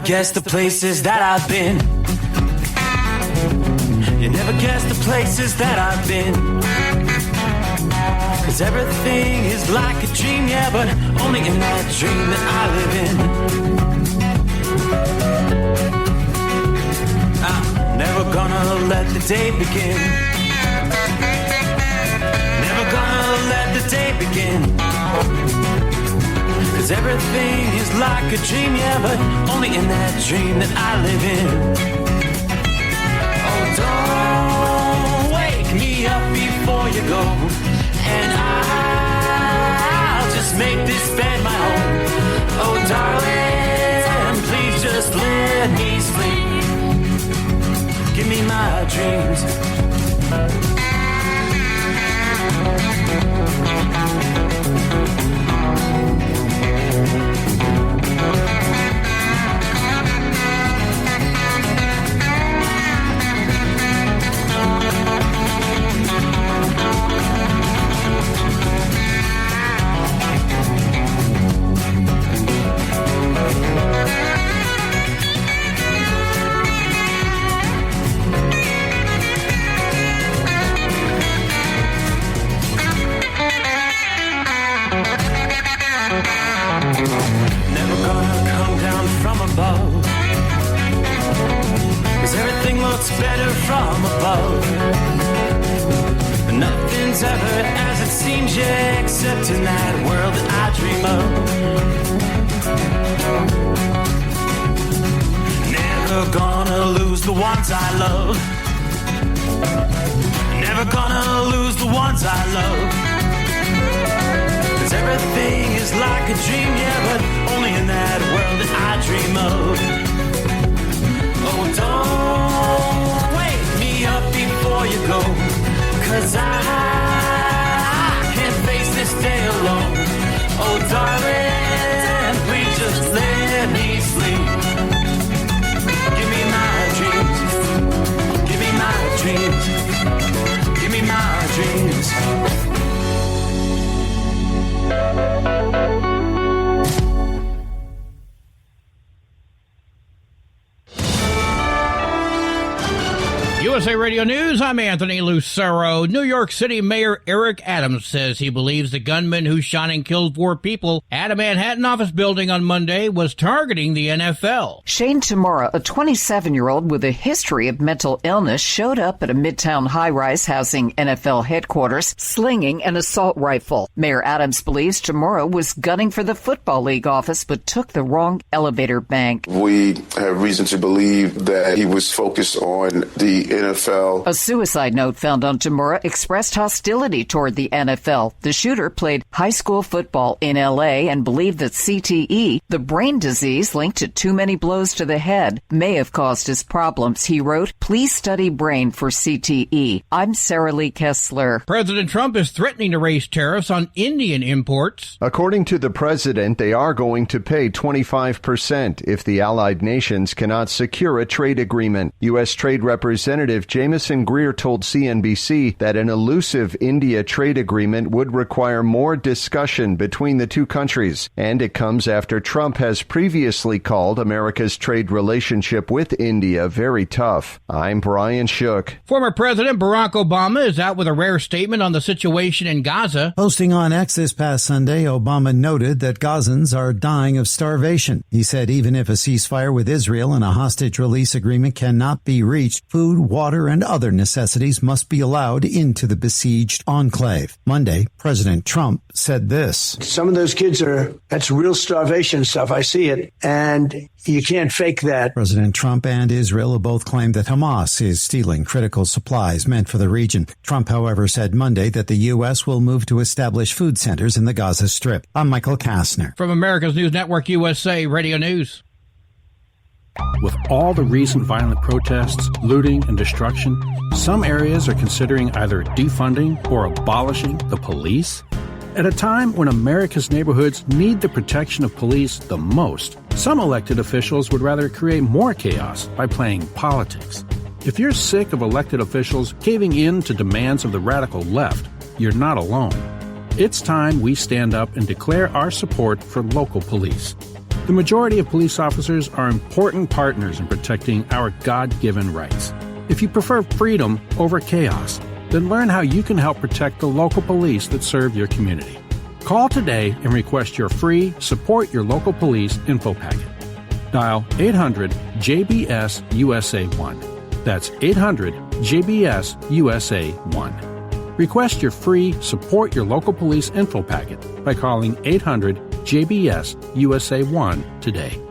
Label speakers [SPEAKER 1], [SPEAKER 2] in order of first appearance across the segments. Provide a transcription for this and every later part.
[SPEAKER 1] guess the places that I've been. You never guess the places that I've been. 'Cause everything is like a dream, yeah, but only in that dream that I live in. I'm never gonna let the day begin. Never gonna let the day begin. 'Cause everything is like a dream, yeah, but only in that dream that I live in. Oh, don't wake me up before you go, and I'll just make this bed my home. Oh, darling, please just let me sleep. Give me my dreams. Never gonna come down from above, 'cause everything looks better from above. But nothing's ever as it seems, yeah, except in that world that I dream of. Never gonna lose the ones I love. Never gonna lose the ones I love. Everything is like a dream, yeah, but only in that world that I dream of. Oh, don't wake me up before you go, 'cause I can't face this day alone. Oh, darling, please just let me sleep. Give me my dreams. Give me my dreams. Give me my dreams.
[SPEAKER 2] USA Radio News, I'm Anthony Lucero. New York City Mayor Eric Adams says he believes the gunman who shot and killed 4 people at a Manhattan office building on Monday was targeting the NFL.
[SPEAKER 3] Shane Tamura, a 27-year-old with a history of mental illness, showed up at a Midtown high-rise housing NFL headquarters slinging an assault rifle. Mayor Adams believes Tamura was gunning for the Football League office but took the wrong elevator bank.
[SPEAKER 4] We have reason to believe that he was focused on the NFL.
[SPEAKER 3] A suicide note found on Tamura expressed hostility toward the NFL. The shooter played high school football in L.A. and believed that CTE, the brain disease linked to too many blows to the head, may have caused his problems. He wrote, "Please study brain for CTE." I'm Sarah Lee Kessler.
[SPEAKER 2] President Trump is threatening to raise tariffs on Indian imports.
[SPEAKER 5] According to the president, they are going to pay 25% if the allied nations cannot secure a trade agreement. U.S. Trade Representative Jamieson Greer told CNBC that an elusive India trade agreement would require more discussion between the two countries, and it comes after Trump has previously called America's trade relationship with India very tough. I'm Brian Shook.
[SPEAKER 2] Former President Barack Obama is out with a rare statement on the situation in Gaza.
[SPEAKER 6] Posting on X this past Sunday, Obama noted that Gazans are dying of starvation. He said even if a ceasefire with Israel and a hostage release agreement cannot be reached, food, water, and other necessities must be allowed into the besieged enclave. Monday, President Trump said this.
[SPEAKER 7] Some of those kids that's real starvation stuff. I see it. And you can't fake that.
[SPEAKER 6] President Trump and Israel have both claimed that Hamas is stealing critical supplies meant for the region. Trump, however, said Monday that the U.S. will move to establish food centers in the Gaza Strip. I'm Michael Kastner.
[SPEAKER 2] From America's News Network, USA Radio News.
[SPEAKER 8] With all the recent violent protests, looting, and destruction, some areas are considering either defunding or abolishing the police. At a time when America's neighborhoods need the protection of police the most, some elected officials would rather create more chaos by playing politics. If you're sick of elected officials caving in to demands of the radical left, you're not alone. It's time we stand up and declare our support for local police. The majority of police officers are important partners in protecting our God-given rights. If you prefer freedom over chaos, then learn how you can help protect the local police that serve your community. Call today and request your free Support Your Local Police info packet. Dial 800-JBS-USA-1. That's 800-JBS-USA-1. Request your free Support Your Local Police info packet by calling 800-JBS-USA-1 today.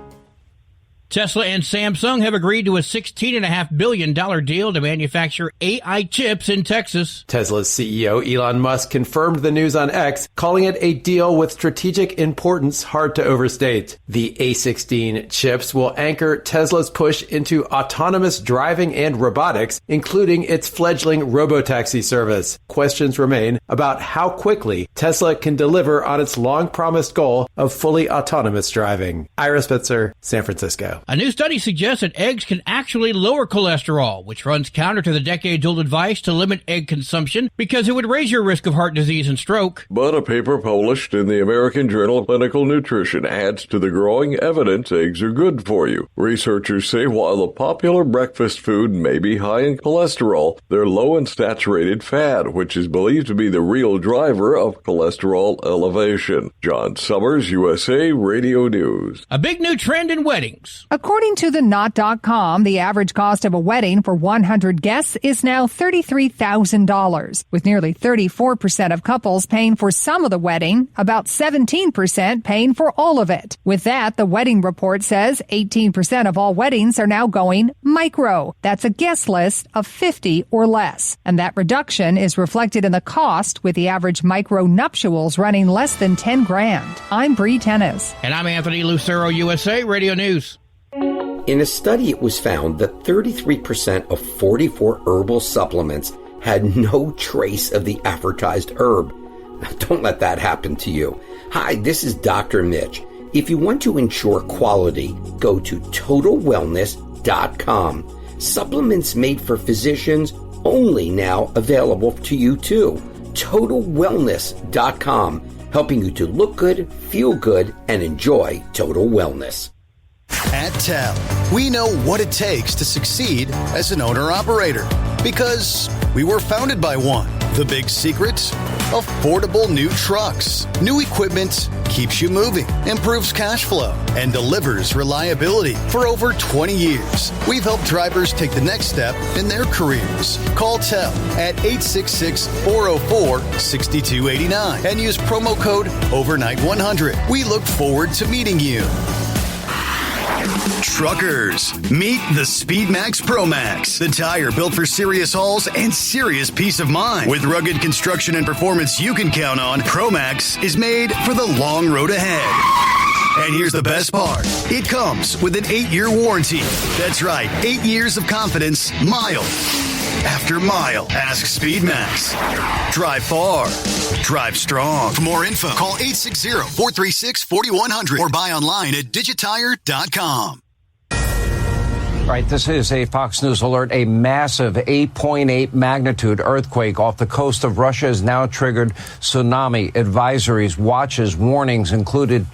[SPEAKER 2] Tesla and Samsung have agreed to a $16.5 billion deal to manufacture AI chips in Texas.
[SPEAKER 9] Tesla's CEO Elon Musk confirmed the news on X, calling it a deal with strategic importance hard to overstate. The A16 chips will anchor Tesla's push into autonomous driving and robotics, including its fledgling robotaxi service. Questions remain about how quickly Tesla can deliver on its long-promised goal of fully autonomous driving. Ira Spitzer, San Francisco.
[SPEAKER 2] A new study suggests that eggs can actually lower cholesterol, which runs counter to the decades-old advice to limit egg consumption because it would raise your risk of heart disease and stroke.
[SPEAKER 10] But a paper published in the American Journal of Clinical Nutrition adds to the growing evidence eggs are good for you. Researchers say while the popular breakfast food may be high in cholesterol, they're low in saturated fat, which is believed to be the real driver of cholesterol elevation. John Summers, USA Radio News.
[SPEAKER 2] A big new trend in weddings.
[SPEAKER 11] According to the Knot.com, the average cost of a wedding for 100 guests is now $33,000, with nearly 34% of couples paying for some of the wedding, about 17% paying for all of it. With that, the wedding report says 18% of all weddings are now going micro. That's a guest list of 50 or less. And that reduction is reflected in the cost, with the average micro nuptials running less than $10,000. I'm Bree Tennis.
[SPEAKER 2] And I'm Anthony Lucero, USA Radio News.
[SPEAKER 12] In a study, it was found that 33% of 44 herbal supplements had no trace of the advertised herb. Now, don't let that happen to you. Hi, this is Dr. Mitch. If you want to ensure quality, go to TotalWellness.com. Supplements made for physicians only now available to you too. TotalWellness.com, helping you to look good, feel good, and enjoy total wellness.
[SPEAKER 13] At TEL, we know what it takes to succeed as an owner-operator because we were founded by one. The big secret? Affordable new trucks. New equipment keeps you moving, improves cash flow, and delivers reliability. For over 20 years, we've helped drivers take the next step in their careers. Call TEL at 866-404-6289 and use promo code OVERNIGHT100. We look forward to meeting you.
[SPEAKER 14] Truckers, meet the SpeedMax Pro Max, the tire built for serious hauls and serious peace of mind. With rugged construction and performance you can count on, Pro Max is made for the long road ahead. And here's the best part. It comes with an 8-year warranty. That's right, 8 years of confidence, mile after mile. Ask SpeedMax. Drive far. Drive strong. For more info, call 860-436-4100 or buy online at digitire.com.
[SPEAKER 15] Right, this is a Fox News alert. A massive 8.8 magnitude earthquake off the coast of Russia has now triggered tsunami advisories. Watches, warnings included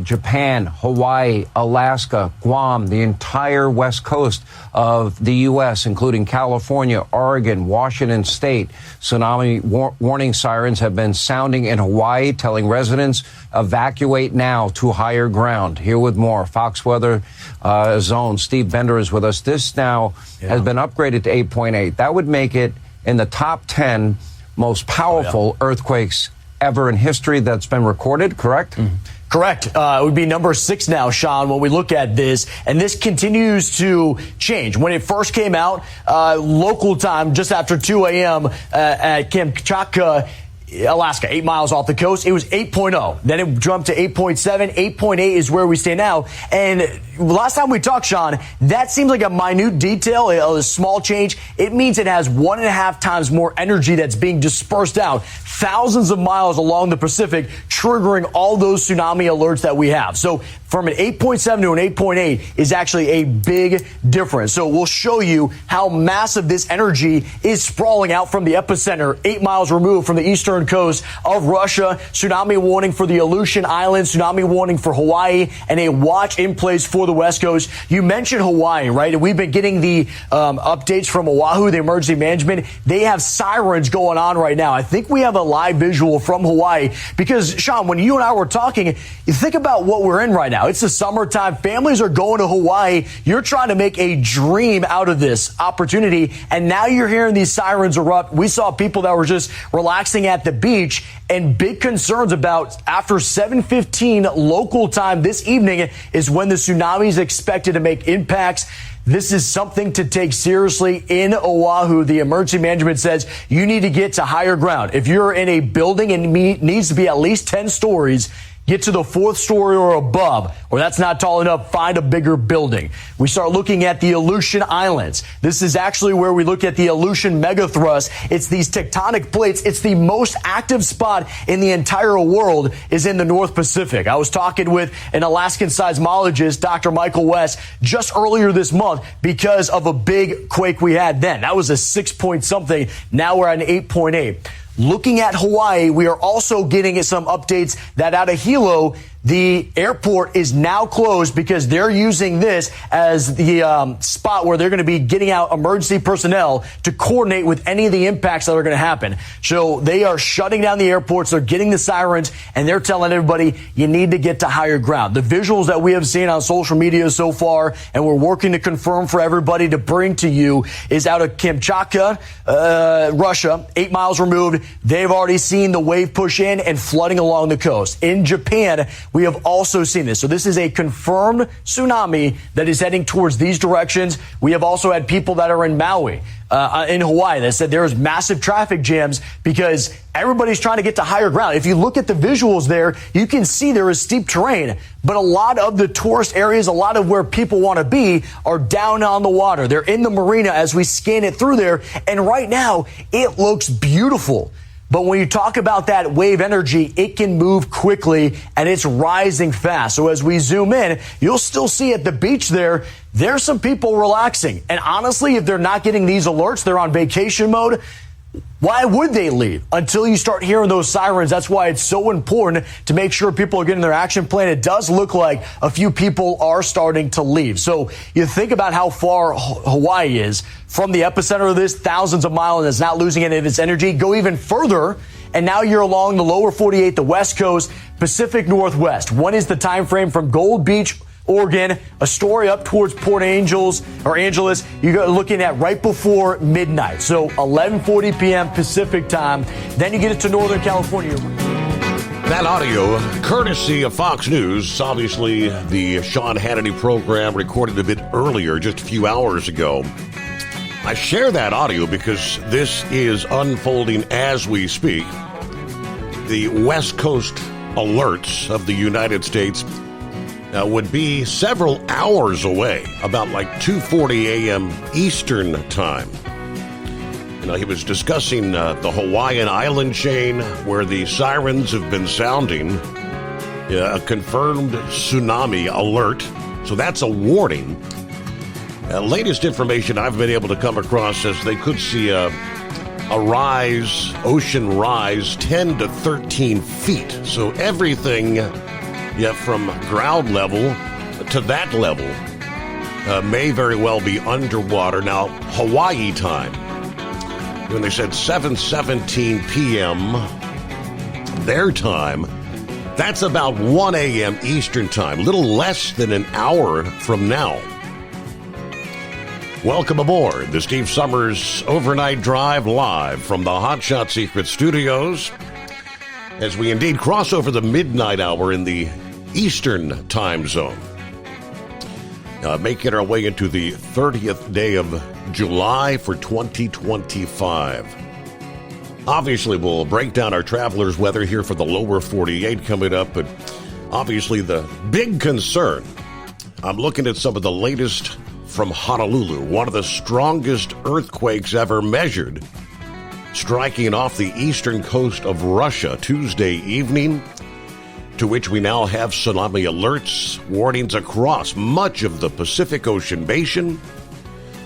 [SPEAKER 15] Japan, Hawaii, Alaska, Guam, the entire west coast of the U.S., including California, Oregon, Washington State. Tsunami warning sirens have been sounding in Hawaii, telling residents evacuate now to higher ground. Here with more, Fox Weather Zone, Steve Bender is with us. This now has been upgraded to 8.8. That would make it in the top 10 most powerful earthquakes ever in history that's been recorded, correct? Mm-hmm.
[SPEAKER 16] Correct. It would be number 6 now, Sean, when we look at this. And this continues to change. When it first came out, local time, just after 2 a.m. At Kamchatka, Alaska, 8 miles off the coast, it was 8.0. Then it jumped to 8.7. 8.8 is where we stay now. And last time we talked, Sean, that seems like a minute detail, a small change. It means it has 1.5 times more energy that's being dispersed out thousands of miles along the Pacific, triggering all those tsunami alerts that we have. So from an 8.7 to an 8.8 is actually a big difference. So we'll show you how massive this energy is sprawling out from the epicenter, 8 miles removed from the eastern eastern coast of Russia. Tsunami warning for the Aleutian Islands, tsunami warning for Hawaii, and a watch in place for the West Coast. You mentioned Hawaii, right? And we've been getting the updates from Oahu, the emergency management. They have sirens going on right now. I think we have a live visual from Hawaii because, Sean, when you and I were talking, you think about what we're in right now. It's the summertime. Families are going to Hawaii. You're trying to make a dream out of this opportunity, and now you're hearing these sirens erupt. We saw people that were just relaxing at the beach, and big concerns about after 7:15 local time this evening is when the tsunami is expected to make impacts. This is something to take seriously in Oahu. The emergency management says you need to get to higher ground. If you're in a building and needs to be at least 10 stories, get to the 4th story or above, or that's not tall enough, find a bigger building. We start looking at the Aleutian Islands. This is actually where we look at the Aleutian megathrust. It's these tectonic plates. It's the most active spot in the entire world is in the North Pacific. I was talking with an Alaskan seismologist, Dr. Michael West, just earlier this month because of a big quake we had then. That was a 6 point something. Now we're at an 8.8. Looking at Hawaii, we are also getting some updates that out of Hilo, the airport is now closed because they're using this as the spot where they're going to be getting out emergency personnel to coordinate with any of the impacts that are going to happen. So they are shutting down the airports. They're getting the sirens, and they're telling everybody you need to get to higher ground. The visuals that we have seen on social media so far, and we're working to confirm for everybody to bring to you, is out of Kamchatka, Russia, 8 miles removed. They've already seen the wave push in and flooding along the coast. In Japan, we have also seen this. So this is a confirmed tsunami that is heading towards these directions. We have also had people that are in Maui, in Hawaii, that said there's massive traffic jams because everybody's trying to get to higher ground. If you look at the visuals there, you can see there is steep terrain, but a lot of the tourist areas, a lot of where people want to be are down on the water. They're in the marina as we scan it through there. And right now it looks beautiful. But when you talk about that wave energy, it can move quickly and it's rising fast. So as we zoom in, you'll still see at the beach there's some people relaxing. And honestly, if they're not getting these alerts, they're on vacation mode. Why would they leave until you start hearing those sirens? That's why it's so important to make sure people are getting their action plan. It does look like a few people are starting to leave. So you think about how far Hawaii is from the epicenter of this, thousands of miles, and it's not losing any of its energy. Go even further, and now you're along the lower 48, the West Coast, Pacific Northwest. When is the time frame from Gold Beach, Oregon, a story up towards Port Angeles, you're looking at right before midnight. So 11:40 p.m. Pacific time. Then you get it to Northern California.
[SPEAKER 17] That audio, courtesy of Fox News, obviously the Sean Hannity program recorded a bit earlier, just a few hours ago. I share that audio because this is unfolding as we speak. The West Coast alerts of the United States would be several hours away, about like 2:40 a.m. Eastern time. He was discussing the Hawaiian island chain where the sirens have been sounding a confirmed tsunami alert. So that's a warning. Latest information I've been able to come across says they could see a rise, ocean rise, 10 to 13 feet. So everything from ground level to that level may very well be underwater. Now, Hawaii time, when they said 7:17 p.m. their time, that's about 1 a.m. Eastern time, a little less than an hour from now. Welcome aboard the Steve Summers Overnight Drive live from the Hot Shot Secret Studios as we indeed cross over the midnight hour in the Eastern time zone. Making our way into the 30th day of July for 2025. Obviously, we'll break down our travelers' weather here for the lower 48 coming up, but obviously the big concern, I'm looking at some of the latest from Honolulu, one of the strongest earthquakes ever measured, striking off the eastern coast of Russia Tuesday evening, to which we now have tsunami alerts, warnings across much of the Pacific Ocean basin,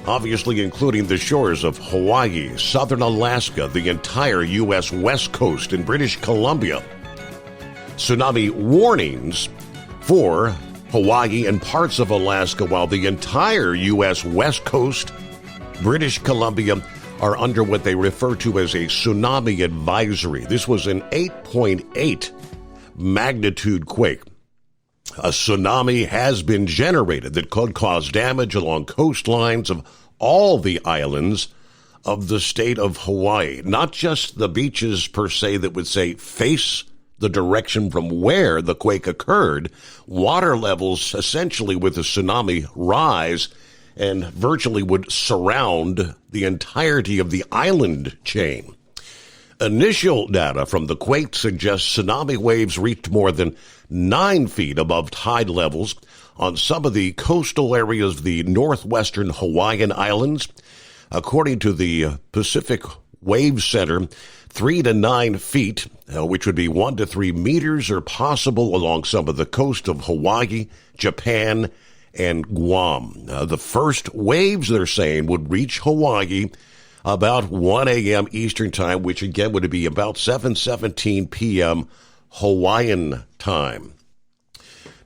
[SPEAKER 17] obviously including the shores of Hawaii, southern Alaska, the entire U.S. West Coast, and British Columbia. Tsunami warnings for Hawaii and parts of Alaska, while the entire U.S. West Coast, British Columbia, are under what they refer to as a tsunami advisory. This was an 8.8 magnitude quake. A tsunami has been generated that could cause damage along coastlines of all the islands of the state of Hawaii, not just the beaches per se that would say face the direction from where the quake occurred. Water levels essentially with the tsunami rise and virtually would surround the entirety of the island chain. Initial data from the quake suggests tsunami waves reached more than 9 feet above tide levels on some of the coastal areas of the northwestern Hawaiian Islands. According to the Pacific Wave Center, 3 to 9 feet, which would be 1 to 3 meters, are possible along some of the coast of Hawaii, Japan, and Guam. The first waves, they're saying, would reach Hawaii about 1 a.m. Eastern Time, which again would be about 7:17 p.m. Hawaiian time.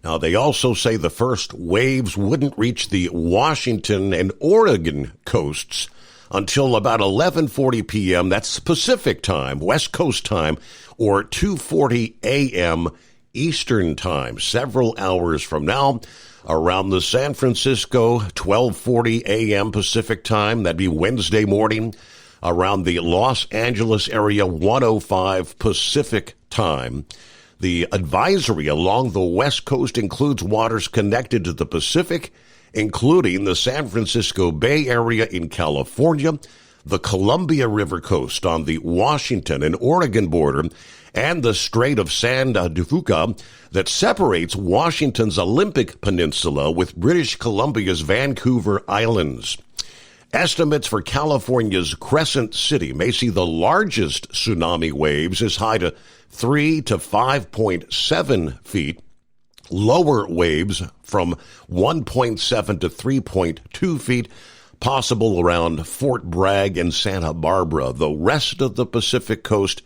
[SPEAKER 17] Now, they also say the first waves wouldn't reach the Washington and Oregon coasts until about 11:40 p.m. That's Pacific time, West Coast time, or 2:40 a.m. Eastern time, several hours from now. Around the San Francisco, 12:40 a.m. Pacific time, that'd be Wednesday morning. Around the Los Angeles area, 1:05 Pacific time. The advisory along the West Coast includes waters connected to the Pacific, including the San Francisco Bay Area in California, the Columbia River coast on the Washington and Oregon border, and the Strait of San Fuca that separates Washington's Olympic Peninsula with British Columbia's Vancouver Islands. Estimates for California's Crescent City may see the largest tsunami waves as high to 3 to 5.7 feet, lower waves from 1.7 to 3.2 feet, possible around Fort Bragg and Santa Barbara. The rest of the Pacific coast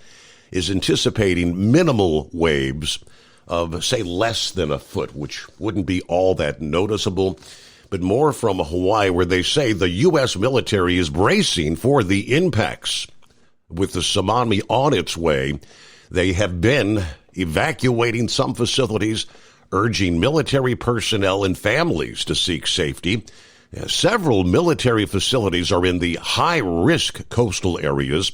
[SPEAKER 17] is anticipating minimal waves of, say, less than a foot, which wouldn't be all that noticeable. But more from Hawaii, where they say the U.S. military is bracing for the impacts. With the tsunami on its way, they have been evacuating some facilities, urging military personnel and families to seek safety. Several military facilities are in the high-risk coastal areas.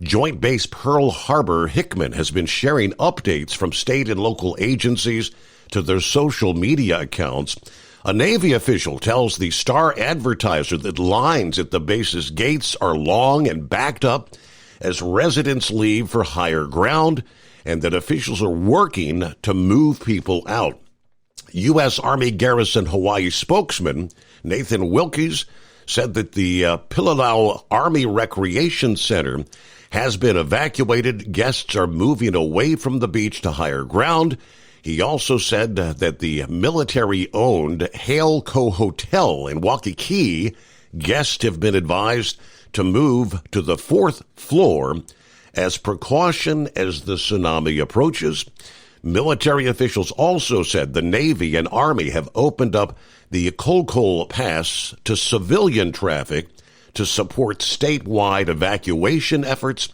[SPEAKER 17] Joint Base Pearl Harbor Hickman has been sharing updates from state and local agencies to their social media accounts. A Navy official tells the Star Advertiser that lines at the base's gates are long and backed up as residents leave for higher ground, and that officials are working to move people out. U.S. Army Garrison Hawaii spokesman Nathan Wilkes said that the Pilalau Army Recreation Center has been evacuated. Guests are moving away from the beach to higher ground. He also said that the military-owned Hale-Co Hotel in Waikiki guests have been advised to move to the 4th floor as precaution as the tsunami approaches. Military officials also said the Navy and Army have opened up the Kolkol Pass to civilian traffic to support statewide evacuation efforts.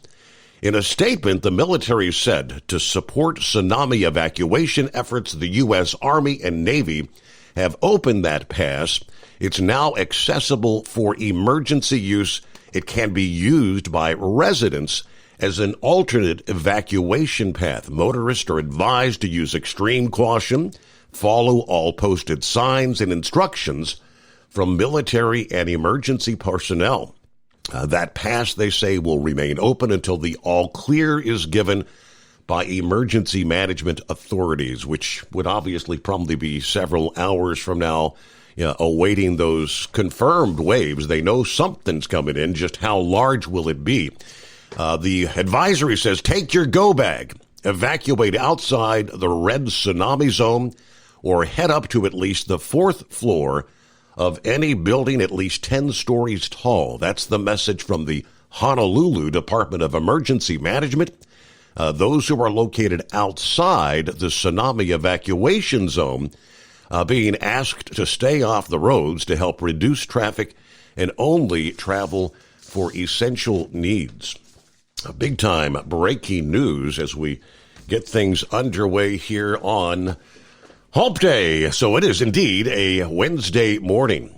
[SPEAKER 17] In a statement, the military said to support tsunami evacuation efforts, the U.S. Army and Navy have opened that pass. It's now accessible for emergency use. It can be used by residents as an alternate evacuation path. Motorists are advised to use extreme caution, follow all posted signs and instructions from military and emergency personnel. That pass, they say, will remain open until the all clear is given by emergency management authorities, which would obviously probably be several hours from now, awaiting those confirmed waves. They know something's coming in. Just how large will it be? The advisory says take your go bag, evacuate outside the red tsunami zone, or head up to at least the 4th floor of any building at least 10 stories tall. That's the message from the Honolulu Department of Emergency Management. Those who are located outside the tsunami evacuation zone being asked to stay off the roads to help reduce traffic and only travel for essential needs. Big time breaking news as we get things underway here on Hump Day. So it is indeed a Wednesday morning.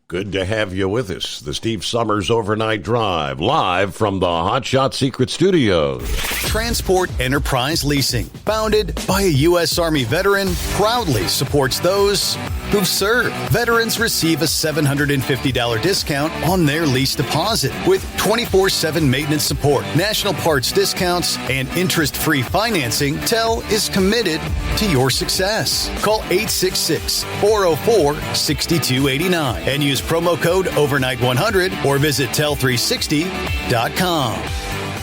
[SPEAKER 17] Good to have you with us. The Steve Summers Overnight Drive, live from the Hot Shot Secret Studios.
[SPEAKER 13] Transport Enterprise Leasing, founded by a U.S. Army veteran, proudly supports those who've served. Veterans receive a $750 discount on their lease deposit with 24/7 maintenance support, national parts discounts, and interest-free financing. TEL is committed to your success. Call 866-404-6289 and use promo code overnight100 or visit tel360.com.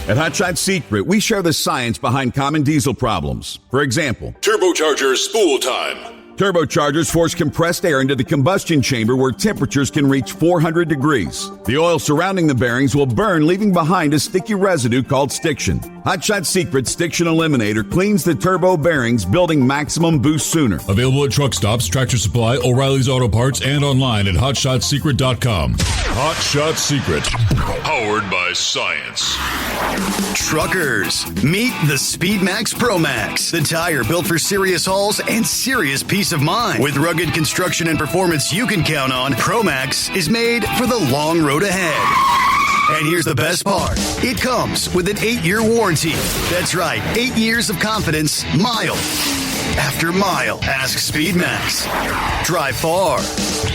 [SPEAKER 18] At Hot Shot Secret, we share the science behind common diesel problems. For example,
[SPEAKER 19] turbocharger spool time.
[SPEAKER 18] Turbochargers force compressed air into the combustion chamber where temperatures can reach 400 degrees. The oil surrounding the bearings will burn, leaving behind a sticky residue called stiction. Hot Shot Secret Stiction Eliminator cleans the turbo bearings, building maximum boost sooner.
[SPEAKER 19] Available at truck stops, Tractor Supply, O'Reilly's Auto Parts, and online at hotshotsecret.com. Hot Shot Secret, powered by science.
[SPEAKER 14] Truckers, meet the Speedmax Pro Max, the tire built for serious hauls and serious peace of mind. With rugged construction and performance you can count on, Pro Max is made for the long road ahead. And here's the best part. It comes with an 8-year warranty. That's right, 8 years of confidence, mile after mile. Ask Speedmax. Drive far.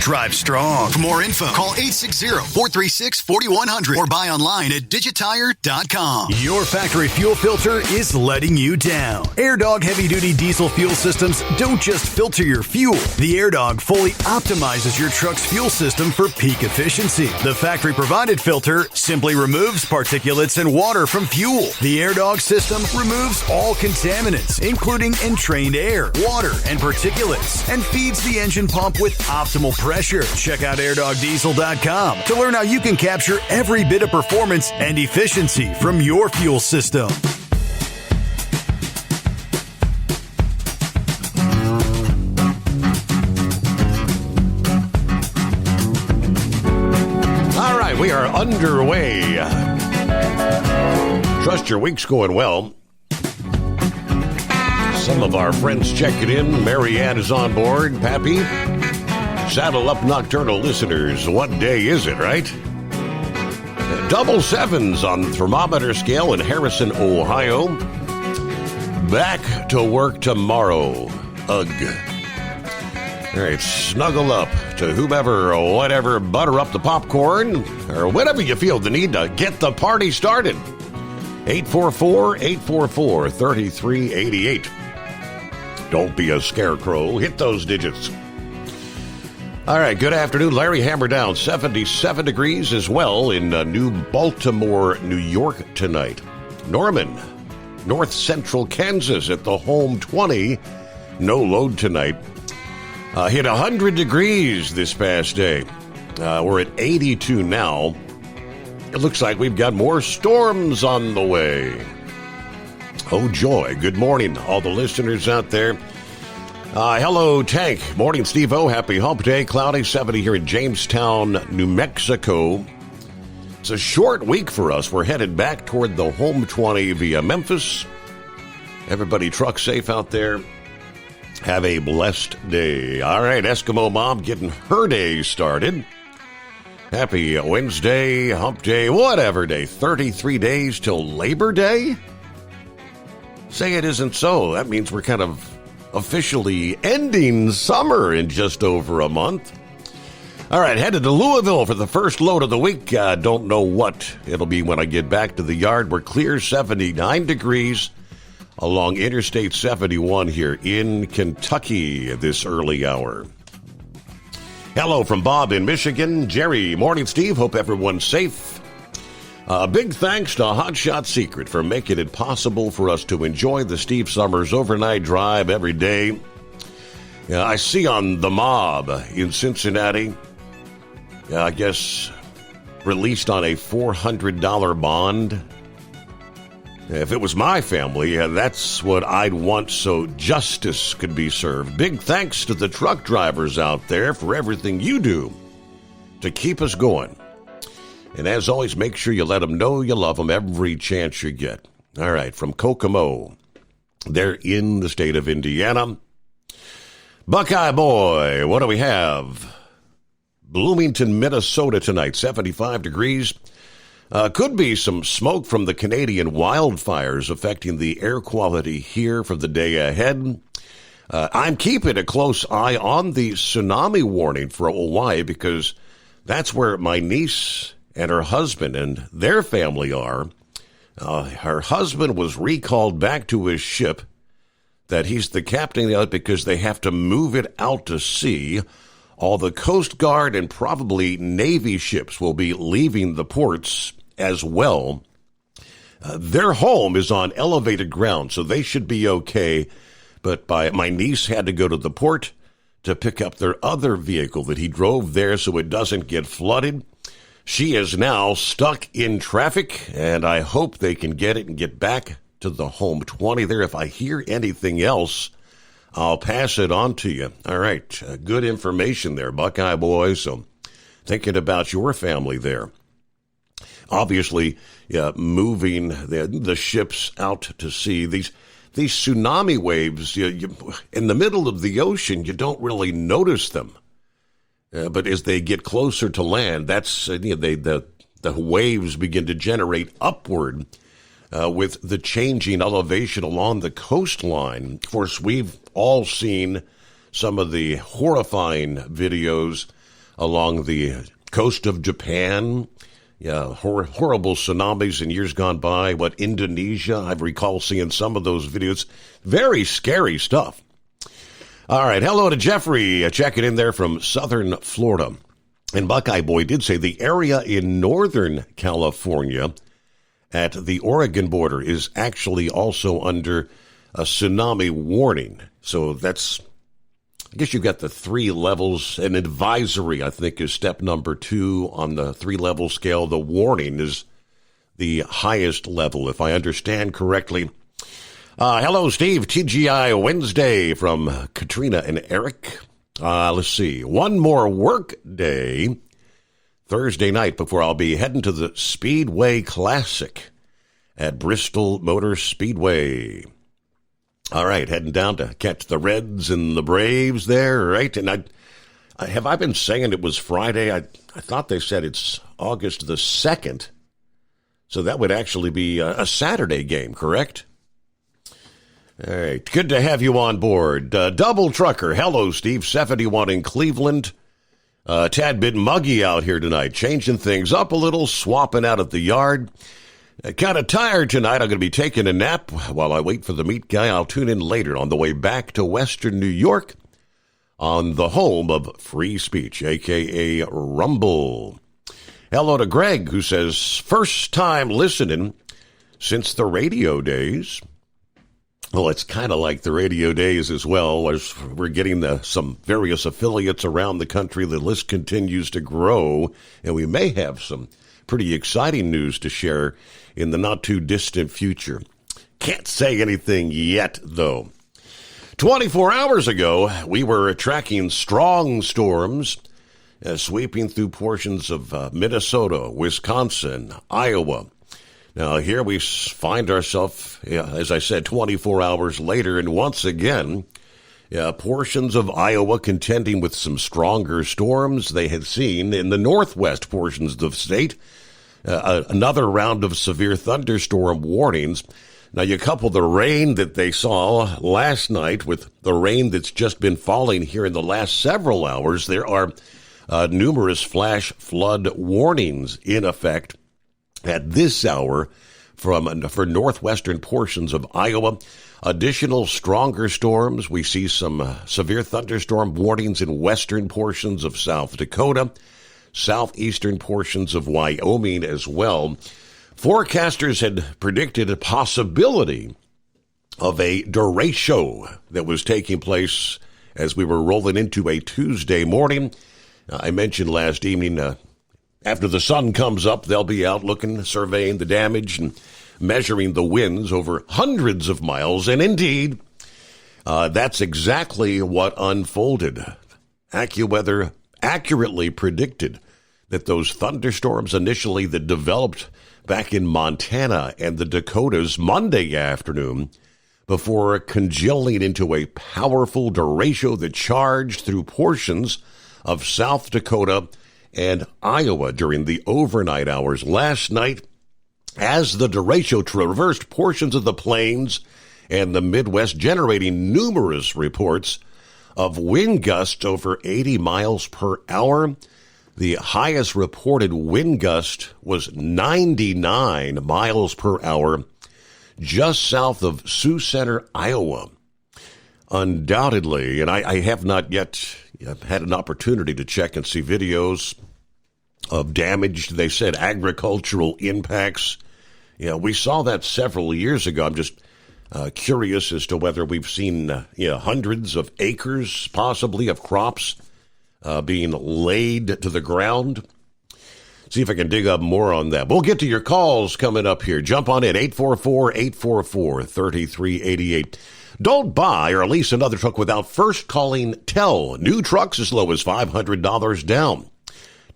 [SPEAKER 14] Drive strong. For more info, call 860-436-4100 or buy online at digitire.com.
[SPEAKER 13] Your factory fuel filter is letting you down. AirDog heavy-duty diesel fuel systems don't just filter your fuel. The AirDog fully optimizes your truck's fuel system for peak efficiency. The factory-provided filter simply removes particulates and water from fuel. The AirDog system removes all contaminants, including entrained air, water, and particulates, and feeds the engine pump with optimal pressure. Check out airdogdiesel.com to learn how you can capture every bit of performance and efficiency from your fuel system.
[SPEAKER 17] All right, we are underway. Trust your week's going well. Some of our friends checking in. Mary Ann is on board. Pappy, saddle up nocturnal listeners. What day is it, right? Double sevens on the thermometer scale in Harrison, Ohio. Back to work tomorrow. Ugh. All right, snuggle up to whomever or whatever, butter up the popcorn, or whatever you feel the need to get the party started. 844-844-3388. Don't be a scarecrow. Hit those digits. All right, good afternoon. Larry Hammer down, 77 degrees as well in New Baltimore, New York tonight. Norman, north central Kansas at the home 20. No load tonight. Hit 100 degrees this past day. We're at 82 now. It looks like we've got more storms on the way. Oh, joy. Good morning, all the listeners out there. Hello, Tank. Morning, Steve-O. Happy Hump Day. Cloudy, 70 here in Jamestown, New Mexico. It's a short week for us. We're headed back toward the home 20 via Memphis. Everybody truck safe out there. Have a blessed day. All right, Eskimo Mom getting her day started. Happy Wednesday, Hump Day, whatever day. 33 days till Labor Day? Say it isn't so. That means we're kind of officially ending summer in just over a month. All right, headed to Louisville for the first load of the week. Don't know what it'll be when I get back to the yard. We're clear, 79 degrees along Interstate 71 here in Kentucky this early hour. Hello from Bob in Michigan. Jerry, morning, Steve. Hope everyone's safe. Big thanks to Hot Shot Secret for making it possible for us to enjoy the Steve Summers Overnight Drive every day. I see on The Mob in Cincinnati, I guess, released on a $400 bond. If it was my family, that's what I'd want so justice could be served. Big thanks to the truck drivers out there for everything you do to keep us going. And as always, make sure you let them know you love them every chance you get. All right, from Kokomo, they're in the state of Indiana. Buckeye Boy, what do we have? Bloomington, Minnesota tonight, 75 degrees. Could be some smoke from the Canadian wildfires affecting the air quality here for the day ahead. I'm keeping a close eye on the tsunami warning for Hawaii because that's where my niece and her husband and their family are. Her husband was recalled back to his ship that he's the captain of because they have to move it out to sea. All the Coast Guard and probably Navy ships will be leaving the ports as well. Their home is on elevated ground, so they should be okay. But my niece had to go to the port to pick up their other vehicle that he drove there so it doesn't get flooded. She is now stuck in traffic, and I hope they can get it and get back to the home 20 there. If I hear anything else, I'll pass it on to you. All right, good information there, Buckeye Boy. So thinking about your family there. Obviously, moving the ships out to sea. These tsunami waves, in the middle of the ocean, you don't really notice them. But as they get closer to land, that's the waves begin to generate upward with the changing elevation along the coastline. Of course, we've all seen some of the horrifying videos along the coast of Japan. Yeah, horrible tsunamis in years gone by. Indonesia, I recall seeing some of those videos. Very scary stuff. All right, hello to Jeffrey, checking in there from southern Florida. And Buckeye Boy did say the area in northern California at the Oregon border is actually also under a tsunami warning. So that's, I guess you've got the 3 levels. An advisory, I think, is step number 2 on the 3-level scale. The warning is the highest level, if I understand correctly. Hello, Steve. TGI Wednesday from Katrina and Eric. Let's see. One more work day Thursday night before I'll be heading to the Speedway Classic at Bristol Motor Speedway. All right, heading down to catch the Reds and the Braves there, right? And have I been saying it was Friday? I thought they said it's August the 2nd. So that would actually be a Saturday game, correct? All right, good to have you on board. Double Trucker, hello, Steve, 71 in Cleveland. Tad bit muggy out here tonight, changing things up a little, swapping out at the yard. Kind of tired tonight. I'm going to be taking a nap while I wait for the meat guy. I'll tune in later on the way back to Western New York on the home of free speech, a.k.a. Rumble. Hello to Greg, who says, first time listening since the radio days. Well, it's kind of like the radio days as well, as we're getting some various affiliates around the country. The list continues to grow, and we may have some pretty exciting news to share in the not-too-distant future. Can't say anything yet, though. 24 hours ago, we were tracking strong storms sweeping through portions of Minnesota, Wisconsin, Iowa. Now, here we find ourselves, as I said, 24 hours later, and once again, portions of Iowa contending with some stronger storms they had seen in the northwest portions of the state. Another round of severe thunderstorm warnings. Now, you couple the rain that they saw last night with the rain that's just been falling here in the last several hours. There are numerous flash flood warnings in effect at this hour for northwestern portions of Iowa. Additional stronger storms. We see some severe thunderstorm warnings in western portions of South Dakota, southeastern portions of Wyoming as well. Forecasters had predicted a possibility of a derecho that was taking place as we were rolling into a Tuesday morning. I mentioned last evening, after the sun comes up, they'll be out looking, surveying the damage and measuring the winds over hundreds of miles. And indeed, that's exactly what unfolded. AccuWeather accurately predicted that those thunderstorms initially that developed back in Montana and the Dakotas Monday afternoon before congealing into a powerful derecho that charged through portions of South Dakota and Iowa during the overnight hours last night as the derecho traversed portions of the plains and the Midwest, generating numerous reports of wind gusts over 80 miles per hour. The highest reported wind gust was 99 miles per hour just south of Sioux Center, Iowa. Undoubtedly, and I have not yet had an opportunity to check and see videos of damage. They said agricultural impacts. Yeah, we saw that several years ago. I'm just curious as to whether we've seen hundreds of acres possibly of crops being laid to the ground. See if I can dig up more on that. We'll get to your calls coming up here. Jump on in, 844-844-3388. Don't buy or lease another truck without first calling Tell. New trucks as low as $500 down.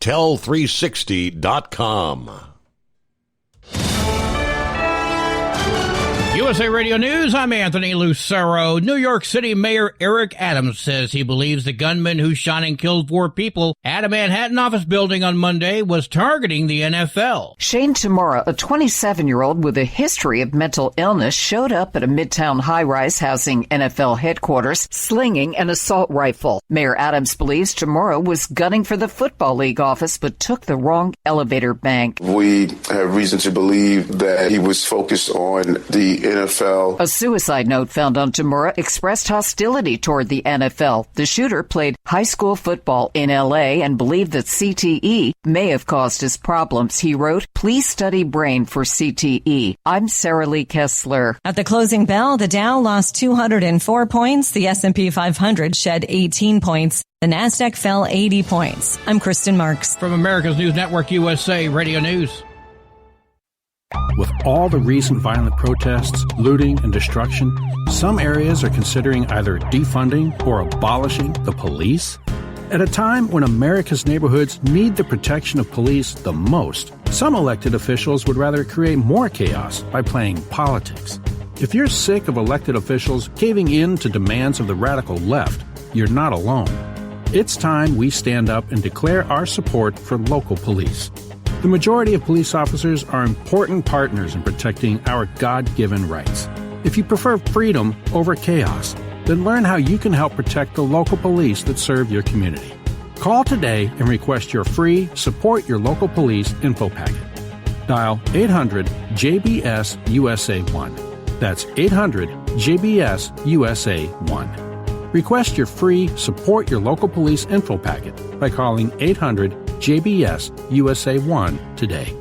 [SPEAKER 17] Tell360.com.
[SPEAKER 2] USA Radio News, I'm Anthony Lucero. New York City Mayor Eric Adams says he believes the gunman who shot and killed 4 people at a Manhattan office building on Monday was targeting the NFL.
[SPEAKER 3] Shane Tamura, a 27-year-old with a history of mental illness, showed up at a Midtown high-rise housing NFL headquarters, slinging an assault rifle. Mayor Adams believes Tamura was gunning for the Football League office but took the wrong elevator bank.
[SPEAKER 4] We have reason to believe that he was focused on the NFL.
[SPEAKER 3] A suicide note found on Tamura expressed hostility toward the NFL. The shooter played high school football in L.A. and believed that CTE may have caused his problems. He wrote, "Please study brain for CTE." I'm Sarah Lee Kessler.
[SPEAKER 20] At the closing bell, the Dow lost 204 points. The S&P 500 shed 18 points. The NASDAQ fell 80 points. I'm Kristen Marks.
[SPEAKER 2] From America's News Network, USA Radio News.
[SPEAKER 8] With all the recent violent protests, looting, and destruction, some areas are considering either defunding or abolishing the police. At a time when America's neighborhoods need the protection of police the most, some elected officials would rather create more chaos by playing politics. If you're sick of elected officials caving in to demands of the radical left, you're not alone. It's time we stand up and declare our support for local police. The majority of police officers are important partners in protecting our God-given rights. If you prefer freedom over chaos, then learn how you can help protect the local police that serve your community. Call today and request your free Support Your Local Police info packet. Dial 800-JBS-USA1. That's 800-JBS-USA1. Request your free Support Your Local Police info packet by calling 800-JBS-USA1 today.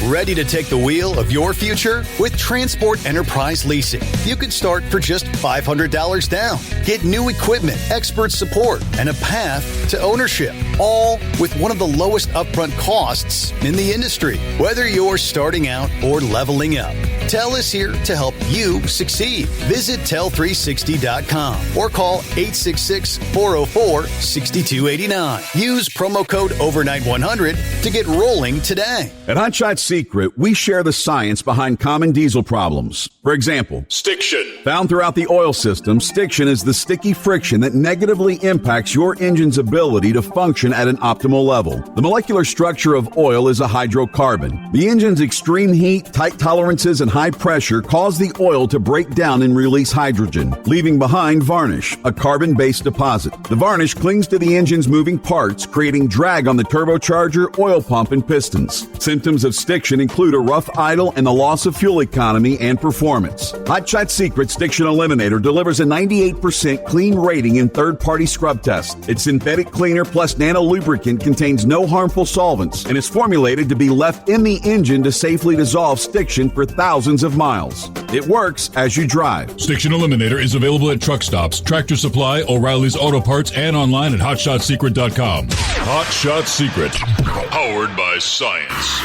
[SPEAKER 13] Ready to take the wheel of your future? With Transport Enterprise Leasing, you can start for just $500 down. Get new equipment, expert support, and a path to ownership, all with one of the lowest upfront costs in the industry. Whether you're starting out or leveling up, Tell is here to help you succeed. Visit Tell360.com or call 866-404-6289. Use promo code OVERNIGHT100 to get rolling today.
[SPEAKER 18] At Hot Shot Secret, we share the science behind common diesel problems. For example,
[SPEAKER 19] stiction.
[SPEAKER 18] Found throughout the oil system, stiction is the sticky friction that negatively impacts your engine's ability to function at an optimal level. The molecular structure of oil is a hydrocarbon. The engine's extreme heat, tight tolerances, and high pressure cause the oil to break down and release hydrogen, leaving behind varnish, a carbon-based deposit. The varnish clings to the engine's moving parts, creating drag on the turbocharger, oil pump, and pistons. Symptoms of stiction include a rough idle and the loss of fuel economy and performance. Hot Shot Secret Stiction Eliminator delivers a 98% clean rating in third-party scrub tests. Its synthetic cleaner plus nano lubricant contains no harmful solvents and is formulated to be left in the engine to safely dissolve stiction for thousands thousands of miles. It works as you drive.
[SPEAKER 19] Stiction Eliminator is available at truck stops, Tractor Supply, O'Reilly's Auto Parts, and online at HotShotSecret.com. Hot Shot Secret, powered by science.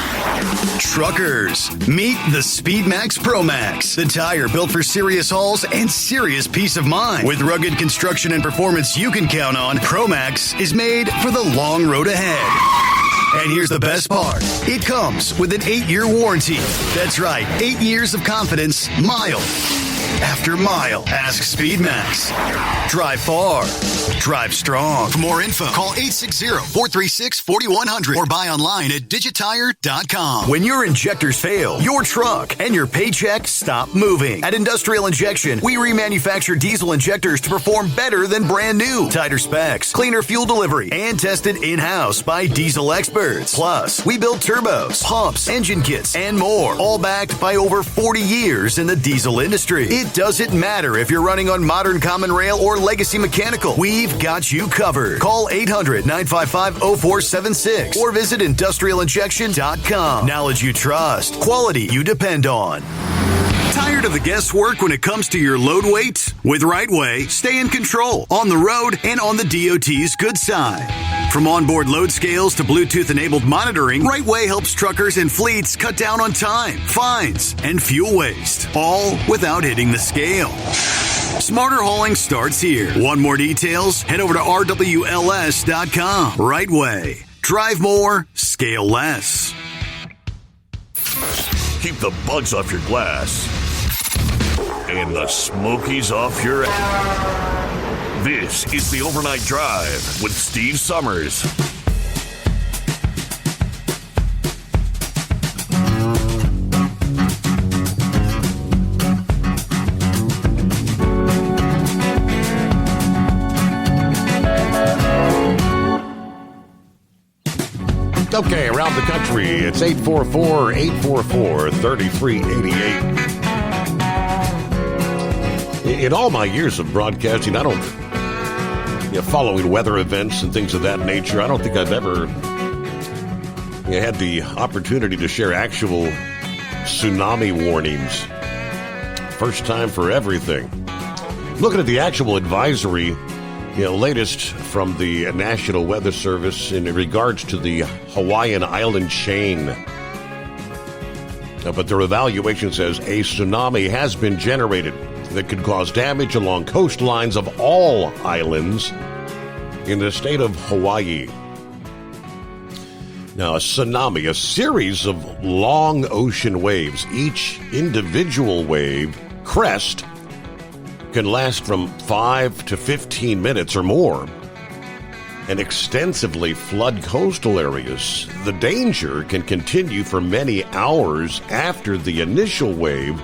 [SPEAKER 14] Truckers, meet the SpeedMax Pro Max, the tire built for serious hauls and serious peace of mind. With rugged construction and performance you can count on, Pro Max is made for the long road ahead. And here's the best part. It comes with an 8-year warranty. That's right, 8 years of confidence, mile after mile. Ask SpeedMax. Drive far. Drive strong.
[SPEAKER 13] For more info, call 860-436-4100 or buy online at digitire.com.
[SPEAKER 14] When your injectors fail, your truck and your paycheck stop moving. At Industrial Injection, we remanufacture diesel injectors to perform better than brand new. Tighter specs, cleaner fuel delivery, and tested in-house by diesel experts. Plus, we build turbos, pumps, engine kits, and more, all backed by over 40 years in the diesel industry. It doesn't matter if you're running on modern common rail or legacy mechanical. We've got you covered. Call 800-955-0476 or visit industrialinjection.com. Knowledge you trust. Quality you depend on. Tired of the guesswork when it comes to your load weight? With RightWay, stay in control on the road and on the DOT's good side. From onboard load scales to Bluetooth-enabled monitoring, RightWay helps truckers and fleets cut down on time, fines, and fuel waste, all without hitting the scale. Smarter hauling starts here. Want more details? Head over to RWLS.com. RightWay. Drive more, scale less.
[SPEAKER 17] Keep the bugs off your glass and the smokies off your ass. This is the Overnight Drive with Steve Summers. Okay, around the country, it's 844-844-3388. In all my years of broadcasting, I don't, following weather events and things of that nature, I don't think I've ever had the opportunity to share actual tsunami warnings. First time for everything. Looking at the actual advisory, latest from the National Weather Service in regards to the Hawaiian island chain. But their evaluation says a tsunami has been generated that could cause damage along coastlines of all islands in the state of Hawaii. Now, a tsunami, a series of long ocean waves, each individual wave crest can last from 5 to 15 minutes or more and extensively flood coastal areas. The danger can continue for many hours after the initial wave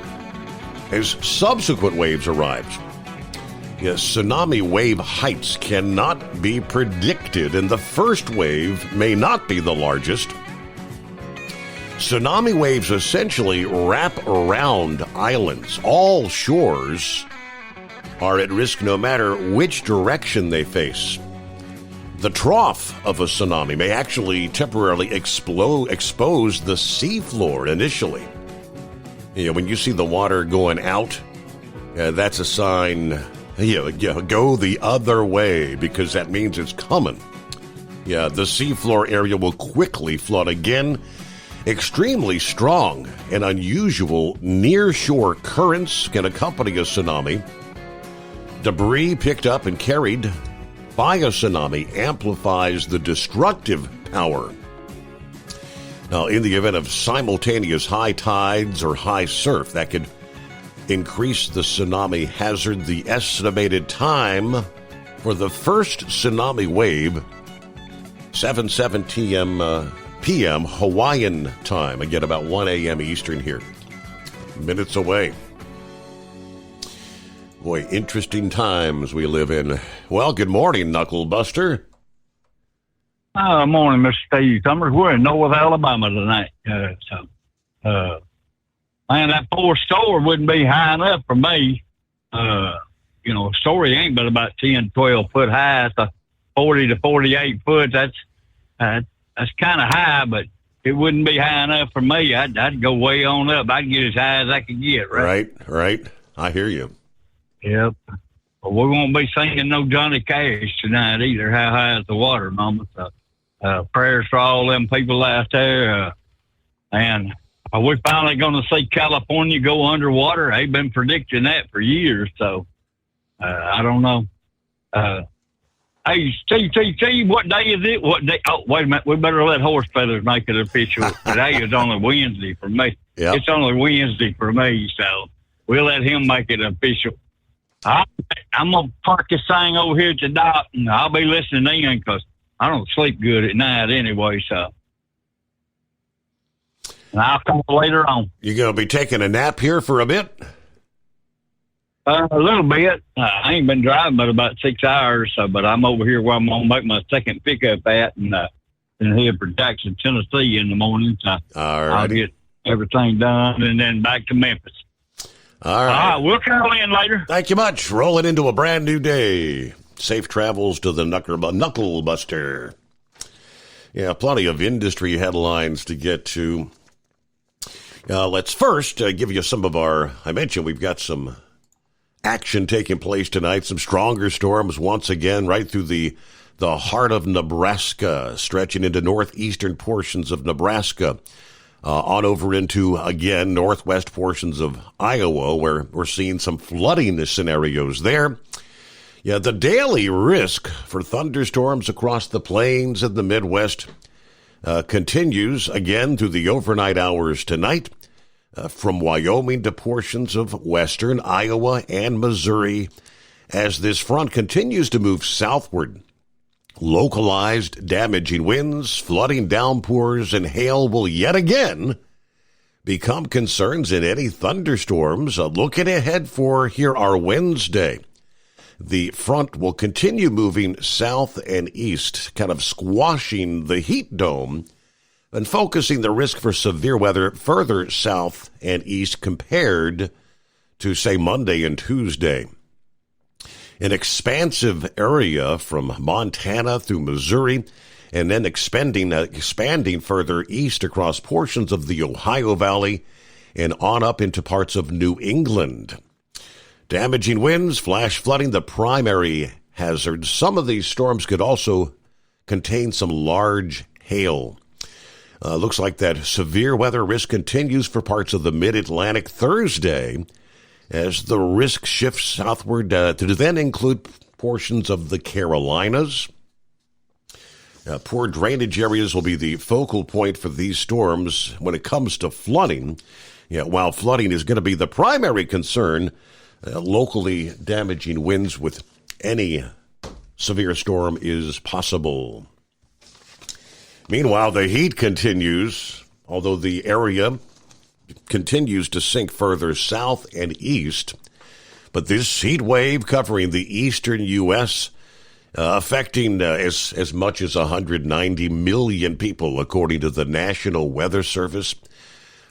[SPEAKER 17] as subsequent waves arrive. Tsunami wave heights cannot be predicted, and the first wave may not be the largest. Tsunami waves essentially wrap around islands. All shores are at risk no matter which direction they face. The trough of a tsunami may actually temporarily expose the seafloor initially. When you see the water going out, that's a sign, go the other way, because that means it's coming. The seafloor area will quickly flood again. Extremely strong and unusual near-shore currents can accompany a tsunami. Debris picked up and carried by a tsunami amplifies the destructive power. Now, in the event of simultaneous high tides or high surf, that could increase the tsunami hazard. The estimated time for the first tsunami wave, 7:17 p.m. Hawaiian time. Again, about 1 a.m. Eastern here. Minutes away. Boy, interesting times we live in. Well, good morning, Knuckle Buster.
[SPEAKER 21] Morning, Mr. Steve Summers. We're in North Alabama tonight. Man, that 4-story wouldn't be high enough for me. A story ain't but about 10, 12 foot high. So 40 to 48 foot, that's kind of high, but it wouldn't be high enough for me. I'd go way on up. I'd get as high as I could get, right?
[SPEAKER 17] Right. I hear you.
[SPEAKER 21] Yep. But we won't be singing no Johnny Cash tonight either. How high is the water, Mama? So, prayers for all them people out there. And are we finally going to see California go underwater? They've been predicting that for years. So, I don't know. Hey, Steve, what day is it? What day? Oh, wait a minute. We better let Horse Feathers make it official. Today is only Wednesday for me.
[SPEAKER 17] Yep.
[SPEAKER 21] It's only Wednesday for me, so we'll let him make it official. I'm going to park this thing over here at the dock, and I'll be listening in because I don't sleep good at night anyway, so. And I'll come later on.
[SPEAKER 17] You going to be taking a nap here for a bit?
[SPEAKER 21] A little bit. I ain't been driving but about 6 hours, but I'm over here where I'm going to make my second pickup at and head for Jackson, Tennessee in the morning. So I'll get everything done and then back to Memphis.
[SPEAKER 17] All right.
[SPEAKER 21] We'll call in later.
[SPEAKER 17] Thank you much. Rolling into a brand new day. Safe travels to the Knuckle Buster. Yeah, plenty of industry headlines to get to. Let's first give you some of I mentioned we've got some action taking place tonight. Some stronger storms once again right through the heart of Nebraska, stretching into northeastern portions of Nebraska. On over into, again, northwest portions of Iowa, where we're seeing some flooding scenarios there. Yeah, the daily risk for thunderstorms across the plains and the Midwest continues again through the overnight hours tonight, from Wyoming to portions of western Iowa and Missouri, as this front continues to move southward. Localized damaging winds, flooding downpours, and hail will yet again become concerns in any thunderstorms. Looking ahead for here our Wednesday. The front will continue moving south and east, kind of squashing the heat dome and focusing the risk for severe weather further south and east compared to, say, Monday and Tuesday. An expansive area from Montana through Missouri, and then expanding further east across portions of the Ohio Valley and on up into parts of New England. Damaging winds, flash flooding, the primary hazards. Some of these storms could also contain some large hail. Looks like that severe weather risk continues for parts of the mid-Atlantic Thursday, as the risk shifts southward to then include portions of the Carolinas. Poor drainage areas will be the focal point for these storms when it comes to flooding. While flooding is going to be the primary concern, locally damaging winds with any severe storm is possible. Meanwhile, the heat continues, although the area continues to sink further south and east. But this heat wave covering the eastern U.S., affecting as much as 190 million people, according to the National Weather Service.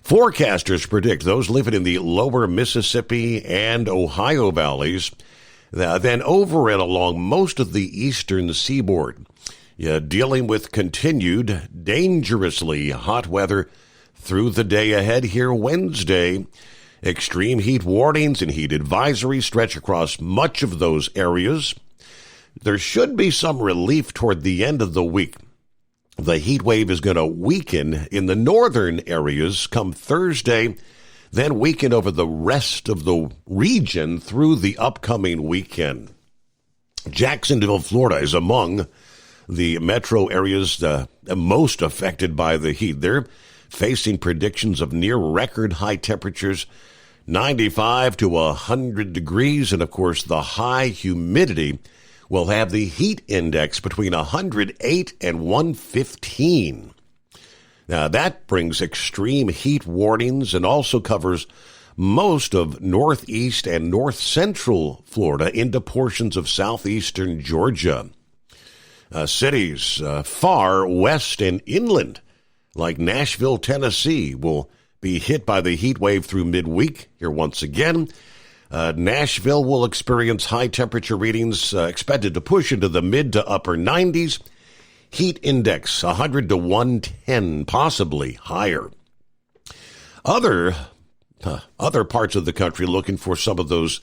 [SPEAKER 17] Forecasters predict those living in the lower Mississippi and Ohio valleys, then over and along most of the eastern seaboard, dealing with continued dangerously hot weather through the day ahead here Wednesday. Extreme heat warnings and heat advisories stretch across much of those areas. There should be some relief toward the end of the week. The heat wave is going to weaken in the northern areas come Thursday, then weaken over the rest of the region through the upcoming weekend. Jacksonville, Florida is among the metro areas most affected by the heat. They're facing predictions of near record high temperatures, 95 to 100 degrees, and of course the high humidity will have the heat index between 108 and 115. Now that brings extreme heat warnings and also covers most of northeast and north central Florida into portions of southeastern Georgia. Cities far west and inland, like Nashville, Tennessee, will be hit by the heat wave through midweek. Here once again, Nashville will experience high temperature readings expected to push into the mid to upper 90s. heat index 100 to 110, possibly higher. Other parts of the country looking for some of those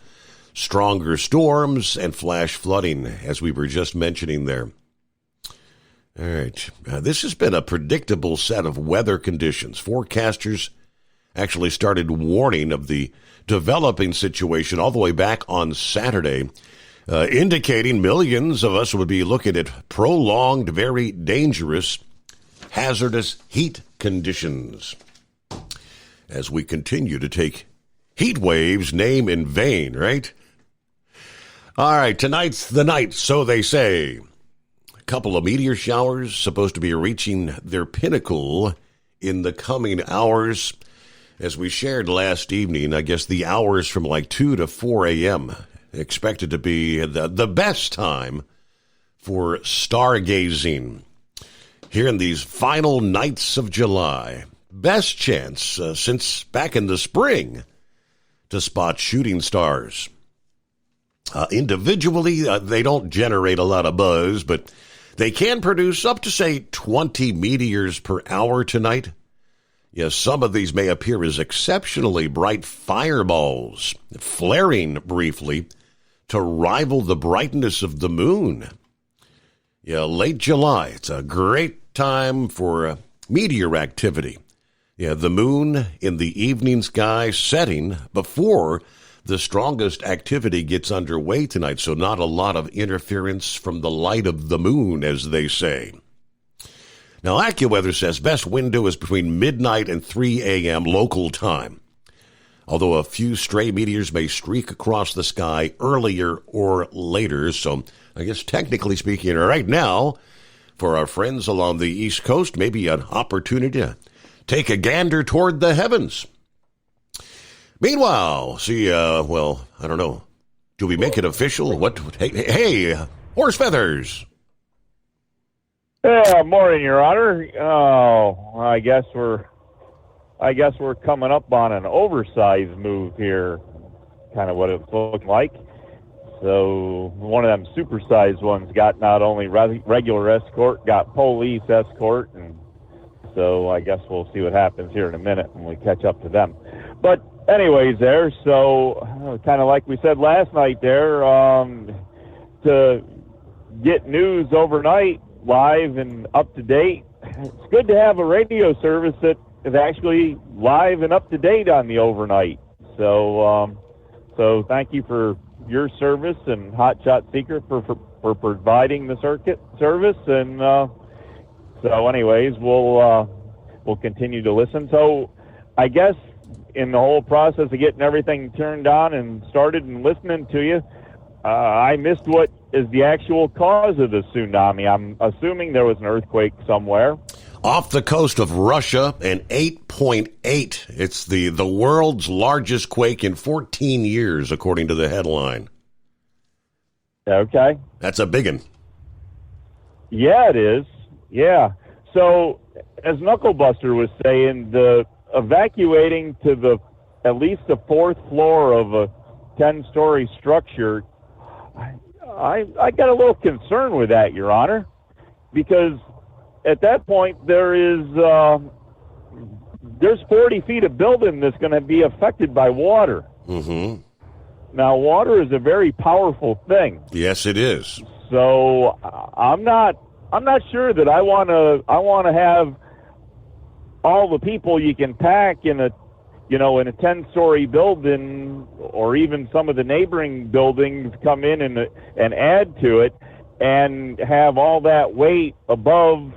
[SPEAKER 17] stronger storms and flash flooding, as we were just mentioning there. All right. This has been a predictable set of weather conditions. Forecasters actually started warning of the developing situation all the way back on Saturday, indicating millions of us would be looking at prolonged, very dangerous, hazardous heat conditions as we continue to take heat waves name in vain, right? All right, tonight's the night, so they say. A couple of meteor showers supposed to be reaching their pinnacle in the coming hours. As we shared last evening, I guess the hours from like 2 to 4 a.m. expected to be the best time for stargazing here in these final nights of July. Best chance since back in the spring to spot shooting stars. Individually, they don't generate a lot of buzz, but they can produce up to, say, 20 meteors per hour tonight. Yes, some of these may appear as exceptionally bright fireballs, flaring briefly to rival the brightness of the moon. Yeah, late July, it's a great time for meteor activity. Yeah, the moon in the evening sky setting before the strongest activity gets underway tonight, so not a lot of interference from the light of the moon, as they say. Now, AccuWeather says best window is between midnight and 3 a.m. local time, although a few stray meteors may streak across the sky earlier or later. So I guess technically speaking, right now, for our friends along the East Coast, maybe an opportunity to take a gander toward the heavens. Meanwhile, I don't know. Do we make it official? Hey, Horse Feathers.
[SPEAKER 1] Yeah, morning, Your Honor. Oh, I guess we're coming up on an oversized move here, kind of what it looked like. So one of them supersized ones got not only regular escort, got police escort, and so I guess we'll see what happens here in a minute when we catch up to them. But anyways, so kind of like we said last night there, to get news overnight, live and up to date, it's good to have a radio service that is actually live and up to date on the overnight. So thank you for your service and Hot Shot Secret for providing the circuit service. And so anyways, we'll continue to listen. So I guess in the whole process of getting everything turned on and started and listening to you, I missed what is the actual cause of the tsunami. I'm assuming there was an earthquake somewhere.
[SPEAKER 17] Off the coast of Russia, an 8.8. It's the world's largest quake in 14 years, according to the headline.
[SPEAKER 1] Okay.
[SPEAKER 17] That's a big one.
[SPEAKER 1] Yeah, it is. Yeah. So, as Knucklebuster was saying, the evacuating to at least the fourth floor of a 10-story structure, I got a little concerned with that, Your Honor, because at that point there's 40 feet of building that's going to be affected by water.
[SPEAKER 17] Mm-hmm.
[SPEAKER 1] Now, water is a very powerful thing.
[SPEAKER 17] Yes, it is.
[SPEAKER 1] So I'm not sure that I want to have all the people you can pack in a 10-story building, or even some of the neighboring buildings come in and add to it, and have all that weight above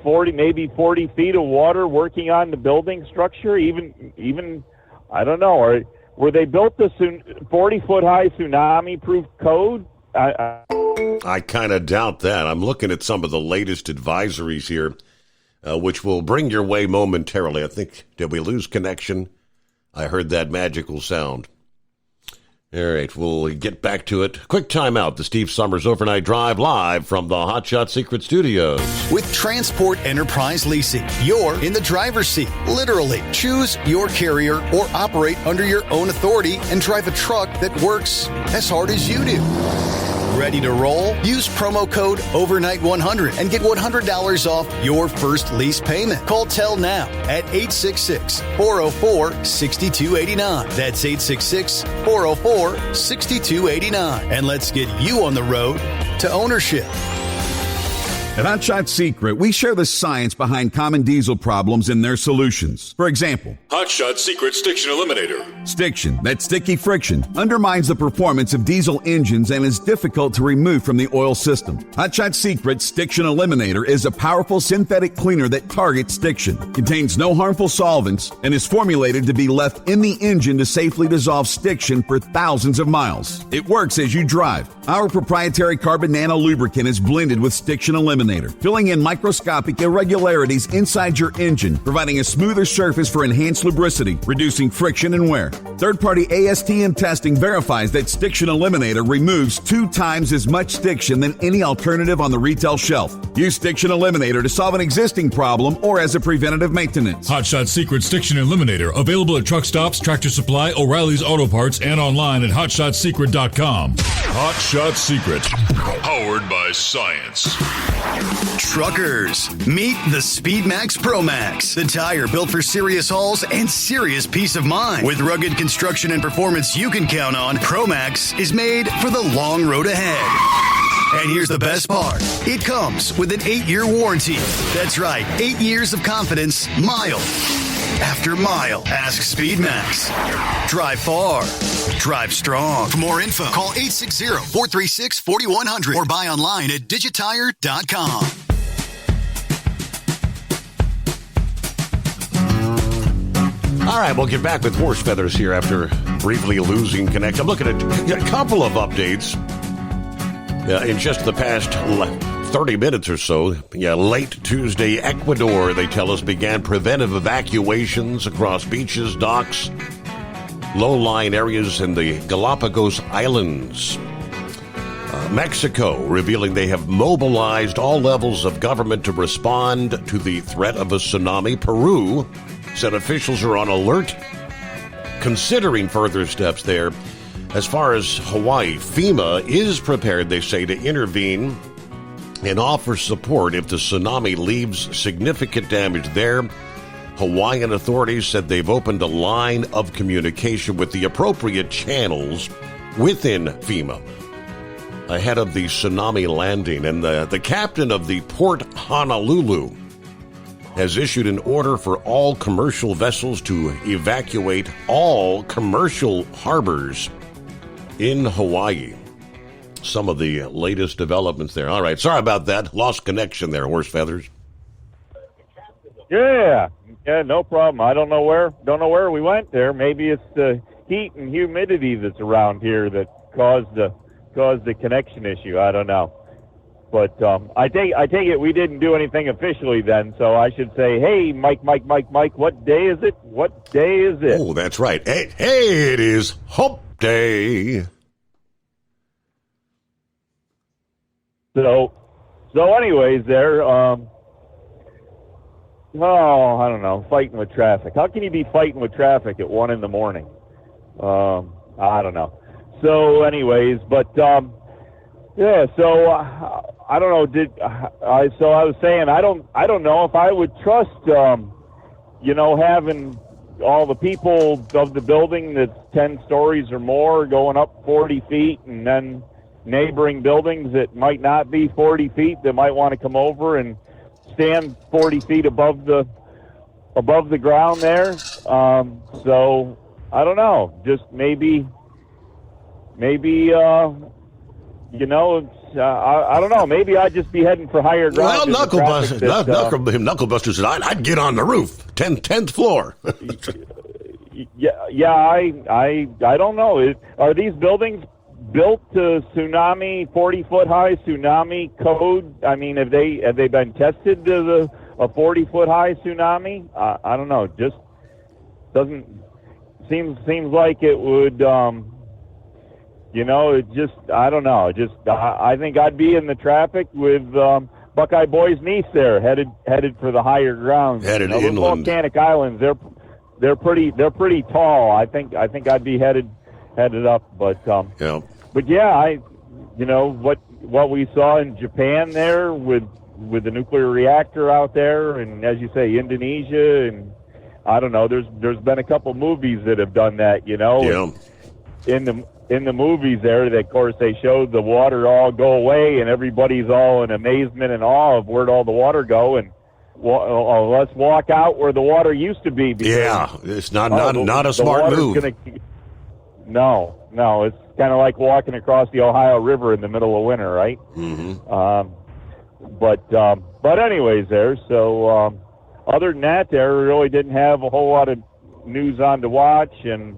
[SPEAKER 1] 40 feet of water working on the building structure. Even I don't know. Were they built to 40-foot high tsunami-proof code?
[SPEAKER 17] I kind of doubt that. I'm looking at some of the latest advisories here, which will bring your way momentarily. I think, did we lose connection? I heard that magical sound. All right, we'll get back to it. Quick timeout. The Steve Summers Overnight Drive live from the Hot Shot Secret Studios.
[SPEAKER 13] With Transport Enterprise Leasing, you're in the driver's seat, literally. Choose your carrier or operate under your own authority and drive a truck that works as hard as you do. Ready to roll? Use promo code OVERNIGHT100 and get $100 off your first lease payment. Call Tell now at 866-404-6289. That's 866-404-6289. And let's get you on the road to ownership.
[SPEAKER 18] At Hot Shot Secret, we share the science behind common diesel problems and their solutions. For example,
[SPEAKER 19] Hot Shot Secret Stiction Eliminator.
[SPEAKER 18] Stiction, that sticky friction, undermines the performance of diesel engines and is difficult to remove from the oil system. Hot Shot Secret Stiction Eliminator is a powerful synthetic cleaner that targets stiction, contains no harmful solvents, and is formulated to be left in the engine to safely dissolve stiction for thousands of miles. It works as you drive. Our proprietary carbon nano lubricant is blended with Stiction Eliminator, filling in microscopic irregularities inside your engine, providing a smoother surface for enhanced lubricity, reducing friction and wear. Third-party ASTM testing verifies that Stiction Eliminator removes 2 times as much stiction than any alternative on the retail shelf. Use Stiction Eliminator to solve an existing problem or as a preventative maintenance.
[SPEAKER 19] Hot Shot Secret Stiction Eliminator, available at truck stops, Tractor Supply, O'Reilly's Auto Parts, and online at hotshotsecret.com. Hot Shot Secret, powered by science.
[SPEAKER 14] Truckers, meet the Speedmax Pro Max, the tire built for serious hauls and serious peace of mind. With rugged construction and performance you can count on, Pro Max is made for the long road ahead. And here's the best part. It comes with an 8-year warranty. That's right, 8 years of confidence, mile after mile. Ask Speedmax. Drive far. Drive strong.
[SPEAKER 13] For more info, call 860-436-4100 or buy online at digitire.com.
[SPEAKER 17] All right, we'll get back with Horse Feathers here after briefly losing connection. I'm looking at a couple of updates in just the past 30 minutes or so. Late Tuesday, Ecuador, they tell us, began preventive evacuations across beaches, docks, low-lying areas in the Galapagos Islands. Mexico revealing they have mobilized all levels of government to respond to the threat of a tsunami. Peru said officials are on alert, considering further steps there. As far as Hawaii, FEMA is prepared, they say, to intervene and offer support if the tsunami leaves significant damage there. Hawaiian authorities said they've opened a line of communication with the appropriate channels within FEMA ahead of the tsunami landing. And the captain of the Port Honolulu has issued an order for all commercial vessels to evacuate all commercial harbors in Hawaii. Some of the latest developments there. All right, sorry about that. Lost connection there, Horse Feathers.
[SPEAKER 1] Yeah, no problem. I don't know where we went there. Maybe it's the heat and humidity that's around here that caused the connection issue. I don't know. But I take it we didn't do anything officially then, so I should say, hey, Mike, what day is it? What day is it?
[SPEAKER 17] Oh, that's right. Hey, it is Hump Day.
[SPEAKER 1] So anyways, there, I don't know, fighting with traffic. How can you be fighting with traffic at 1 a.m? I don't know. So anyways, but, yeah, so I don't know, so I was saying, I don't know if I would trust, having all the people of the building that's 10 stories or more going up 40 feet and then neighboring buildings that might not be 40 feet that might want to come over and stand 40 feet above the ground there. So I don't know, just maybe I don't know. Maybe I'd just be heading for higher ground.
[SPEAKER 17] Well, Knucklebusters said I'd get on the roof, 10th floor.
[SPEAKER 1] I don't know. Are these buildings built to tsunami, 40-foot high tsunami code? I mean, have they been tested to a 40-foot high tsunami? I don't know. Just doesn't seems like it would. It just, I don't know. I think I'd be in the traffic with Buckeye Boy's niece there, headed for the higher ground.
[SPEAKER 17] Headed inland.
[SPEAKER 1] Volcanic Islands, they're pretty tall. I think I'd be headed up, but
[SPEAKER 17] yeah.
[SPEAKER 1] But yeah, what we saw in Japan there with the nuclear reactor out there, and as you say, Indonesia, and I don't know. There's been a couple movies that have done that.
[SPEAKER 17] Yeah.
[SPEAKER 1] In the movies there, of course, they showed the water all go away, and everybody's all in amazement and awe of where'd all the water go, and let's walk out where the water used to be.
[SPEAKER 17] Yeah, it's not a smart move.
[SPEAKER 1] No, it's kind of like walking across the Ohio River in the middle of winter, right?
[SPEAKER 17] Mm-hmm.
[SPEAKER 1] But anyways, there. So other than that, there we really didn't have a whole lot of news on to watch, and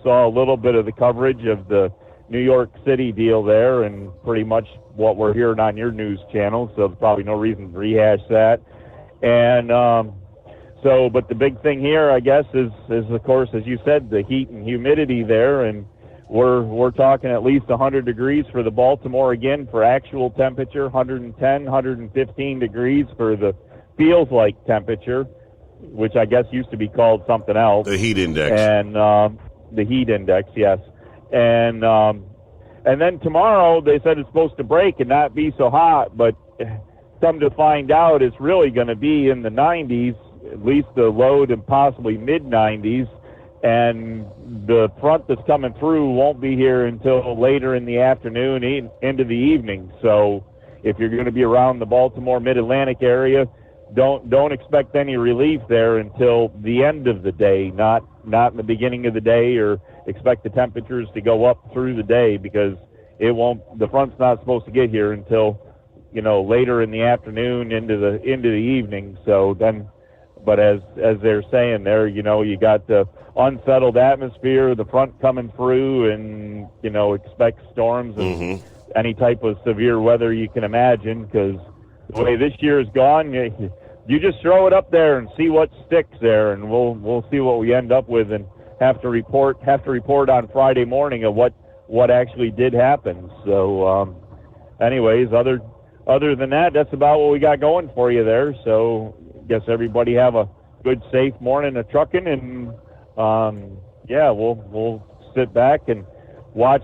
[SPEAKER 1] saw a little bit of the coverage of the New York City deal there, and pretty much what we're hearing on your news channel. So there's probably no reason to rehash that. And but the big thing here, I guess, is of course, as you said, the heat and humidity there, and we're talking at least 100 degrees for the Baltimore again for actual temperature, 110, 115 degrees for the feels like temperature, which I guess used to be called something else.
[SPEAKER 17] The heat index.
[SPEAKER 1] And the heat index, yes. And then tomorrow they said it's supposed to break and not be so hot, but come to find out it's really going to be in the 90s, at least the low to possibly mid-90s, and the front that's coming through won't be here until later in the afternoon into the evening. So if you're going to be around the Baltimore Mid-Atlantic area, don't expect any relief there until the end of the day, not in the beginning of the day, or expect the temperatures to go up through the day, because the front's not supposed to get here until later in the afternoon into the evening. So then, but as they're saying there, you got the unsettled atmosphere, the front coming through, and expect storms and any type of severe weather you can imagine, because the way this year has gone, you just throw it up there and see what sticks there, and we'll see what we end up with, and have to report on Friday morning of what actually did happen. So anyways, other than that, that's about what we got going for you there. So I guess everybody have a good, safe morning of trucking, and we'll sit back and watch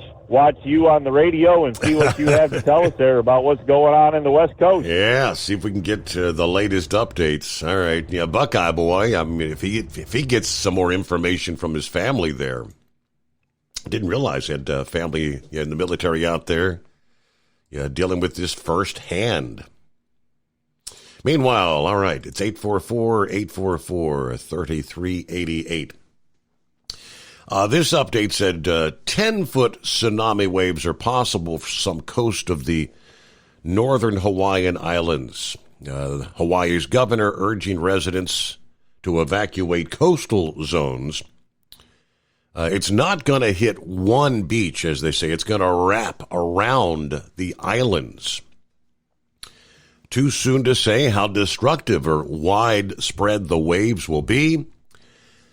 [SPEAKER 1] you on the radio and see what you have to tell us there about what's going on in the West Coast.
[SPEAKER 17] Yeah, see if we can get the latest updates. All right, yeah, Buckeye boy. I mean, if he gets some more information from his family there, I didn't realize he had family in the military out there, dealing with this firsthand. Meanwhile, all right, it's 844-844-3388. This update said 10-foot tsunami waves are possible for some coast of the northern Hawaiian Islands. Hawaii's governor urging residents to evacuate coastal zones. It's not going to hit one beach, as they say. It's going to wrap around the islands. Too soon to say how destructive or widespread the waves will be.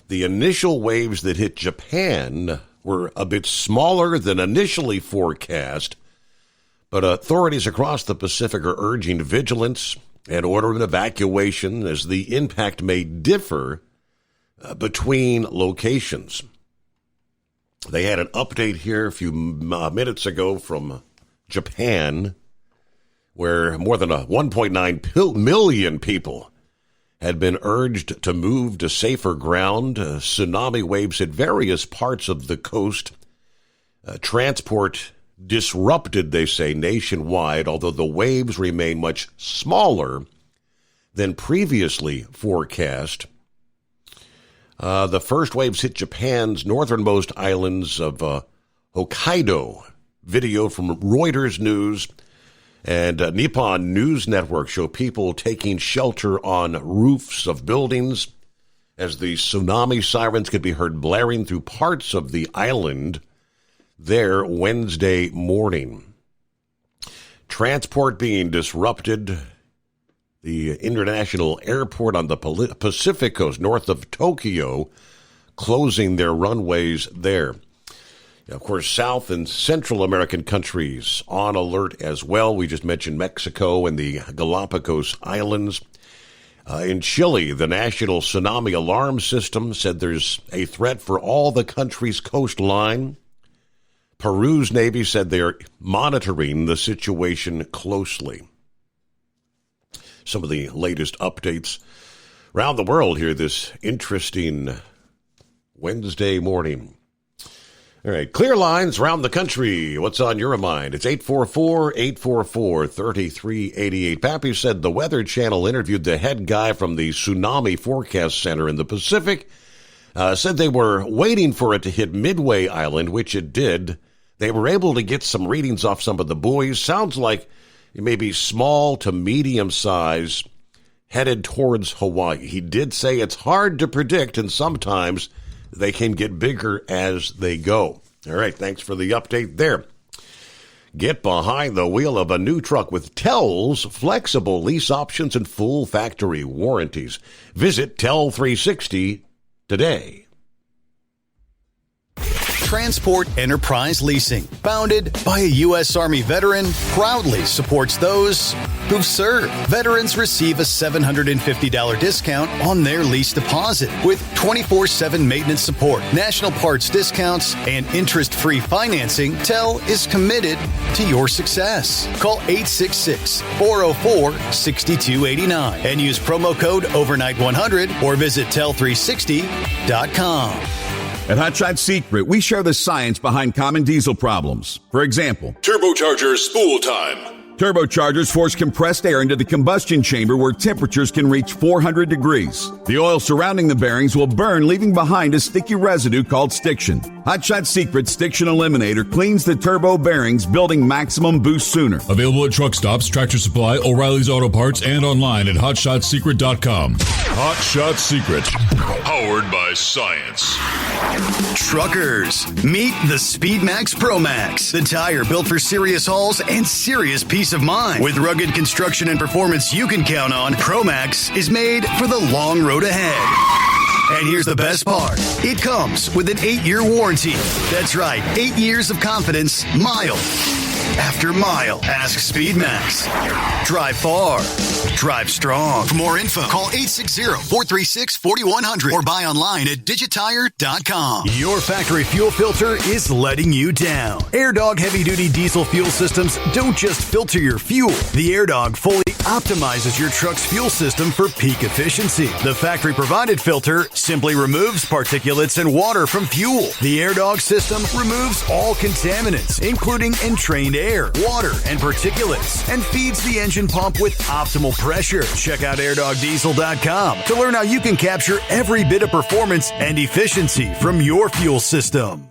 [SPEAKER 17] The initial waves that hit Japan were a bit smaller than initially forecast, but authorities across the Pacific are urging vigilance and ordering evacuation, as the impact may differ between locations. They had an update here a few minutes ago from Japan, where more than 1.9 million people had been urged to move to safer ground. Tsunami waves hit various parts of the coast. Transport disrupted, they say, nationwide, although the waves remain much smaller than previously forecast. The first waves hit Japan's northernmost islands of Hokkaido. Video from Reuters News and Nippon News Network show people taking shelter on roofs of buildings as the tsunami sirens could be heard blaring through parts of the island there Wednesday morning. Transport being disrupted. The international airport on the Pacific coast north of Tokyo closing their runways there. Of course, South and Central American countries on alert as well. We just mentioned Mexico and the Galapagos Islands. In Chile, the National Tsunami Alarm System said there's a threat for all the country's coastline. Peru's Navy said they're monitoring the situation closely. Some of the latest updates around the world here this interesting Wednesday morning. All right, clear lines around the country. What's on your mind? It's 844-844-3388. Pappy said the Weather Channel interviewed the head guy from the Tsunami Forecast Center in the Pacific. Said they were waiting for it to hit Midway Island, which it did. They were able to get some readings off some of the buoys. Sounds like it may be small to medium size, headed towards Hawaii. He did say it's hard to predict, and sometimes they can get bigger as they go. All right, thanks for the update there. Get behind the wheel of a new truck with Tel's flexible lease options and full factory warranties. Visit Tel360 today.
[SPEAKER 13] Transport Enterprise Leasing, founded by a U.S. Army veteran, proudly supports those who've served. Veterans receive a $750 discount on their lease deposit with 24/7 maintenance support, national parts discounts, and interest-free financing. TEL is committed to your success. Call 866-404-6289 and use promo code OVERNIGHT100 or visit tel360.com.
[SPEAKER 18] At Hot Shot Secret, we share the science behind common diesel problems. For example,
[SPEAKER 19] turbocharger spool time.
[SPEAKER 18] Turbochargers force compressed air into the combustion chamber where temperatures can reach 400 degrees. The oil surrounding the bearings will burn, leaving behind a sticky residue called stiction. Hot Shot Secret Stiction Eliminator cleans the turbo bearings, building maximum boost sooner.
[SPEAKER 19] Available at truck stops, Tractor Supply, O'Reilly's Auto Parts, and online at HotShotSecret.com. Hot Shot Secret, powered by science.
[SPEAKER 14] Truckers, meet the SpeedMax Pro Max, the tire built for serious hauls and serious peace of mind. With rugged construction and performance you can count on, Pro Max is made for the long road ahead. And here's the best part. It comes with an 8-year warranty. That's right, 8 years of confidence, mile after mile. Ask SpeedMax. Drive far. Drive strong. For more info, call 860-436-4100 or buy online at digitire.com. Your factory fuel filter is letting you down. AirDog heavy-duty diesel fuel systems don't just filter your fuel. The AirDog fully optimizes your truck's fuel system for peak efficiency. The factory-provided filter simply removes particulates and water from fuel. The AirDog system removes all contaminants, including entrained air, water, and particulates, and feeds the engine pump with optimal pressure. Check out airdogdiesel.com to learn how you can capture every bit of performance and efficiency from your fuel system.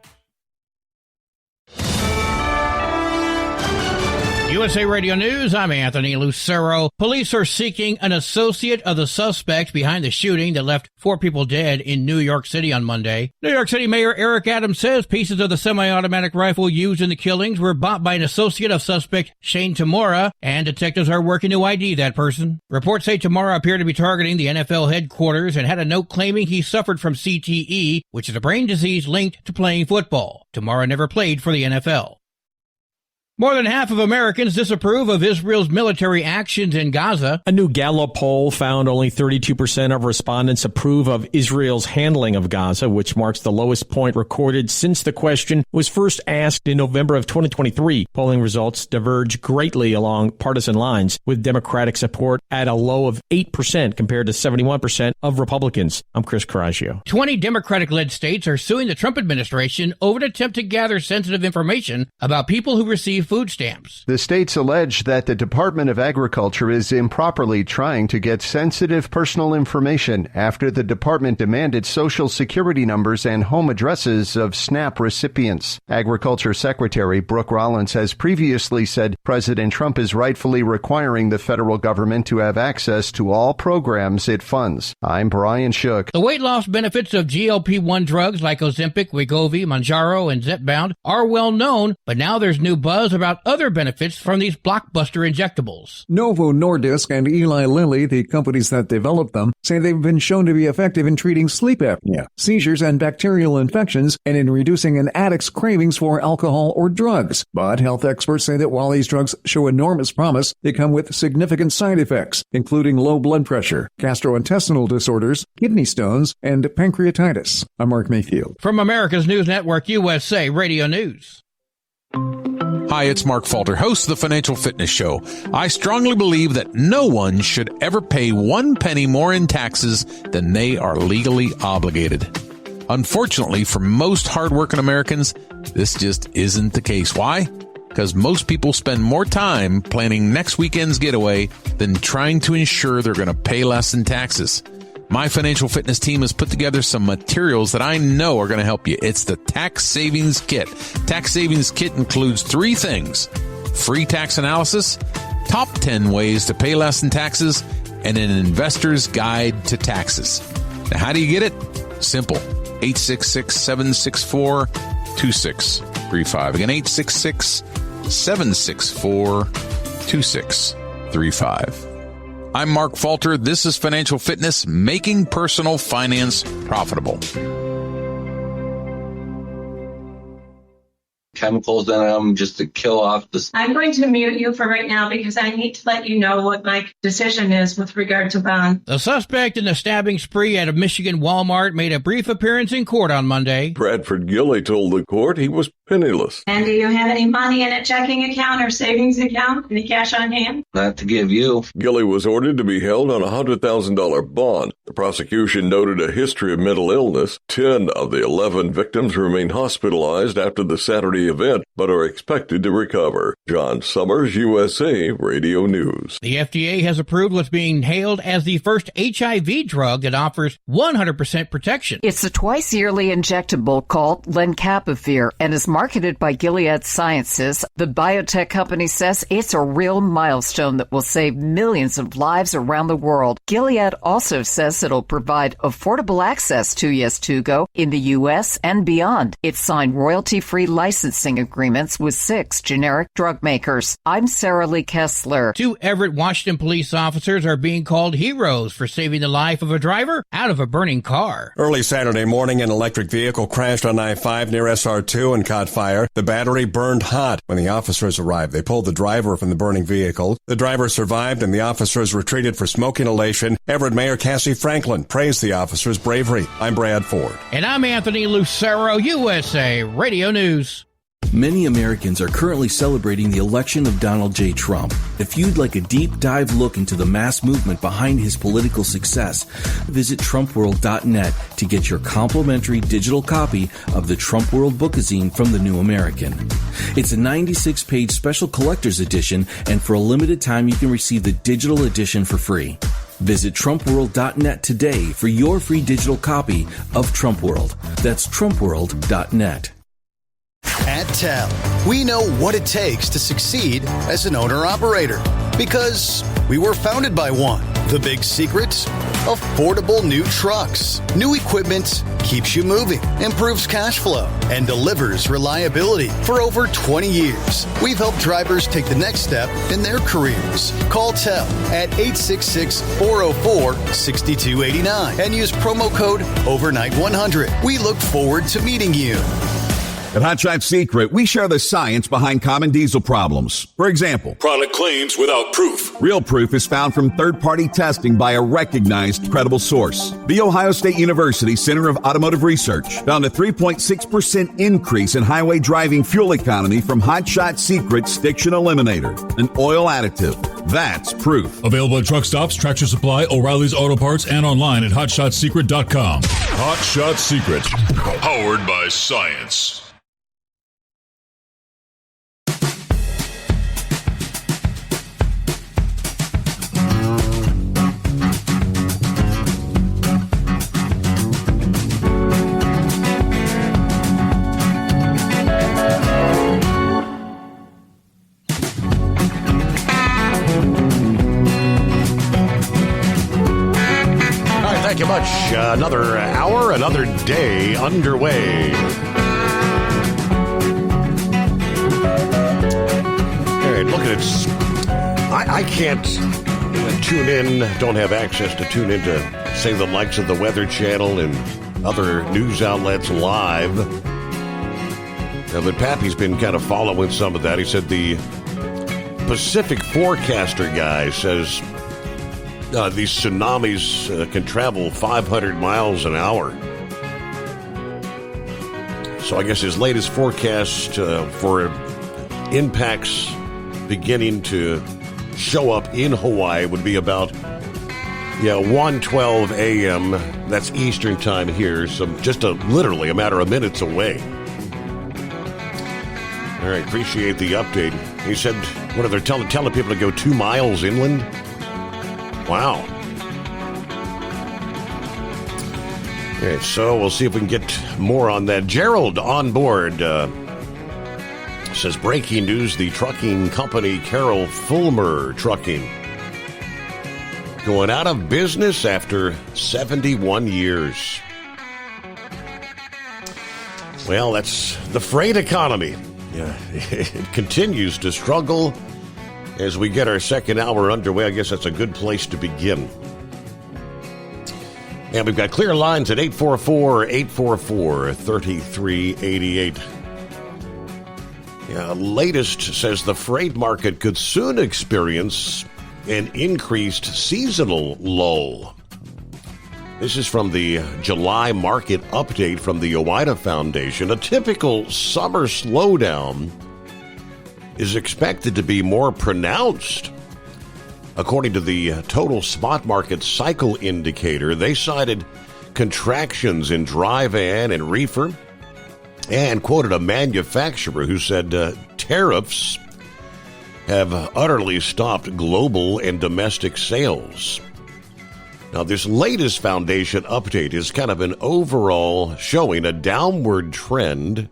[SPEAKER 2] USA Radio News, I'm Anthony Lucero. Police are seeking an associate of the suspect behind the shooting that left 4 people dead in New York City on Monday. New York City Mayor Eric Adams says pieces of the semi-automatic rifle used in the killings were bought by an associate of suspect Shane Tamura, and detectives are working to ID that person. Reports say Tamura appeared to be targeting the NFL headquarters and had a note claiming he suffered from CTE, which is a brain disease linked to playing football. Tamura never played for the NFL. More than half of Americans disapprove of Israel's military actions in Gaza.
[SPEAKER 5] A new Gallup poll found only 32% of respondents approve of Israel's handling of Gaza, which marks the lowest point recorded since the question was first asked in November of 2023. Polling results diverge greatly along partisan lines, with Democratic support at a low of 8% compared to 71% of Republicans. I'm Chris Coraggio.
[SPEAKER 2] 20 Democratic-led states are suing the Trump administration over an attempt to gather sensitive information about people who receive food stamps.
[SPEAKER 22] The states allege that the Department of Agriculture is improperly trying to get sensitive personal information after the department demanded Social Security numbers and home addresses of SNAP recipients. Agriculture Secretary Brooke Rollins has previously said President Trump is rightfully requiring the federal government to have access to all programs it funds. I'm Brian Shook.
[SPEAKER 2] The weight loss benefits of GLP-1 drugs like Ozempic, Wegovy, Mounjaro, and Zepbound are well known, but now there's new buzz about other benefits from these blockbuster injectables.
[SPEAKER 23] Novo Nordisk and Eli Lilly, the companies that developed them, say they've been shown to be effective in treating sleep apnea, seizures, and bacterial infections, and in reducing an addict's cravings for alcohol or drugs. But health experts say that while these drugs show enormous promise, they come with significant side effects, including low blood pressure, gastrointestinal disorders, kidney stones, and pancreatitis. I'm Mark Mayfield.
[SPEAKER 2] From America's News Network, USA Radio News.
[SPEAKER 6] Hi, it's Mark Falter, host of the Financial Fitness Show. I strongly believe that no one should ever pay 1 penny more in taxes than they are legally obligated. Unfortunately, for most hardworking Americans, this just isn't the case. Why? Because most people spend more time planning next weekend's getaway than trying to ensure they're going to pay less in taxes. My financial fitness team has put together some materials that I know are going to help you. It's the Tax Savings Kit. Tax Savings Kit includes 3 things: free tax analysis, top 10 ways to pay less in taxes, and an investor's guide to taxes. Now, how do you get it? Simple. 866-764-2635. Again, 866-764-2635. I'm Mark Falter. This is Financial Fitness, making personal finance profitable.
[SPEAKER 7] Chemicals in them just to kill off the...
[SPEAKER 9] I'm going to mute you for right now because I need to let you know what my decision is with regard to bond.
[SPEAKER 2] The suspect in the stabbing spree at a Michigan Walmart made a brief appearance in court on Monday.
[SPEAKER 10] Bradford Gilley told the court he was penniless.
[SPEAKER 9] And do you have any money in a checking account or savings account? Any cash on hand?
[SPEAKER 7] Not to give you.
[SPEAKER 10] Gilley was ordered to be held on a $100,000 bond. The prosecution noted a history of mental illness. 10 of the 11 victims remain hospitalized after the Saturday event, but are expected to recover. John Summers, USA Radio News.
[SPEAKER 2] The FDA has approved what's being hailed as the first HIV drug that offers 100% protection.
[SPEAKER 3] It's a twice-yearly injectable called Lenacapavir and is marketed by Gilead Sciences. The biotech company says it's a real milestone that will save millions of lives around the world. Gilead also says it'll provide affordable access to Yeztugo in the U.S. and beyond. It's signed royalty-free licensing agreements with 6 generic drug makers. I'm Sarah Lee Kessler.
[SPEAKER 2] 2 Everett, Washington police officers are being called heroes for saving the life of a driver out of a burning car.
[SPEAKER 24] Early Saturday morning, an electric vehicle crashed on I-5 near SR2 and caught fire. The battery burned hot. When the officers arrived, they pulled the driver from the burning vehicle. The driver survived and the officers were treated for smoke inhalation. Everett Mayor Cassie Franklin praised the officers' bravery. I'm Brad Ford.
[SPEAKER 2] And I'm Anthony Lucero, USA Radio News.
[SPEAKER 25] Many Americans are currently celebrating the election of Donald J. Trump. If you'd like a deep dive look into the mass movement behind his political success, visit TrumpWorld.net to get your complimentary digital copy of the Trump World Bookazine from The New American. It's a 96-page special collector's edition, and for a limited time you can receive the digital edition for free. Visit TrumpWorld.net today for your free digital copy of Trump World. That's TrumpWorld.net.
[SPEAKER 13] At TEL, we know what it takes to succeed as an owner-operator because we were founded by one. The big secret? Affordable new trucks. New equipment keeps you moving, improves cash flow, and delivers reliability. For over 20 years, we've helped drivers take the next step in their careers. Call TEL at 866-404-6289 and use promo code OVERNIGHT100. We look forward to meeting you.
[SPEAKER 18] At Hot Shot Secret, we share the science behind common diesel problems. For example,
[SPEAKER 19] product claims without proof.
[SPEAKER 18] Real proof is found from third-party testing by a recognized, credible source. The Ohio State University Center of Automotive Research found a 3.6% increase in highway driving fuel economy from Hot Shot Secret Stiction Eliminator, an oil additive. That's proof.
[SPEAKER 19] Available at truck stops, Tractor Supply, O'Reilly's Auto Parts, and online at HotShotSecret.com. Hot Shot Secret, powered by science.
[SPEAKER 17] Thank you much. Another hour, another day underway. All right, look at it. I can't tune in, don't have access to tune in to, say, the likes of the Weather Channel and other news outlets live. But Pappy's been kind of following some of that. He said the Pacific forecaster guy says these tsunamis can travel 500 miles an hour. So I guess his latest forecast for impacts beginning to show up in Hawaii would be about 1:12 a.m. That's Eastern time here, so just literally a matter of minutes away. All right, appreciate the update. He said, what are they telling people to go 2 miles inland? Wow. Okay, so we'll see if we can get more on that. Gerald on board says, breaking news, the trucking company Carol Fulmer Trucking going out of business after 71 years. Well, that's the freight economy. Yeah, it continues to struggle as we get our second hour underway. I guess that's a good place to begin. And we've got clear lines at 844-844-3388. Yeah, latest says the freight market could soon experience an increased seasonal lull. This is from the July market update from the OOIDA Foundation. A typical summer slowdown is expected to be more pronounced. According to the Total Spot Market Cycle Indicator, they cited contractions in dry van and reefer and quoted a manufacturer who said tariffs have utterly stopped global and domestic sales. Now, this latest foundation update is kind of an overall showing a downward trend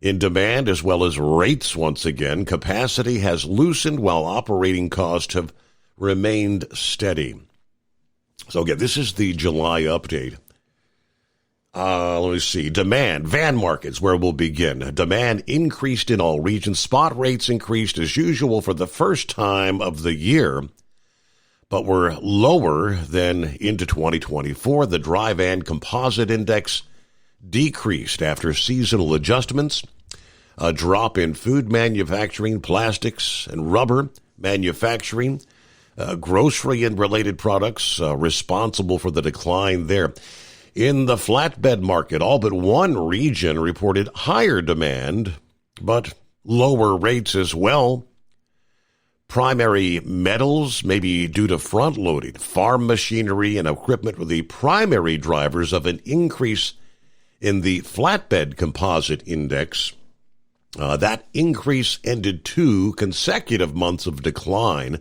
[SPEAKER 17] in demand as well as rates once again. Capacity has loosened while operating costs have remained steady. So again, this is the July update. Let me see. Demand, van markets, where we'll begin. Demand increased in all regions. Spot rates increased as usual for the first time of the year, but were lower than into 2024. The dry van composite index decreased after seasonal adjustments. A drop in food manufacturing, plastics, and rubber manufacturing, grocery and related products responsible for the decline there. In the flatbed market, all but one region reported higher demand, but lower rates as well. Primary metals may be due to front-loading. Farm machinery and equipment were the primary drivers of an increase in the flatbed composite index. That increase ended 2 consecutive months of decline.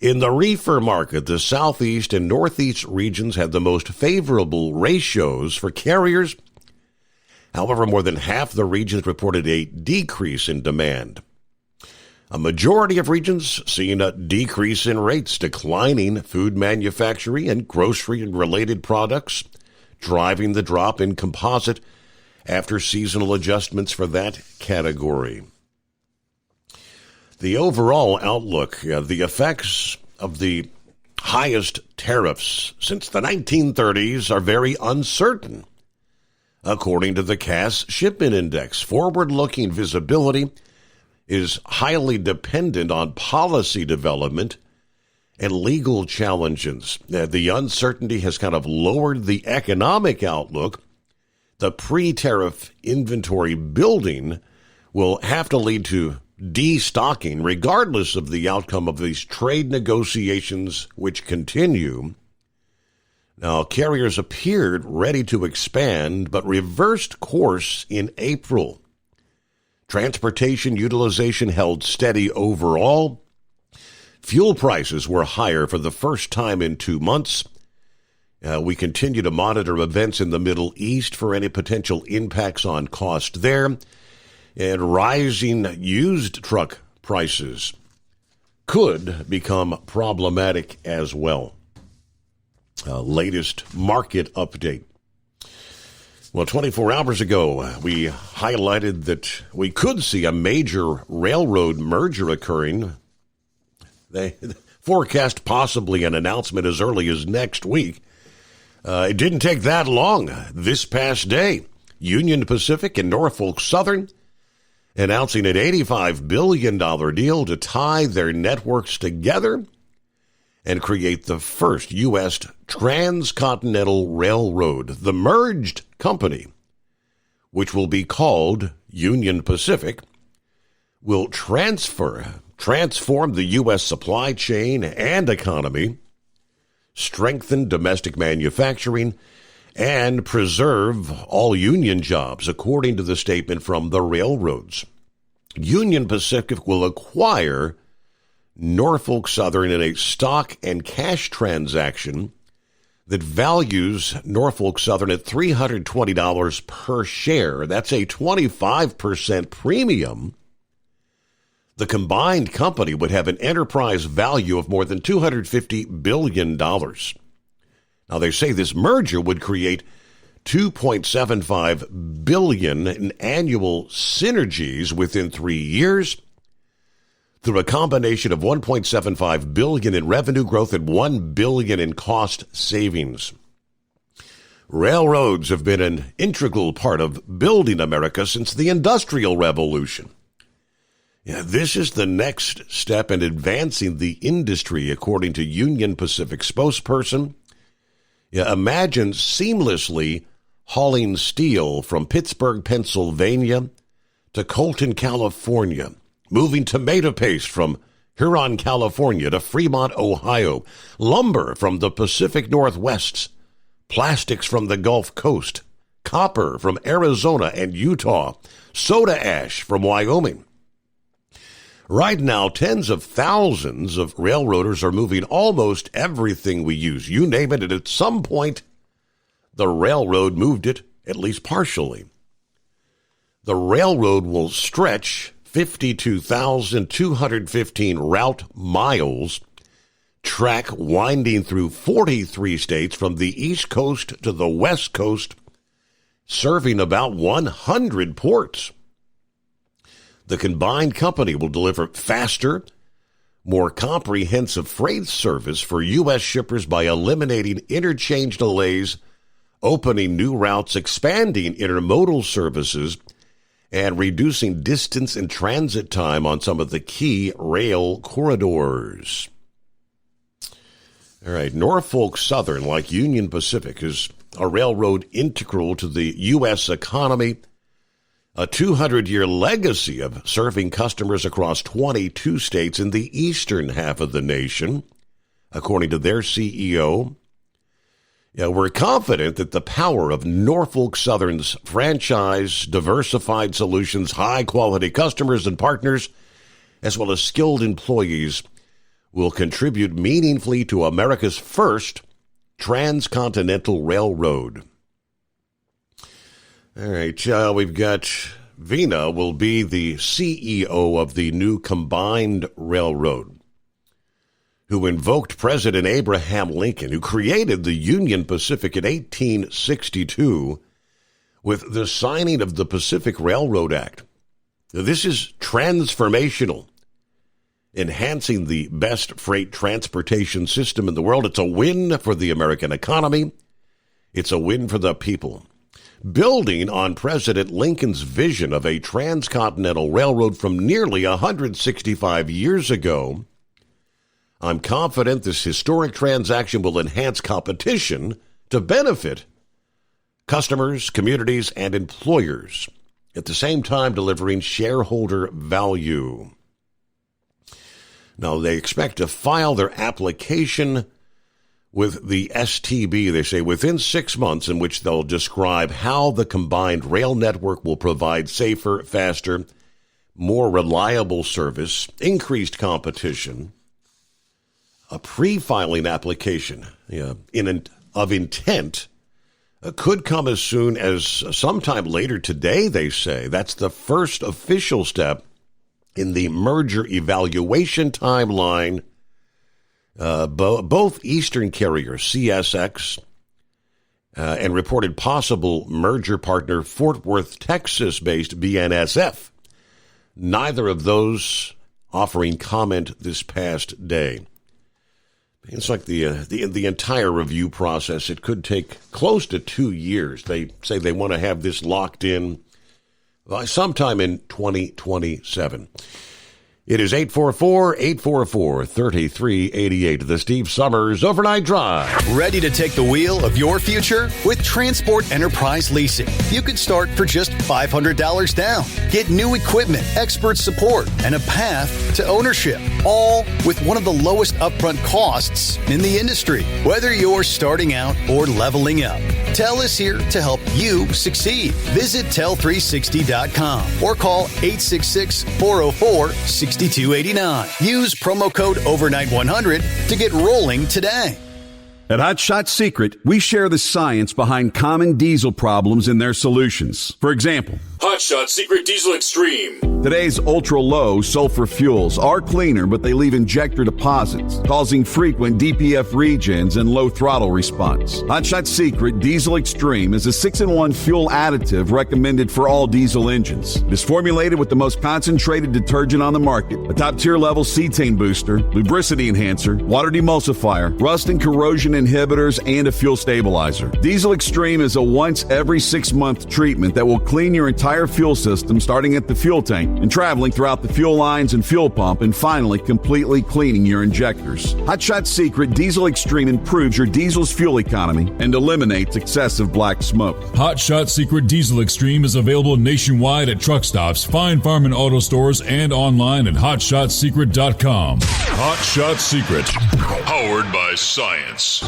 [SPEAKER 17] In the reefer market, the southeast and northeast regions had the most favorable ratios for carriers. However, more than half the regions reported a decrease in demand. A majority of regions seeing a decrease in rates, declining food manufacturing and grocery and related products, driving the drop in composite after seasonal adjustments for that category. The overall outlook, the effects of the highest tariffs since the 1930s are very uncertain. According to the Cass Shipment Index, forward-looking visibility is highly dependent on policy development and legal challenges. The uncertainty has kind of lowered the economic outlook. The pre-tariff inventory building will have to lead to destocking, regardless of the outcome of these trade negotiations, which continue. Now, carriers appeared ready to expand, but reversed course in April. Transportation utilization held steady overall. Fuel prices were higher for the first time in 2 months. We continue to monitor events in the Middle East for any potential impacts on cost there. And rising used truck prices could become problematic as well. Latest market update. Well, 24 hours ago, we highlighted that we could see a major railroad merger occurring. They forecast possibly an announcement as early as next week. It didn't take that long. This past day, Union Pacific and Norfolk Southern announcing an $85 billion deal to tie their networks together and create the first U.S. transcontinental railroad. The merged company, which will be called Union Pacific, will transform the U.S. supply chain and economy, strengthen domestic manufacturing, and preserve all union jobs, according to the statement from the railroads. Union Pacific will acquire Norfolk Southern in a stock and cash transaction that values Norfolk Southern at $320 per share. That's a 25% premium. The combined company would have an enterprise value of more than $250 billion. Now, they say this merger would create $2.75 billion in annual synergies within 3 years through a combination of $1.75 billion in revenue growth and $1 billion in cost savings. Railroads have been an integral part of building America since the Industrial Revolution. Yeah, this is the next step in advancing the industry, according to Union Pacific spokesperson. Yeah, imagine seamlessly hauling steel from Pittsburgh, Pennsylvania to Colton, California, moving tomato paste from Huron, California to Fremont, Ohio, lumber from the Pacific Northwest, plastics from the Gulf Coast, copper from Arizona and Utah, soda ash from Wyoming. Right now, tens of thousands of railroaders are moving almost everything we use. You name it, and at some point, the railroad moved it, at least partially. The railroad will stretch 52,215 route miles, track winding through 43 states from the East Coast to the West Coast, serving about 100 ports. The combined company will deliver faster, more comprehensive freight service for U.S. shippers by eliminating interchange delays, opening new routes, expanding intermodal services, and reducing distance and transit time on some of the key rail corridors. All right, Norfolk Southern, like Union Pacific, is a railroad integral to the U.S. economy, a 200-year legacy of serving customers across 22 states in the eastern half of the nation, according to their CEO. Yeah, we're confident that the power of Norfolk Southern's franchise, diversified solutions, high-quality customers and partners, as well as skilled employees, will contribute meaningfully to America's first transcontinental railroad. All right, we've got Vena will be the CEO of the new combined railroad, who invoked President Abraham Lincoln, who created the Union Pacific in 1862 with the signing of the Pacific Railroad Act. This is transformational, enhancing the best freight transportation system in the world. It's a win for the American economy. It's a win for the people. Building on President Lincoln's vision of a transcontinental railroad from nearly 165 years ago, I'm confident this historic transaction will enhance competition to benefit customers, communities, and employers, at the same time delivering shareholder value. Now, they expect to file their application with the STB, they say, within 6 months, in which they'll describe how the combined rail network will provide safer, faster, more reliable service, increased competition. A pre-filing application of intent could come as soon as sometime later today, they say. That's the first official step in the merger evaluation timeline. Both Eastern carriers, CSX, and reported possible merger partner Fort Worth, Texas-based BNSF. Neither of those offering comment this past day. It's like the entire review process. It could take close to 2 years. They say they want to have this locked in sometime in 2027. It is 844-844-3388, the Steve Summers Overnight Drive.
[SPEAKER 13] Ready to take the wheel of your future? With Transport Enterprise Leasing, you could start for just $500 down. Get new equipment, expert support, and a path to ownership, all with one of the lowest upfront costs in the industry. Whether you're starting out or leveling up, TEL is here to help you succeed. Visit tel360.com or call 866-404-6289. Use promo code OVERNIGHT100 to get rolling today.
[SPEAKER 18] At Hot Shot Secret, we share the science behind common diesel problems and their solutions. For example,
[SPEAKER 19] Hot Shot Secret Diesel Extreme.
[SPEAKER 18] Today's ultra-low sulfur fuels are cleaner, but they leave injector deposits, causing frequent DPF regens and low throttle response. Hot Shot Secret Diesel Extreme is a 6-in-1 fuel additive recommended for all diesel engines. It is formulated with the most concentrated detergent on the market, a top-tier level cetane booster, lubricity enhancer, water demulsifier, rust and corrosion inhibitors, and a fuel stabilizer. Diesel Extreme is a once every 6-month treatment that will clean your entire fuel system, starting at the fuel tank and traveling throughout the fuel lines and fuel pump, and finally completely cleaning your injectors. Hot Shot Secret Diesel Extreme improves your diesel's fuel economy and eliminates excessive black smoke.
[SPEAKER 19] Hot Shot Secret Diesel Extreme is available nationwide at truck stops, fine farm and auto stores, and online at hotshotsecret.com. Hot Shot Secret, powered by science.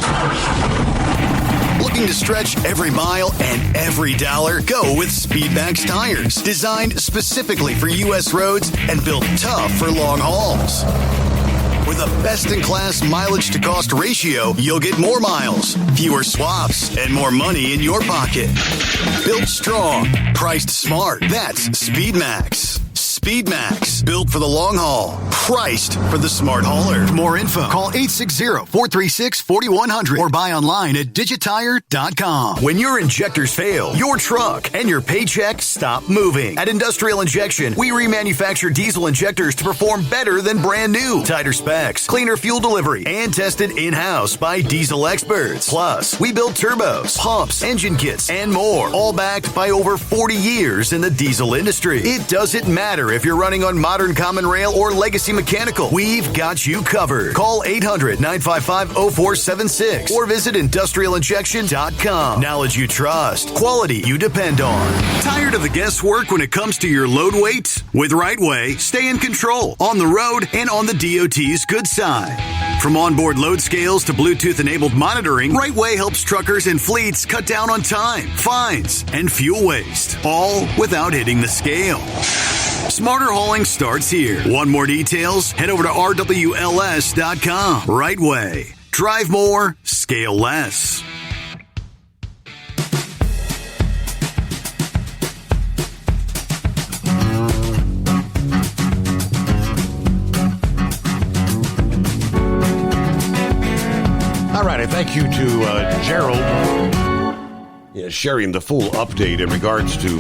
[SPEAKER 14] Looking to stretch every mile and every dollar? Go with Speedmax tires, designed specifically for U.S. roads and built tough for long hauls. With a best-in-class mileage-to-cost ratio, you'll get more miles, fewer swaps, and more money in your pocket. Built strong, priced smart. That's Speedmax. Speedmax, built for the long haul, priced for the smart hauler. For more info, call 860-436-4100 or buy online at digitire.com. When your injectors fail, your truck and your paycheck stop moving. At Industrial Injection, we remanufacture diesel injectors to perform better than brand new. Tighter specs, cleaner fuel delivery, and tested in-house by diesel experts. Plus, we build turbos, pumps, engine kits, and more, all backed by over 40 years in the diesel industry. It doesn't matter if you're running on modern common rail or legacy mechanical. We've got you covered. Call 800-955-0476 or visit industrialinjection.com. Knowledge you trust. Quality you depend on. Tired of the guesswork when it comes to your load weight? With Rightway, stay in control on the road and on the DOT's good side. From onboard load scales to Bluetooth-enabled monitoring, Rightway helps truckers and fleets cut down on time, fines, and fuel waste, all without hitting the scale. Smarter hauling starts here. Want more details? Head over to rwls.com. Rightway. Drive more, scale less.
[SPEAKER 17] All right, thank you to Gerald sharing the full update in regards to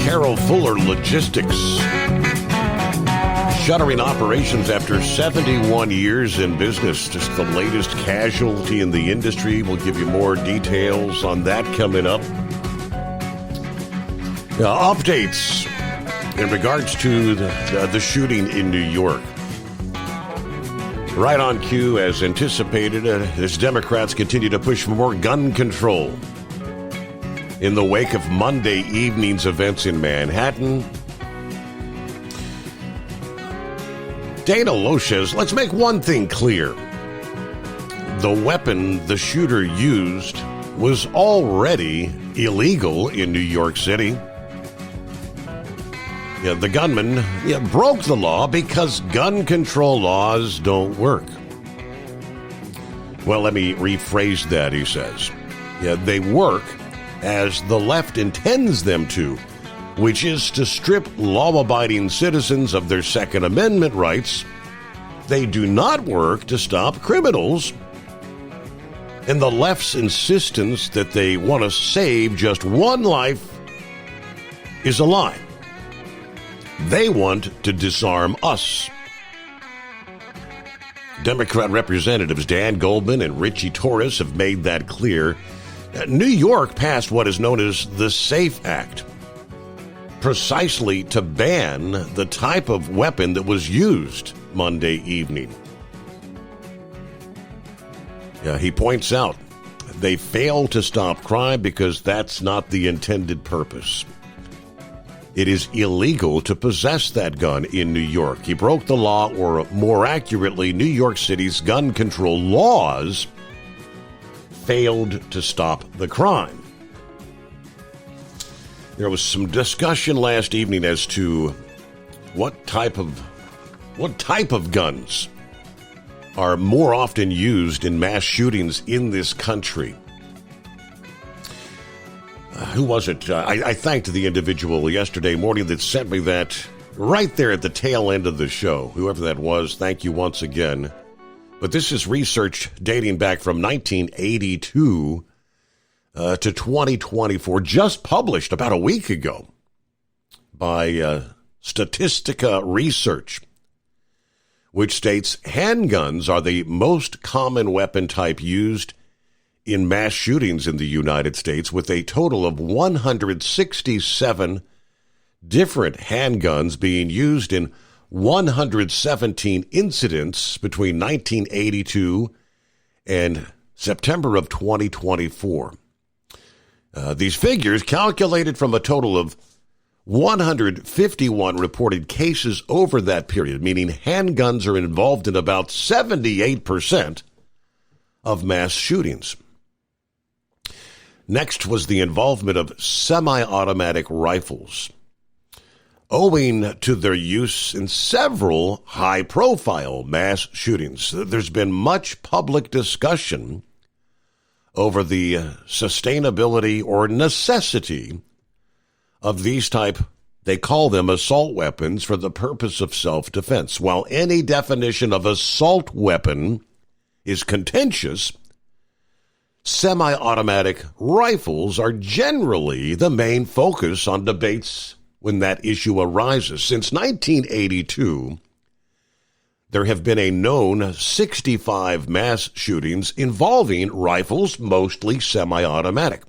[SPEAKER 17] Carol Fuller Logistics shuttering operations after 71 years in business. Just the latest casualty in the industry. We'll give you more details on that coming up. Updates in regards to the shooting in New York. Right on cue, as anticipated, as Democrats continue to push for more gun control. In the wake of Monday evening's events in Manhattan, Dana Loesch says, let's make one thing clear. The weapon the shooter used was already illegal in New York City. The gunman broke the law because gun control laws don't work. Well, let me rephrase that, he says. They work as the left intends them to, which is to strip law-abiding citizens of their Second Amendment rights. They do not work to stop criminals. And the left's insistence that they want to save just one life is a lie. They want to disarm us. Democrat Representatives Dan Goldman and Richie Torres have made that clear. New York passed what is known as the SAFE Act, precisely to ban the type of weapon that was used Monday evening. He points out they failed to stop crime because that's not the intended purpose. It is illegal to possess that gun in New York. He broke the law, or more accurately, New York City's gun control laws failed to stop the crime. There was some discussion last evening as to what type of guns are more often used in mass shootings in this country. Who was it? I thanked the individual yesterday morning that sent me that right there at the tail end of the show. Whoever that was, thank you once again. But this is research dating back from 1982 to 2024, just published about a week ago by Statistica Research, which states handguns are the most common weapon type used in mass shootings in the United States, with a total of 167 different handguns being used in 117 incidents between 1982 and September of 2024. These figures, calculated from a total of 151 reported cases over that period, meaning handguns are involved in about 78% of mass shootings. Next was the involvement of semi-automatic rifles. Owing to their use in several high-profile mass shootings, there's been much public discussion over the sustainability or necessity of these type, they call them assault weapons, for the purpose of self-defense. While any definition of assault weapon is contentious, semi-automatic rifles are generally the main focus on debates when that issue arises. Since 1982, there have been a known 65 mass shootings involving rifles, mostly semi-automatic.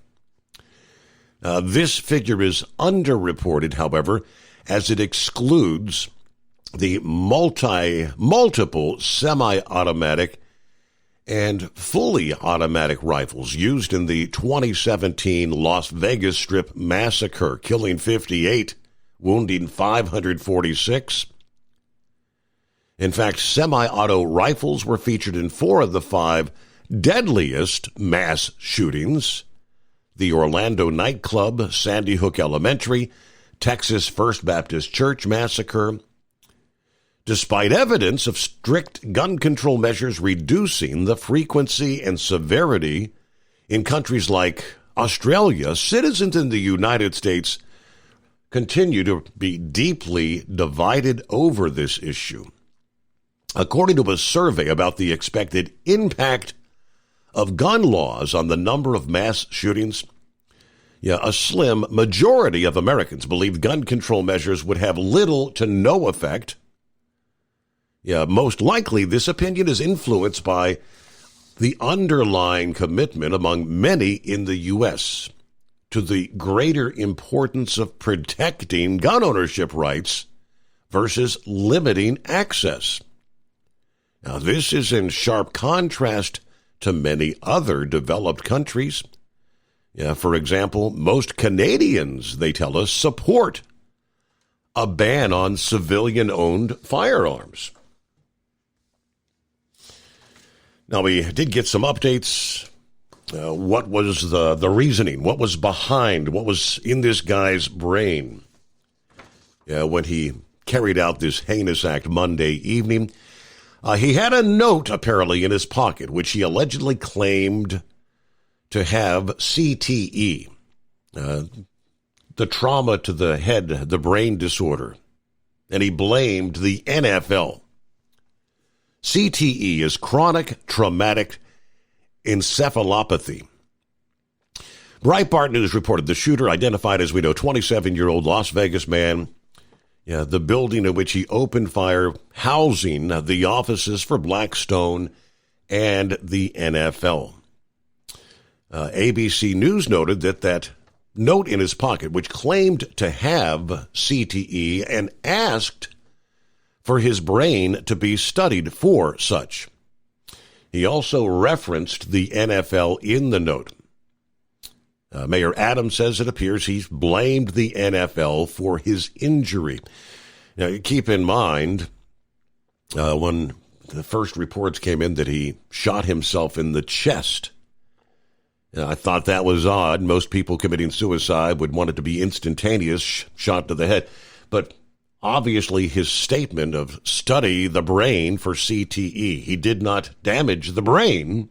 [SPEAKER 17] This figure is underreported, however, as it excludes the multiple semi-automatic and fully automatic rifles used in the 2017 Las Vegas Strip massacre, killing 58, wounding 546. In fact, semi-auto rifles were featured in 4 of the 5 deadliest mass shootings: the Orlando nightclub, Sandy Hook Elementary, Texas First Baptist Church massacre. Despite evidence of strict gun control measures reducing the frequency and severity in countries like Australia, citizens in the United States continue to be deeply divided over this issue. According to a survey about the expected impact of gun laws on the number of mass shootings, a slim majority of Americans believe gun control measures would have little to no effect. Most likely this opinion is influenced by the underlying commitment among many in the U.S. to the greater importance of protecting gun ownership rights versus limiting access. Now, this is in sharp contrast to many other developed countries. For example, most Canadians, they tell us, support a ban on civilian-owned firearms. Now, we did get some updates. What was the reasoning? What was behind? What was in this guy's brain when he carried out this heinous act Monday evening? He had a note, apparently, in his pocket, which he allegedly claimed to have CTE, the trauma to the head, the brain disorder, and he blamed the NFL. CTE is chronic traumatic encephalopathy. Breitbart News reported the shooter, identified as we know, 27-year-old Las Vegas man, the building in which he opened fire, housing the offices for Blackstone and the NFL. ABC News noted that note in his pocket which claimed to have CTE and asked for his brain to be studied for such. He also referenced the NFL in the note. Mayor Adams says it appears he's blamed the NFL for his injury. Now, keep in mind, when the first reports came in that he shot himself in the chest, I thought that was odd. Most people committing suicide would want it to be instantaneous, shot to the head. But obviously his statement of study the brain for CTE, he did not damage the brain,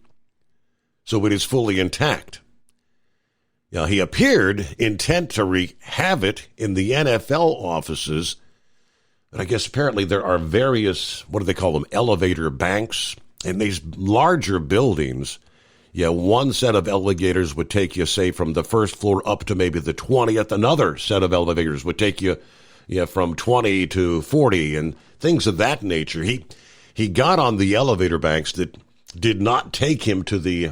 [SPEAKER 17] so it is fully intact. Now, he appeared intent to wreak havoc in the NFL offices, but I guess apparently there are various, what do they call them, elevator banks. In these larger buildings, one set of elevators would take you, say, from the first floor up to maybe the 20th. Another set of elevators would take you from 20 to 40 and things of that nature. He got on the elevator banks that did not take him to the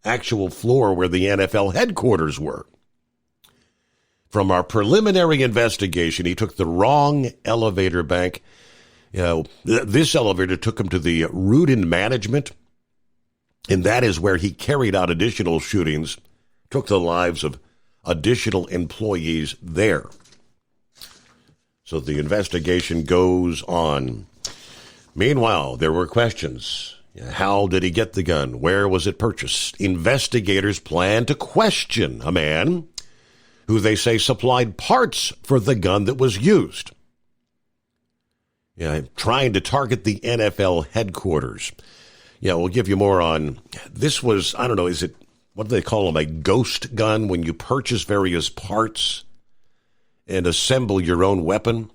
[SPEAKER 17] actual floor where the NFL headquarters were. From our preliminary investigation, he took the wrong elevator bank. This elevator took him to the Rudin Management, and that is where he carried out additional shootings, took the lives of additional employees there. So the investigation goes on. Meanwhile, there were questions. How did he get the gun? Where was it purchased? Investigators plan to question a man who they say supplied parts for the gun that was used. Trying to target the NFL headquarters. We'll give you more on this. Was, I don't know, is it, what do they call them, a ghost gun, when you purchase various parts and assemble your own weapon?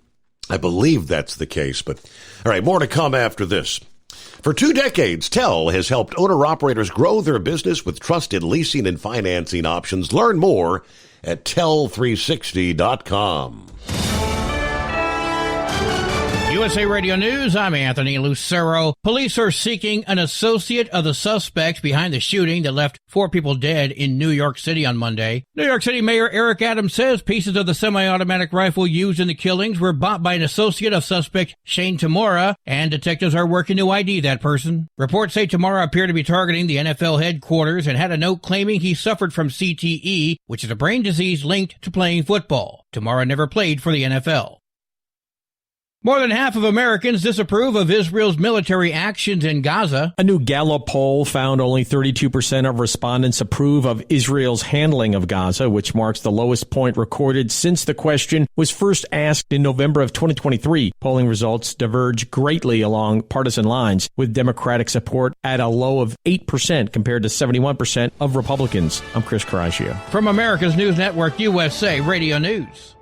[SPEAKER 17] I believe that's the case, but all right, more to come after this. For 2 decades, TEL has helped owner-operators grow their business with trusted leasing and financing options. Learn more at tel360.com.
[SPEAKER 2] USA Radio News, I'm Anthony Lucero. Police are seeking an associate of the suspect behind the shooting that left 4 people dead in New York City on Monday. New York City Mayor Eric Adams says pieces of the semi-automatic rifle used in the killings were bought by an associate of suspect Shane Tamura, and detectives are working to ID that person. Reports say Tamura appeared to be targeting the NFL headquarters and had a note claiming he suffered from CTE, which is a brain disease linked to playing football. Tamura never played for the NFL. More than half of Americans disapprove of Israel's military actions in Gaza.
[SPEAKER 5] A new Gallup poll found only 32% of respondents approve of Israel's handling of Gaza, which marks the lowest point recorded since the question was first asked in November of 2023. Polling results diverge greatly along partisan lines, with Democratic support at a low of 8% compared to 71% of Republicans. I'm Chris Caraccio.
[SPEAKER 2] From America's News Network, USA Radio News.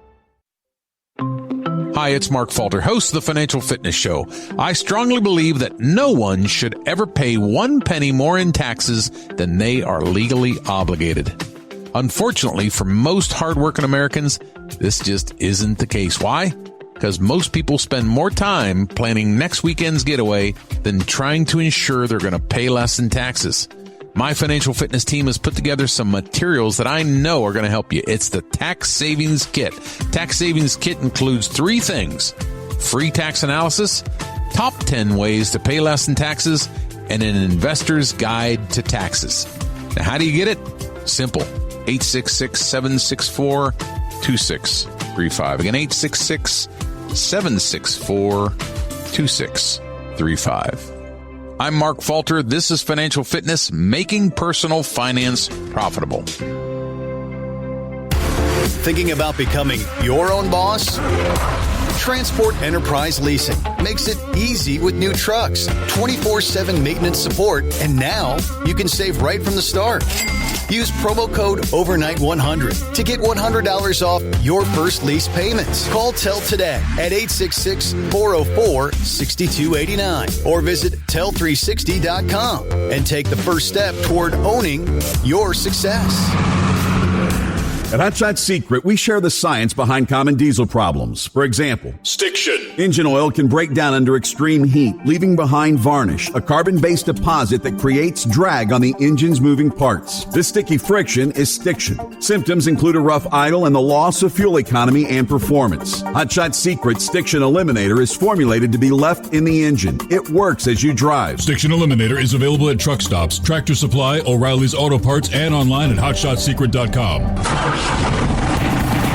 [SPEAKER 6] Hi, it's Mark Falter, host of the Financial Fitness Show. I strongly believe that no one should ever pay 1 penny more in taxes than they are legally obligated. Unfortunately, for most hardworking Americans, this just isn't the case. Why? Because most people spend more time planning next weekend's getaway than trying to ensure they're going to pay less in taxes. My financial fitness team has put together some materials that I know are going to help you. It's the Tax Savings Kit. Tax Savings Kit includes 3 things: free tax analysis, top 10 ways to pay less in taxes, and an investor's guide to taxes. Now, how do you get it? Simple. 866-764-2635. Again, 866-764-2635. I'm Mark Falter. This is Financial Fitness, making personal finance profitable.
[SPEAKER 13] Thinking about becoming your own boss? Transport Enterprise Leasing makes it easy with new trucks, 24/7 maintenance support, and now you can save right from the start. Use promo code OVERNIGHT100 to get $100 off your first lease payments. Call TEL today at 866-404-6289 or visit tel360.com and take the first step toward owning your success.
[SPEAKER 18] At Hot Shot Secret, we share the science behind common diesel problems. For example,
[SPEAKER 19] Stiction.
[SPEAKER 18] Engine oil can break down under extreme heat, leaving behind varnish, a carbon-based deposit that creates drag on the engine's moving parts. This sticky friction is stiction. Symptoms include a rough idle and the loss of fuel economy and performance. Hot Shot Secret Stiction Eliminator is formulated to be left in the engine. It works as you drive.
[SPEAKER 19] Stiction Eliminator is available at truck stops, Tractor Supply, O'Reilly's Auto Parts, and online at hotshotsecret.com.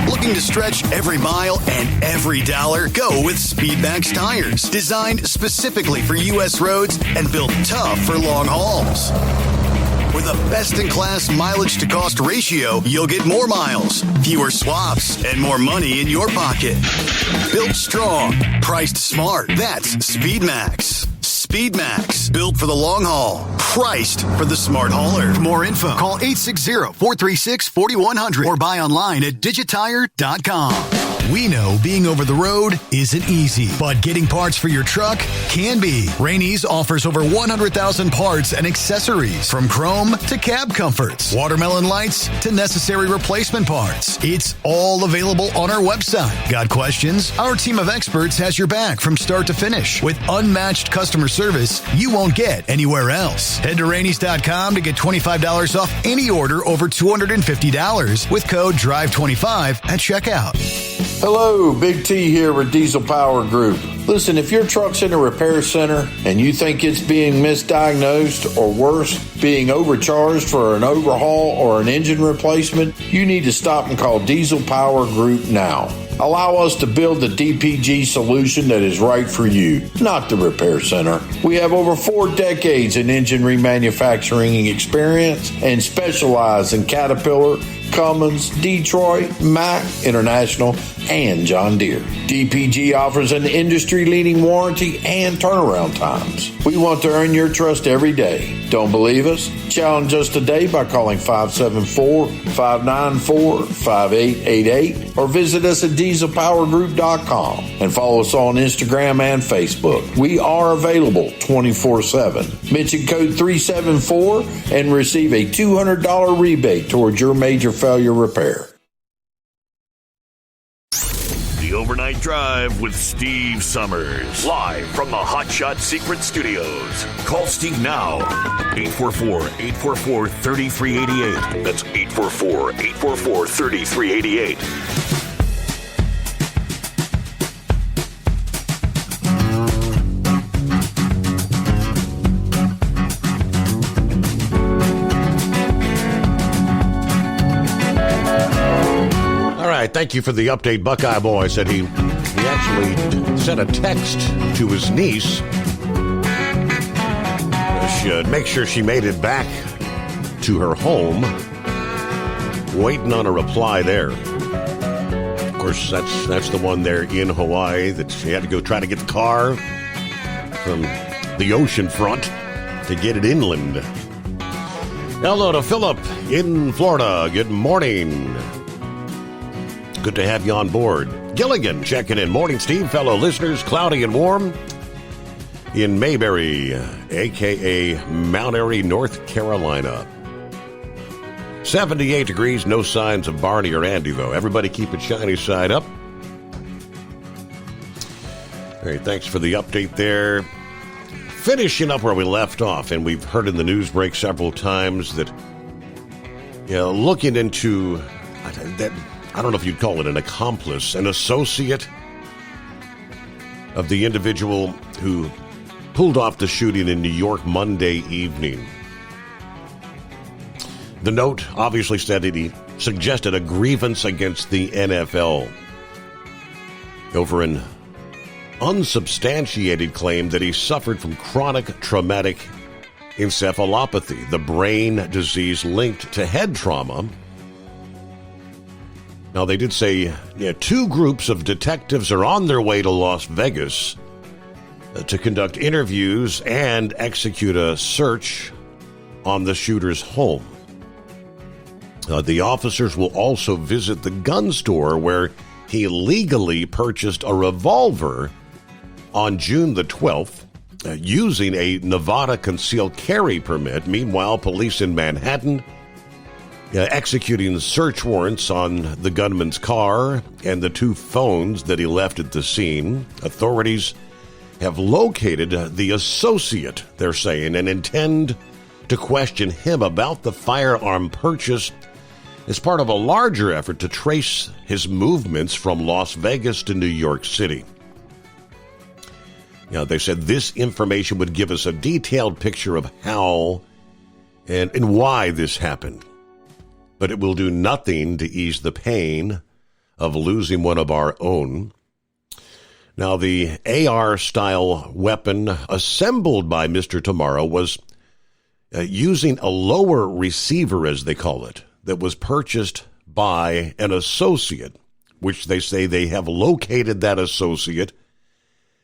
[SPEAKER 14] Looking to stretch every mile and every dollar? Go with Speedmax tires. Designed specifically for U.S. roads and built tough for long hauls. With a best-in-class mileage-to-cost ratio, you'll get more miles, fewer swaps, and more money in your pocket. Built strong, priced smart. That's Speedmax. Speedmax, built for the long haul, priced for the smart hauler. For more info, call 860-436-4100 or buy online at digitire.com. We know being over the road isn't easy, but getting parts for your truck can be. Rainey's offers over 100,000 parts and accessories, from chrome to cab comforts, watermelon lights to necessary replacement parts. It's all available on our website. Got questions? Our team of experts has your back from start to finish with unmatched customer service you won't get anywhere else. Head to Rainey's.com to get $25 off any order over $250 with code DRIVE25 at checkout.
[SPEAKER 4] Hello, Big T here with Diesel Power Group. Listen, if your truck's in a repair center and you think it's being misdiagnosed or worse, being overcharged for an overhaul or an engine replacement, you need to stop and call Diesel Power Group now. Allow us to build the DPG solution that is right for you, not the repair center. We have over 4 decades in engine remanufacturing experience and specialize in Caterpillar, Cummins, Detroit, Mack, International, and John Deere. DPG offers an industry-leading warranty and turnaround times. We want to earn your trust every day. Don't believe us? Challenge us today by calling 574-594-5888 or visit us at dieselpowergroup.com and follow us on Instagram and Facebook. We are available 24/7. Mention code 374 and receive a $200 rebate towards your major failure repair.
[SPEAKER 11] The Overnight Drive with Steve Summers. Live from the Hot Shot Secret Studios. Call Steve now. 844-844-3388. That's 844-844-3388.
[SPEAKER 17] Thank you for the update. Buckeye Boy said he actually sent a text to his niece. Should make sure she made it back to her home. Waiting on a reply there. Of course, that's the one there in Hawaii that she had to go try to get the car from the ocean front to get it inland. Hello to Philip in Florida. Good morning. Good to have you on board. Gilligan checking in. Morning, Steve. Fellow listeners, cloudy and warm in Mayberry, a.k.a. Mount Airy, North Carolina. 78 degrees, no signs of Barney or Andy, though. Everybody keep it shiny side up. All right, thanks for the update there. Finishing up where we left off, and we've heard in the news break several times that, looking into that, I don't know if you'd call it an accomplice, an associate of the individual who pulled off the shooting in New York Monday evening. The note obviously said that he suggested a grievance against the NFL over an unsubstantiated claim that he suffered from chronic traumatic encephalopathy, the brain disease linked to head trauma. Now, they did say 2 groups of detectives are on their way to Las Vegas to conduct interviews and execute a search on the shooter's home. The officers will also visit the gun store where he legally purchased a revolver on June the 12th using a Nevada concealed carry permit. Meanwhile, police in Manhattan executing search warrants on the gunman's car and the 2 phones that he left at the scene. Authorities have located the associate, they're saying, and intend to question him about the firearm purchase as part of a larger effort to trace his movements from Las Vegas to New York City. Now, they said this information would give us a detailed picture of how and why this happened, but it will do nothing to ease the pain of losing one of our own. Now, the AR-style weapon assembled by Mr. Tomorrow was using a lower receiver, as they call it, that was purchased by an associate, which they say they have located that associate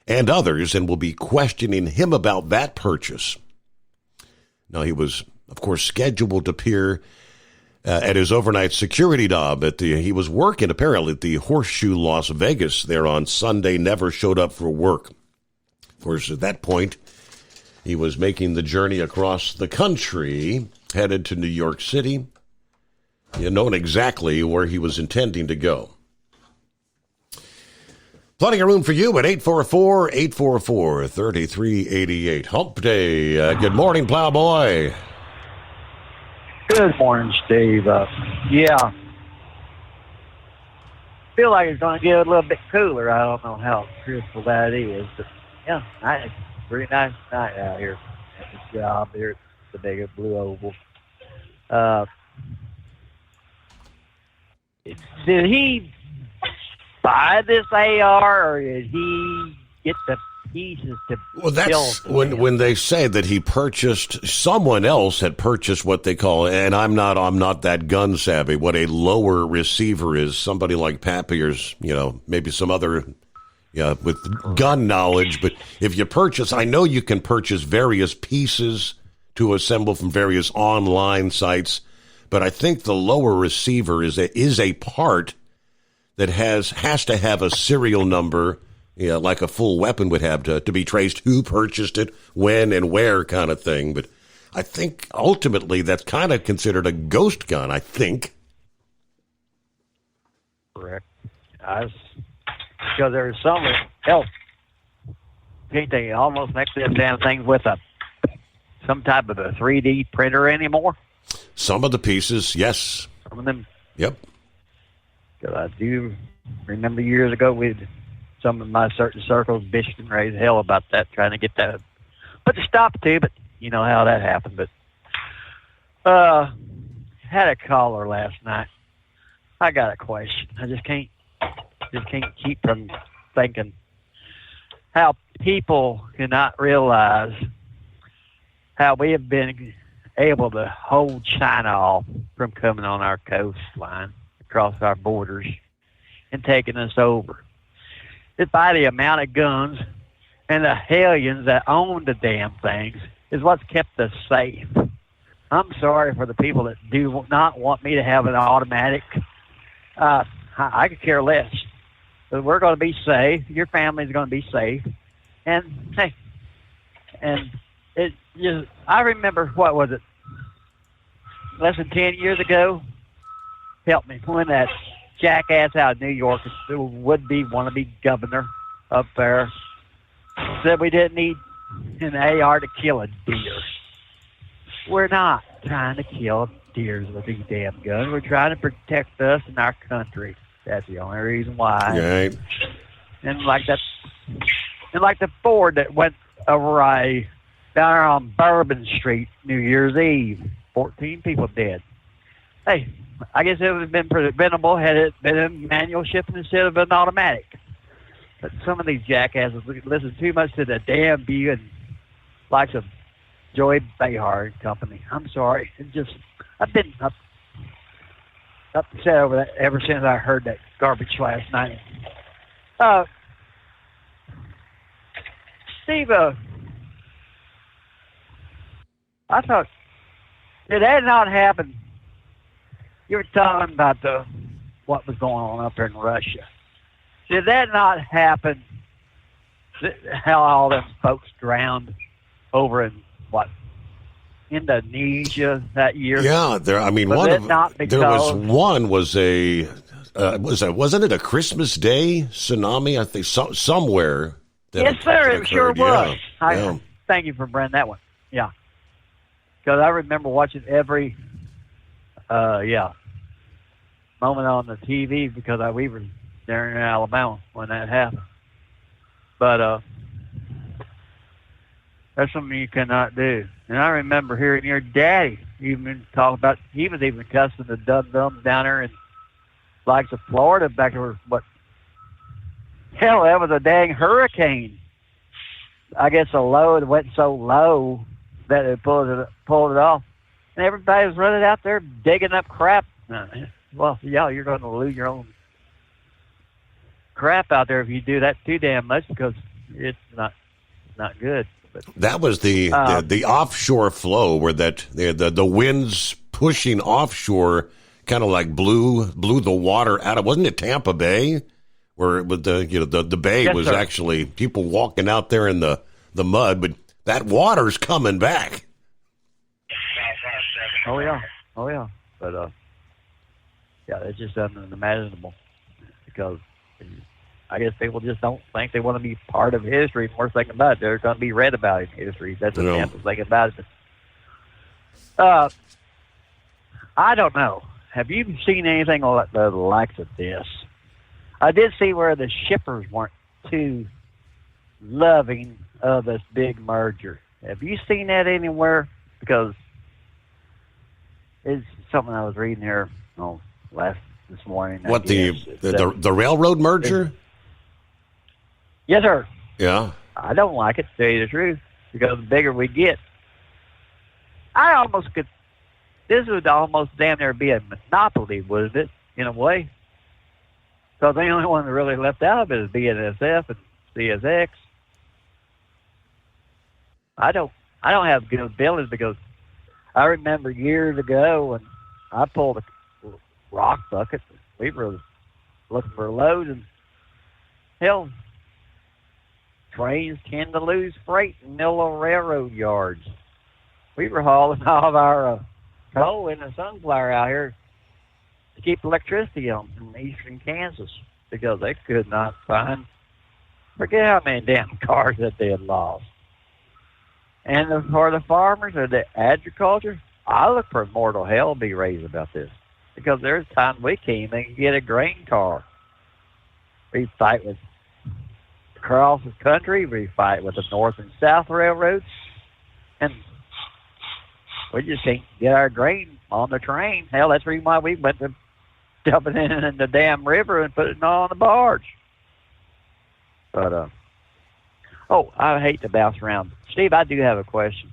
[SPEAKER 17] and others and will be questioning him about that purchase. Now, he was, of course, scheduled to appear at his overnight security job. He was working, apparently, at the Horseshoe Las Vegas there on Sunday, never showed up for work. Of course, at that point, he was making the journey across the country, headed to New York City, knowing exactly where he was intending to go. Plenty of room for you at 844-844-3388. Hump Day. Good morning, Plowboy.
[SPEAKER 8] Good morning, Steve. Yeah. Feel like it's going to get a little bit cooler. I don't know how truthful that is, but yeah, pretty nice night out here at the job here at the big Blue Oval. Did he buy this AR, or did he get the pieces to
[SPEAKER 17] that's when they say that he purchased, someone else had purchased what they call, and I'm not that gun savvy, what a lower receiver is. Somebody like Pappy or maybe some other with gun knowledge. But if you purchase, I know you can purchase various pieces to assemble from various online sites, but I think the lower receiver is a part that has to have a serial number, like a full weapon would have to be traced who purchased it, when and where kind of thing. But I think ultimately that's kind of considered a ghost gun, I think.
[SPEAKER 8] Correct. Because there's some else. Can't they almost make them damn things with some type of a 3D printer anymore?
[SPEAKER 17] Some of the pieces, yes.
[SPEAKER 8] Some of them.
[SPEAKER 17] Yep.
[SPEAKER 8] Because I do remember years ago with some of my certain circles bitched and raised hell about that, trying to get that put a stop to, but you know how that happened. But had a caller last night. I got a question. I just can't keep from thinking how people cannot realize how we have been able to hold China off from coming on our coastline, across our borders, and taking us over. It's by the amount of guns and the hellions that own the damn things is what's kept us safe. I'm sorry for the people that do not want me to have an automatic. I could care less. But we're going to be safe. Your family's going to be safe. And hey, I remember, what was it? Less than 10 years ago, help me, when that jackass out of New York, who would be wannabe governor up there, said we didn't need an AR to kill a deer. We're not trying to kill deers with these damn guns. We're trying to protect us and our country. That's the only reason why.
[SPEAKER 17] Right.
[SPEAKER 8] And like the Ford that went over down there on Bourbon Street New Year's Eve, 14 people dead. Hey, I guess it would have been preventable had it been a manual shift instead of an automatic. But some of these jackasses listen too much to the damn view and likes of Joey Behar and company. I'm sorry. I've been upset over that ever since I heard that garbage last night. Steve, I thought, did that not happen? You were talking about what was going on up there in Russia. Did that not happen? How all them folks drowned over in Indonesia that year?
[SPEAKER 17] Yeah, there. I mean,
[SPEAKER 8] Was it not
[SPEAKER 17] there was
[SPEAKER 8] because-
[SPEAKER 17] one wasn't it a Christmas Day tsunami? I think somewhere. that
[SPEAKER 8] Yes, sir. It sure
[SPEAKER 17] occurred.
[SPEAKER 8] was.
[SPEAKER 17] Yeah.
[SPEAKER 8] Thank you for bringing that one. Yeah, because I remember watching every moment on the TV because we were there in Alabama when that happened. But that's something you cannot do. And I remember hearing your daddy even talk about, he was even cussing the dum-dums down there in likes of Florida back there. But hell, that was a dang hurricane. I guess the load went so low that it pulled it off. And everybody was running out there digging up crap. Well, yeah, you're going to lose your own crap out there if you do that too damn much because it's not good. But,
[SPEAKER 17] That was the offshore flow where the winds pushing offshore kind of like blew the water out of, wasn't it Tampa Bay where with the bay
[SPEAKER 8] Yes,
[SPEAKER 17] was
[SPEAKER 8] sir.
[SPEAKER 17] actually people walking out there in the mud, but that water's coming back.
[SPEAKER 8] Oh yeah. But yeah, it's just unimaginable because I guess people just don't think they want to be part of history. More thinking about it, they're going to be read about in history. That's the simple thing about it. I don't know. Have you seen anything like the likes of this? I did see where the shippers weren't too loving of this big merger. Have you seen that anywhere? Because it's something I was reading here this morning. I
[SPEAKER 17] What
[SPEAKER 8] guess.
[SPEAKER 17] the railroad merger?
[SPEAKER 8] Yes, sir.
[SPEAKER 17] Yeah.
[SPEAKER 8] I don't like it, to tell you the truth, because the bigger we get, this would almost damn near be a monopoly, wouldn't it, in a way? So the only one that really left out of it is BNSF and CSX. I don't have good feelings because I remember years ago when I pulled a rock bucket, we were looking for a load, and hell, trains tend to lose freight in middle of railroad yards. We were hauling all of our coal in the Sunflower out here to keep electricity on in eastern Kansas because they could not find, forget how many damn cars that they had lost. And for the farmers or the agriculture, I look for mortal hell to be raised about this because there's times we can't even get a grain car. We fight with across the country. We fight with the North and South railroads, and we just can't get our grain on the train. Hell, that's the reason why we went to dumping it in the damn river and putting it on the barge. But I hate to bounce around. Steve, I do have a question.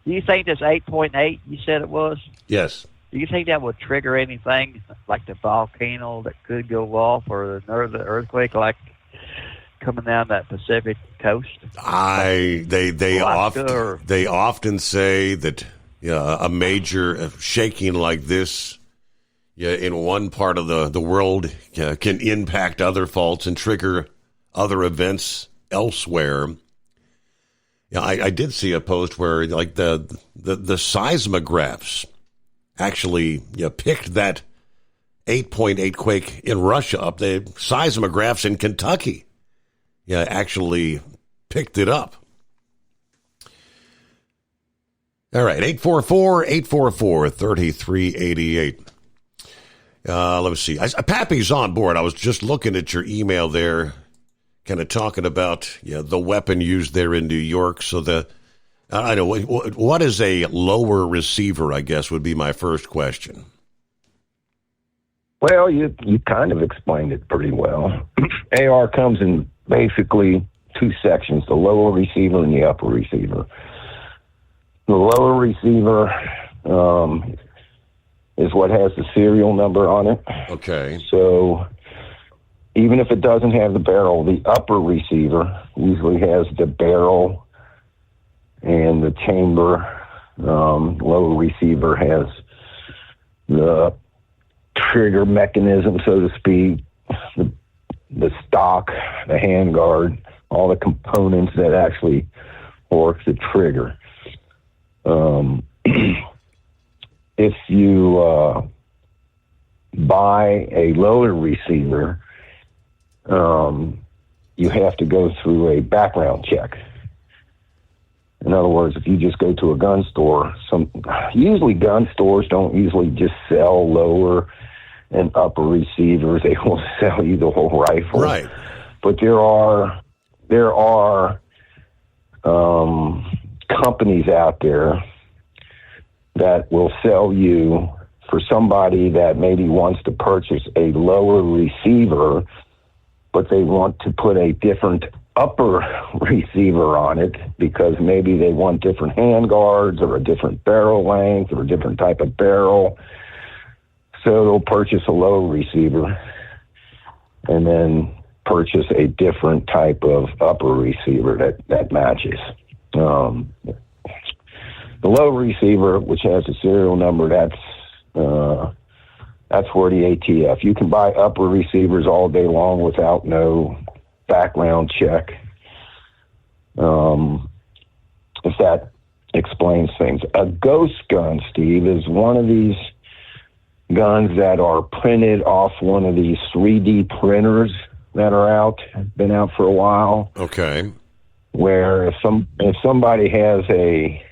[SPEAKER 8] Do you think this 8.8 you said it was?
[SPEAKER 17] Yes.
[SPEAKER 8] Do you think that would trigger anything like the volcano that could go off or the earthquake like coming down that Pacific coast?
[SPEAKER 17] They often say that a major shaking like this in one part of the world can impact other faults and trigger other events elsewhere. Yeah, I did see a post where like the seismographs actually picked that 8.8 quake in Russia up. The seismographs in Kentucky actually picked it up. All right, 844-844-3388. Let me see. Pappy's on board. I was just looking at your email there, kind of talking about the weapon used there in New York. So I know what is a lower receiver, I guess, would be my first question.
[SPEAKER 12] Well, you kind of explained it pretty well. AR comes in basically two sections, the lower receiver and the upper receiver. The lower receiver is what has the serial number on it.
[SPEAKER 17] Okay.
[SPEAKER 12] So even if it doesn't have the barrel, the upper receiver usually has the barrel and the chamber. Lower receiver has the trigger mechanism, so to speak, the stock, the handguard, all the components that actually work the trigger. if you buy a loader receiver, you have to go through a background check. In other words, if you just go to a gun store, usually gun stores don't usually just sell lower and upper receivers. They will sell you the whole rifle.
[SPEAKER 17] Right.
[SPEAKER 12] But there are companies out there that will sell you, for somebody that maybe wants to purchase a lower receiver, but they want to put a different upper receiver on it because maybe they want different hand guards or a different barrel length or a different type of barrel. So they'll purchase a low receiver and then purchase a different type of upper receiver that matches. The low receiver, which has a serial number, that's for the ATF. You can buy upper receivers all day long without no background check. If that explains things. A ghost gun, Steve, is one of these guns that are printed off one of these 3D printers that are been out for a while.
[SPEAKER 17] Okay.
[SPEAKER 12] Where if somebody has a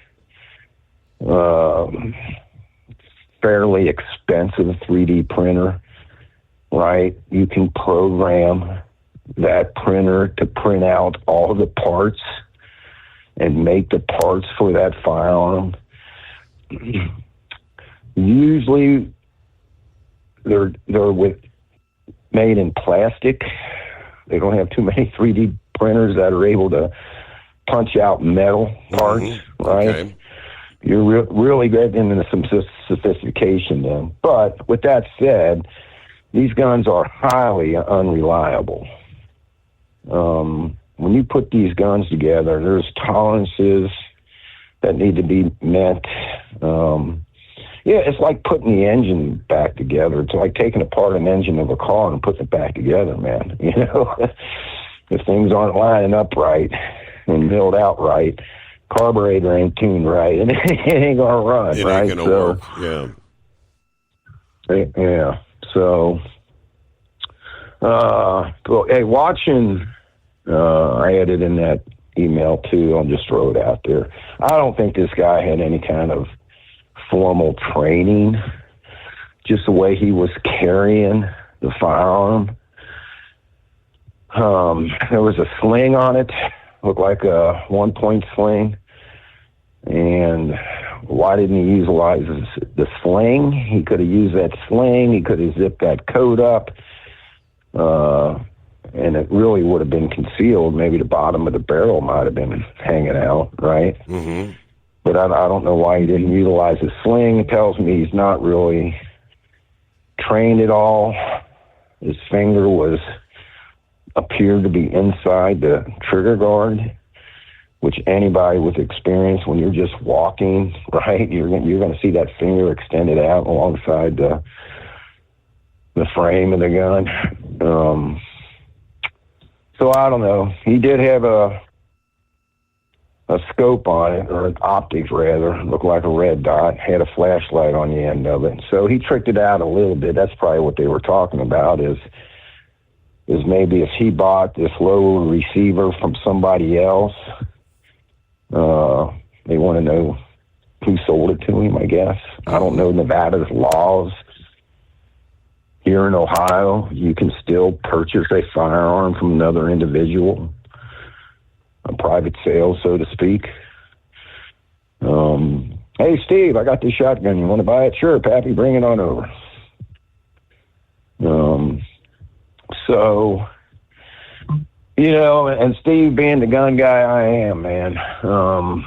[SPEAKER 12] fairly expensive 3D printer, right, you can program that printer to print out all the parts and make the parts for that firearm. Usually they're made in plastic. They don't have too many 3D printers that are able to punch out metal parts, right? Okay. You're really getting into some sophistication then. But with that said, these guns are highly unreliable. When you put these guns together, there's tolerances that need to be met. It's like putting the engine back together. It's like taking apart an engine of a car and putting it back together, man. You know, if things aren't lining up right and milled out right, carburetor ain't tuned right, and it ain't gonna run.
[SPEAKER 17] It
[SPEAKER 12] right?
[SPEAKER 17] ain't gonna work. Yeah.
[SPEAKER 12] Yeah. So, hey, watching. I added in that email too. I'll just throw it out there. I don't think this guy had any kind of formal training. Just the way he was carrying the firearm. There was a sling on it, looked like a 1-point sling. And why didn't he utilize the sling? He could have used that sling. He could have zipped that coat up. And it really would have been concealed. Maybe the bottom of the barrel might have been hanging out, right?
[SPEAKER 17] Mm-hmm.
[SPEAKER 12] But I don't know why he didn't utilize the sling. It tells me he's not really trained at all. His finger appeared to be inside the trigger guard, which anybody with experience, when you're just walking, right, you're going to see that finger extended out alongside the frame of the gun. So I don't know. He did have a scope on it, or an optic rather. It looked like a red dot. Had a flashlight on the end of it. So he tricked it out a little bit. That's probably what they were talking about. Is maybe if he bought this low receiver from somebody else, they want to know who sold it to him. I guess I don't know Nevada's laws. Here in Ohio, you can still purchase a firearm from another individual, a private sale, so to speak. Hey, Steve, I got this shotgun. You want to buy it? Sure, Pappy, bring it on over. So, you know, and Steve being the gun guy I am, man, a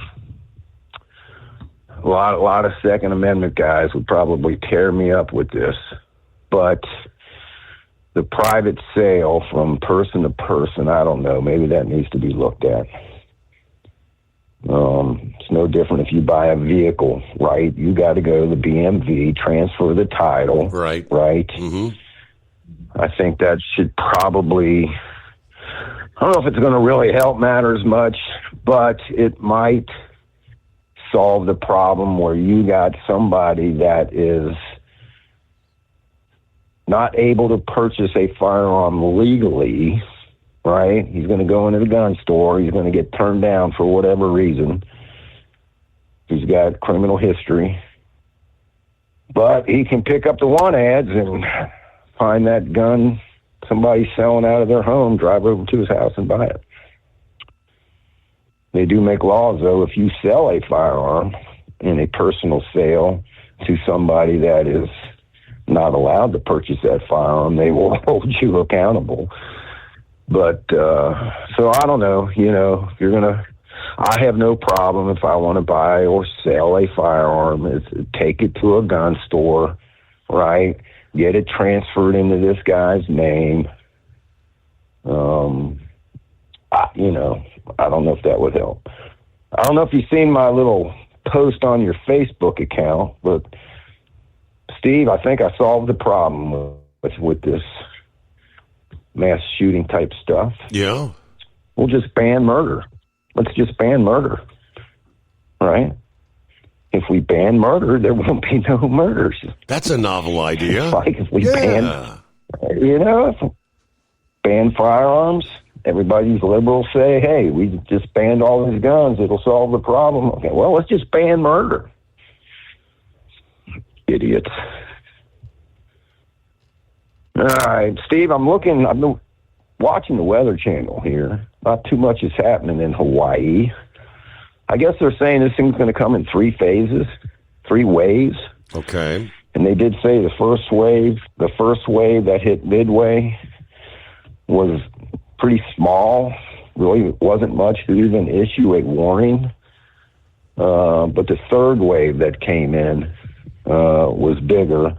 [SPEAKER 12] lot of Second Amendment guys would probably tear me up with this. But the private sale from person to person, I don't know. Maybe that needs to be looked at. It's no different if you buy a vehicle, right? You got to go to the BMV, transfer the title.
[SPEAKER 17] Right.
[SPEAKER 12] Right?
[SPEAKER 17] Mm-hmm.
[SPEAKER 12] I think that should probably, I don't know if it's going to really help matters much, but it might solve the problem where you got somebody that is not able to purchase a firearm legally, right? He's going to go into the gun store. He's going to get turned down for whatever reason. He's got criminal history. But he can pick up the want ads and find that gun somebody selling out of their home, drive over to his house and buy it. They do make laws, though. If you sell a firearm in a personal sale to somebody that is not allowed to purchase that firearm, they will hold you accountable. But, so I don't know, if you're going to, I have no problem if I want to buy or sell a firearm, is take it to a gun store, right? Get it transferred into this guy's name. I don't know if that would help. I don't know if you've seen my little post on your Facebook account, but Steve, I think I solved the problem with this mass shooting type stuff.
[SPEAKER 17] Yeah.
[SPEAKER 12] We'll just ban murder. Let's just ban murder, right? If we ban murder, there won't be no murders.
[SPEAKER 17] That's a novel idea.
[SPEAKER 12] Like if we ban, ban firearms, everybody's liberals say, hey, we just banned all these guns. It'll solve the problem. Okay, well, let's just ban murder. Idiots. All right, Steve, I've been watching the Weather Channel here. Not too much is happening in Hawaii. I guess they're saying this thing's going to come in 3 phases, 3 waves.
[SPEAKER 17] Okay.
[SPEAKER 12] And they did say the first wave that hit Midway was pretty small. Really wasn't much to even issue a warning. But the third wave that came in was bigger,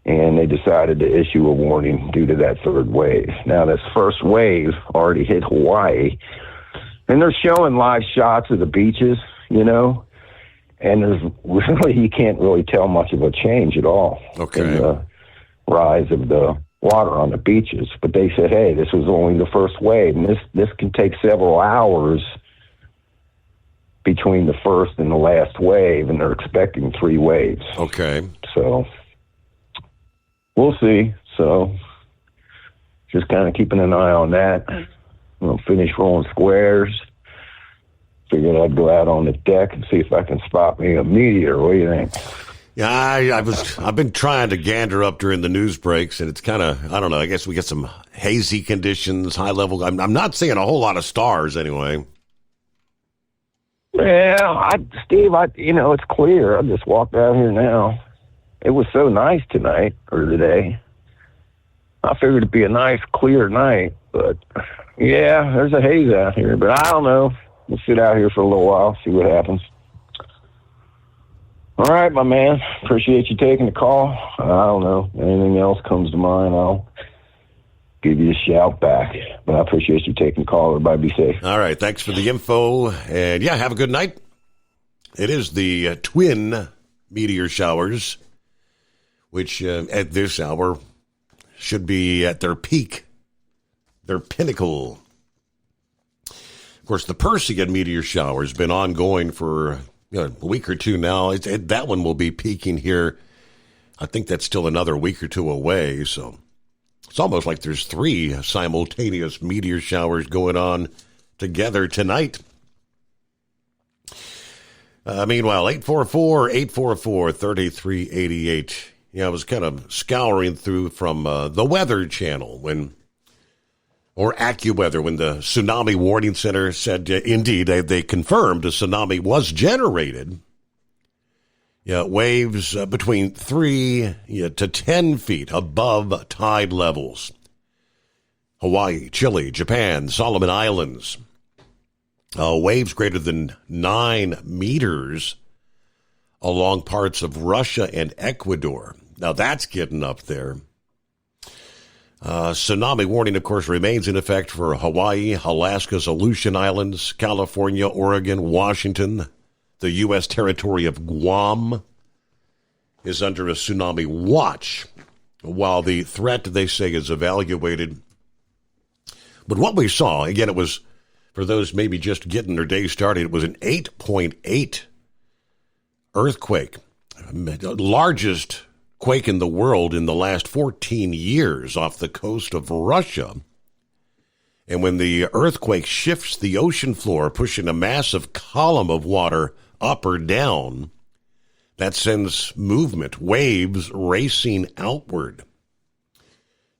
[SPEAKER 12] and they decided to issue a warning due to that third wave. Now, this first wave already hit Hawaii, and they're showing live shots of the beaches, and there's really, you can't really tell much of a change at all in the rise of the water on the beaches. But they said, hey, this was only the first wave, and this can take several hours between the first and the last wave, and they're expecting 3 waves.
[SPEAKER 17] Okay.
[SPEAKER 12] So we'll see. So just kind of keeping an eye on that. I'll finish rolling squares. Figured I'd go out on the deck and see if I can spot me a meteor. What do you think?
[SPEAKER 17] Yeah, I've been trying to gander up during the news breaks, and it's kind of, I don't know, I guess we get some hazy conditions, high level. I'm not seeing a whole lot of stars anyway.
[SPEAKER 12] Yeah, Steve, it's clear. I just walked out here now. It was so nice tonight, or today. I figured it'd be a nice, clear night, but yeah, there's a haze out here, but I don't know. We'll sit out here for a little while, see what happens. All right, my man. Appreciate you taking the call. I don't know. Anything else comes to mind, I'll give you a shout back. But I appreciate you taking the call. Everybody be safe.
[SPEAKER 17] All right. Thanks for the info. And yeah, have a good night. It is the twin meteor showers, which at this hour should be at their peak, their pinnacle. Of course, the Perseid meteor shower has been ongoing for a week or two now. That one will be peaking here. I think that's still another week or two away. So it's almost like there's 3 simultaneous meteor showers going on together tonight. Meanwhile, 844-844-3388. Yeah, I was kind of scouring through from the Weather Channel or AccuWeather, when the Tsunami Warning Center said, indeed, they confirmed a tsunami was generated. Yeah, waves between 3 to 10 feet above tide levels. Hawaii, Chile, Japan, Solomon Islands. Waves greater than 9 meters along parts of Russia and Ecuador. Now, that's getting up there. Tsunami warning, of course, remains in effect for Hawaii, Alaska's Aleutian Islands, California, Oregon, Washington. The U.S. territory of Guam is under a tsunami watch, while the threat, they say, is evaluated. But what we saw, again, it was, for those maybe just getting their day started, it was an 8.8 earthquake, largest quake in the world in the last 14 years off the coast of Russia. And when the earthquake shifts the ocean floor, pushing a massive column of water up or down, that sends movement, waves racing outward.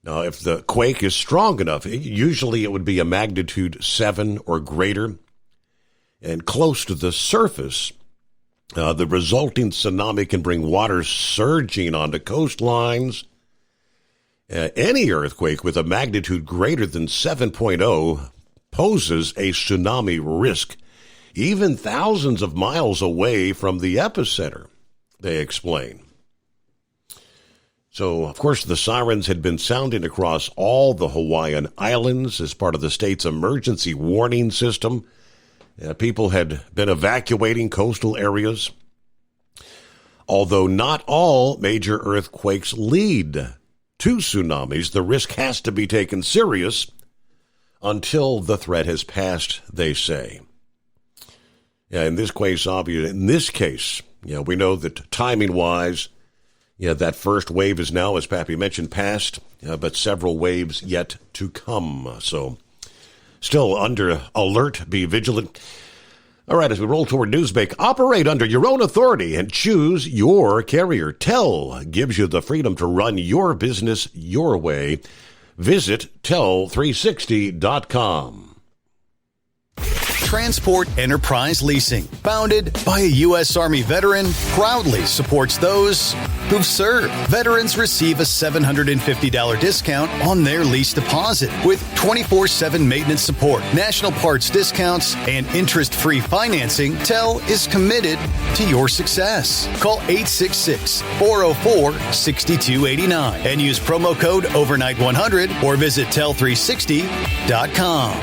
[SPEAKER 17] Now, if the quake is strong enough, usually it would be a magnitude 7 or greater, and close to the surface, the resulting tsunami can bring water surging onto coastlines. Any earthquake with a magnitude greater than 7.0 poses a tsunami risk, even thousands of miles away from the epicenter, they explain. So, of course, the sirens had been sounding across all the Hawaiian Islands as part of the state's emergency warning system. People had been evacuating coastal areas. Although not all major earthquakes lead to tsunamis, the risk has to be taken serious until the threat has passed, they say. In this case, we know that timing-wise, that first wave is now, as Pappy mentioned, past, but several waves yet to come. So still under alert, be vigilant. All right, as we roll toward Newsbreak, operate under your own authority and choose your carrier. TEL gives you the freedom to run your business your way. Visit tel360.com.
[SPEAKER 13] Transport Enterprise Leasing, founded by a U.S. Army veteran, proudly supports those who've served. Veterans receive a $750 discount on their lease deposit with 24/7 maintenance support, national parts discounts, and interest-free financing. TEL is committed to your success. Call 866-404-6289 and use promo code OVERNIGHT100 or visit tel360.com.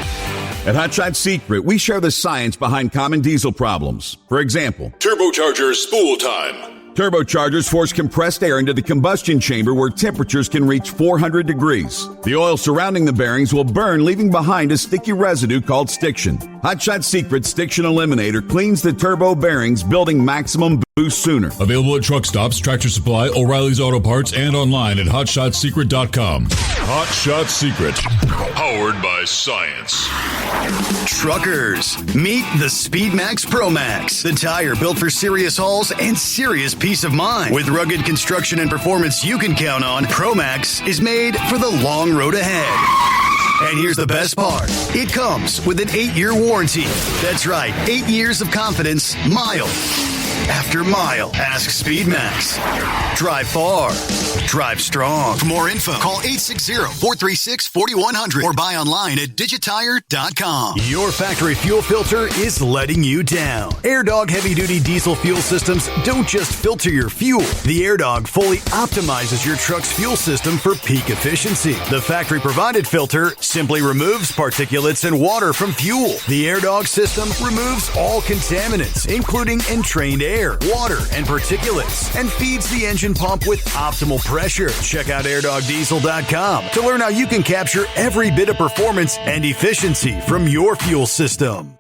[SPEAKER 18] At Hot Shot Secret, we share the science behind common diesel problems. For example,
[SPEAKER 19] turbocharger spool time.
[SPEAKER 18] Turbochargers force compressed air into the combustion chamber where temperatures can reach 400 degrees. The oil surrounding the bearings will burn, leaving behind a sticky residue called stiction. Hot Shot Secret Stiction Eliminator cleans the turbo bearings, building maximum boost sooner.
[SPEAKER 19] Available at truck stops, Tractor Supply, O'Reilly's Auto Parts, and online at HotShotSecret.com. Hot Shot Secret, powered by science.
[SPEAKER 14] Truckers, meet the Speedmax Pro Max, the tire built for serious hauls and serious peace of mind. With rugged construction and performance you can count on, Pro Max is made for the long road ahead. And here's the best part. It comes with an 8-year warranty. That's right, 8 years of confidence, mile after mile. Ask Speedmax. Drive far. Drive strong. For more info, call 860-436-4100 or buy online at digitire.com. Your factory fuel filter is letting you down. AirDog heavy-duty diesel fuel systems don't just filter your fuel. The AirDog fully optimizes your truck's fuel system for peak efficiency. The factory-provided filter simply removes particulates and water from fuel. The AirDog system removes all contaminants, including entrained air, water, and particulates, and feeds the engine pump with optimal pressure. Check out airdogdiesel.com to learn how you can capture every bit of performance and efficiency from your fuel system.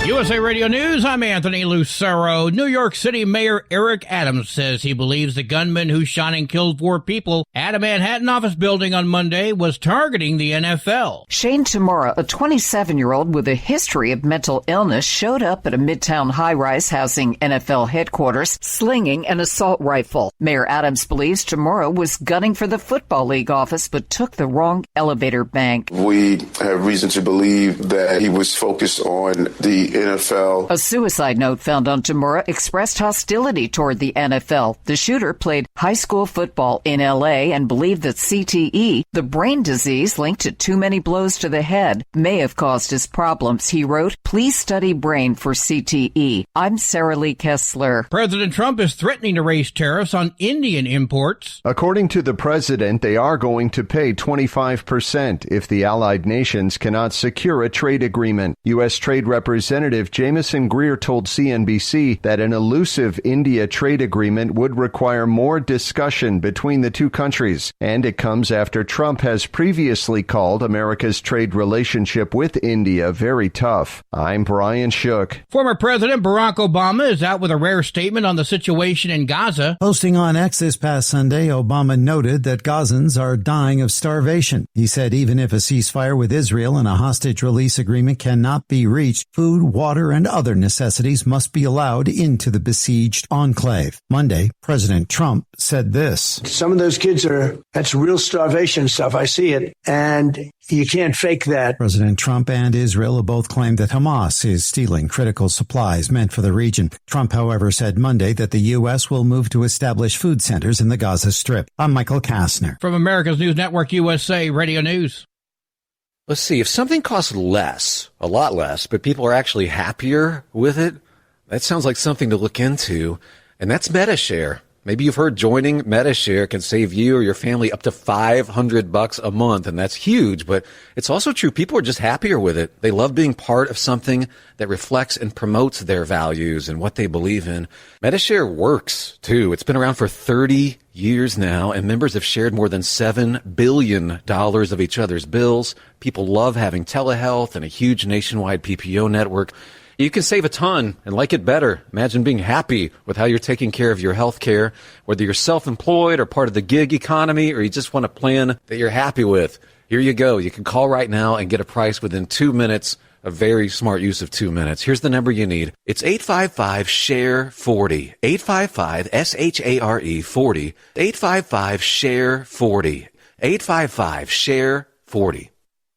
[SPEAKER 2] USA Radio News, I'm Anthony Lucero. New York City Mayor Eric Adams says he believes the gunman who shot and killed 4 people at a Manhattan office building on Monday was targeting the NFL.
[SPEAKER 3] Shane Tamura, a 27-year-old with a history of mental illness, showed up at a Midtown high-rise housing NFL headquarters, slinging an assault rifle. Mayor Adams believes Tamura was gunning for the Football League office but took the wrong elevator bank.
[SPEAKER 1] We have reason to believe that he was focused on the NFL.
[SPEAKER 3] A suicide note found on Tamura expressed hostility toward the NFL. The shooter played high school football in L.A. and believed that CTE, the brain disease linked to too many blows to the head, may have caused his problems. He wrote, "Please study brain for CTE." I'm Sarah Lee Kessler.
[SPEAKER 2] President Trump is threatening to raise tariffs on Indian imports.
[SPEAKER 22] According to the president, they are going to pay 25% if the allied nations cannot secure a trade agreement. U.S. Trade Representative Representative Jamieson Greer told CNBC that an elusive India trade agreement would require more discussion between the two countries, and it comes after Trump has previously called America's trade relationship with India very tough. I'm Brian Shook.
[SPEAKER 2] Former President Barack Obama is out with a rare statement on the situation in Gaza.
[SPEAKER 15] Posting on X this past Sunday, Obama noted that Gazans are dying of starvation. He said even if a ceasefire with Israel and a hostage release agreement cannot be reached, food, water, and other necessities must be allowed into the besieged enclave. Monday, President Trump said this.
[SPEAKER 16] Some of those kids that's real starvation stuff. I see it, and you can't fake that.
[SPEAKER 15] President Trump and Israel have both claimed that Hamas is stealing critical supplies meant for the region. Trump, however, said Monday that the U.S. will move to establish food centers in the Gaza Strip. I'm Michael Kastner.
[SPEAKER 2] From America's News Network USA Radio News.
[SPEAKER 20] Let's see, if something costs less, a lot less, but people are actually happier with it, that sounds like something to look into, and that's Medi-Share. Maybe you've heard joining Medi-Share can save you or your family up to $500 a month, and that's huge, but it's also true. People are just happier with it. They love being part of something that reflects and promotes their values and what they believe in. Medi-Share works, too. It's been around for 30 years now, and members have shared more than $7 billion of each other's bills. People love having telehealth and a huge nationwide PPO network. You can save a ton and like it better. Imagine being happy with how you're taking care of your health care, whether you're self-employed or part of the gig economy, or you just want a plan that you're happy with. Here you go. You can call right now and get a price within 2 minutes. A very smart use of 2 minutes. Here's the number you need. It's 855-SHARE-40. 855-SHARE-40. 855-SHARE-40. 855-SHARE-40.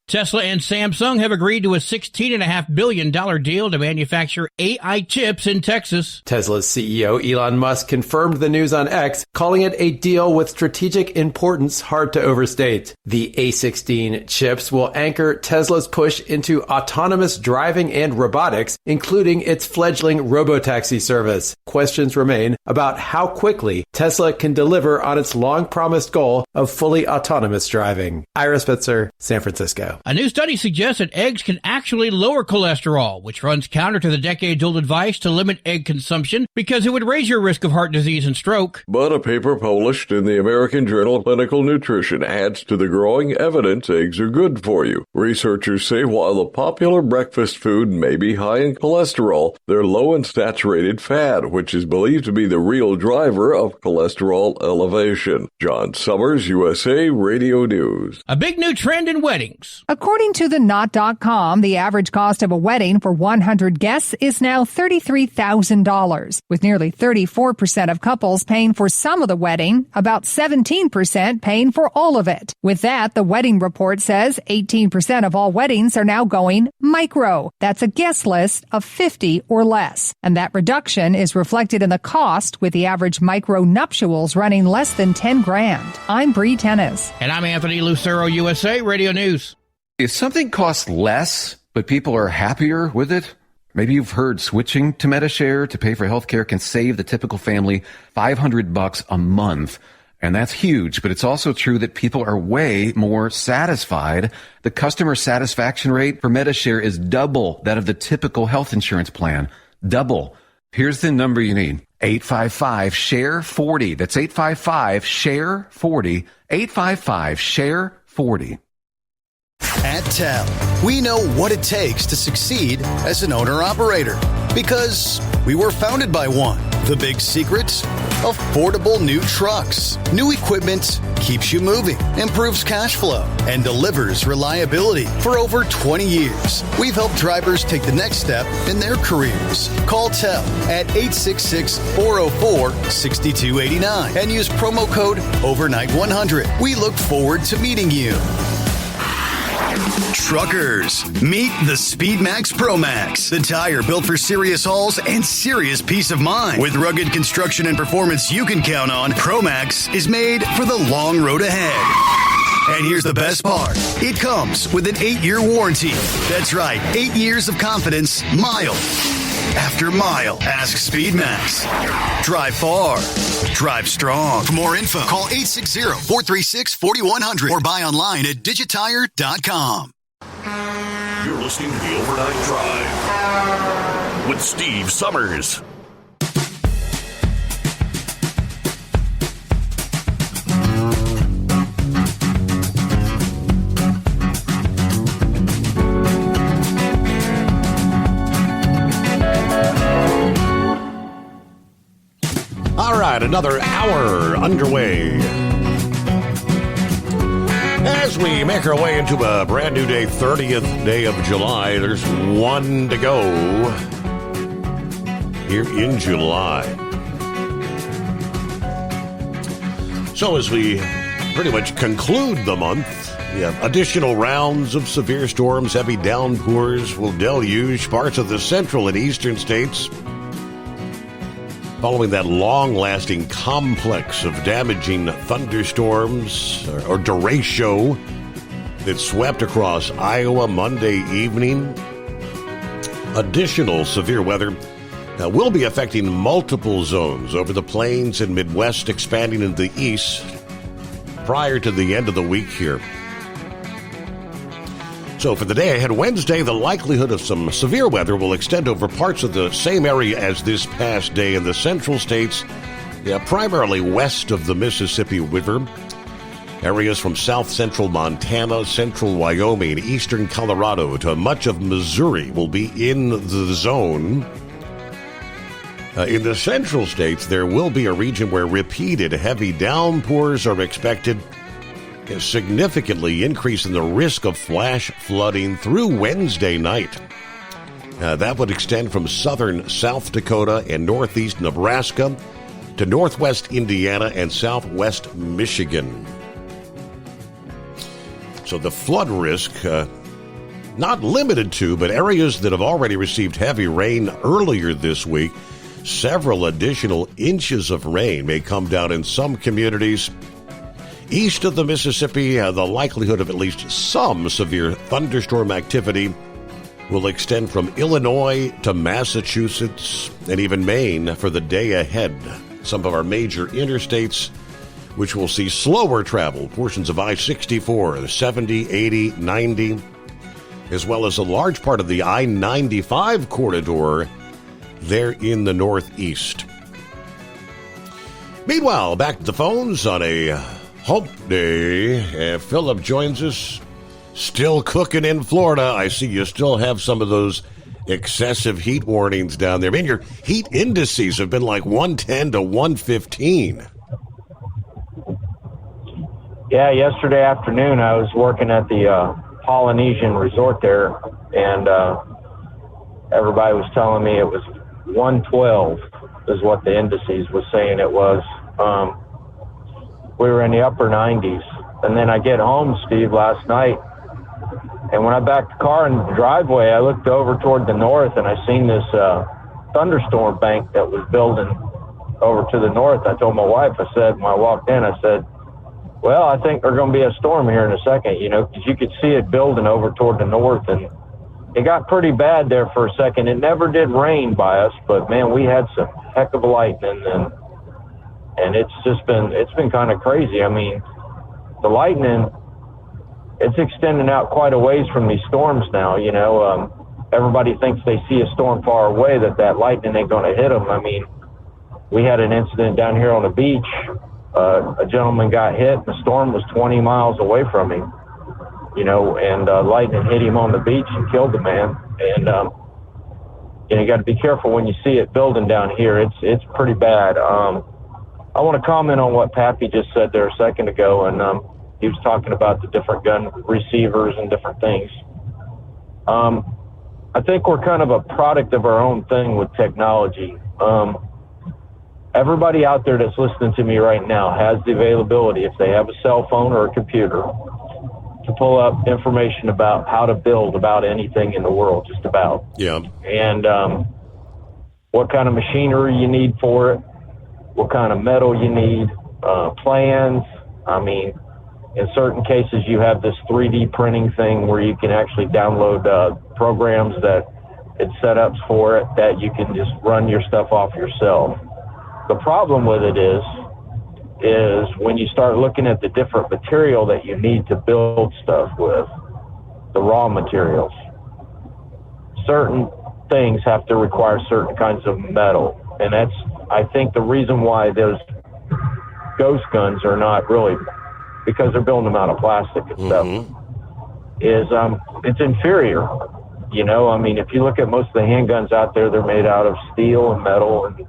[SPEAKER 2] Tesla and Samsung have agreed to a $16.5 billion deal to manufacture AI chips in Texas.
[SPEAKER 21] Tesla's CEO Elon Musk confirmed the news on X, calling it a deal with strategic importance hard to overstate. The A16 chips will anchor Tesla's push into autonomous driving and robotics, including its fledgling robotaxi service. Questions remain about how quickly Tesla can deliver on its long-promised goal of fully autonomous driving. Ira Spitzer, San Francisco.
[SPEAKER 2] A new study suggests that eggs can actually lower cholesterol, which runs counter to the decades-old advice to limit egg consumption because it would raise your risk of heart disease and stroke.
[SPEAKER 10] But a paper published in the American Journal of Clinical Nutrition adds to the growing evidence eggs are good for you. Researchers say while the popular breakfast food may be high in cholesterol, they're low in saturated fat, which is believed to be the real driver of cholesterol elevation. John Summers, USA Radio News.
[SPEAKER 2] A big new trend in weddings.
[SPEAKER 23] According to the Knot.com, the average cost of a wedding for 100 guests is now $33,000, with nearly 34% of couples paying for some of the wedding, about 17% paying for all of it. With that, the wedding report says 18% of all weddings are now going micro. That's a guest list of 50 or less. And that reduction is reflected in the cost, with the average micro nuptials running less than $10,000. I'm Bree Tennis.
[SPEAKER 2] And I'm Anthony Lucero, USA Radio News.
[SPEAKER 20] If something costs less, but people are happier with it, maybe you've heard switching to Medi-Share to pay for healthcare can save the typical family $500 a month. And that's huge, but it's also true that people are way more satisfied. The customer satisfaction rate for Medi-Share is double that of the typical health insurance plan. Double. Here's the number you need. 855-SHARE-40. That's 855-SHARE-40. 855-SHARE-40.
[SPEAKER 13] At TEL, we know what it takes to succeed as an owner-operator because we were founded by one. The big secret? Affordable new trucks. New equipment keeps you moving, improves cash flow, and delivers reliability. For over 20 years, we've helped drivers take the next step in their careers. Call TEL at 866-404-6289 and use promo code OVERNIGHT100. We look forward to meeting you.
[SPEAKER 14] Truckers, meet the SpeedMax Pro Max, the tire built for serious hauls and serious peace of mind. With rugged construction and performance you can count on, Pro Max is made for the long road ahead. And here's the best part. It comes with an 8-year warranty. That's right, 8 years of confidence, mile after mile. Ask SpeedMax. Drive far. Drive strong. For more info, call 860-436-4100 or buy online at digitire.com.
[SPEAKER 11] You're listening to the Overnight Drive. with Steve Summers.
[SPEAKER 17] All right, another hour underway. As we make our way into a brand new day, 30th day of July, there's one to go here in July. So as we pretty much conclude the month, we have additional rounds of severe storms, heavy downpours will deluge parts of the central and eastern states, following that long-lasting complex of damaging thunderstorms or derecho that swept across Iowa Monday evening. Additional severe weather will be affecting multiple zones over the plains and Midwest, expanding into the east prior to the end of the week here. So for the day ahead, Wednesday, the likelihood of some severe weather will extend over parts of the same area as this past day in the central states, primarily west of the Mississippi River. Areas from south central Montana, central Wyoming, and eastern Colorado to much of Missouri will be in the zone. In the central states, there will be a region where repeated heavy downpours are expected, significantly increasing the risk of flash flooding through Wednesday night. That would extend from southern South Dakota and northeast Nebraska to northwest Indiana and southwest Michigan. So the flood risk, not limited to, but areas that have already received heavy rain earlier this week, several additional inches of rain may come down in some communities. East of the Mississippi, the likelihood of at least some severe thunderstorm activity will extend from Illinois to Massachusetts and even Maine for the day ahead. Some of our major interstates, which will see slower travel, portions of I-64, 70, 80, 90, as well as a large part of the I-95 corridor there in the northeast. Meanwhile, back to the phones on a Hump Day. Philip joins us. Still cooking in Florida. I see you still have some of those excessive heat warnings down there. I mean, your heat indices have been like 110 to 115.
[SPEAKER 5] Yeah, yesterday afternoon I was working at the Polynesian Resort there, and everybody was telling me it was 112 is what the indices was saying it was. We were in the upper 90s. And then I get home, Steve, last night, and when I backed the car in the driveway, I looked over toward the north, and I seen this thunderstorm bank that was building over to the north. I told my wife, I said, when I walked in, I said, well, I think there's going to be a storm here in a second, because you could see it building over toward the north, and it got pretty bad there for a second. It never did rain by us, but, man, we had some heck of a lightning, and it's been kind of crazy. I mean, the lightning, it's extending out quite a ways from these storms now, everybody thinks they see a storm far away, that lightning ain't going to hit them. I mean, we had an incident down here on the beach. A gentleman got hit, and the storm was 20 miles away from him, and lightning hit him on the beach and killed the man. And, you got to be careful when you see it building down here. It's pretty bad. I want to comment on what Pappy just said there a second ago, and he was talking about the different gun receivers and different things. I think we're kind of a product of our own thing with technology. Everybody out there that's listening to me right now has the availability, if they have a cell phone or a computer, to pull up information about how to build about anything in the world, just about.
[SPEAKER 17] Yeah.
[SPEAKER 5] And what kind of machinery you need for it, what kind of metal you need, plans. I mean, in certain cases, you have this 3D printing thing where you can actually download programs that it's setups for it that you can just run your stuff off yourself. The problem with it is when you start looking at the different material that you need to build stuff with, the raw materials. Certain things have to require certain kinds of metal. And that's, I think, the reason why those ghost guns are not really, because they're building them out of plastic and stuff, is it's inferior. You know, I mean, if you look at most of the handguns out there, they're made out of steel and metal and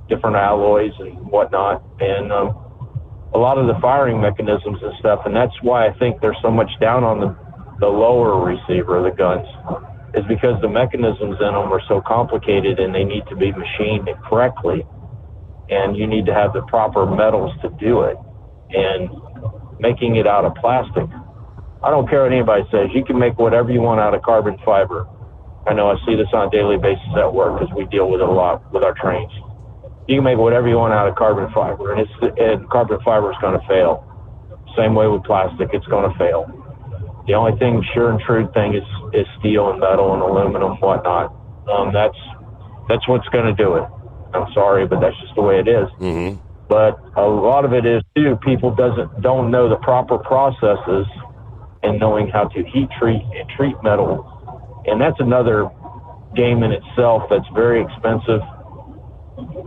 [SPEAKER 5] different alloys and whatnot. And a lot of the firing mechanisms and stuff, and that's why I think there's so much down on the lower receiver of the guns, is because the mechanisms in them are so complicated and they need to be machined correctly. And you need to have the proper metals to do it. And making it out of plastic, I don't care what anybody says. You can make whatever you want out of carbon fiber. I know I see this on a daily basis at work because we deal with it a lot with our trains. You can make whatever you want out of carbon fiber, and carbon fiber is going to fail. Same way with plastic, it's going to fail. The only thing, sure and true thing, is steel and metal and aluminum and whatnot. That's what's going to do it. I'm sorry, but that's just the way it is. But a lot of it is too, people don't know the proper processes and knowing how to heat treat and treat metal, and that's another game in itself that's very expensive.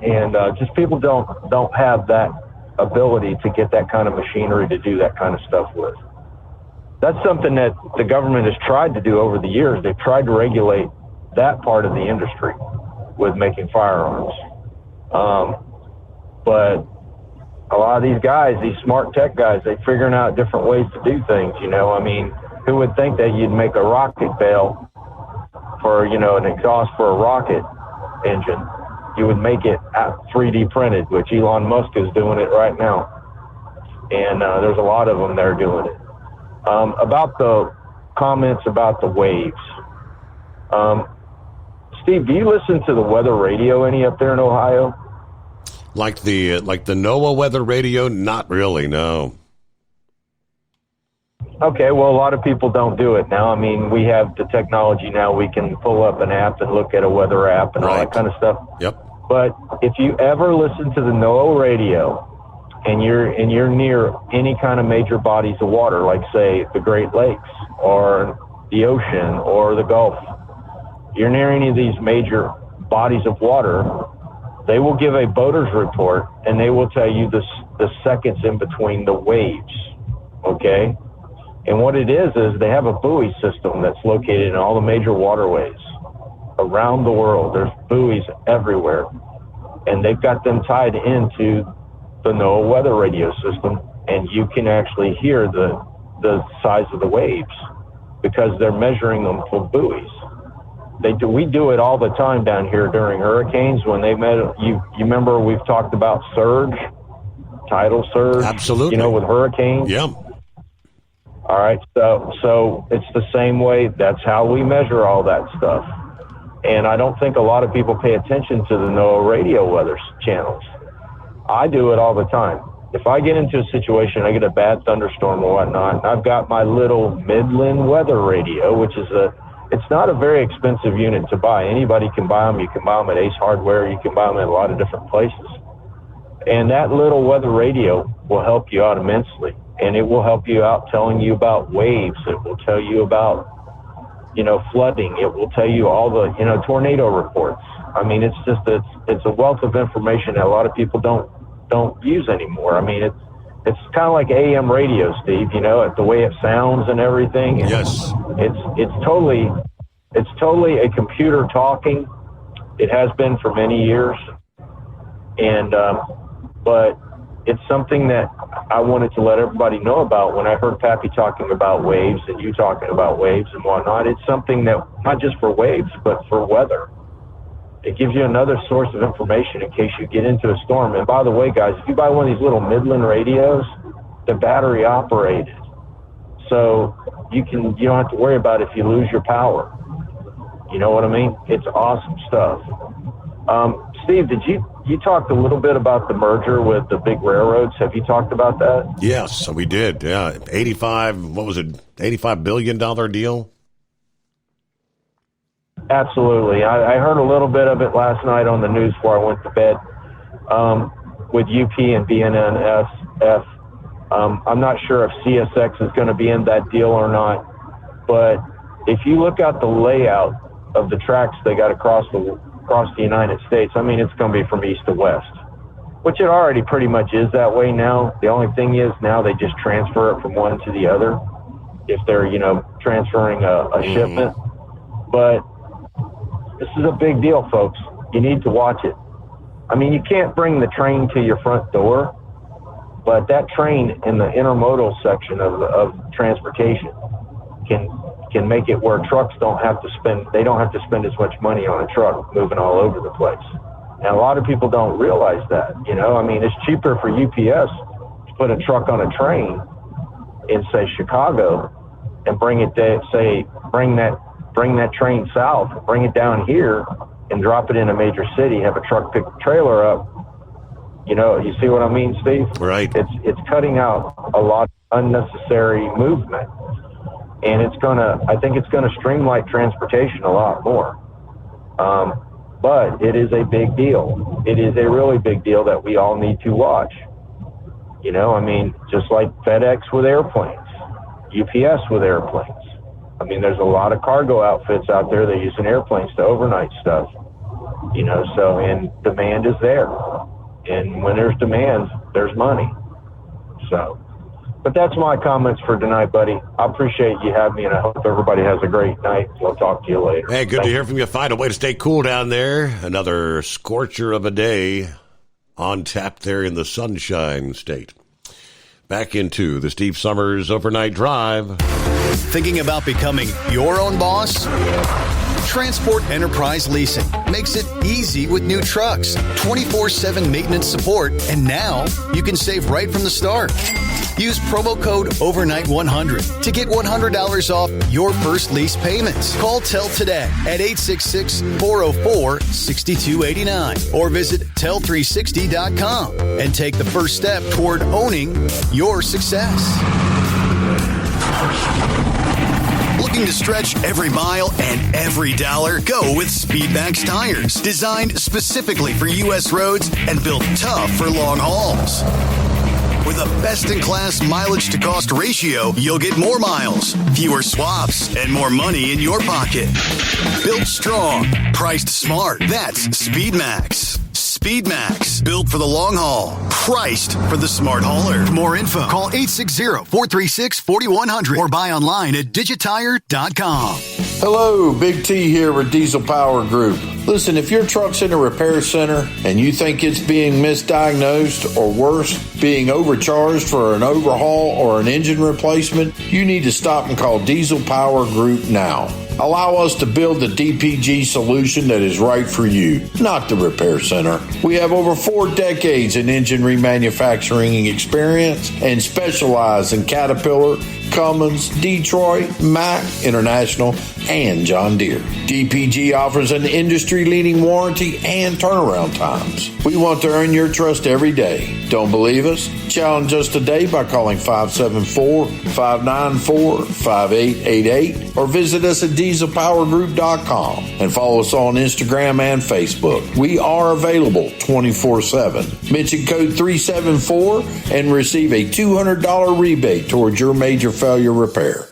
[SPEAKER 5] And just people don't have that ability to get that kind of machinery to do that kind of stuff with. That's something that the government has tried to do over the years. They've tried to regulate that part of the industry with making firearms. But a lot of these guys, these smart tech guys, they're figuring out different ways to do things, you know. I mean, who would think that you'd make a rocket bale for, you know, an exhaust for a rocket engine? You would make it 3D printed, which Elon Musk is doing it right now. And there's a lot of them that are doing it. About the comments about the waves. Steve, do you listen to the weather radio any up there in Ohio?
[SPEAKER 17] Like the NOAA weather radio? Not really, no.
[SPEAKER 5] Okay, well, a lot of people don't do it now. I mean, we have the technology now. We can pull up an app and look at a weather app and all that kind of stuff.
[SPEAKER 17] Yep.
[SPEAKER 5] But if you ever listen to the NOAA radio and you're near any kind of major bodies of water, like, say, the Great Lakes or the ocean or the Gulf, you're near any of these major bodies of water, they will give a boater's report, and they will tell you the seconds in between the waves, okay? And what it is they have a buoy system that's located in all the major waterways around the world. There's buoys everywhere, and they've got them tied into the NOAA weather radio system, and you can actually hear the size of the waves because they're measuring them for buoys. We do it all the time down here during hurricanes when they met. You remember we've talked about surge, tidal surge?
[SPEAKER 17] Absolutely.
[SPEAKER 5] You know, with hurricanes?
[SPEAKER 17] Yeah.
[SPEAKER 5] All right. So it's the same way. That's how we measure all that stuff. And I don't think a lot of people pay attention to the NOAA radio weather channels. I do it all the time. If I get into a situation, I get a bad thunderstorm or whatnot, I've got my little Midland weather radio, which is it's not a very expensive unit to buy. Anybody can buy them. You can buy them at Ace Hardware. You can buy them at a lot of different places. And that little weather radio will help you out immensely. And it will help you out telling you about waves. It will tell you about, you know, flooding. It will tell you all the, you know, tornado reports. I mean, it's just, it's a wealth of information that a lot of people don't use anymore. I mean, it's kind of like AM radio, Steve, you know, the way it sounds and everything.
[SPEAKER 17] Yes.
[SPEAKER 5] It's totally a computer talking. It has been for many years. And, but it's something that I wanted to let everybody know about when I heard Pappy talking about waves and you talking about waves and whatnot. It's something that, not just for waves, but for weather. It gives you another source of information in case you get into a storm. And by the way, guys, if you buy one of these little Midland radios, they're battery operated. So you don't have to worry about if you lose your power. You know what I mean? It's awesome stuff. Steve, you talked a little bit about the merger with the big railroads. Have you talked about that?
[SPEAKER 17] Yes, we did. Yeah. $85 billion deal?
[SPEAKER 5] Absolutely. I heard a little bit of it last night on the news before I went to bed with UP and BNSF. I'm not sure if CSX is going to be in that deal or not, but if you look at the layout of the tracks they got across the United States, I mean, it's going to be from east to west, which it already pretty much is that way now. The only thing is now they just transfer it from one to the other if they're, transferring a shipment. But this is a big deal, folks. You need to watch it. I mean, you can't bring the train to your front door, but that train in the intermodal section of transportation can make it where trucks don't have to spend as much money on a truck moving all over the place. And a lot of people don't realize that, I mean, it's cheaper for UPS to put a truck on a train in, say, Chicago and bring it to, say, bring that train south, bring it down here and drop it in a major city, have a truck pick the trailer up. You see what I mean, Steve?
[SPEAKER 17] Right.
[SPEAKER 5] It's cutting out a lot of unnecessary movement. And I think it's gonna streamline transportation a lot more. But it is a big deal. It is a really big deal that we all need to watch. I mean, just like FedEx with airplanes, UPS with airplanes. I mean, there's a lot of cargo outfits out there that are using airplanes to overnight stuff, and demand is there. And when there's demand, there's money. So, but that's my comments for tonight, buddy. I appreciate you having me, and I hope everybody has a great night. We'll talk to you later.
[SPEAKER 17] Hey, good to hear from you. Find a way to stay cool down there. Another scorcher of a day on tap there in the Sunshine State. Back into the Steve Summers Overnight Drive.
[SPEAKER 14] Thinking about becoming your own boss? Transport Enterprise Leasing makes it easy with new trucks, 24/7 maintenance support, and now you can save right from the start. Use promo code OVERNIGHT100 to get $100 off your first lease payments. Call Tell today at 866-404-6289 or visit Tell360.com and take the first step toward owning your success. Looking to stretch every mile and every dollar? Go with Speedmax tires, designed specifically for U.S. roads and built tough for long hauls. With a best-in-class mileage-to-cost ratio, you'll get more miles, fewer swaps, and more money in your pocket. Built strong, priced smart. That's Speedmax. Speedmax, built for the long haul, priced for the smart hauler. For more info, call 860-436-4100 or buy online at digitire.com.
[SPEAKER 4] Hello, Big T here with Diesel Power Group. Listen, if your truck's in a repair center and you think it's being misdiagnosed or worse, being overcharged for an overhaul or an engine replacement, you need to stop and call Diesel Power Group now. Allow us to build the DPG solution that is right for you, not the repair center. We have over 4 decades in engine remanufacturing experience and specialize in Caterpillar, Cummins, Detroit, Mack, International, and John Deere. DPG offers an industry-leading warranty and turnaround times. We want to earn your trust every day. Don't believe us? Challenge us today by calling 574-594-5888 or visit us at dieselpowergroup.com and follow us on Instagram and Facebook. We are available 24/7. Mention code 374 and receive a $200 rebate towards your major failure repair.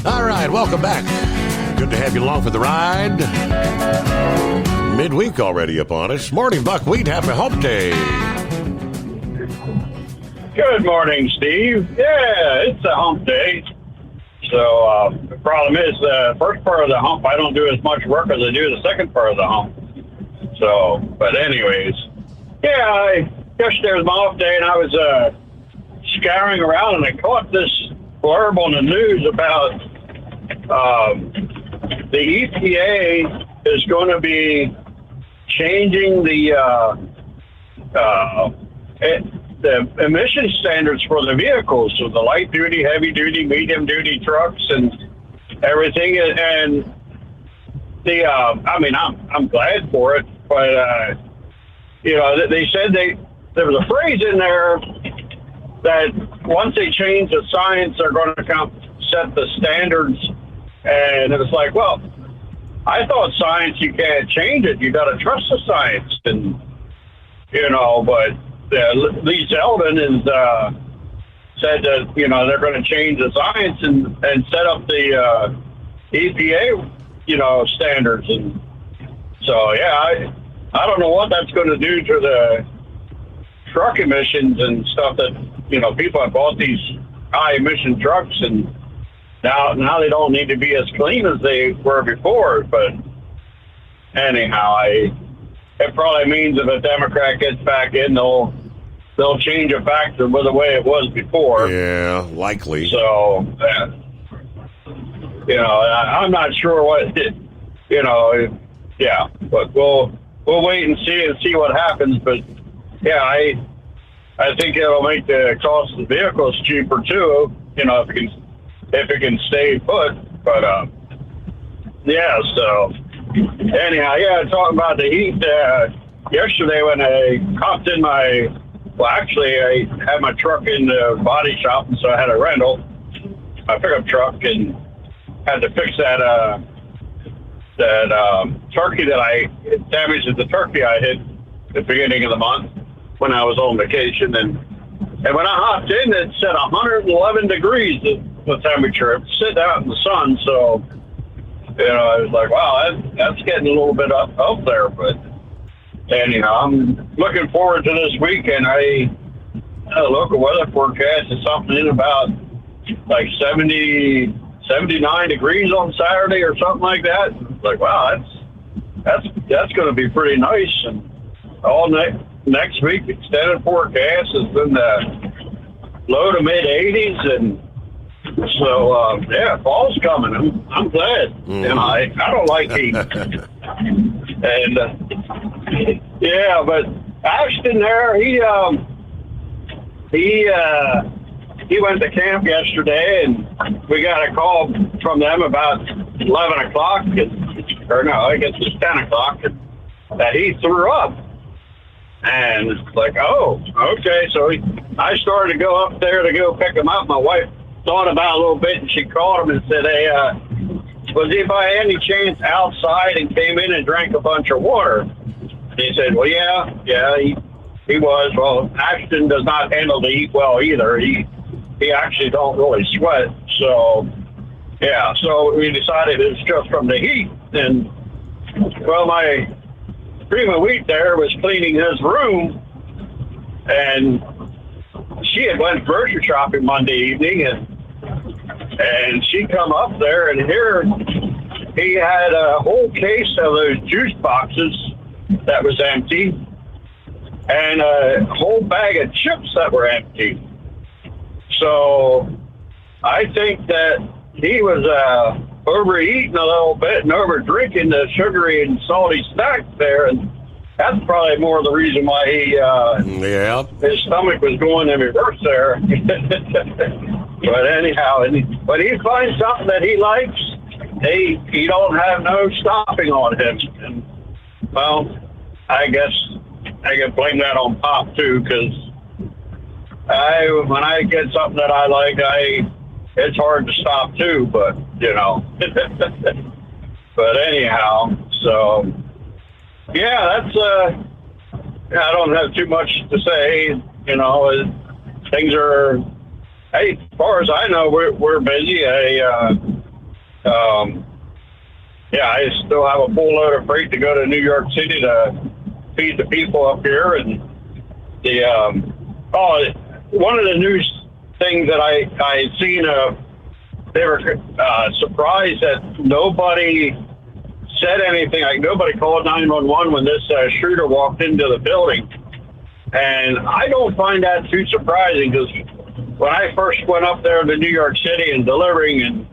[SPEAKER 17] All right, welcome back. Good to have you along for the ride. Midweek already upon us. Morning, Buckwheat. Happy Hump Day.
[SPEAKER 6] Good morning, Steve. Yeah, it's a hump day. So the problem is the first part of the hump, I don't do as much work as I do the second part of the hump. So, but anyways, yeah, yesterday was my off day, and I was scouring around, and I caught this blurb on the news about the EPA is going to be changing the emission standards for the vehicles, so the light duty, heavy duty, medium duty trucks and everything. And the, I mean, I'm glad for it, but they said there was a phrase in there that once they change the science, they're going to set the standards. And it was like, well, I thought science, you can't change it. You got to trust the science. And, but Lee Zeldin is said that they're going to change the science and set up the EPA standards, and so I don't know what that's going to do to the truck emissions and stuff that people have bought these high emission trucks, and now they don't need to be as clean as they were before. But anyhow, it probably means if a Democrat gets back in, they'll change it back to the way it was before.
[SPEAKER 17] Yeah, likely.
[SPEAKER 6] So, I'm not sure what, but we'll wait and see what happens. But yeah, I think it'll make the cost of the vehicles cheaper too. If it can stay put. But so anyhow, talking about the heat. Yesterday when I hopped in I had my truck in the body shop, and so I had a rental, my pickup truck, and had to fix that turkey it damaged the turkey I hit at the beginning of the month when I was on vacation, and when I hopped in, it said 111 degrees the temperature. It's sitting out in the sun, so I was like, wow, that's getting a little bit up there. But anyhow, I'm looking forward to this weekend. The local weather forecast is something in about like 79 degrees on Saturday or something like that. It's like, wow, that's going to be pretty nice. And all next week, extended forecast is in the low to mid 80s, and so fall's coming. I'm glad. I don't like heat. And but Ashton there, he went to camp yesterday, and we got a call from them about 11 o'clock, or no, I guess it's 10 o'clock, that he threw up. And it's like, oh, okay. So I started to go up there to go pick him up. My wife thought about it a little bit, and she called him and said, hey, was he by any chance outside and came in and drank a bunch of water? And he said, well, yeah, he was. Well, Ashton does not handle the heat well either. He actually don't really sweat. So, so we decided it's just from the heat. And, well, my Prima Wheat there was cleaning his room, and she had went grocery shopping Monday evening, and she come up there, and here he had a whole case of those juice boxes that was empty, and a whole bag of chips that were empty. So I think that he was overeating a little bit and over drinking the sugary and salty snacks there, and that's probably more of the reason why his stomach was going in reverse there. But anyhow, when he finds something that he likes, he don't have no stopping on him. And, well, I guess I can blame that on Pop too, because when I get something that I like, it's hard to stop too, but but anyhow, so that's I don't have too much to say. Things are, hey, as far as I know, we're busy. I still have a full load of freight to go to New York City to feed the people up here, and one of the news things that I seen, they were surprised that nobody said anything. Like, nobody called 911 when this shooter walked into the building. And I don't find that too surprising, because when I first went up there to New York City and delivering, and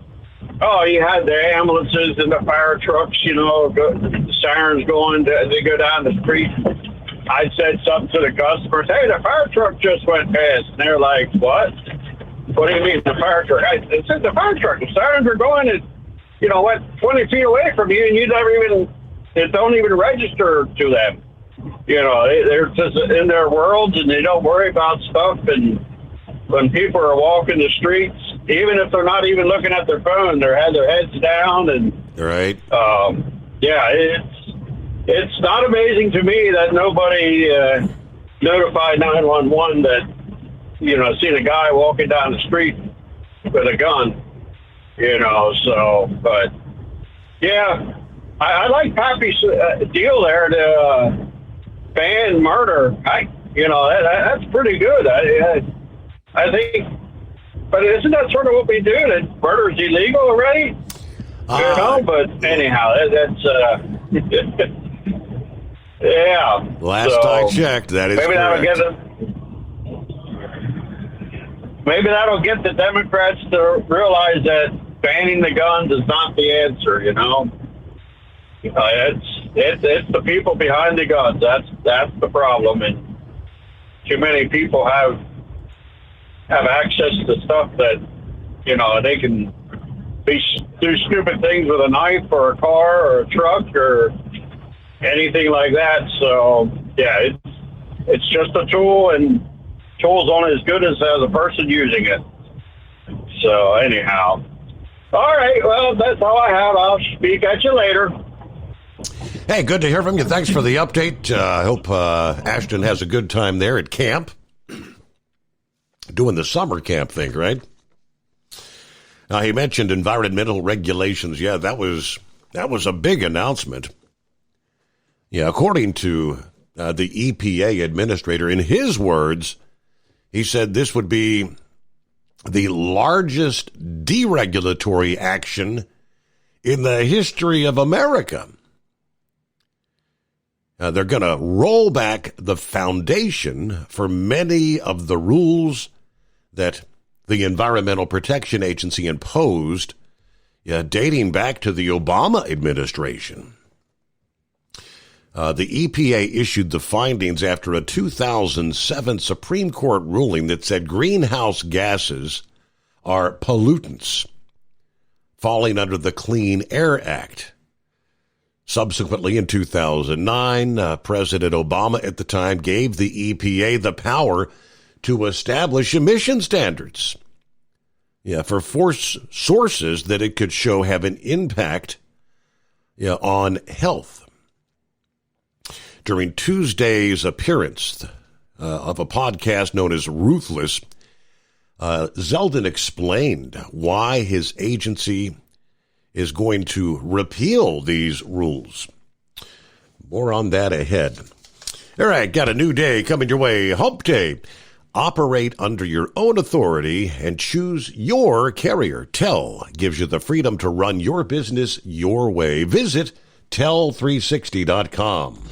[SPEAKER 6] you had the ambulances and the fire trucks, the sirens going, they go down the street. I said something to the customers, hey, the fire truck just went past. And they're like, what? What do you mean, the fire truck? I said, the fire truck, the sirens are going and, 20 feet away from you, and you never even, it don't even register to them. They're just in their worlds, and they don't worry about stuff. And when people are walking the streets, even if they're not even looking at their phone, they have their heads down. And
[SPEAKER 17] right.
[SPEAKER 6] It's not amazing to me that nobody notified 911 that, seen a guy walking down the street with a gun, but yeah, I like Pappy's deal there to ban murder. That's pretty good. I think, but isn't that sort of what we do? That murder is illegal already? But anyhow, that's yeah.
[SPEAKER 17] Last I checked, that is
[SPEAKER 6] maybe
[SPEAKER 17] correct.
[SPEAKER 6] Maybe that'll get the Democrats to realize that banning the guns is not the answer. It's the people behind the guns. That's the problem, and too many people have access to stuff that they can do stupid things with a knife or a car or a truck or anything like that. So yeah, it's just a tool, and tool's only as good as the person using it. So anyhow, all right. Well, that's all I have. I'll speak at you later.
[SPEAKER 17] Hey, good to hear from you. Thanks for the update. I hope Ashton has a good time there at camp. Doing the summer camp thing, right? Now, he mentioned environmental regulations. Yeah, that was a big announcement. Yeah, according to the EPA administrator, in his words, he said this would be the largest deregulatory action in the history of America. They're going to roll back the foundation for many of the rules that the Environmental Protection Agency imposed, dating back to the Obama administration. The EPA issued the findings after a 2007 Supreme Court ruling that said greenhouse gases are pollutants, falling under the Clean Air Act. Subsequently, in 2009, President Obama at the time gave the EPA the power to establish emission standards for sources that it could show have an impact on health. During Tuesday's appearance of a podcast known as Ruthless, Zeldin explained why his agency is going to repeal these rules. More on that ahead. All right, got a new day coming your way. Hump Day. Operate under your own authority and choose your carrier. TEL gives you the freedom to run your business your way. Visit tel360.com.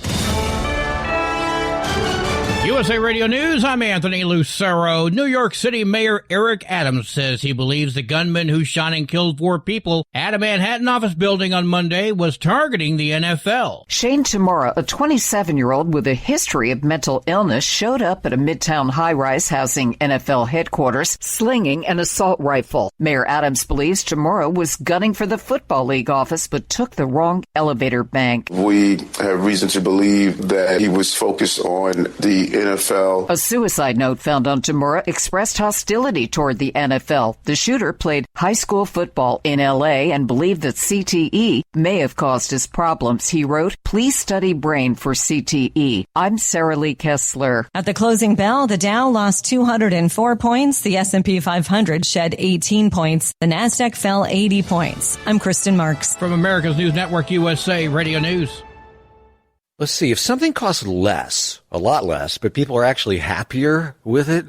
[SPEAKER 2] USA Radio News, I'm Anthony Lucero. New York City Mayor Eric Adams says he believes the gunman who shot and killed 4 people at a Manhattan office building on Monday was targeting the NFL.
[SPEAKER 3] Shane Tamura, a 27-year-old with a history of mental illness, showed up at a Midtown high-rise housing NFL headquarters, slinging an assault rifle. Mayor Adams believes Tamura was gunning for the Football League office but took the wrong elevator bank.
[SPEAKER 1] We have reason to believe that he was focused on the NFL.
[SPEAKER 3] A suicide note found on Tamura expressed hostility toward the NFL. The shooter played high school football in L.A. and believed that CTE may have caused his problems. He wrote, "Please study brain for CTE." I'm Sarah Lee Kessler.
[SPEAKER 7] At the closing bell, the Dow lost 204 points. The S&P 500 shed 18 points. The Nasdaq fell 80 points. I'm Kristen Marks.
[SPEAKER 2] From America's News Network, USA Radio News.
[SPEAKER 20] Let's see, if something costs less, a lot less, but people are actually happier with it,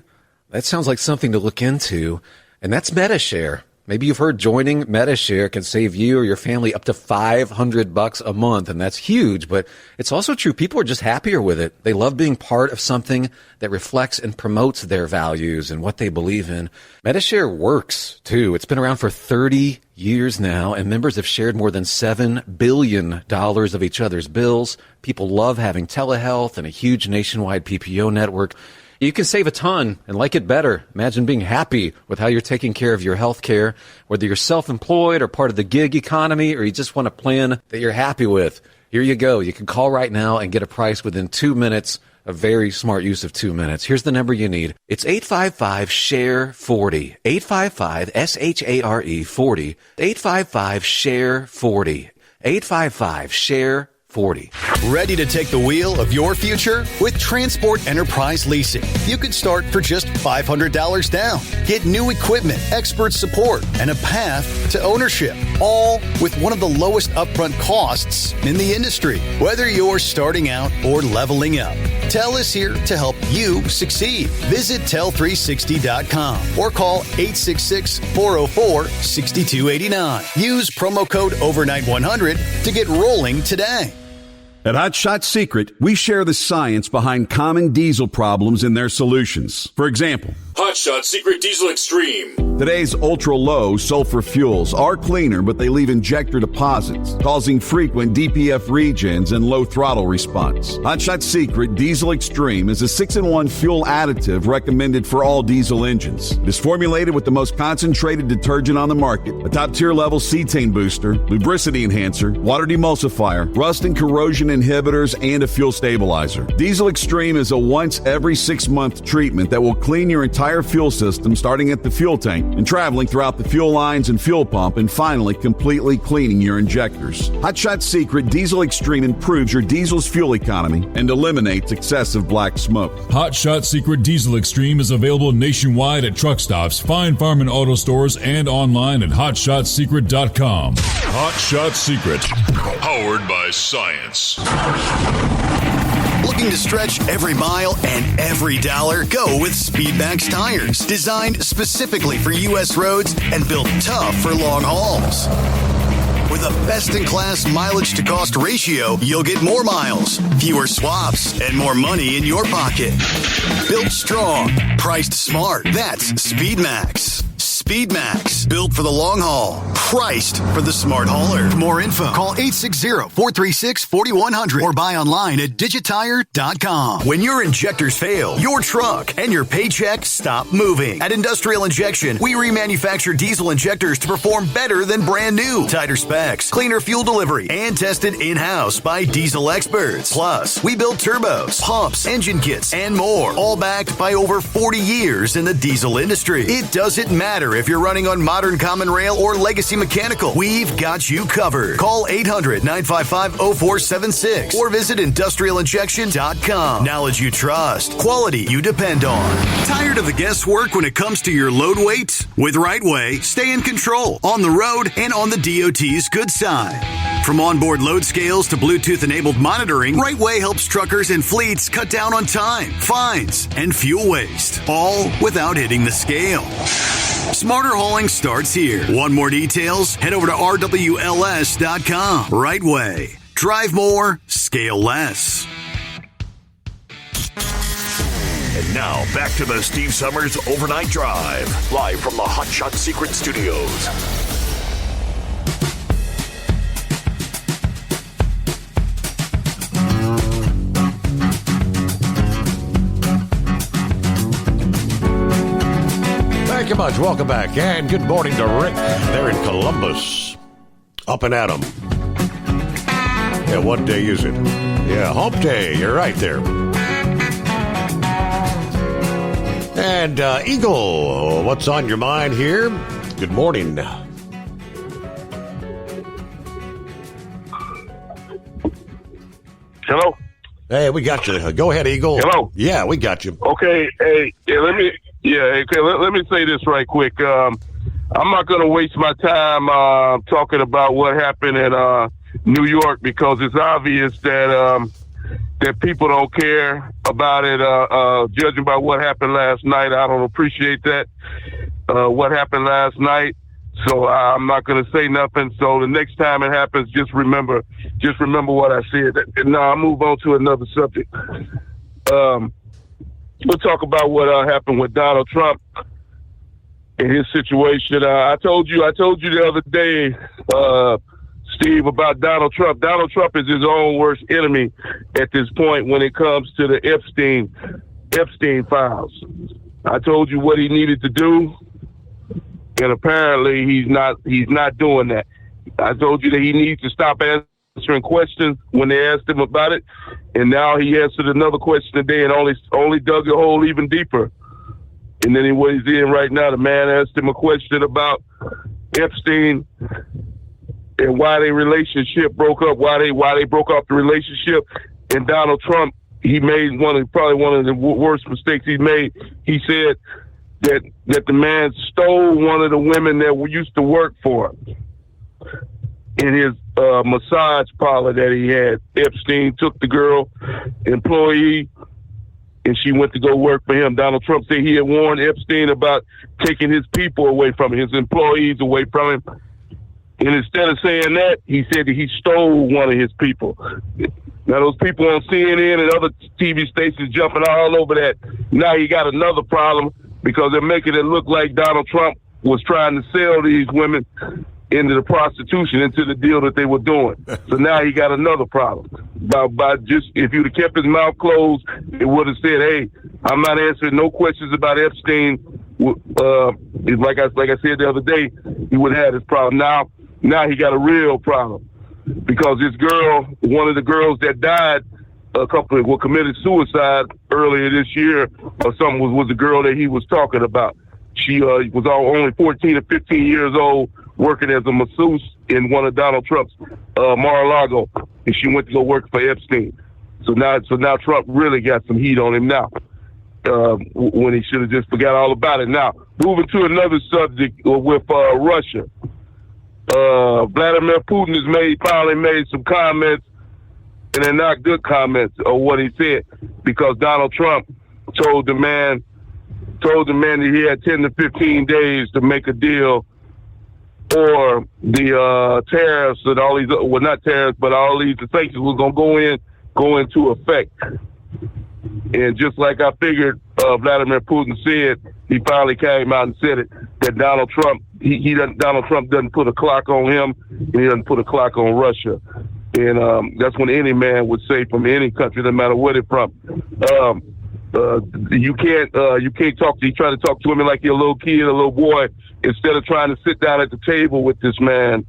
[SPEAKER 20] that sounds like something to look into, and that's MediShare. Maybe you've heard joining MediShare can save you or your family up to $500 a month, and that's huge, but it's also true. People are just happier with it. They love being part of something that reflects and promotes their values and what they believe in. MediShare works, too. It's been around for 30 years now, and members have shared more than $7 billion of each other's bills. People love having telehealth and a huge nationwide PPO network. You can save a ton and like it better. Imagine being happy with how you're taking care of your health care, whether you're self-employed or part of the gig economy, or you just want a plan that you're happy with. Here you go. You can call right now and get a price within 2 minutes. A very smart use of 2 minutes. Here's the number you need. It's 855-SHARE-40. 855-SHARE-40. 855-SHARE-40. 855-SHARE-40. 40.
[SPEAKER 13] Ready to take the wheel of your future? With Transport Enterprise Leasing, you could start for just $500 down. Get new equipment, expert support, and a path to ownership, all with one of the lowest upfront costs in the industry. Whether you're starting out or leveling up, TEL is here to help you succeed. Visit tel360.com or call 866-404-6289. Use promo code OVERNIGHT100 to get rolling today.
[SPEAKER 18] At Hot Shot Secret, we share the science behind common diesel problems and their solutions. For example,
[SPEAKER 19] Hot Shot Secret Diesel Extreme.
[SPEAKER 18] Today's ultra-low sulfur fuels are cleaner, but they leave injector deposits, causing frequent DPF regens and low throttle response. Hot Shot Secret Diesel Extreme is a 6-in-1 fuel additive recommended for all diesel engines. It is formulated with the most concentrated detergent on the market, a top-tier level cetane booster, lubricity enhancer, water demulsifier, rust and corrosion inhibitors, and a fuel stabilizer. Diesel Extreme is a once every 6-month treatment that will clean your entire fuel system, starting at the fuel tank and traveling throughout the fuel lines and fuel pump, and finally completely cleaning your injectors. Hot Shot Secret Diesel Extreme improves your diesel's fuel economy and eliminates excessive black smoke.
[SPEAKER 19] Hot Shot Secret Diesel Extreme is available nationwide at truck stops, Fine Farm and auto stores, and online at hotshotsecret.com. Hot Shot Secret, powered by science.
[SPEAKER 14] Looking to stretch every mile and every dollar? Go with Speedmax tires, designed specifically for U.S. roads and built tough for long hauls. With a best-in-class mileage-to-cost ratio, you'll get more miles, fewer swaps, and more money in your pocket. Built strong, priced smart. That's Speedmax. Speedmax, built for the long haul, priced for the smart hauler. For more info, call 860-436-4100 or buy online at digitire.com. When your injectors fail, your truck and your paycheck stop moving. At Industrial Injection, we remanufacture diesel injectors to perform better than brand new. Tighter specs, cleaner fuel delivery, and tested in-house by diesel experts. Plus, we build turbos, pumps, engine kits, and more, all backed by over 40 years in the diesel industry. It doesn't matter if you're running on modern common rail or legacy mechanical. We've got you covered. Call 800-955-0476 or visit industrialinjection.com. Knowledge you trust. Quality you depend on. Tired of the guesswork when it comes to your load weight? With Rightway, stay in control on the road and on the DOT's good side. From onboard load scales to Bluetooth-enabled monitoring, Rightway helps truckers and fleets cut down on time, fines, and fuel waste, all without hitting the scale. Smarter hauling starts here. Want more details? Head over to rwls.com. Rightway. Drive more, scale less.
[SPEAKER 11] And now, back to the Steve Summers Overnight Drive, live from the Hot Shot Secret Studios.
[SPEAKER 17] Thank you much. Welcome back. And good morning to Rick there in Columbus. Up and at 'em. Yeah, what day is it? Yeah, hump day. You're right there. And Eagle, what's on your mind here? Good morning.
[SPEAKER 8] Hello?
[SPEAKER 17] Hey, we got you. Go ahead, Eagle.
[SPEAKER 8] Hello?
[SPEAKER 17] Yeah, we got you.
[SPEAKER 8] Okay, hey, let me say this right quick. I'm not going to waste my time talking about what happened in New York, because it's obvious that people don't care about it. Judging by what happened last night, I don't appreciate that. What happened last night. So I'm not going to say nothing. So the next time it happens, just remember what I said. And now I'll move on to another subject. We'll talk about what happened with Donald Trump and his situation. I told you the other day, Steve, about Donald Trump. Donald Trump is his own worst enemy at this point when it comes to the Epstein files. I told you what he needed to do, and apparently he's not doing that. I told you that he needs to stop answering questions when they asked him about it, and now he answered another question today and only dug a hole even deeper. And then what he's in right now, the man asked him a question about Epstein, and why their relationship broke up, why they broke off the relationship. And Donald Trump, he made probably one of the worst mistakes he made. He said that the man stole one of the women that used to work for him in his massage parlor that he had. Epstein took the girl, employee, and she went to go work for him. Donald Trump said he had warned Epstein about taking his people away from him, his employees away from him. And instead of saying that, he said that he stole one of his people. Now, those people on CNN and other TV stations jumping all over that. Now he got another problem because they're making it look like Donald Trump was trying to sell these women into the prostitution, into the deal that they were doing. So now he got another problem. By just, if you'd have kept his mouth closed, it would have said, hey, I'm not answering no questions about Epstein. Like I said the other day, he would have had his problem. Now he got a real problem because this girl, one of the girls that died, committed suicide earlier this year or something, was the girl that he was talking about. She was only 14 or 15 years old, working as a masseuse in one of Donald Trump's Mar-a-Lago, and she went to go work for Epstein. So now Trump really got some heat on him now, when he should have just forgot all about it. Now, moving to another subject with Russia. Vladimir Putin has finally made some comments, and they're not good comments of what he said, because Donald Trump told the man that he had 10 to 15 days to make a deal, or the tariffs and all these, well, not tariffs, but all these sanctions was going to go into effect. And just like I figured, Vladimir Putin said, he finally came out and said it, that Donald Trump, Donald Trump doesn't put a clock on him, and he doesn't put a clock on Russia. And that's what any man would say from any country, no matter where they're from. You can't try to talk to him like you're a little kid, a little boy, instead of trying to sit down at the table with this man,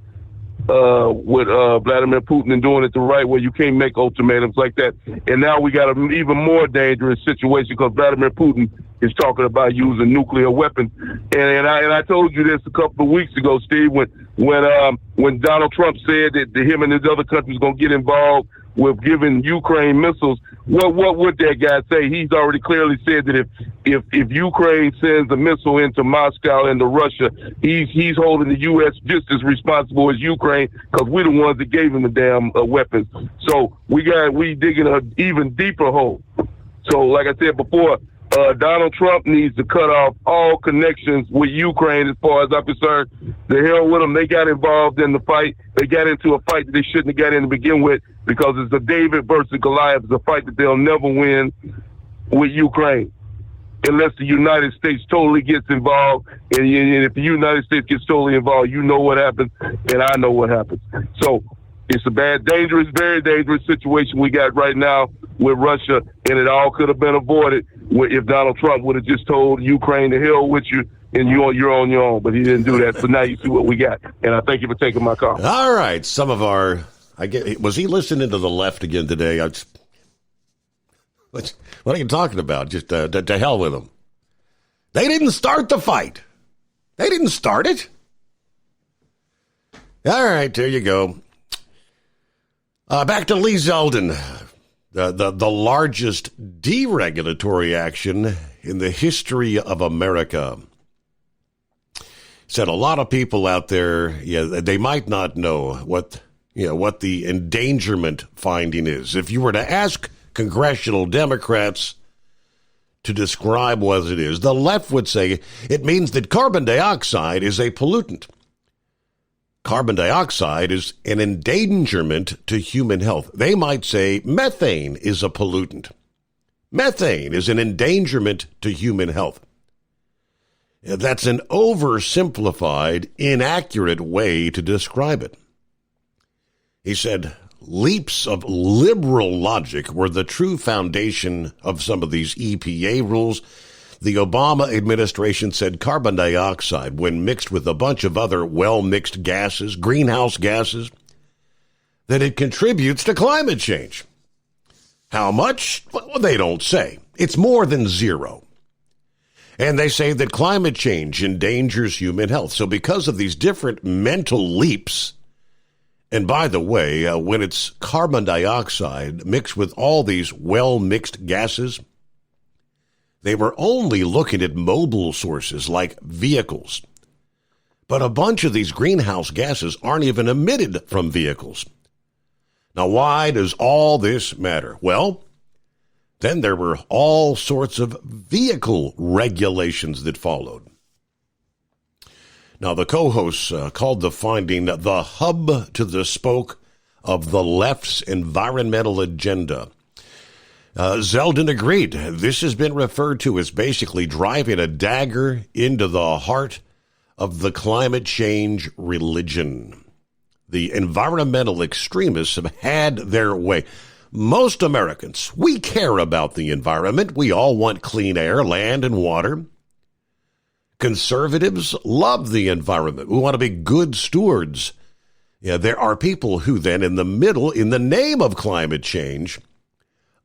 [SPEAKER 8] with Vladimir Putin, and doing it the right way. You can't make ultimatums like that. And now we got an even more dangerous situation because Vladimir Putin is talking about using nuclear weapons. And I told you this a couple of weeks ago, Steve, when Donald Trump said that him and his other countries going to get involved with giving Ukraine missiles. What would that guy say? He's already clearly said that if Ukraine sends a missile into Moscow and to Russia, he's holding the U.S. just as responsible as Ukraine, because we're the ones that gave him the damn weapons. So we digging an even deeper hole. So like I said before, Donald Trump needs to cut off all connections with Ukraine as far as I'm concerned. The hell with them. They got involved in the fight. They got into a fight that they shouldn't have got in to begin with, because it's a David versus Goliath. It's a fight that they'll never win with Ukraine unless the United States totally gets involved. And if the United States gets totally involved, you know what happens, and I know what happens. So it's a very dangerous situation we got right now with Russia, and it all could have been avoided if Donald Trump would have just told Ukraine to hell with you, and you're on your own. But he didn't do that, so now you see what we got. And I thank you for taking my call.
[SPEAKER 17] All right, some of our, was he listening to the left again today? What are you talking about? Just to hell with them. They didn't start the fight. They didn't start it. All right, there you go. Back to Lee Zeldin. The largest deregulatory action in the history of America. Said a lot of people out there, they might not know what the endangerment finding is. If you were to ask congressional Democrats to describe what it is, the left would say it means that carbon dioxide is a pollutant. Carbon dioxide is an endangerment to human health. They might say methane is a pollutant. Methane is an endangerment to human health. That's an oversimplified, inaccurate way to describe it. He said leaps of liberal logic were the true foundation of some of these EPA rules. The Obama administration said carbon dioxide, when mixed with a bunch of other well-mixed gases, greenhouse gases, that it contributes to climate change. How much? Well, they don't say. It's more than zero. And they say that climate change endangers human health. So because of these different mental leaps And by the way, when it's carbon dioxide mixed with all these well-mixed gases, they were only looking at mobile sources like vehicles. But a bunch of these greenhouse gases aren't even emitted from vehicles. Now, why does all this matter? Well, then there were all sorts of vehicle regulations that followed. Now, the co-hosts called the finding the hub to the spoke of the left's environmental agenda. Zeldin agreed. This has been referred to as basically driving a dagger into the heart of the climate change religion. The environmental extremists have had their way. Most Americans, we care about the environment. We all want clean air, land, and water. Conservatives love the environment. We want to be good stewards. Yeah, there are people who then in the middle, in the name of climate change,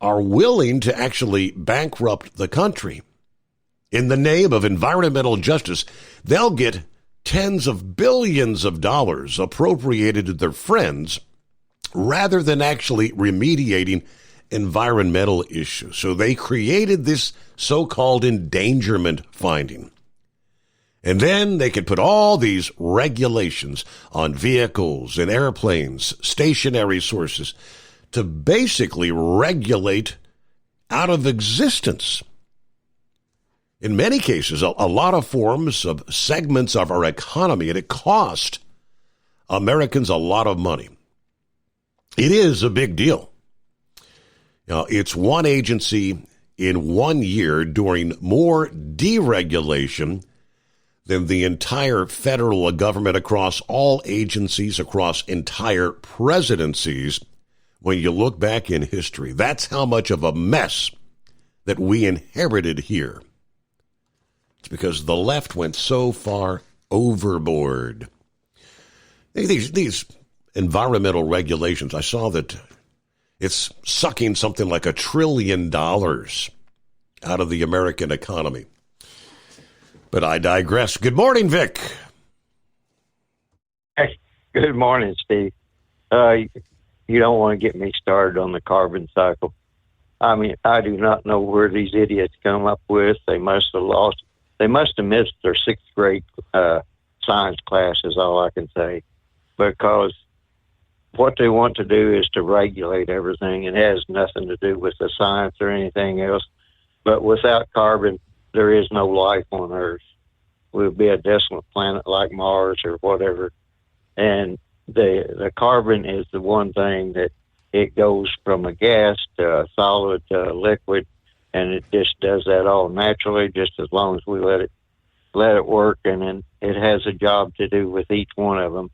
[SPEAKER 17] are willing to actually bankrupt the country. In the name of environmental justice, they'll get tens of billions of dollars appropriated to their friends rather than actually remediating environmental issues. So they created this so-called endangerment finding. And then they could put all these regulations on vehicles and airplanes, stationary sources, to basically regulate out of existence, in many cases, a lot of forms of segments of our economy, and it cost Americans a lot of money. It is a big deal. Now, it's one agency in 1 year doing more deregulation than the entire federal government across all agencies, across entire presidencies. When you look back in history, that's how much of a mess that we inherited here. It's because the left went so far overboard. These environmental regulations, I saw that it's sucking something like $1 trillion out of the American economy. But I digress. Good morning, Vic.
[SPEAKER 9] Hey, good morning, Steve. You don't want to get me started on the carbon cycle. I mean, I do not know where these idiots come up with. They must have missed their sixth grade science class is all I can say, because what they want to do is to regulate everything. It has nothing to do with the science or anything else. But without carbon, there is no life on Earth. We'll be a desolate planet like Mars or whatever. And the carbon is the one thing that it goes from a gas to a solid to a liquid, and it just does that all naturally, just as long as we let it work. And then it has a job to do with each one of them.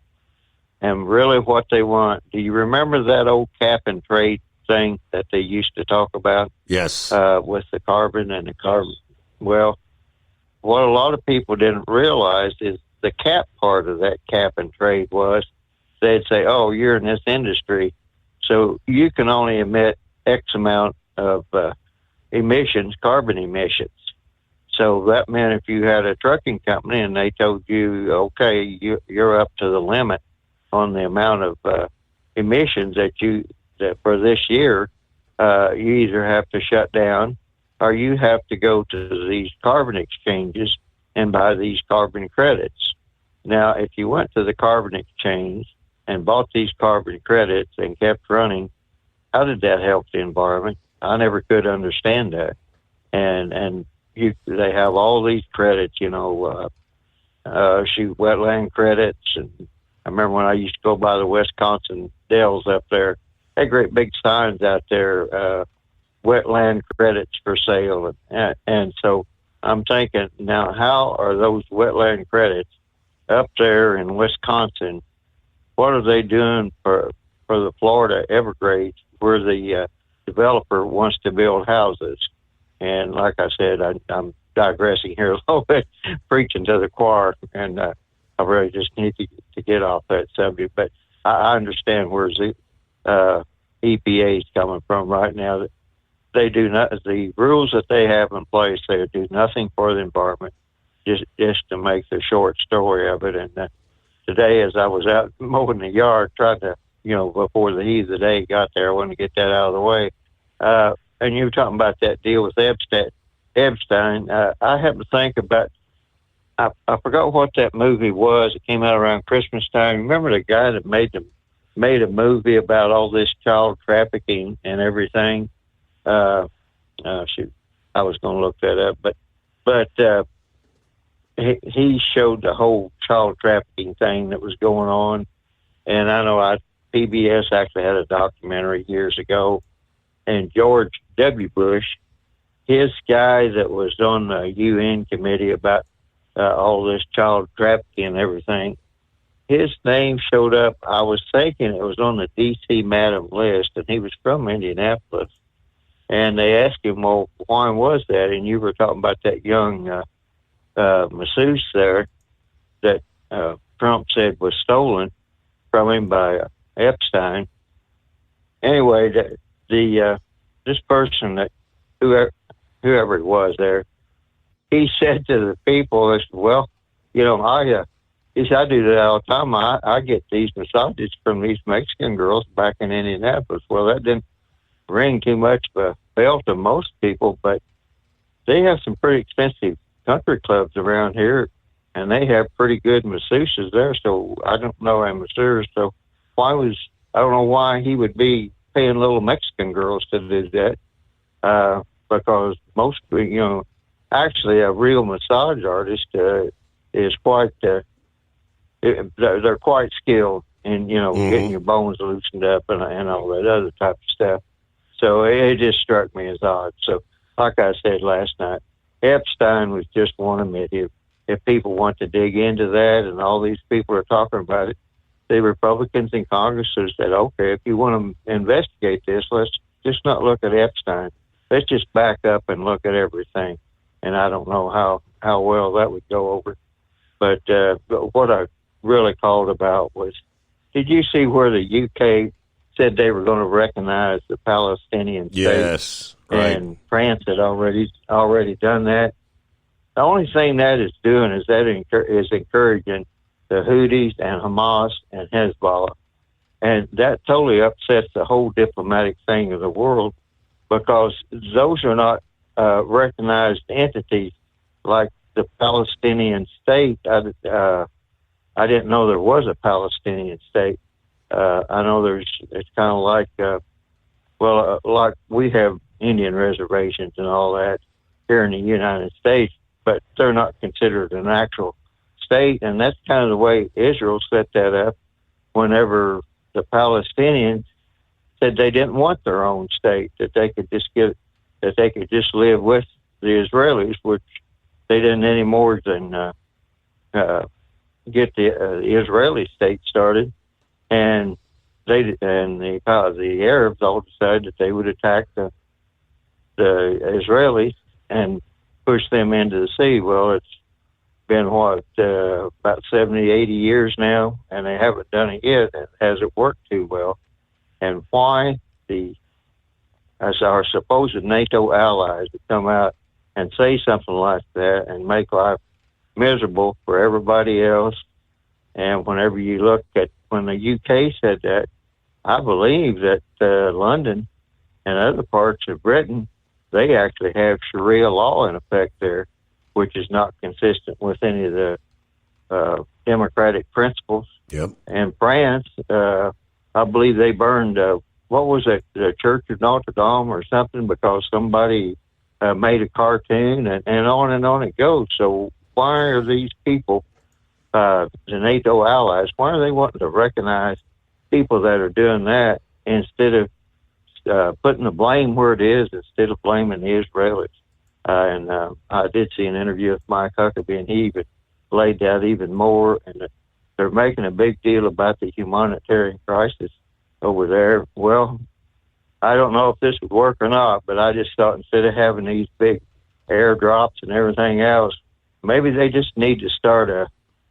[SPEAKER 9] And really what they want, do you remember that old cap and trade thing that they used to talk about?
[SPEAKER 17] Yes.
[SPEAKER 9] With the carbon and the carbon. Well, what a lot of people didn't realize is the cap part of that cap and trade was they'd say, oh, you're in this industry, so you can only emit X amount of emissions, carbon emissions. So that meant if you had a trucking company and they told you, okay, you're up to the limit on the amount of emissions that for this year, you either have to shut down or you have to go to these carbon exchanges and buy these carbon credits. Now, if you went to the carbon exchange and bought these carbon credits and kept running, how did that help the environment? I never could understand that. And they have all these credits, wetland credits. And I remember when I used to go by the Wisconsin Dells up there, they had great big signs out there, wetland credits for sale. And so I'm thinking, now how are those wetland credits up there in Wisconsin? What are they doing for the Florida Everglades where the developer wants to build houses? And like I said, I'm digressing here a little bit, preaching to the choir, and I really just need to get off that subject. But I understand where the EPA is coming from right now. They do not, the rules that they have in place, they do nothing for the environment, just to make the short story of it. And today as I was out mowing the yard, trying to, before the heat of the day got there, I wanted to get that out of the way. And you were talking about that deal with Epstein. I happen to think about, I forgot what that movie was. It came out around Christmas time. Remember the guy that made a movie about all this child trafficking and everything? Shoot, I was going to look that up, but he showed the whole child trafficking thing that was going on. And I know PBS actually had a documentary years ago, and George W. Bush, his guy that was on the UN committee about all this child trafficking and everything, his name showed up. I was thinking it was on the D.C. Madam list, and he was from Indianapolis. And they asked him, well, why was that? And you were talking about that young masseuse there that Trump said was stolen from him by Epstein. Anyway, this person, that whoever it was there, he said to the people, I said, well, he said, I do that all the time. I get these massages from these Mexican girls back in Indianapolis. Well, that didn't ring too much of a bell to most people, but they have some pretty expensive country clubs around here, and they have pretty good masseuses there. So I don't know a masseuse. So I don't know why he would be paying little Mexican girls to do that, because most, actually a real massage artist is quite, they're quite skilled in, getting your bones loosened up and all that other type of stuff. So it just struck me as odd. So like I said last night, Epstein was just one of them. If people want to dig into that, and all these people are talking about it, the Republicans in Congress have said, okay, if you want to investigate this, let's just not look at Epstein. Let's just back up and look at everything. And I don't know how well that would go over. But what I really called about was, did you see where the UK said they were going to recognize the Palestinian state?
[SPEAKER 17] Yes, right.
[SPEAKER 9] And France had already done that. The only thing that is doing is is encouraging the Houthis and Hamas and Hezbollah. And that totally upsets the whole diplomatic thing of the world, because those are not recognized entities like the Palestinian state. I didn't know there was a Palestinian state. I know it's kind of like, like we have Indian reservations and all that here in the United States, but they're not considered an actual state. And that's kind of the way Israel set that up whenever the Palestinians said they didn't want their own state, that they could just live with the Israelis, which they didn't any more than get the Israeli state started. And the Arabs all decided that they would attack the Israelis and push them into the sea. Well, it's been about 70, 80 years now, and they haven't done it yet. It hasn't worked too well. And why as our supposed NATO allies would come out and say something like that and make life miserable for everybody else. And whenever you look at when the UK said that, I believe that London and other parts of Britain, they actually have Sharia law in effect there, which is not consistent with any of the democratic principles.
[SPEAKER 17] Yep.
[SPEAKER 9] And France, I believe they burned, what was it, the Church of Notre Dame or something, because somebody made a cartoon, and on it goes. So why are these people, the NATO allies, why are they wanting to recognize people that are doing that instead of putting the blame where it is, instead of blaming the Israelis? And I did see an interview with Mike Huckabee, and he even laid out even more, and they're making a big deal about the humanitarian crisis over there. Well, I don't know if this would work or not, but I just thought instead of having these big airdrops and everything else, maybe they just need to start a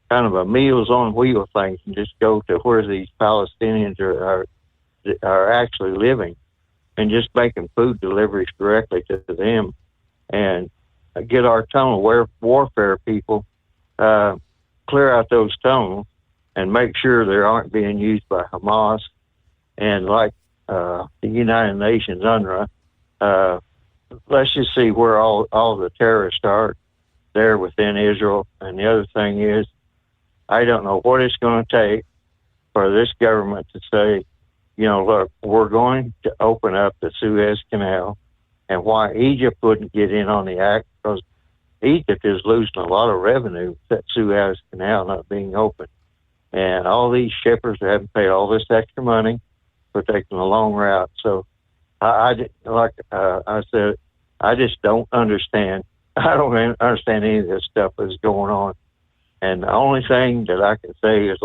[SPEAKER 9] kind of a Meals on Wheels thing and just go to where these Palestinians are actually living and just making food deliveries directly to them, and get our tunnel warfare people, clear out those tunnels and make sure they aren't being used by Hamas. And like the United Nations, UNRWA, let's just see where all the terrorists are there within Israel. And the other thing is, I don't know what it's going to take for this government to say, look, we're going to open up the Suez Canal, and why Egypt wouldn't get in on the act, because Egypt is losing a lot of revenue with that Suez Canal not being open. And all these shippers are having to pay all this extra money for taking a long route. So I said, I just don't understand. I don't understand any of this stuff that's going on. And the only thing that I can say is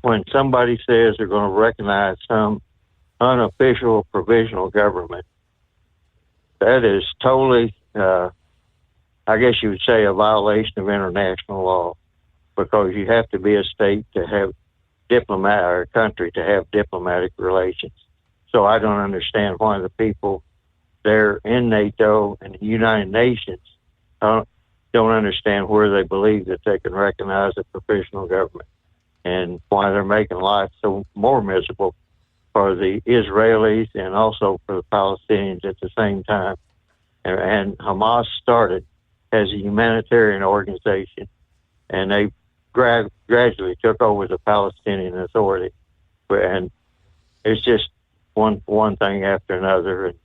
[SPEAKER 9] when somebody says they're going to recognize some unofficial provisional government, that is totally, I guess you would say, a violation of international law, because you have to be a state to have or a country to have diplomatic relations. So I don't understand why the people there in NATO and the United Nations don't understand where they believe that they can recognize a provisional government, and why they're making life so more miserable for the Israelis and also for the Palestinians at the same time. And Hamas started as a humanitarian organization, and they gradually took over the Palestinian Authority. And it's just one thing after another. And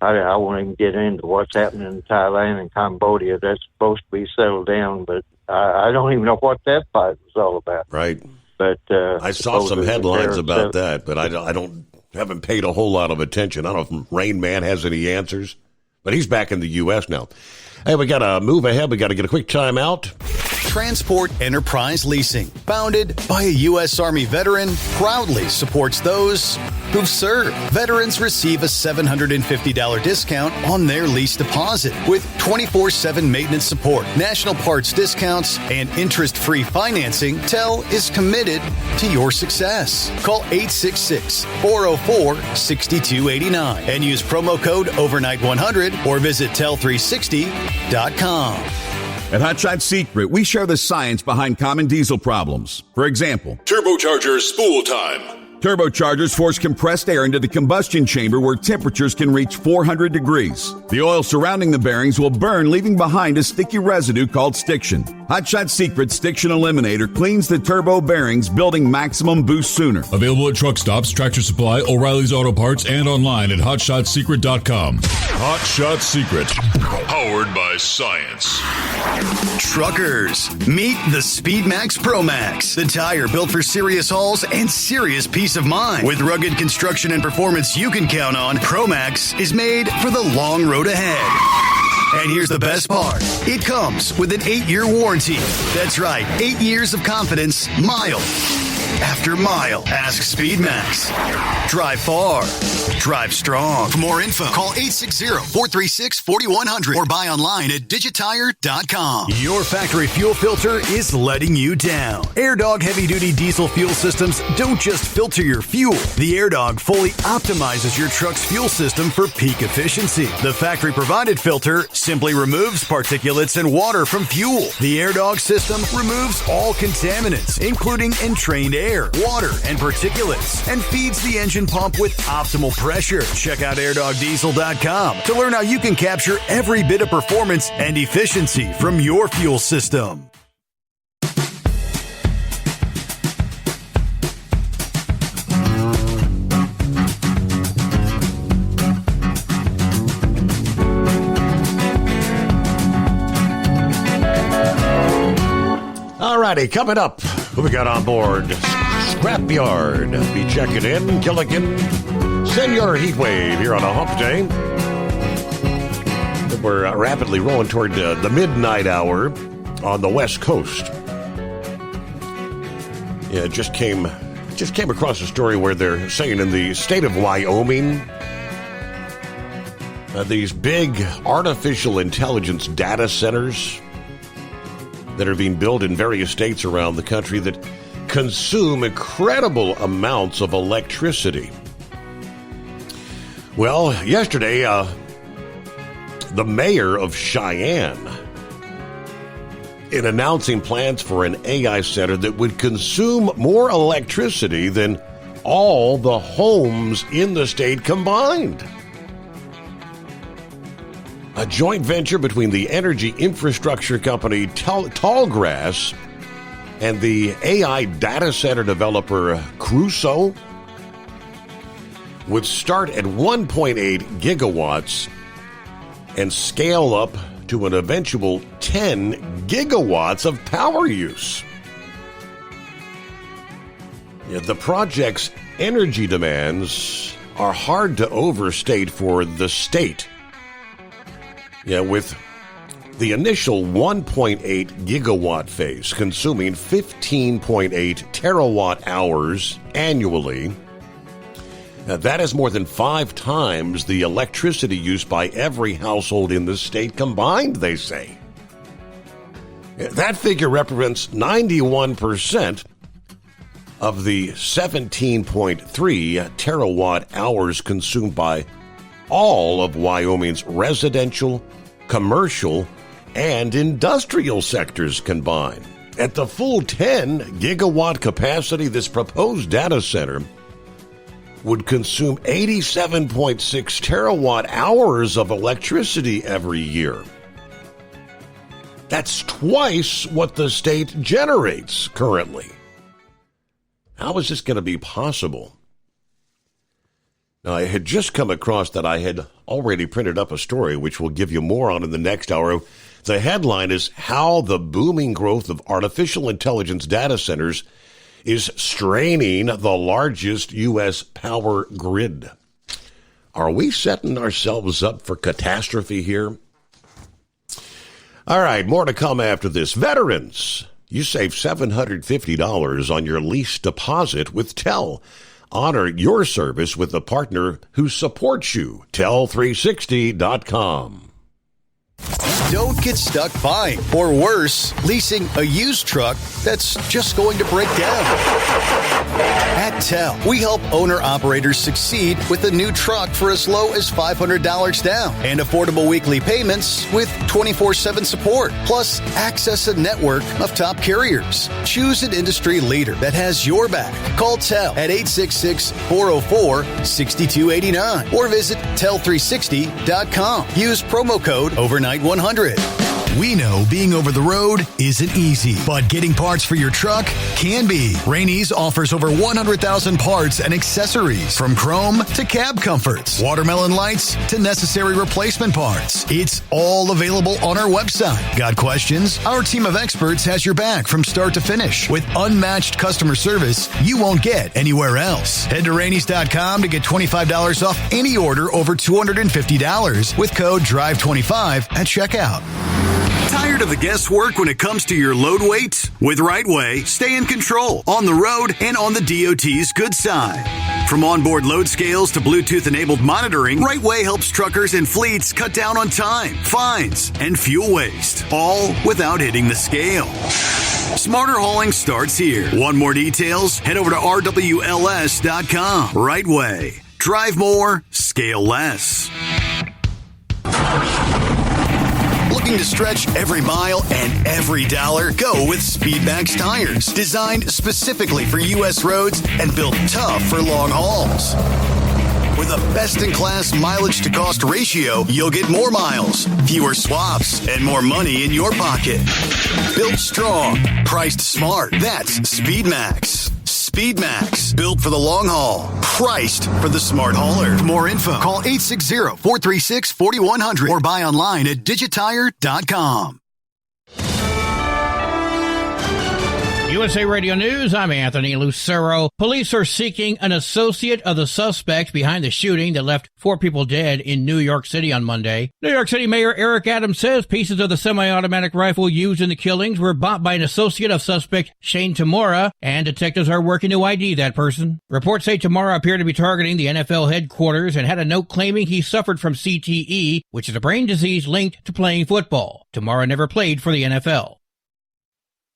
[SPEAKER 9] I won't even get into what's happening in Thailand and Cambodia. That's supposed to be settled down, but I don't even know what that fight was all about.
[SPEAKER 17] Right.
[SPEAKER 9] But
[SPEAKER 17] I saw some headlines about that, but I haven't paid a whole lot of attention. I don't know if Rain Man has any answers, but he's back in the U.S. now. Hey, we got to move ahead. We got to get a quick timeout.
[SPEAKER 13] Transport Enterprise Leasing, founded by a U.S. Army veteran, proudly supports those who've served. Veterans receive a $750 discount on their lease deposit with 24/7 maintenance support, national parts discounts, and interest-free financing. TEL is committed to your success. Call 866-404-6289 and use promo code overnight100 or visit tel360.com.
[SPEAKER 18] At Hot Shot Secret, we share the science behind common diesel problems. For example,
[SPEAKER 19] turbochargers spool time.
[SPEAKER 18] Turbochargers force compressed air into the combustion chamber where temperatures can reach 400 degrees. The oil surrounding the bearings will burn, leaving behind a sticky residue called stiction. Hot Shot Secret Stiction Eliminator cleans the turbo bearings, building maximum boost sooner.
[SPEAKER 19] Available at truck stops, Tractor Supply, O'Reilly's Auto Parts, and online at HotShotSecret.com. Hot Shot Secret, powered by science.
[SPEAKER 14] Truckers, meet the SpeedMax Pro Max, the tire built for serious hauls and serious peace of mind. With rugged construction and performance you can count on, Pro Max is made for the long road ahead. And here's the best part. It comes with an 8-year warranty. That's right, 8 years of confidence, mile after mile. Ask SpeedMax. Drive far. Drive strong. For more info, call 860-436-4100 or buy online at digitire.com. Your factory fuel filter is letting you down. AirDog heavy-duty diesel fuel systems don't just filter your fuel. The AirDog fully optimizes your truck's fuel system for peak efficiency. The factory-provided filter simply removes particulates and water from fuel. The AirDog system removes all contaminants, including entrained air, water, and particulates, and feeds the engine pump with optimal pressure. Check out airdogdiesel.com to learn how you can capture every bit of performance and efficiency from your fuel system.
[SPEAKER 17] Alrighty, coming up, who we got on board? Scrapyard. Be checking in. Gilligan. Senor Heatwave here on a hump day. We're rapidly rolling toward the midnight hour on the West Coast. Yeah, just came across a story where they're saying in the state of Wyoming, these big artificial intelligence data centers that are being built in various states around the country that consume incredible amounts of electricity. Well, yesterday, the mayor of Cheyenne in announcing plans for an AI center that would consume more electricity than all the homes in the state combined. A joint venture between the energy infrastructure company Tallgrass and the AI data center developer Crusoe would start at 1.8 gigawatts and scale up to an eventual 10 gigawatts of power use. The project's energy demands are hard to overstate for the state. With the initial 1.8 gigawatt phase consuming 15.8 terawatt hours annually, that is more than 5 times the electricity used by every household in the state combined, they say. That figure represents 91% of the 17.3 terawatt hours consumed by all of Wyoming's residential, commercial, and industrial sectors combined. At the full 10 gigawatt capacity, this proposed data center would consume 87.6 terawatt hours of electricity every year. That's twice what the state generates currently. How is this going to be possible? Now, I had just come across that I had already printed up a story, which we'll give you more on in the next hour. The headline is How the Booming Growth of Artificial Intelligence Data Centers is Straining the Largest U.S. Power Grid. Are we setting ourselves up for catastrophe here? All right, more to come after this. Veterans, you save $750 on your lease deposit with TEL. Honor your service with a partner who supports you. Tel360.com.
[SPEAKER 13] Don't get stuck buying, or worse, leasing a used truck that's just going to break down. At TEL, we help owner-operators succeed with a new truck for as low as $500 down and affordable weekly payments with 24/7 support, plus access a network of top carriers. Choose an industry leader that has your back. Call TEL at 866-404-6289 or visit tel360.com. Use promo code OVERNIGHT100.
[SPEAKER 14] We know being over the road isn't easy, but getting parts for your truck can be. Rainey's offers over 100,000 parts and accessories, from chrome to cab comforts, watermelon lights to necessary replacement parts. It's all available on our website. Got questions? Our team of experts has your back from start to finish with unmatched customer service you won't get anywhere else. Head to Rainey's.com to get $25 off any order over $250 with code DRIVE25 at checkout. Tired of the guesswork when it comes to your load weight? With RightWay, stay in control on the road and on the DOT's good side. From onboard load scales to Bluetooth-enabled monitoring, RightWay helps truckers and fleets cut down on time, fines, and fuel waste, all without hitting the scale. Smarter hauling starts here. Want more details? Head over to RWLS.com. RightWay. Drive more, scale less. Looking to stretch every mile and every dollar? Go with Speedmax tires, designed specifically for U.S. roads and built tough for long hauls. With a best-in-class mileage-to-cost ratio, you'll get more miles, fewer swaps, and more money in your pocket. Built strong, priced smart. That's Speedmax. Speedmax, built for the long haul, priced for the smart hauler. For more info, call 860-436-4100 or buy online at digitire.com.
[SPEAKER 2] USA Radio News, I'm Anthony Lucero. Police are seeking an associate of the suspect behind the shooting that left 4 people dead in New York City on Monday. New York City Mayor Eric Adams says pieces of the semi-automatic rifle used in the killings were bought by an associate of suspect Shane Tamura, and detectives are working to ID that person. Reports say Tamura appeared to be targeting the NFL headquarters and had a note claiming he suffered from CTE, which is a brain disease linked to playing football. Tamura never played for the NFL.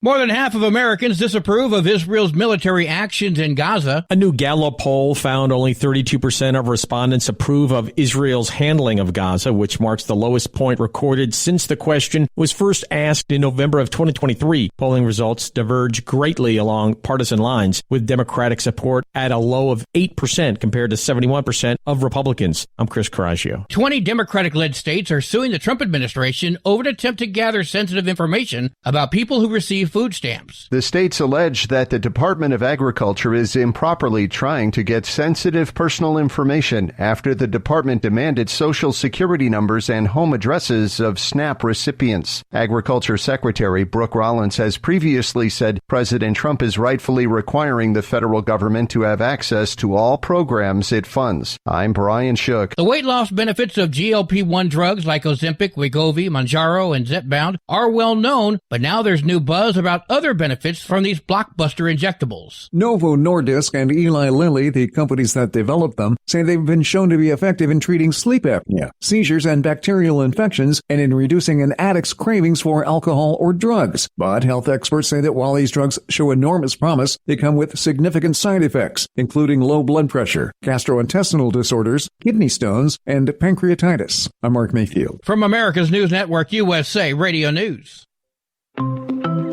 [SPEAKER 2] More than half of Americans disapprove of Israel's military actions in Gaza.
[SPEAKER 12] A new Gallup poll found only 32% of respondents approve of Israel's handling of Gaza, which marks the lowest point recorded since the question was first asked in November of 2023. Polling results diverge greatly along partisan lines, with Democratic support at a low of 8% compared to 71% of Republicans. I'm Chris Coraggio.
[SPEAKER 2] 20 Democratic-led states are suing the Trump administration over an attempt to gather sensitive information about people who receive food stamps.
[SPEAKER 16] The states allege that the Department of Agriculture is improperly trying to get sensitive personal information after the department demanded Social Security numbers and home addresses of SNAP recipients. Agriculture Secretary Brooke Rollins has previously said President Trump is rightfully requiring the federal government to have access to all programs it funds. I'm Brian Shook.
[SPEAKER 2] The weight loss benefits of GLP-1 drugs like Ozempic, Wegovy, Mounjaro, and Zepbound are well known, but now there's new buzz about other benefits from these blockbuster injectables.
[SPEAKER 22] Novo Nordisk and Eli Lilly, the companies that developed them, say they've been shown to be effective in treating sleep apnea, seizures, and bacterial infections, and in reducing an addict's cravings for alcohol or drugs. But health experts say that while these drugs show enormous promise, they come with significant side effects, including low blood pressure, gastrointestinal disorders, kidney stones, and pancreatitis. I'm Mark Mayfield.
[SPEAKER 2] From America's News Network, USA Radio News.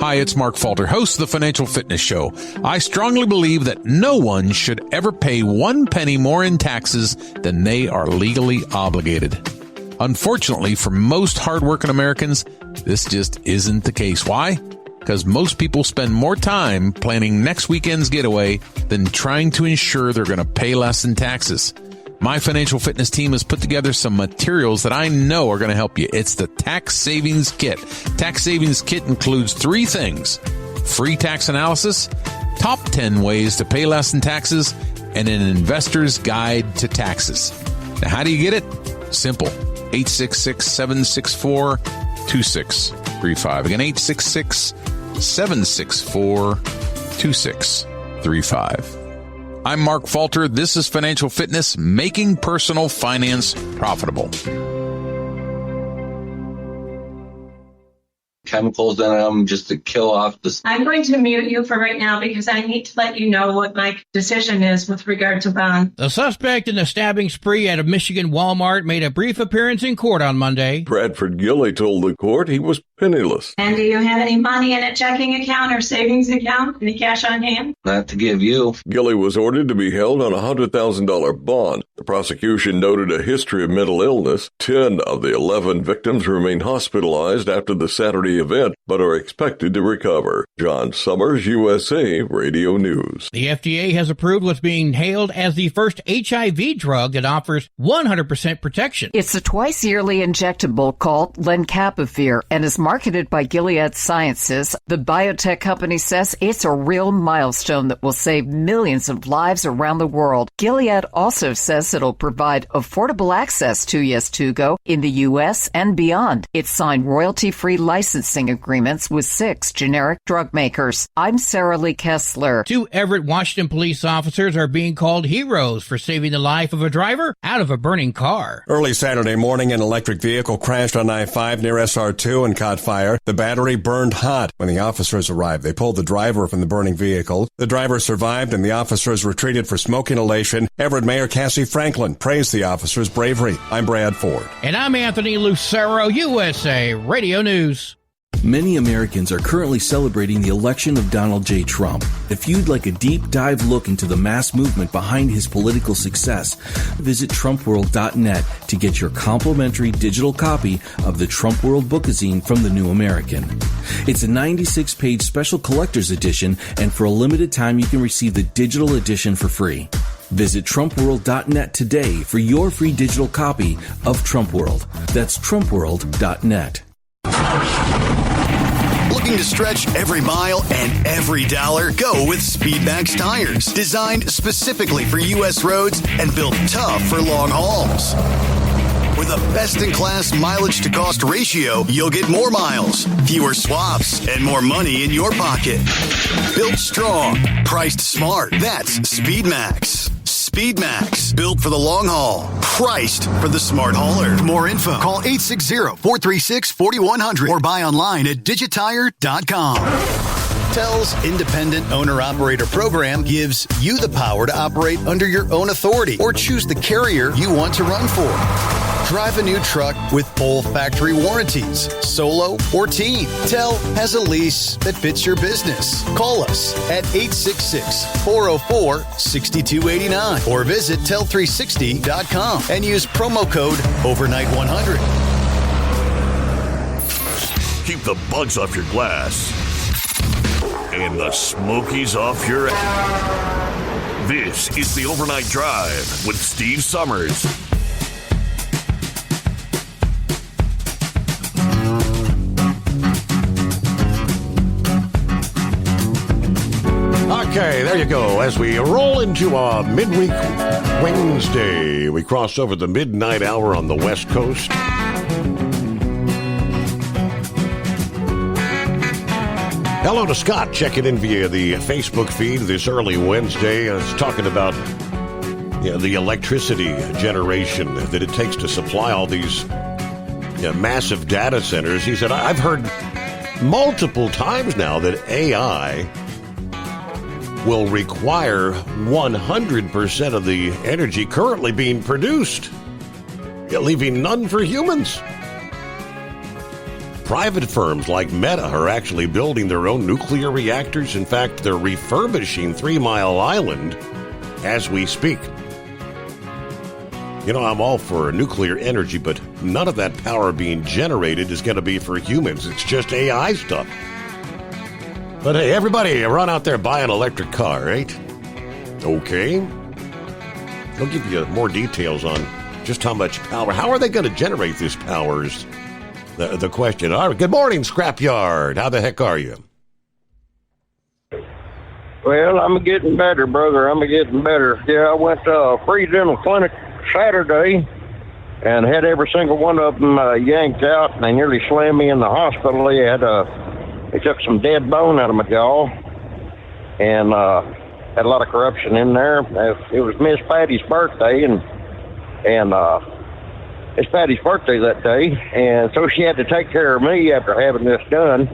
[SPEAKER 24] Hi, it's Mark Falter, host of the Financial Fitness Show. I strongly believe that no one should ever pay 1 penny more in taxes than they are legally obligated. Unfortunately, for most hardworking Americans, this just isn't the case. Why? Because most people spend more time planning next weekend's getaway than trying to ensure they're going to pay less in taxes. My financial fitness team has put together some materials that I know are going to help you. It's the Tax Savings Kit. Tax Savings Kit includes 3 things: free tax analysis, top 10 ways to pay less in taxes, and an investor's guide to taxes. Now, how do you get it? Simple. 866-764-2635. Again, 866-764-2635. I'm Mark Falter. This is Financial Fitness, making personal finance profitable.
[SPEAKER 25] Chemicals in them just to kill off the...
[SPEAKER 26] I'm going to mute you for right now because I need to let you know what my decision is with regard to bond.
[SPEAKER 2] The suspect in the stabbing spree at a Michigan Walmart made a brief appearance in court on Monday.
[SPEAKER 10] Bradford Gilley told the court he was penniless.
[SPEAKER 26] And do you have any money in a checking account or savings account? Any cash on hand?
[SPEAKER 25] Not to give you.
[SPEAKER 10] Gilley was ordered to be held on a $100,000 bond. The prosecution noted a history of mental illness. 10 of the 11 victims remain hospitalized after the Saturday event, but are expected to recover. John Summers, USA Radio News.
[SPEAKER 2] The FDA has approved what's being hailed as the first HIV drug that offers 100% protection.
[SPEAKER 3] It's a twice-yearly injectable called Lenacapavir and is marketed by Gilead Sciences. The biotech company says it's a real milestone that will save millions of lives around the world. Gilead also says it'll provide affordable access to Yeztugo in the U.S. and beyond. It signed royalty-free licensing agreements with 6 generic drug makers. I'm Sarah Lee Kessler.
[SPEAKER 2] 2 Everett, Washington police officers are being called heroes for saving the life of a driver out of a burning car.
[SPEAKER 27] Early Saturday morning, an electric vehicle crashed on I-5 near SR2 and caught fire. The battery burned hot. When the officers arrived, they pulled the driver from the burning vehicle. The driver survived, and the officers were treated for smoke inhalation. Everett Mayor Cassie Franklin praised the officers' bravery. I'm Brad Ford.
[SPEAKER 2] And I'm Anthony Lucero, USA Radio News.
[SPEAKER 28] Many Americans are currently celebrating the election of Donald J. Trump. If you'd like a deep dive look into the mass movement behind his political success, visit TrumpWorld.net to get your complimentary digital copy of the Trump World Bookazine from The New American. It's a 96-page special collector's edition, and for a limited time you can receive the digital edition for free. Visit TrumpWorld.net today for your free digital copy of Trump World. That's TrumpWorld.net.
[SPEAKER 14] Looking to stretch every mile and every dollar? Go with Speedmax tires. Designed specifically for U.S. roads and built tough for long hauls. With a best-in-class mileage-to-cost ratio, you'll get more miles, fewer swaps, and more money in your pocket. Built strong, priced smart. That's Speedmax. Speedmax, built for the long haul, priced for the smart hauler. For more info, call 860-436-4100 or buy online at digitire.com.
[SPEAKER 13] TEL's independent owner-operator program gives you the power to operate under your own authority or choose the carrier you want to run for. Drive a new truck with full factory warranties, solo or team. TEL has a lease that fits your business. Call us at 866-404-6289 or visit tel360.com and use promo code OVERNIGHT100.
[SPEAKER 11] Keep the bugs off your glass and the smokies off your ass. This is the Overnight Drive with Steve Summers.
[SPEAKER 17] Okay, there you go. As we roll into a midweek Wednesday, we cross over the midnight hour on the West Coast. Hello to Scott, checking in via the Facebook feed this early Wednesday. It's talking about the electricity generation that it takes to supply all these massive data centers. He said, I've heard multiple times now that AI will require 100% of the energy currently being produced, leaving none for humans. Private firms like Meta are actually building their own nuclear reactors. In fact, they're refurbishing 3 Mile Island as we speak. I'm all for nuclear energy, but none of that power being generated is going to be for humans. It's just AI stuff. But hey, everybody, run out there, buy an electric car, right? Okay. They'll give you more details on just how much power. How are they going to generate this power is the question. All right, good morning, Scrapyard. How the heck are you?
[SPEAKER 1] Well, I'm getting better, brother. I'm getting better. Yeah, I went to a free dental clinic Saturday and had every single one of them yanked out, and they nearly slammed me in the hospital. They took some dead bone out of my jaw and had a lot of corruption in there. It was Miss Patty's birthday, and it's Patty's birthday that day, and so she had to take care of me after having this done.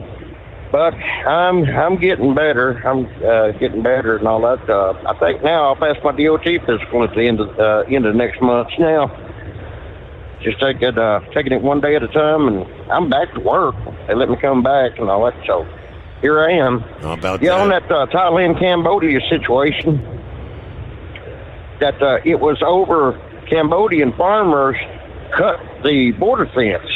[SPEAKER 1] But I'm getting better. I'm getting better and all that. I think now I'll pass my DOT physical at the end of next month. Now, just taking it one day at a time, and I'm back to work. They let me come back and all that. So here I am.
[SPEAKER 17] How about
[SPEAKER 1] on that Thailand Cambodia situation, that it was over Cambodian farmers cut the border fence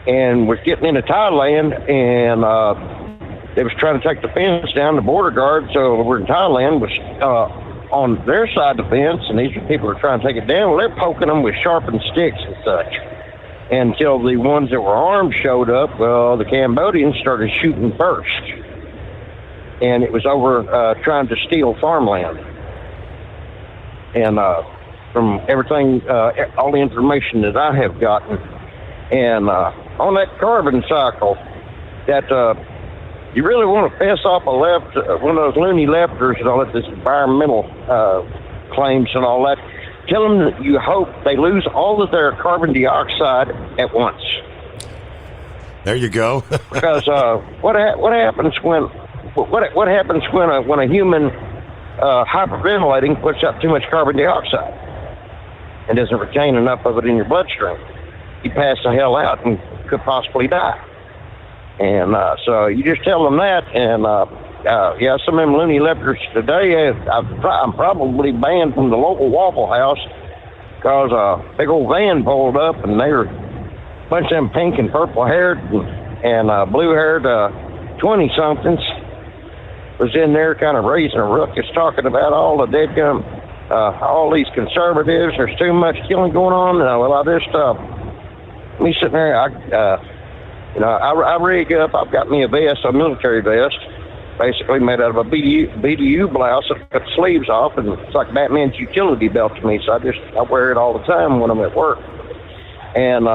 [SPEAKER 1] and was getting into Thailand, and they was trying to take the fence down. The border guards over in Thailand was on their side of the fence, and these people were trying to take it down. Well, they're poking them with sharpened sticks and such. Until the ones that were armed showed up, the Cambodians started shooting first. And it was over trying to steal farmland. And from everything, all the information that I have gotten, and on that carbon cycle, that you really want to piss off one of those loony lefters and all that, this environmental claims and all that. Tell them that you hope they lose all of their carbon dioxide at once.
[SPEAKER 17] There you go.
[SPEAKER 1] Because what happens when a human hyperventilating puts out too much carbon dioxide and doesn't retain enough of it in your bloodstream? You pass the hell out and could possibly die. And so you just tell them that, and some of them loony lefters today, I'm probably banned from the local Waffle House because a big old van pulled up, and they were a bunch of them pink and purple haired and blue haired 20-somethings was in there kind of raising a ruckus, talking about all the dead all these conservatives. There's too much killing going on. I just me sitting there, I rig up. I've got me a vest, a military vest, basically made out of a BDU blouse. I cut the sleeves off, and it's like Batman's utility belt to me. So I wear it all the time when I'm at work. And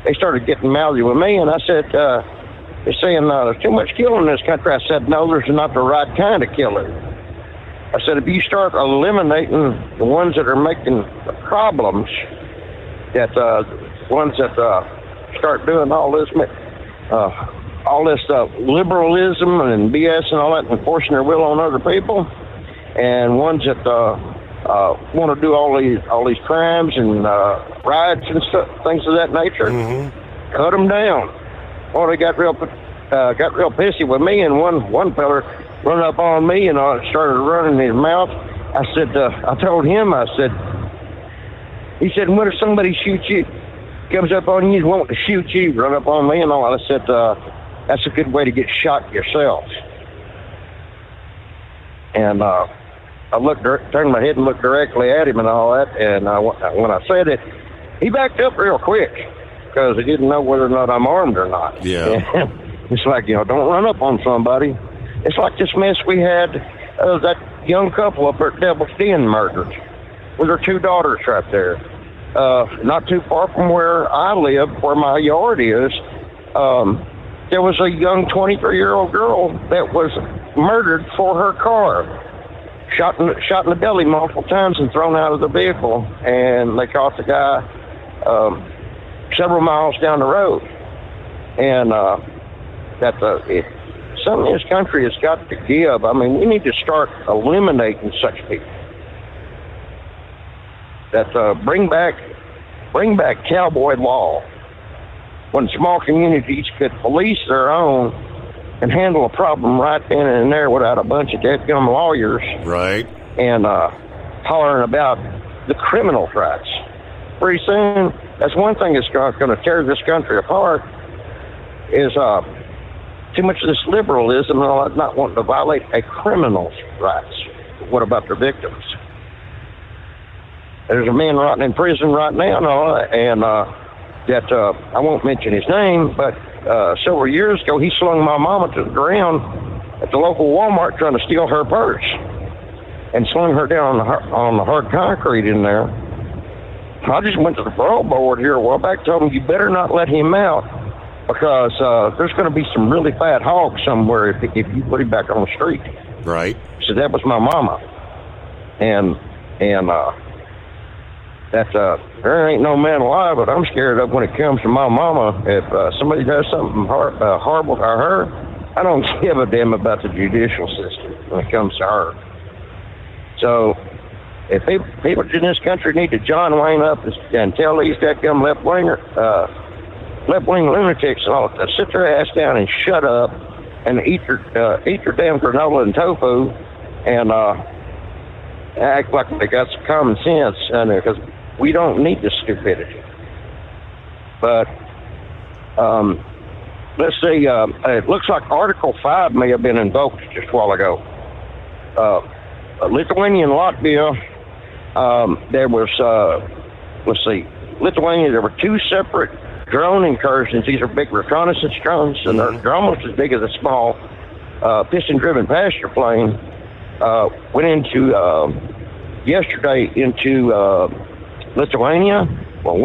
[SPEAKER 1] they started getting mouthy with me, and I said, they're saying there's too much killing in this country. I said, no, there's not the right kind of killing. I said, if you start eliminating the ones that are making the problems, that ones that start doing all this all this liberalism and BS and all that, and forcing their will on other people, and ones that want to do all these crimes and riots and stuff, things of that nature. Cut them down. Well, they got real pissy with me, and one feller run up on me and started running his mouth. I said, I told him, he said, what if somebody shoots you, comes up on you, want to shoot you, run up on me and all. I said, that's a good way to get shot yourself. And I turned my head and looked directly at him and all that. And when I said it, he backed up real quick because he didn't know whether or not I'm armed or not.
[SPEAKER 17] Yeah.
[SPEAKER 1] And it's like, don't run up on somebody. It's like this mess we had that young couple up at Devil's Den murdered with their 2 daughters right there. Not too far from where I live, where my yard is, there was a young 23-year-old girl that was murdered for her car. Shot in the belly multiple times and thrown out of the vehicle, and they caught the guy several miles down the road. And something in this country has got to give. I mean, we need to start eliminating such people. That bring back cowboy law, when small communities could police their own and handle a problem right then and there without a bunch of dead-gum lawyers.
[SPEAKER 17] Right.
[SPEAKER 1] And hollering about the criminal rights. Pretty soon, that's one thing that's going to tear this country apart is too much of this liberalism and all that, not wanting to violate a criminal's rights. What about their victims? There's a man rotting in prison right now, and that I won't mention his name, but several years ago, he slung my mama to the ground at the local Walmart trying to steal her purse, and slung her down on the hard concrete in there. I just went to the parole board here a while back, told them you better not let him out because there's going to be some really fat hogs somewhere if you put him back on the street.
[SPEAKER 17] Right.
[SPEAKER 1] So that was my mama, and that there ain't no man alive, but I'm scared of when it comes to my mama. If somebody does something horrible to her, I don't give a damn about the judicial system when it comes to her. So if people in this country need to John Wayne up and tell these dead-gum left-wing lunatics and all to sit their ass down and shut up and eat their damn granola and tofu and act like they got some common sense, because we don't need this stupidity. But let's see, it looks like Article 5 may have been invoked just a while ago. Lithuania and Latvia, there was, Lithuania, there were 2 separate drone incursions. These are big reconnaissance drones, and they're almost as big as a small piston-driven passenger plane. Went into, yesterday, into Lithuania. Well,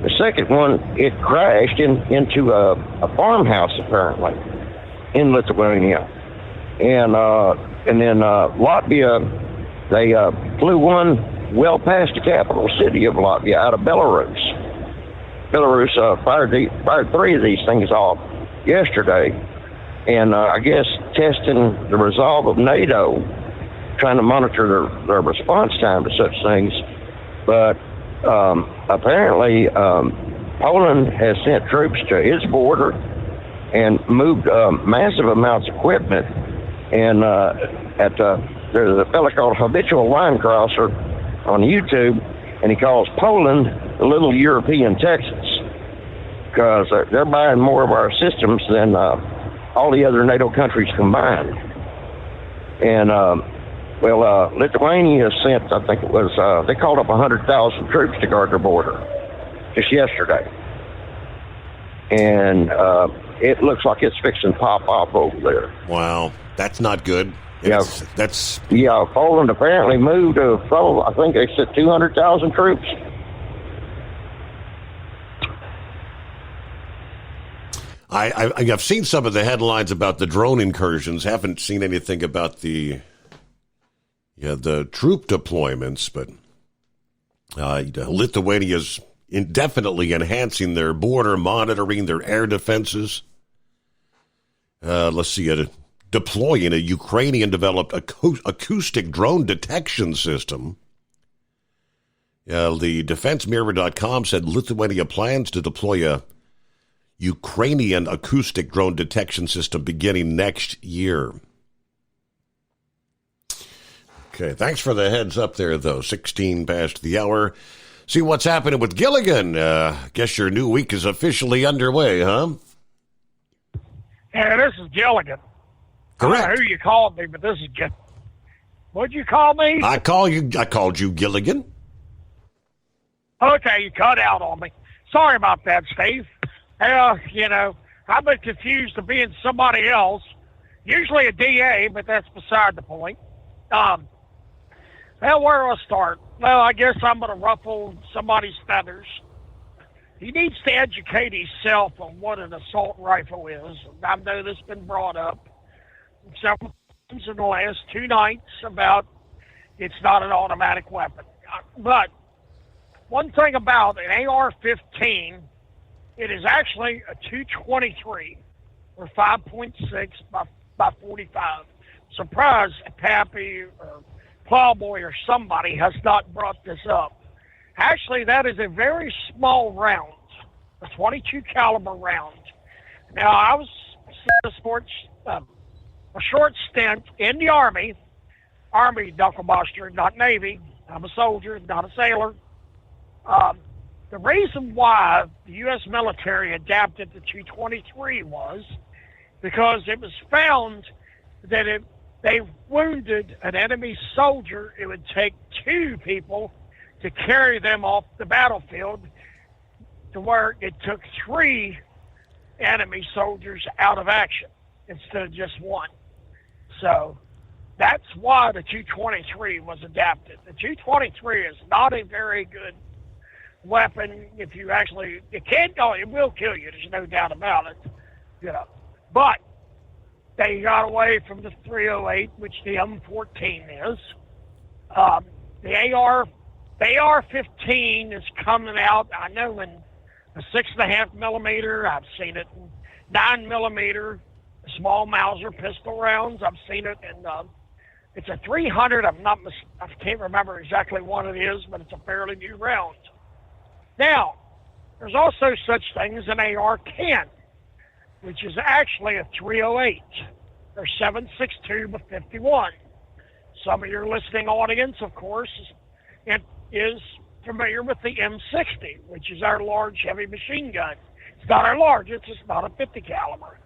[SPEAKER 1] the second one, it crashed into a farmhouse, apparently, in Lithuania. And then Latvia, they flew one well past the capital city of Latvia out of Belarus. Belarus fired 3 of these things off yesterday, and I guess testing the resolve of NATO, trying to monitor their response time to such things. But apparently Poland has sent troops to its border and moved massive amounts of equipment. And there's a fellow called Habitual Line Crosser on YouTube, and he calls Poland the little European Texas, because they're buying more of our systems than all the other NATO countries combined. And Lithuania sent, I think it was, they called up 100,000 troops to guard their border just yesterday. And it looks like it's fixing to pop off over there.
[SPEAKER 17] Wow, that's not good. That's
[SPEAKER 1] Poland apparently moved to, I think they said 200,000 troops.
[SPEAKER 17] I've seen some of the headlines about the drone incursions. Haven't seen anything about the troop deployments, but Lithuania's indefinitely enhancing their border monitoring, their air defenses. let's see, deploying a Ukrainian-developed acoustic drone detection system. The DefenseMirror.com said Lithuania plans to deploy a Ukrainian acoustic drone detection system beginning next year. Okay, thanks for the heads up there, though. 16 past the hour. See what's happening with Gilligan. Guess your new week is officially underway, huh?
[SPEAKER 4] Yeah, this is Gilligan.
[SPEAKER 17] Correct.
[SPEAKER 4] I don't know who you called me, but this is Gilligan. What'd you call me?
[SPEAKER 17] I called you Gilligan.
[SPEAKER 4] Okay, you cut out on me. Sorry about that, Steve. I've been confused of being somebody else. Usually a DA, but that's beside the point. Well, where do I start? Well, I guess I'm going to ruffle somebody's feathers. He needs to educate himself on what an assault rifle is. I know this has been brought up several times in the last 2 nights about it's not an automatic weapon. But one thing about an AR-15, it is actually a 223 or 5.6 by 45. Surprised Pappy or Plowboy or somebody has not brought this up. Actually, that is a very small round, a 22 caliber round. Now, I was a short stint in the Army knucklebuster, not Navy. I'm a soldier, not a sailor. The reason why the U.S. military adapted the 223 was because it was found that if they wounded an enemy soldier, it would take 2 people to carry them off the battlefield, to where it took 3 enemy soldiers out of action instead of just 1. So that's why the 223 was adapted. The 223 is not a very good weapon. If you actually, it will kill you. There's no doubt about it. But they got away from the 308, which the M14 is. The AR-15 is coming out. I know in a 6.5 millimeter. I've seen it in 9 millimeter small Mauser pistol rounds. I've seen it in. It's a 300. I can't remember exactly what it is, but it's a fairly new round. Now, there's also such thing as an AR-10, which is actually a 308 or 7.62 by 51. Some of your listening audience, of course, is familiar with the M60, which is our large heavy machine gun. It's not our large, it's just not a 50 caliber.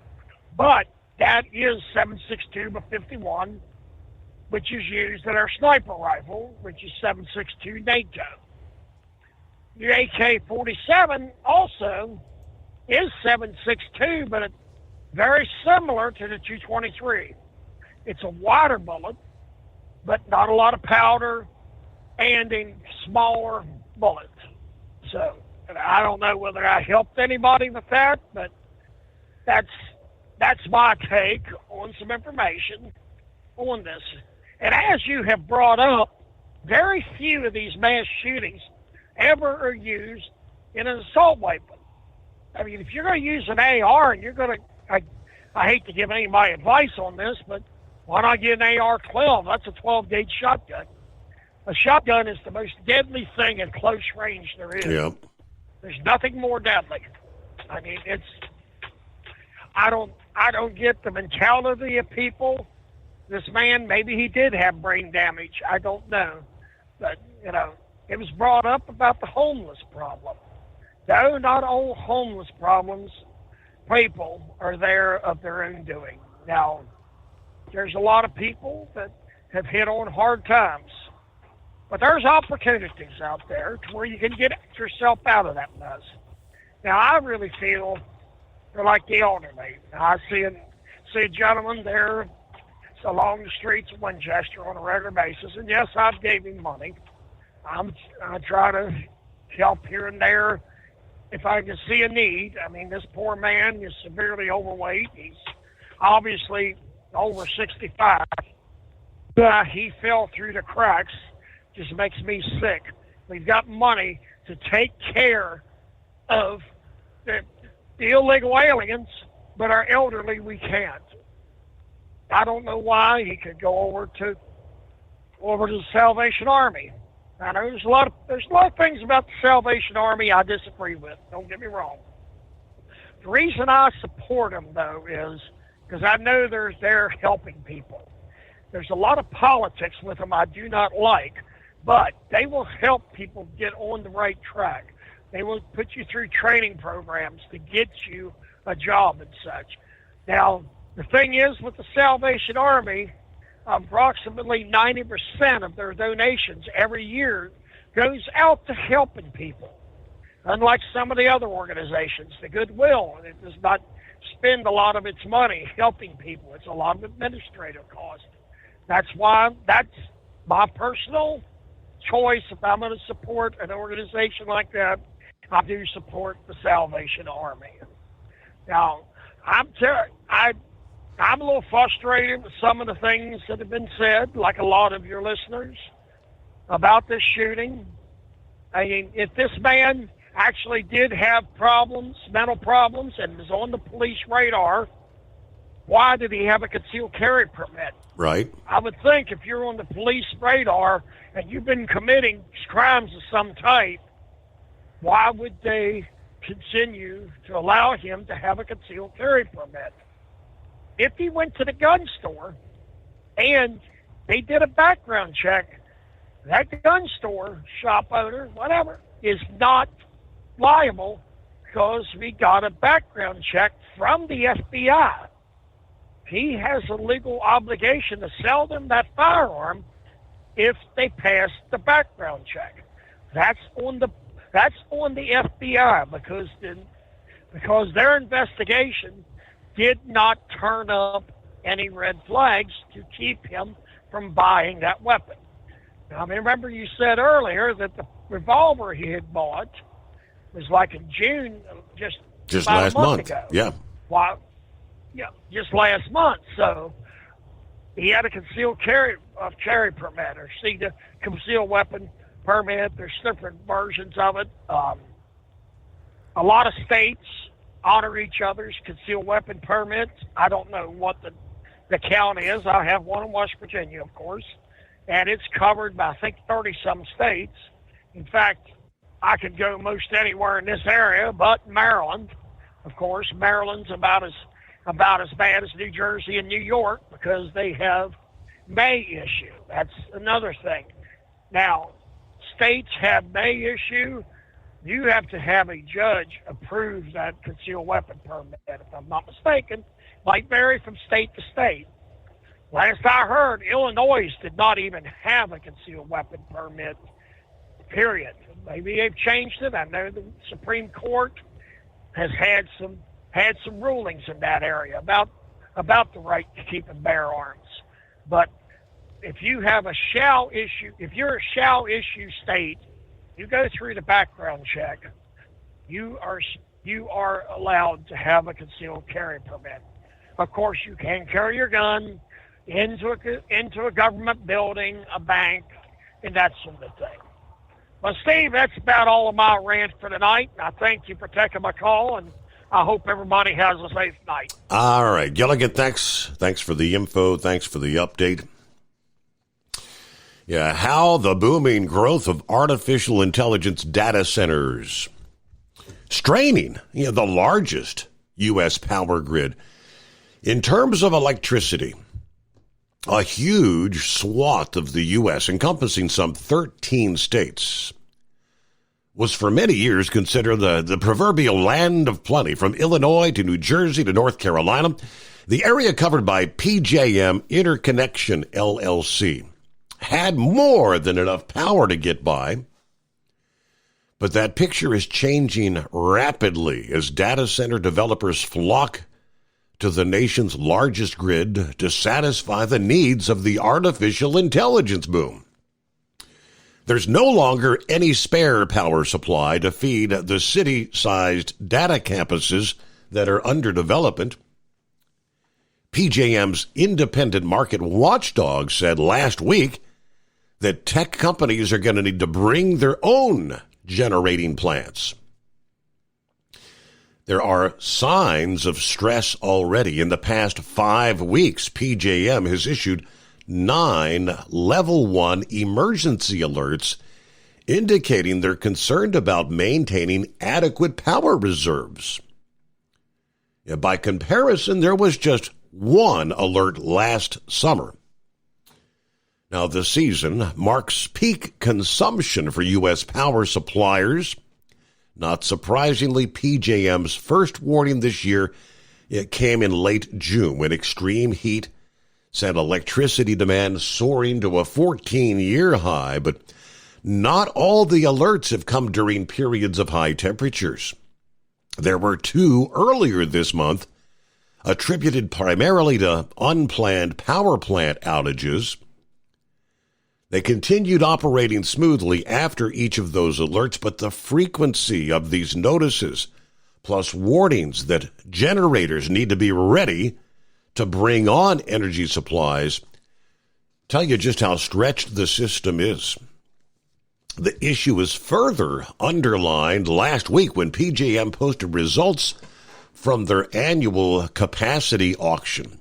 [SPEAKER 4] But that is 7.62 by 51, which is used in our sniper rifle, which is 7.62 NATO. The AK-47 also is 7.62, but it's very similar to the 223. It's a wider bullet, but not a lot of powder and a smaller bullet. So I don't know whether I helped anybody with that, but that's my take on some information on this. And as you have brought up, very few of these mass shootings ever are used in an assault weapon. I mean, if you're going to use an AR and you're going to, I hate to give anybody advice on this, but why not get an AR-12? That's a 12-gauge shotgun. A shotgun is the most deadly thing at close range there is.
[SPEAKER 17] Yep.
[SPEAKER 4] There's nothing more deadly. I mean, I don't get the mentality of people. This man, maybe he did have brain damage. I don't know. But, it was brought up about the homeless problem. No, not all homeless problems. People are there of their own doing. Now, there's a lot of people that have hit on hard times. But there's opportunities out there to where you can get yourself out of that mess. Now, I really feel they're like the elderly. I see a gentleman there along the streets of Winchester on a regular basis, and yes, I've gave him money. I try to help here and there if I can see a need. I mean, this poor man is severely overweight. He's obviously over 65. He fell through the cracks. Just makes me sick. We've got money to take care of the illegal aliens but our elderly, we can't. I don't know why. He could go over to the Salvation Army. I know there's a lot of things about the Salvation Army I disagree with. Don't get me wrong. The reason I support them, though, is because I know they're helping people. There's a lot of politics with them I do not like, but they will help people get on the right track. They will put you through training programs to get you a job and such. Now, the thing is with the Salvation Army, approximately 90% of their donations every year goes out to helping people. Unlike some of the other organizations, the Goodwill, it does not spend a lot of its money helping people. It's a lot of administrative cost. That's why that's my personal choice. If I'm going to support an organization like that, I do support the Salvation Army. Now, I'm a little frustrated with some of the things that have been said, like a lot of your listeners, about this shooting. I mean, if this man actually did have problems, mental problems, and was on the police radar, why did he have a concealed carry permit?
[SPEAKER 17] Right.
[SPEAKER 4] I would think if you're on the police radar and you've been committing crimes of some type, why would they continue to allow him to have a concealed carry permit? If he went to the gun store and they did a background check, that gun store, shop owner, whatever, is not liable because we got a background check from the FBI. He has a legal obligation to sell them that firearm if they pass the background check. That's on the FBI because their investigation did not turn up any red flags to keep him from buying that weapon. Now, I mean, remember you said earlier that the revolver he had bought was like in June, just
[SPEAKER 17] last month
[SPEAKER 4] ago.
[SPEAKER 17] Yeah.
[SPEAKER 4] Well, yeah, just last month. So he had a concealed carry permit, or the concealed weapon permit. There's different versions of it. A lot of states honor each other's concealed weapon permits. I don't know what the count is. I have one in West Virginia, of course, and it's covered by, I think, 30-some states. In fact, I could go most anywhere in this area but Maryland. Of course, Maryland's about as bad as New Jersey and New York because they have May issue. That's another thing. Now, states have May issue. You have to have a judge approve that concealed weapon permit, if I'm not mistaken. Might vary from state to state. Last I heard, Illinois did not even have a concealed weapon permit, period. Maybe they've changed it. I know the Supreme Court has had some rulings in that area about the right to keep and bear arms. But if you have a shall issue, if you're a shall issue state, you go through the background check, you are allowed to have a concealed carry permit. Of course, you can carry your gun into a government building, a bank, and that sort of thing. Well, Steve, that's about all of my rant for tonight. I thank you for taking my call, and I hope everybody has a safe night.
[SPEAKER 17] All right, Gilligan, thanks for the info. Thanks for the update. Yeah, how the booming growth of artificial intelligence data centers straining the largest U.S. power grid. In terms of electricity, a huge swath of the U.S., encompassing some 13 states, was for many years considered the proverbial land of plenty. From Illinois to New Jersey to North Carolina, the area covered by PJM Interconnection LLC had more than enough power to get by. But that picture is changing rapidly as data center developers flock to the nation's largest grid to satisfy the needs of the artificial intelligence boom. There's no longer any spare power supply to feed the city-sized data campuses that are under development. PJM's independent market watchdog said last week that tech companies are going to need to bring their own generating plants. There are signs of stress already. In the past 5 weeks, PJM has issued 9 Level 1 emergency alerts indicating they're concerned about maintaining adequate power reserves. By comparison, there was just 1 alert last summer. Now, the season marks peak consumption for U.S. power suppliers. Not surprisingly, PJM's first warning this year came in late June when extreme heat sent electricity demand soaring to a 14-year high, but not all the alerts have come during periods of high temperatures. There were 2 earlier this month, attributed primarily to unplanned power plant outages. They continued operating smoothly after each of those alerts, but the frequency of these notices, plus warnings that generators need to be ready to bring on energy supplies, tell you just how stretched the system is. The issue is further underlined last week when PJM posted results from their annual capacity auction.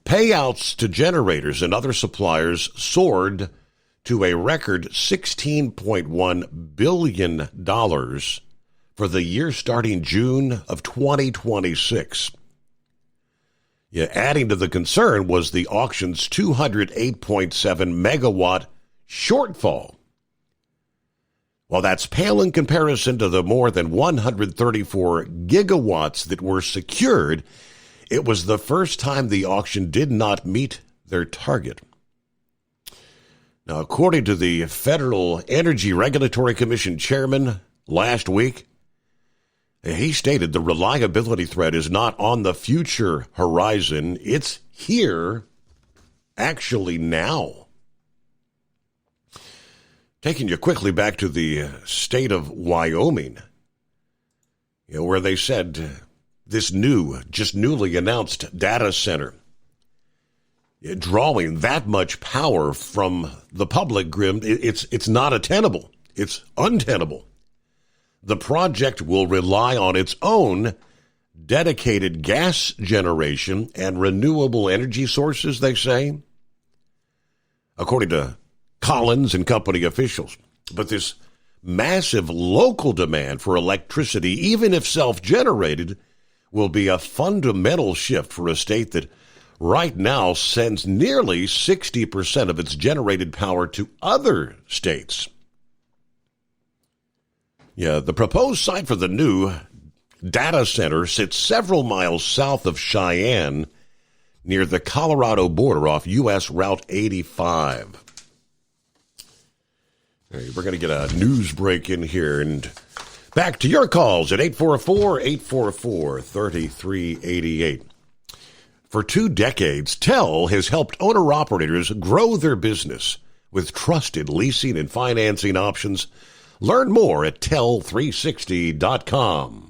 [SPEAKER 17] Payouts to generators and other suppliers soared to a record $16.1 billion for the year starting June of 2026. Adding to the concern was the auction's 208.7 megawatt shortfall. While that's pale in comparison to the more than 134 gigawatts that were secured, it was the first time the auction did not meet their target. Now, according to the Federal Energy Regulatory Commission chairman last week, he stated the reliability threat is not on the future horizon. It's here, actually now. Taking you quickly back to the state of Wyoming, where they said this newly announced data center, drawing that much power from the public grid, it's not attainable. It's untenable. The project will rely on its own dedicated gas generation and renewable energy sources, they say, according to Collins and company officials. But this massive local demand for electricity, even if self-generated, will be a fundamental shift for a state that right now sends nearly 60% of its generated power to other states. The proposed site for the new data center sits several miles south of Cheyenne, near the Colorado border off U.S. Route 85. We're going to get a news break in here, and back to your calls at 844-844-3388. For 2 decades, TEL has helped owner-operators grow their business with trusted leasing and financing options. Learn more at tel360.com.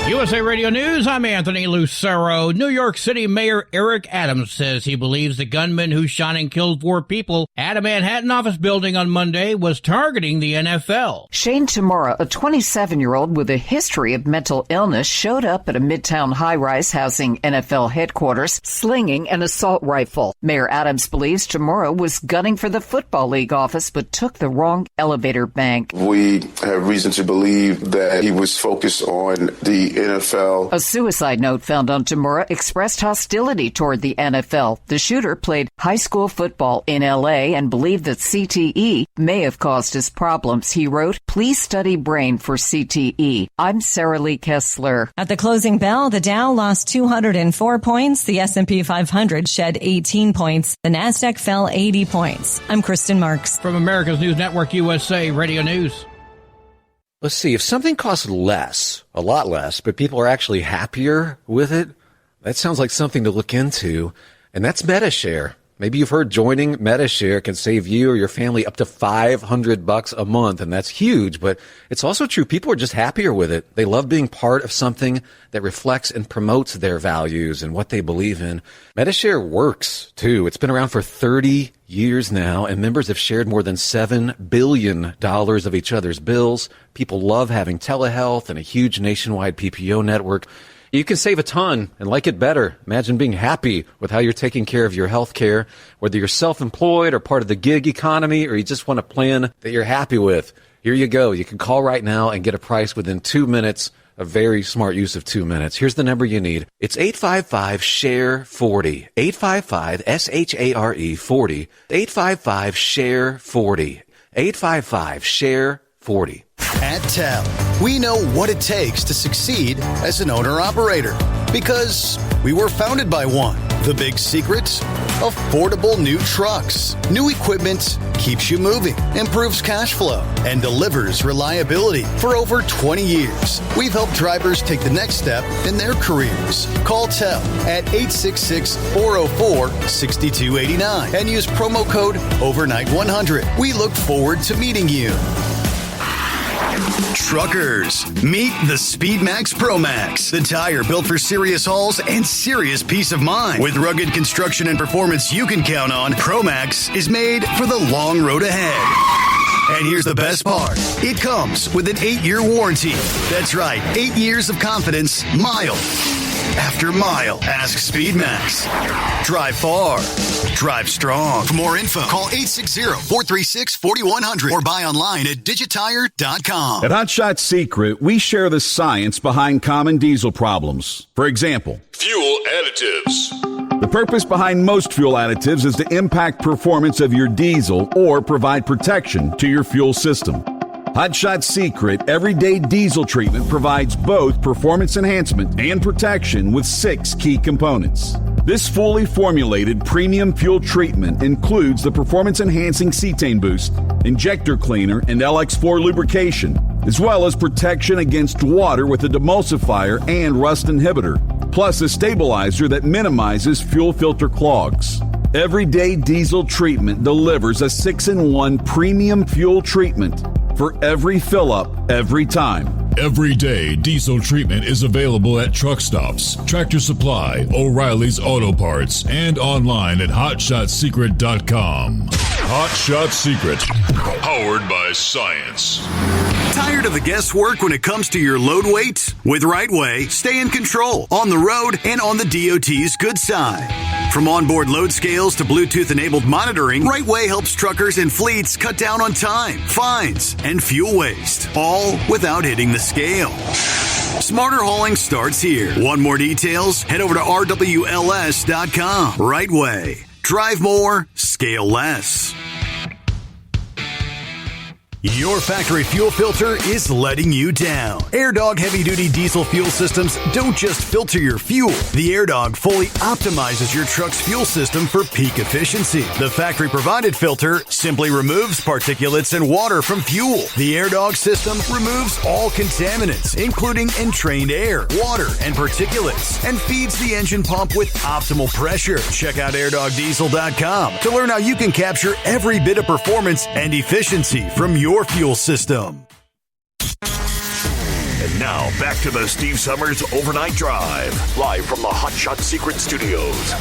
[SPEAKER 2] USA Radio News, I'm Anthony Lucero. New York City Mayor Eric Adams says he believes the gunman who shot and killed 4 people at a Manhattan office building on Monday was targeting the NFL.
[SPEAKER 3] Shane Tamura, a 27-year-old with a history of mental illness, showed up at a Midtown high-rise housing NFL headquarters slinging an assault rifle. Mayor Adams believes Tamura was gunning for the Football League office but took the wrong elevator bank.
[SPEAKER 5] We have reason to believe that he was focused on the NFL.
[SPEAKER 3] A suicide note found on Tamura expressed hostility toward the NFL. The shooter played high school football in L.A. and believed that CTE may have caused his problems. He wrote, "Please study brain for CTE." I'm Sarah Lee Kessler.
[SPEAKER 6] At the closing bell, the Dow lost 204 points. The S&P 500 shed 18 points. The Nasdaq fell 80 points. I'm Kristen Marks.
[SPEAKER 2] From America's News Network, USA Radio News.
[SPEAKER 7] Let's see, if something costs less, a lot less, but people are actually happier with it, that sounds like something to look into. And that's MetaShare. Maybe you've heard joining Medi-Share can save you or your family up to $500 a month, and that's huge, but it's also true. People are just happier with it. They love being part of something that reflects and promotes their values and what they believe in. Medi-Share works, too. It's been around for 30 years now, and members have shared more than $7 billion of each other's bills. People love having telehealth and a huge nationwide PPO network. You can save a ton and like it better. Imagine being happy with how you're taking care of your health care, whether you're self-employed or part of the gig economy, or you just want a plan that you're happy with. Here you go. You can call right now and get a price within 2 minutes. A very smart use of 2 minutes. Here's the number you need. It's 855-SHARE-40. 855-SHARE-40. 855-SHARE-40. 855-SHARE-40.
[SPEAKER 13] At TEL, we know what it takes to succeed as an owner-operator because we were founded by one. The big secret? Affordable new trucks. New equipment keeps you moving, improves cash flow, and delivers reliability. For over 20 years, we've helped drivers take the next step in their careers. Call TEL at 866-404-6289 and use promo code OVERNIGHT100. We look forward to meeting you.
[SPEAKER 14] Truckers, meet the SpeedMax Pro Max, the tire built for serious hauls and serious peace of mind. With rugged construction and performance you can count on, Pro Max is made for the long road ahead. And here's the best part. It comes with an 8-year warranty. That's right, 8 years of confidence, mile after mile. Ask SpeedMax. Drive far. Drive strong. For more info, call 860-436-4100 or buy online at digitire.com.
[SPEAKER 8] At Hot Shot Secret, we share the science behind common diesel problems. For example,
[SPEAKER 9] fuel additives.
[SPEAKER 8] The purpose behind most fuel additives is to impact performance of your diesel or provide protection to your fuel system. Hot Shot Secret Everyday Diesel Treatment provides both performance enhancement and protection with 6 key components. This fully formulated premium fuel treatment includes the performance-enhancing cetane boost, injector cleaner, and LX4 lubrication, as well as protection against water with a demulsifier and rust inhibitor, plus a stabilizer that minimizes fuel filter clogs. Everyday Diesel Treatment delivers a 6-in-1 premium fuel treatment for every fill-up, every time.
[SPEAKER 9] Everyday Diesel Treatment is available at truck stops, Tractor Supply, O'Reilly's Auto Parts, and online at HotShotSecret.com. Hot Shot Secret, powered by science.
[SPEAKER 14] Tired of the guesswork when it comes to your load weight? With RightWay, stay in control on the road and on the DOT's good side. From onboard load scales to Bluetooth-enabled monitoring, RightWay helps truckers and fleets cut down on time, fines, and fuel waste, all without hitting the scale. Smarter hauling starts here. Want more details? Head over to RWLS.com. RightWay. Drive more, scale less. Your factory fuel filter is letting you down. AirDog heavy-duty diesel fuel systems don't just filter your fuel. The AirDog fully optimizes your truck's fuel system for peak efficiency. The factory-provided filter simply removes particulates and water from fuel. The AirDog system removes all contaminants, including entrained air, water, and particulates, and feeds the engine pump with optimal pressure. Check out AirDogDiesel.com to learn how you can capture every bit of performance and efficiency from your fuel system.
[SPEAKER 11] And now, back to the Steve Summers Overnight Drive, live from the Hot Shot Secret Studios.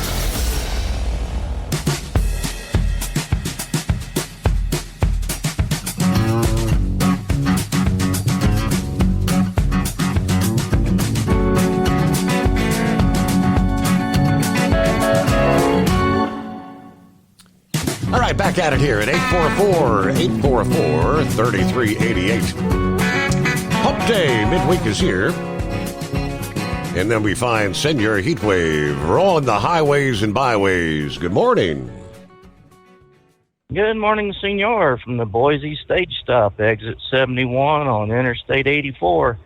[SPEAKER 17] All right, back at it here at 844-3388. Hump Day midweek is here. And then we find Senor Heatwave on the highways and byways. Good morning.
[SPEAKER 15] Good morning, Senor, from the Boise Stage Stop, exit 71 on Interstate 84.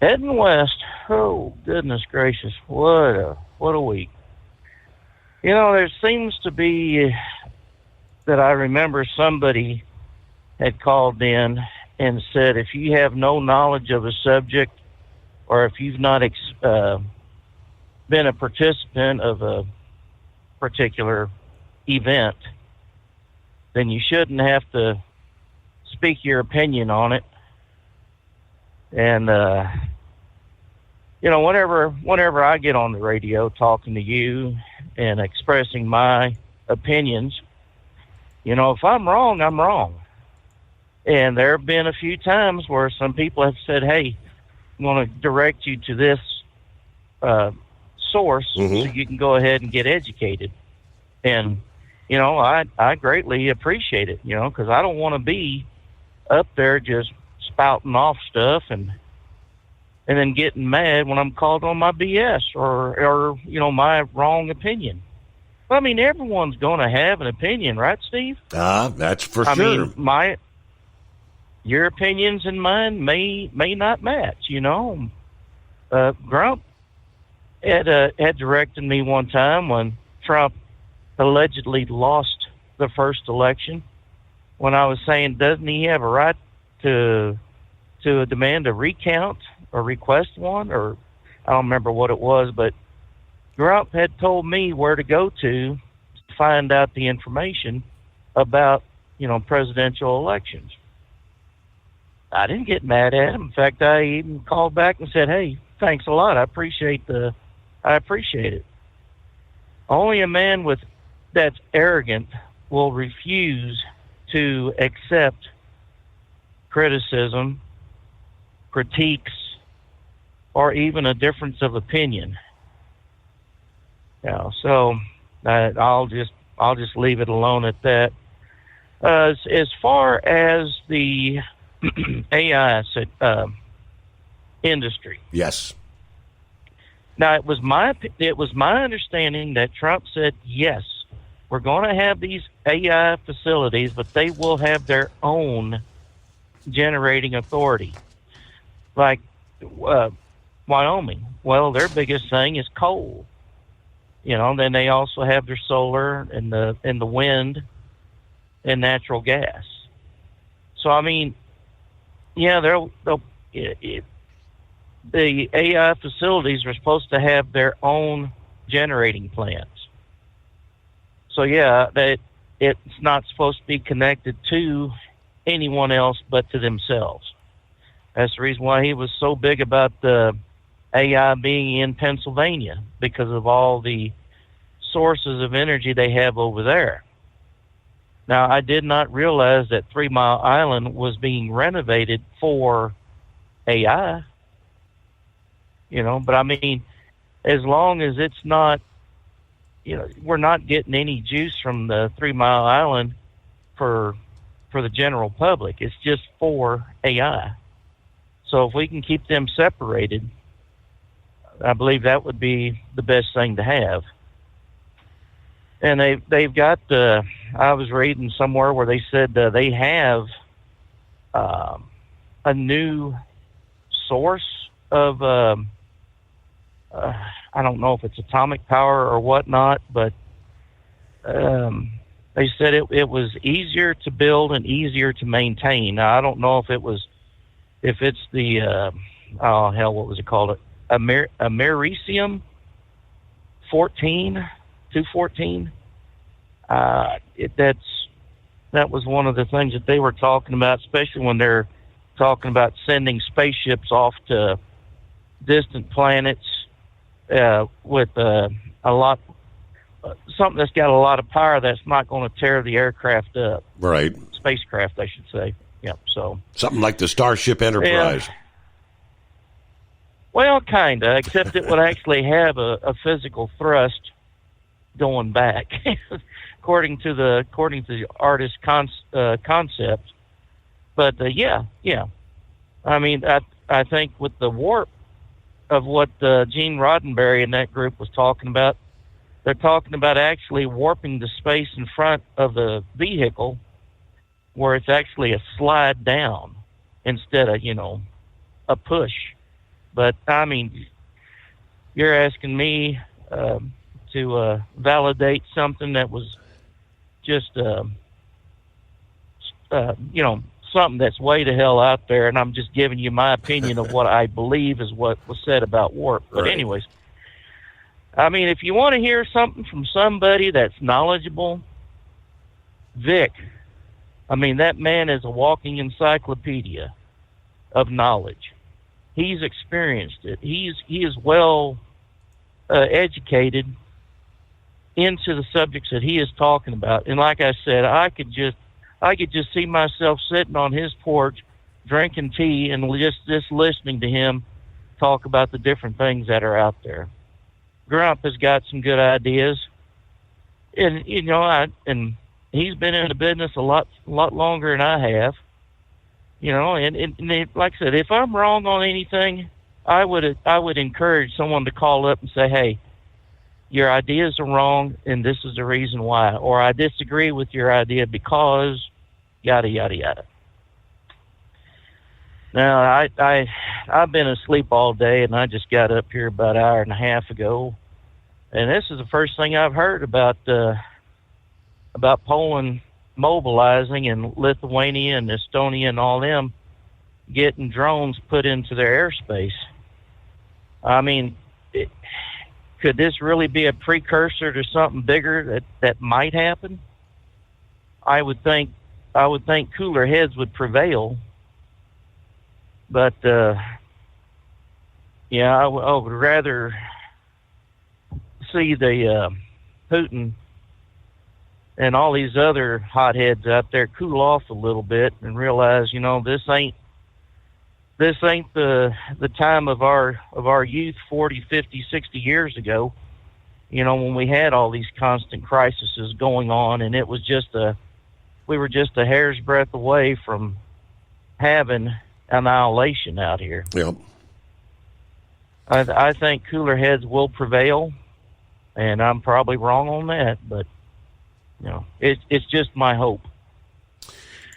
[SPEAKER 15] Heading west. Oh, goodness gracious. What a week. You know, there seems to be... that I remember somebody had called in and said, if you have no knowledge of a subject or if you've not been a participant of a particular event, then you shouldn't have to speak your opinion on it. And, whenever I get on the radio talking to you and expressing my opinions, if I'm wrong, I'm wrong. And there have been a few times where some people have said, hey, I'm going to direct you to this source so you can go ahead and get educated. And, I greatly appreciate it, because I don't want to be up there just spouting off stuff and then getting mad when I'm called on my BS or my wrong opinion. Well, I mean, everyone's going to have an opinion, right, Steve?
[SPEAKER 17] That's for sure.
[SPEAKER 15] I mean, your opinions and mine may not match, Grump had directed me one time when Trump allegedly lost the first election, when I was saying, doesn't he have a right to demand a recount or request one? Or I don't remember what it was, but Grump had told me where to go to find out the information about, presidential elections. I didn't get mad at him. In fact, I even called back and said, hey, thanks a lot. I appreciate it. Only a man that's arrogant will refuse to accept criticism, critiques, or even a difference of opinion. So I'll just leave it alone at that. As far as the AI industry,
[SPEAKER 17] yes.
[SPEAKER 15] Now it was my understanding that Trump said, yes, we're going to have these AI facilities, but they will have their own generating authority, like Wyoming. Well, their biggest thing is coal. Then they also have their solar and the wind and natural gas. So I mean, yeah, the AI facilities are supposed to have their own generating plants. So yeah, that it's not supposed to be connected to anyone else but to themselves. That's the reason why he was so big about the AI being in Pennsylvania, because of all the sources of energy they have over there. Now, I did not realize that 3 Mile Island was being renovated for AI. But I mean, as long as it's not, we're not getting any juice from the 3 Mile Island for the general public. It's just for AI. So if we can keep them separated, I believe that would be the best thing to have. And they've got, I was reading somewhere where they said they have a new source of, I don't know if it's atomic power or whatnot, but they said it was easier to build and easier to maintain. Now, I don't know if it's the, what was it called? Americium 214. That was one of the things that they were talking about, especially when they're talking about sending spaceships off to distant planets with a lot, something that's got a lot of power that's not going to tear the aircraft up.
[SPEAKER 17] Right.
[SPEAKER 15] Spacecraft, I should say. Yep. So
[SPEAKER 17] something like the Starship Enterprise.
[SPEAKER 15] Yeah. Well, kind of, except it would actually have a physical thrust going back, according to the artist's concept. But yeah. I mean, I think with the warp of what Gene Roddenberry and that group was talking about, they're talking about actually warping the space in front of the vehicle, where it's actually a slide down instead of a push. But I mean, you're asking me to validate something that was just something that's way the hell out there, and I'm just giving you my opinion of what I believe is what was said about warp. But anyways, I mean, if you want to hear something from somebody that's knowledgeable Vic, I mean, that man is a walking encyclopedia of knowledge. He's experienced it. He is well educated into the subjects that he is talking about. And like I said, I could just see myself sitting on his porch drinking tea and just listening to him talk about the different things that are out there. Grump has got some good ideas, and and he's been in the business a lot longer than I have. And like I said, if I'm wrong on anything, I would encourage someone to call up and say, "Hey, your ideas are wrong, and this is the reason why," or "I disagree with your idea because yada yada yada." Now, I've been asleep all day, and I just got up here about an hour and a half ago, and this is the first thing I've heard about Poland mobilizing and Lithuania and Estonia and all them getting drones put into their airspace. I mean, could this really be a precursor to something bigger that might happen? I would think cooler heads would prevail. But, I would rather see the Putin and all these other hotheads out there cool off a little bit and realize, this ain't the time of our youth 40, 50, 60 years ago, when we had all these constant crises going on, and we were just a hair's breadth away from having annihilation out here.
[SPEAKER 17] Yep.
[SPEAKER 15] I think cooler heads will prevail, and I'm probably wrong on that, but it's just my hope.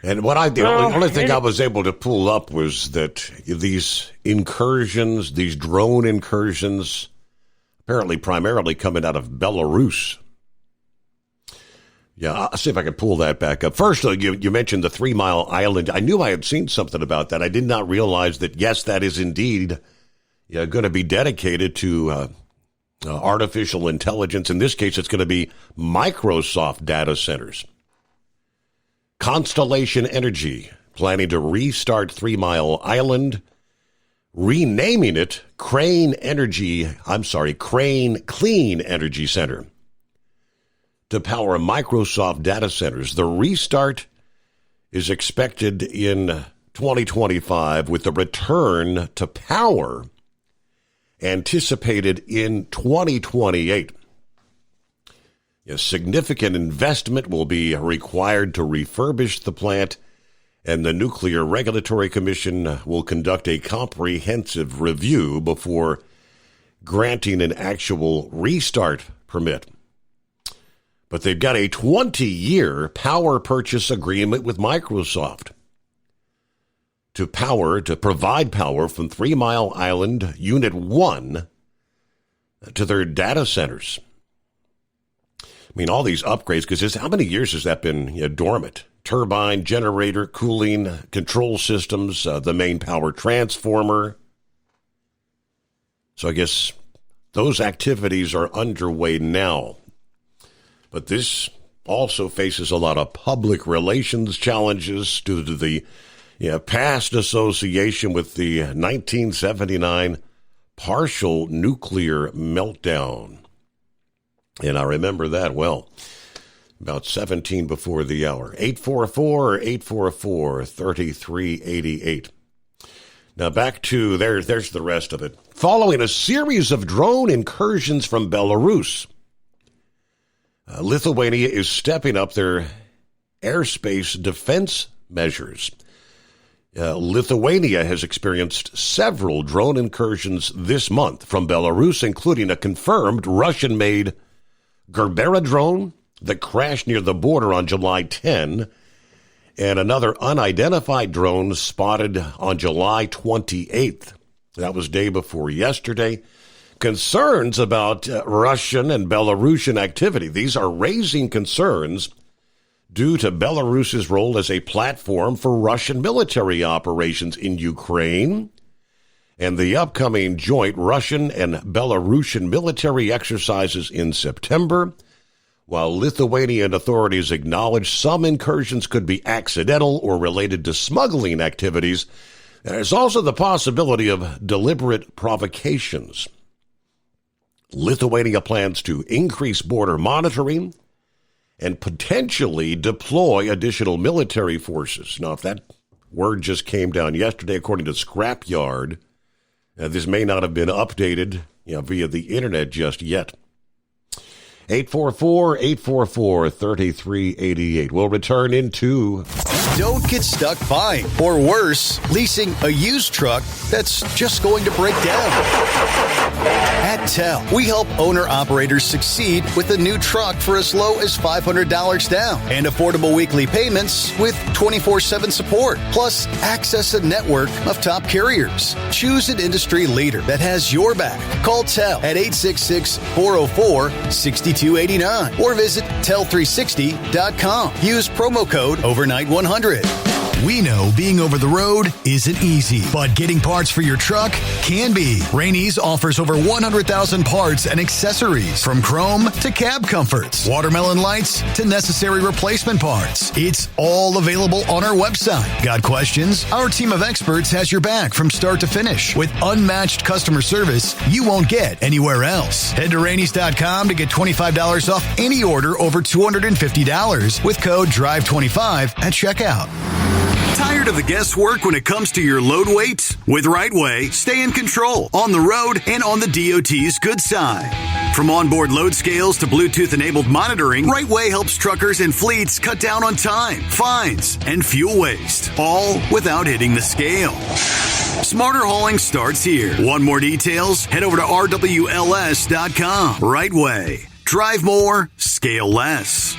[SPEAKER 17] And the only thing I was able to pull up was that these incursions, these drone incursions, apparently primarily coming out of Belarus. Yeah, I'll see if I can pull that back up. First, you mentioned the 3 Mile Island. I knew I had seen something about that. I did not realize that, yes, that is indeed going to be dedicated to artificial intelligence. In this case, it's going to be Microsoft data centers. Constellation Energy planning to restart 3 Mile Island, renaming it Crane Clean Energy Center to power Microsoft data centers. The restart is expected in 2025 with the return to power anticipated in 2028. A significant investment will be required to refurbish the plant, and the Nuclear Regulatory Commission will conduct a comprehensive review before granting an actual restart permit. But they've got a 20-year power purchase agreement with Microsoft to provide power from 3 Mile Island Unit 1 to their data centers. I mean, all these upgrades, because how many years has that been dormant? Turbine, generator, cooling, control systems, the main power transformer. So I guess those activities are underway now. But this also faces a lot of public relations challenges due to the past association with the 1979 partial nuclear meltdown. And I remember that well. About 17 before the hour. 844-844-3388. Now back to there's the rest of it. Following a series of drone incursions from Belarus, Lithuania is stepping up their airspace defense measures. Lithuania has experienced several drone incursions this month from Belarus, including a confirmed Russian-made Gerbera drone that crashed near the border on July 10, and another unidentified drone spotted on July 28th. That was day before yesterday. Concerns about Russian and Belarusian activity. These are raising concerns due to Belarus's role as a platform for Russian military operations in Ukraine and the upcoming joint Russian and Belarusian military exercises in September, While Lithuanian authorities acknowledge some incursions could be accidental or related to smuggling activities, there's also the possibility of deliberate provocations. Lithuania plans to increase border monitoring and potentially deploy additional military forces. Now, if that word just came down yesterday, according to Scrapyard, this may not have been updated via the internet just yet. 844-844-3388. We'll return in 2.
[SPEAKER 13] Don't get stuck buying, or worse, leasing a used truck that's just going to break down. At TEL, we help owner-operators succeed with a new truck for as low as $500 down and affordable weekly payments with 24/7 support. Plus, access a network of top carriers. Choose an industry leader that has your back. Call TEL at 866-404-6289 or visit tel360.com. Use promo code OVERNIGHT100. We know being over the road isn't easy, but getting parts for your truck can be. Rainey's offers over 100,000 parts and accessories, from chrome to cab comforts, watermelon lights to necessary replacement parts. It's all available on our website. Got questions? Our team of experts has your back from start to finish with unmatched customer service you won't get anywhere else. Head to Rainey's.com to get $25 off any order over $250 with code DRIVE25 at checkout.
[SPEAKER 14] Tired of the guesswork when it comes to your load weights? With RightWay, stay in control on the road and on the DOT's good side. From onboard load scales to Bluetooth-enabled monitoring, RightWay helps truckers and fleets cut down on time, fines, and fuel waste, all without hitting the scale. Smarter hauling starts here. Want more details? Head over to RWLS.com. RightWay. Drive more, scale less.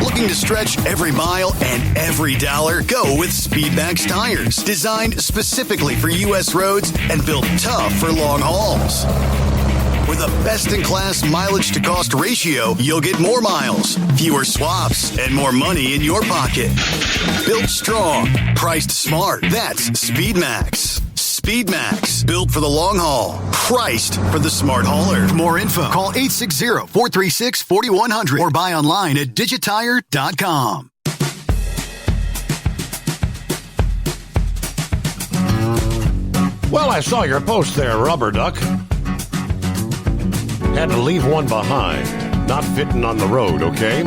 [SPEAKER 14] Looking to stretch every mile and every dollar? Go with SpeedMax tires, designed specifically for U.S. roads and built tough for long hauls. With a best-in-class mileage-to-cost ratio, you'll get more miles, fewer swaps, and more money in your pocket. Built strong, priced smart. That's SpeedMax. SpeedMax, built for the long haul, priced for the smart hauler. For more info, call 860-436-4100 or buy online at digitire.com.
[SPEAKER 17] Well, I saw your post there, Rubber Duck. Had to leave one behind. Not fitting on the road, okay?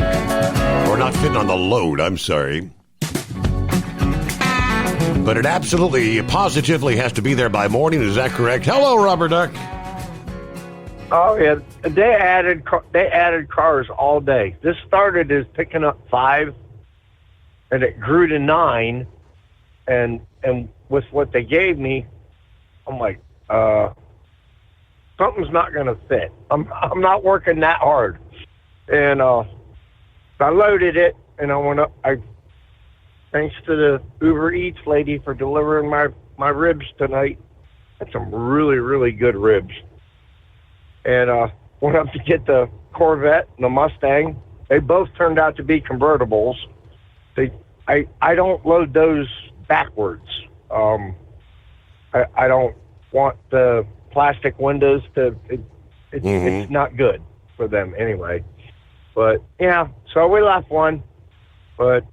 [SPEAKER 17] Or not fitting on the load, I'm sorry. But it absolutely, positively has to be there by morning. Is that correct? Hello, Rubber Duck.
[SPEAKER 12] Oh, yeah. They added cars all day. This started as picking up 5, and it grew to 9. And with what they gave me, I'm like, something's not going to fit. I'm not working that hard. And I loaded it, and I went up. Thanks to the Uber Eats lady for delivering my ribs tonight. Had some really, really good ribs. And went up to get the Corvette and the Mustang. They both turned out to be convertibles. I don't load those backwards. I don't want the plastic windows to. It's not good for them anyway. But yeah, so we left one. But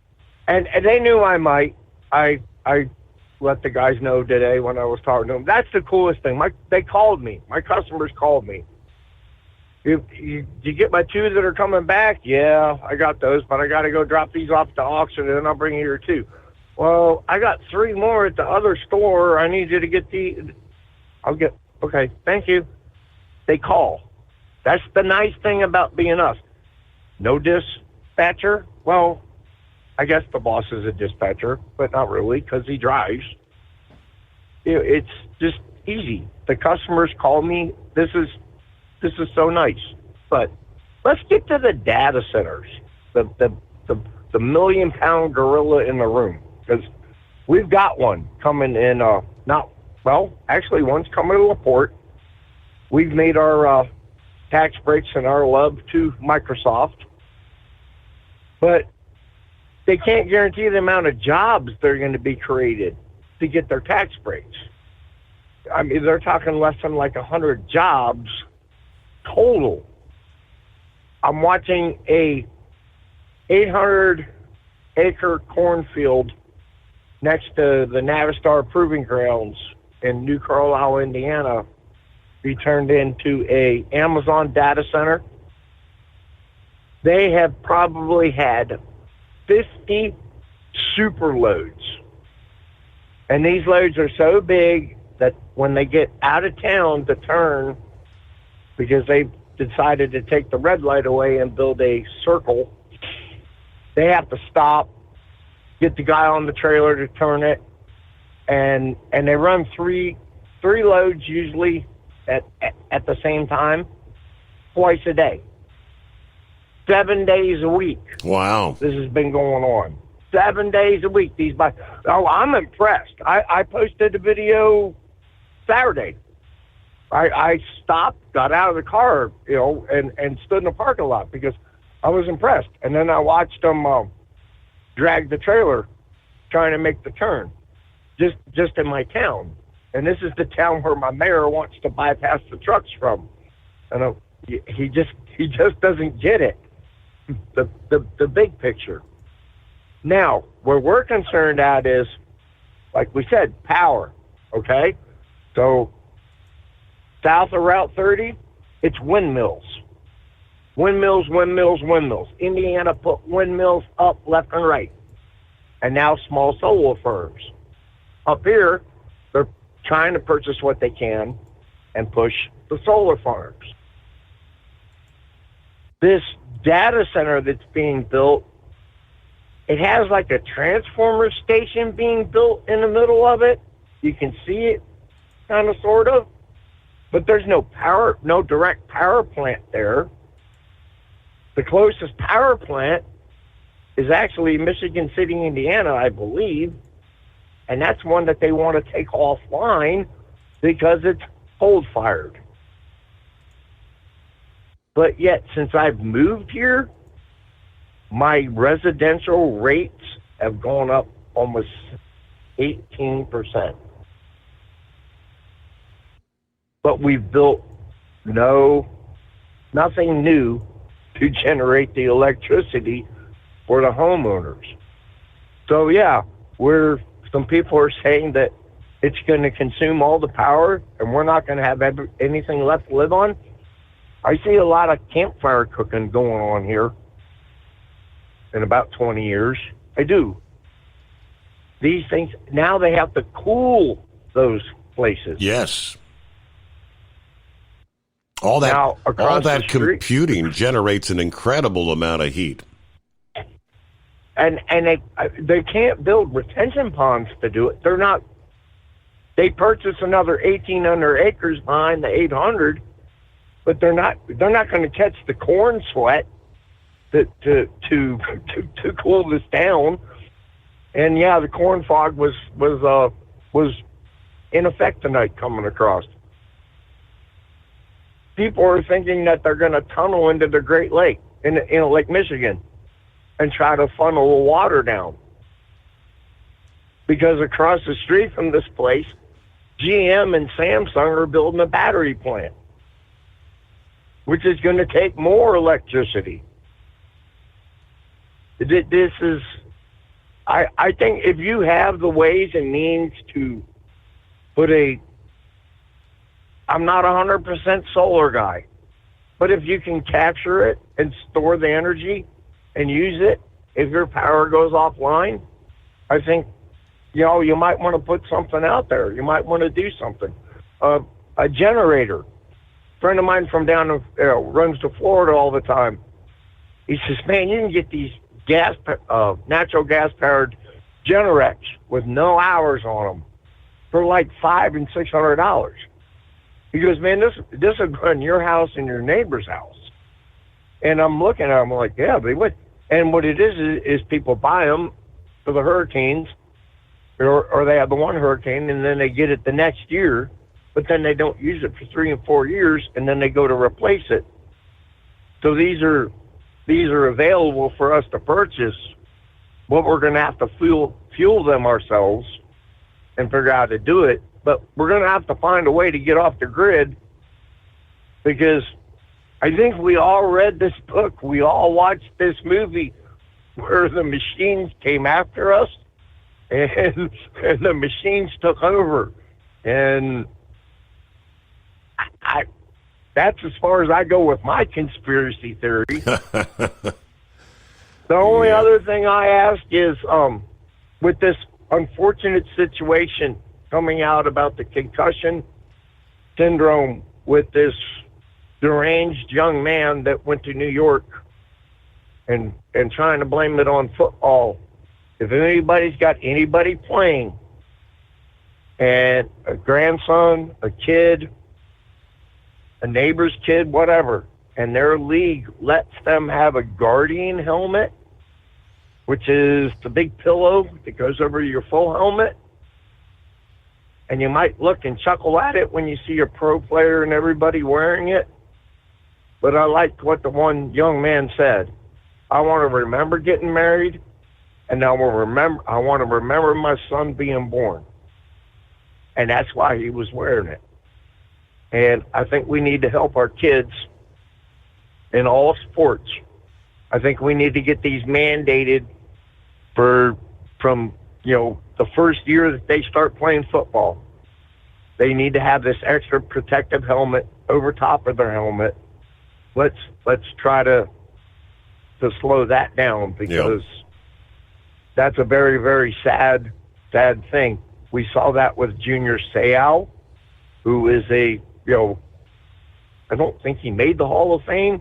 [SPEAKER 12] and they knew I might. I let the guys know today when I was talking to them. That's the coolest thing. They called me. My customers called me. Did you get my 2 that are coming back? Yeah, I got those, but I got to go drop these off at the auction, and then I'll bring you your 2. Well, I got 3 more at the other store. I need you to get okay, thank you. They call. That's the nice thing about being us. No dispatcher? Well, I guess the boss is a dispatcher, but not really, because he drives. It's just easy. The customers call me. This is so nice. But let's get to the data centers, the $1 million gorilla in the room, because we've got one coming in. Actually, one's coming to LaPorte. We've made our tax breaks and our love to Microsoft, but they can't guarantee the amount of jobs they're going to be created to get their tax breaks. I mean, they're talking less than like 100 jobs total. I'm watching a 800-acre cornfield next to the Navistar Proving Grounds in New Carlisle, Indiana, be turned into a Amazon data center. They have probably had 50 super loads. And these loads are so big that when they get out of town to turn, because they decided to take the red light away and build a circle, they have to stop, get the guy on the trailer to turn it, and they run three loads usually at the same time, twice a day. 7 days a week.
[SPEAKER 17] Wow.
[SPEAKER 12] This has been going on. 7 days a week. I'm impressed. I posted a video Saturday. I stopped, got out of the car, and stood in the parking lot because I was impressed. And then I watched them drag the trailer trying to make the turn just in my town. And this is the town where my mayor wants to bypass the trucks from. And he just doesn't get it. The big picture. Now, where we're concerned at is, like we said, power, okay? So, south of Route 30, it's windmills. Windmills. Indiana put windmills up left and right. And now small solar farms. Up here, they're trying to purchase what they can and push the solar farms. This data center that's being built, it has like a transformer station being built in the middle of it. You can see it, kind of, sort of. But there's no direct power plant there. The closest power plant is actually Michigan City, Indiana, I believe. And that's one that they want to take offline because it's coal-fired. But yet, since I've moved here, my residential rates have gone up almost 18%. But we've built nothing new to generate the electricity for the homeowners. So yeah, some people are saying that it's going to consume all the power and we're not going to have anything left to live on. I see a lot of campfire cooking going on here in about 20 years. I do. These things, now they have to cool those places.
[SPEAKER 17] Yes. All that computing generates an incredible amount of heat.
[SPEAKER 12] And they can't build retention ponds to do it. They purchased another 1,800 acres behind the 800, but they're not going to catch the corn sweat to cool this down. And yeah, the corn fog was in effect tonight coming across. People are thinking that they're going to tunnel into the Great Lake in Lake Michigan and try to funnel the water down. Because across the street from this place, GM and Samsung are building a battery plant, which is going to take more electricity. This is, I think if you have the ways and means to put I'm not 100% solar guy, but if you can capture it and store the energy and use it, if your power goes offline, I think, you might want to put something out there. You might want to do something. A generator. A friend of mine from down runs to Florida all the time. He says, man, you can get these natural gas-powered Generacs with no hours on them for like $500 and $600. He goes, man, this will run your house and your neighbor's house. And I'm looking at them like, yeah, they would. And what it is people buy them for the hurricanes, or they have the one hurricane, and then they get it the next year, but then they don't use it for 3 and 4 years, and then they go to replace it. So these are available for us to purchase, but we're going to have to fuel them ourselves and figure out how to do it. But we're going to have to find a way to get off the grid because I think we all read this book. We all watched this movie where the machines came after us and the machines took over. And that's as far as I go with my conspiracy theory. The only other thing I ask is, with this unfortunate situation coming out about the concussion syndrome with this deranged young man that went to New York and trying to blame it on football. If anybody's got anybody playing and a grandson, a kid, a neighbor's kid, whatever, and their league lets them have a Guardian helmet, which is the big pillow that goes over your full helmet, and you might look and chuckle at it when you see a pro player and everybody wearing it. But I liked what the one young man said. I want to remember getting married, and I want to remember my son being born. And that's why he was wearing it. And I think we need to help our kids in all sports. I think we need to get these mandated from the first year that they start playing football. They need to have this extra protective helmet over top of their helmet. Let's try to slow that down, because that's a very, very sad thing. We saw that with Junior Seau, who is I don't think he made the Hall of Fame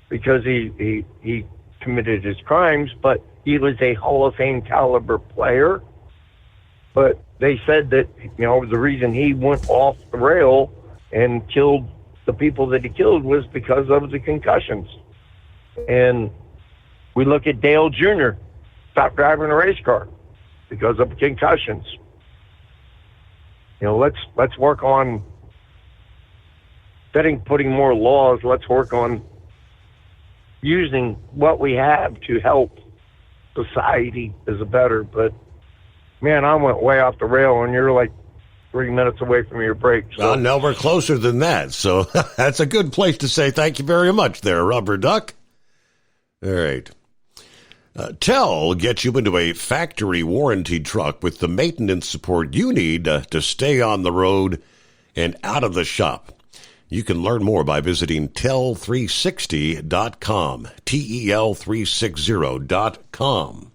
[SPEAKER 12] because he committed his crimes, but he was a Hall of Fame caliber player. But they said that, the reason he went off the rail and killed the people that he killed was because of the concussions. And we look at Dale Jr., stopped driving a race car because of concussions. Let's work on putting more laws. Let's work on using what we have to help society as a better. But man, I went way off the rail, and you're like 3 minutes away from your break. So.
[SPEAKER 17] No, we're closer than that. So that's a good place to say thank you very much there, Rubber Duck. All right. Tell gets you into a factory warranty truck with the maintenance support you need to stay on the road and out of the shop. You can learn more by visiting tel360.com, TEL360.com.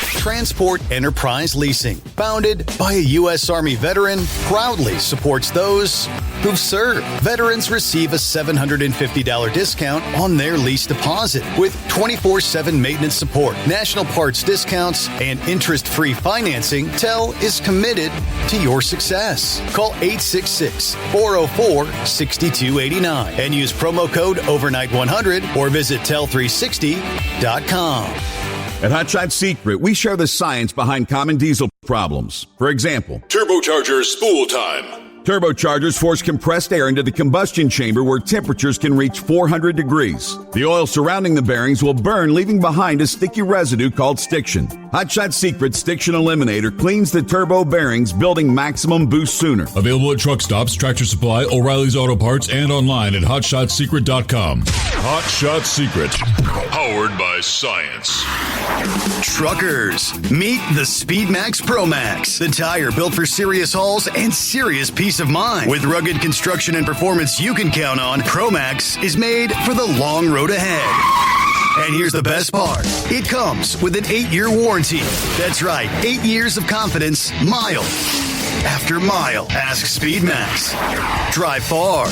[SPEAKER 13] Transport Enterprise Leasing, founded by a U.S. Army veteran, proudly supports those who've served. Veterans receive a $750 discount on their lease deposit with 24/7 maintenance support, national parts discounts, and interest-free financing. TEL is committed to your success. Call 866-404-6289 and use promo code OVERNIGHT100 or visit tel360.com.
[SPEAKER 8] At Hot Shot Secret, we share the science behind common diesel problems. For example,
[SPEAKER 9] turbochargers spool time.
[SPEAKER 8] Turbochargers force compressed air into the combustion chamber where temperatures can reach 400 degrees. The oil surrounding the bearings will burn, leaving behind a sticky residue called stiction. Hot Shot Secret Stiction Eliminator cleans the turbo bearings, building maximum boost sooner.
[SPEAKER 9] Available at truck stops, Tractor Supply, O'Reilly's Auto Parts, and online at hotshotsecret.com. Hot Shot Secret, powered by science.
[SPEAKER 14] Truckers, meet the Speedmax Pro Max, the tire built for serious hauls and serious peace of mind. With rugged construction and performance you can count on, Pro Max is made for the long road ahead. And here's the best part. It comes with an 8-year warranty. That's right, 8 years of confidence, mile after mile. Ask Speedmax. Drive far.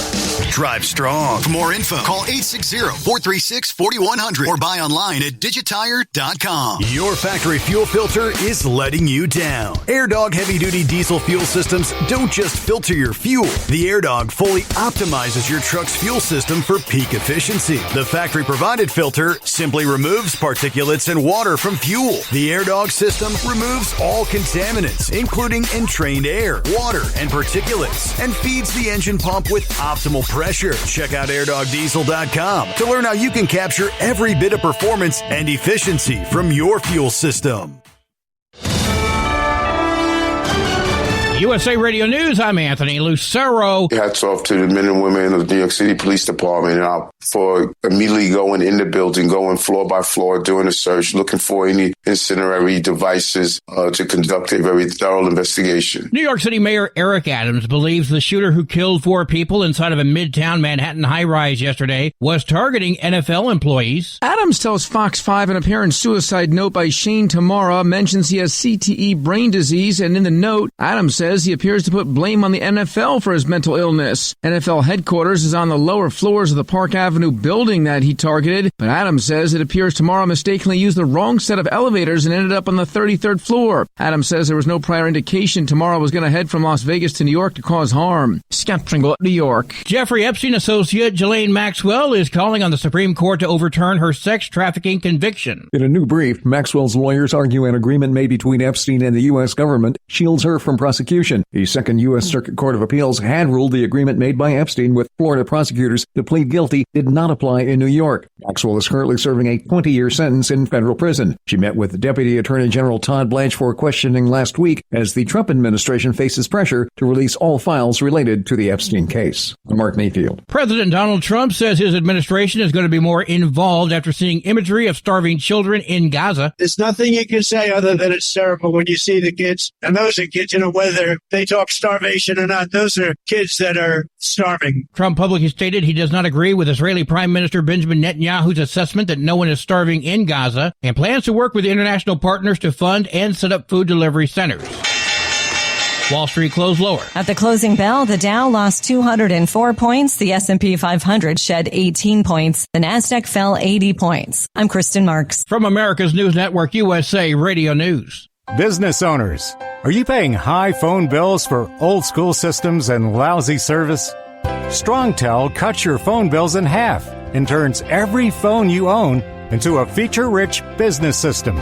[SPEAKER 14] Drive strong. For more info, call 860-436-4100 or buy online at digitire.com. Your factory fuel filter is letting you down. AirDog heavy-duty diesel fuel systems don't just filter your fuel. The AirDog fully optimizes your truck's fuel system for peak efficiency. The factory-provided filter simply removes particulates and water from fuel. The AirDog system removes all contaminants, including entrained air, water, and particulates, and feeds the engine pump with optimal pressure. Check out airdogdiesel.com to learn how you can capture every bit of performance and efficiency from your fuel system.
[SPEAKER 2] USA Radio News, I'm Anthony Lucero.
[SPEAKER 5] Hats off to the men and women of the New York City Police Department for immediately going in the building, going floor by floor, doing a search, looking for any incendiary devices to conduct a very thorough investigation.
[SPEAKER 2] New York City Mayor Eric Adams believes the shooter who killed 4 people inside of a Midtown Manhattan high-rise yesterday was targeting NFL employees.
[SPEAKER 16] Adams tells Fox 5 an apparent suicide note by Shane Tamara mentions he has CTE brain disease, and in the note, Adams says he appears to put blame on the NFL for his mental illness. NFL headquarters is on the lower floors of the Park Avenue building that he targeted, but Adams says it appears Tamara mistakenly used the wrong set of elevators and ended up on the 33rd floor. Adams says there was no prior indication Tamara was going to head from Las Vegas to New York to cause harm. Scott Pringle, New York.
[SPEAKER 2] Jeffrey Epstein associate Ghislaine Maxwell is calling on the Supreme Court to overturn her sex trafficking conviction.
[SPEAKER 18] In a new brief, Maxwell's lawyers argue an agreement made between Epstein and the U.S. government shields her from prosecution. The Second U.S. Circuit Court of Appeals had ruled the agreement made by Epstein with Florida prosecutors to plead guilty did not apply in New York. Maxwell is currently serving a 20-year sentence in federal prison. She met with Deputy Attorney General Todd Blanche for questioning last week as the Trump administration faces pressure to release all files related to the Epstein case. Mark Mayfield.
[SPEAKER 2] President Donald Trump says his administration is going to be more involved after seeing imagery of starving children in Gaza.
[SPEAKER 19] There's nothing you can say other than it's terrible when you see the kids. And those are kids, whether they talk starvation or not, those are kids that are starving.
[SPEAKER 2] Trump publicly stated he does not agree with Israeli Prime Minister Benjamin Netanyahu's assessment that no one is starving in Gaza and plans to work with international partners to fund and set up food delivery centers. Wall Street closed lower.
[SPEAKER 6] At the closing bell, the Dow lost 204 points. The S&P 500 shed 18 points. The Nasdaq fell 80 points. I'm Kristen Marks.
[SPEAKER 2] From America's News Network, USA Radio News.
[SPEAKER 20] Business owners, are you paying high phone bills for old school systems and lousy service? StrongTel cuts your phone bills in half and turns every phone you own into a feature-rich business system.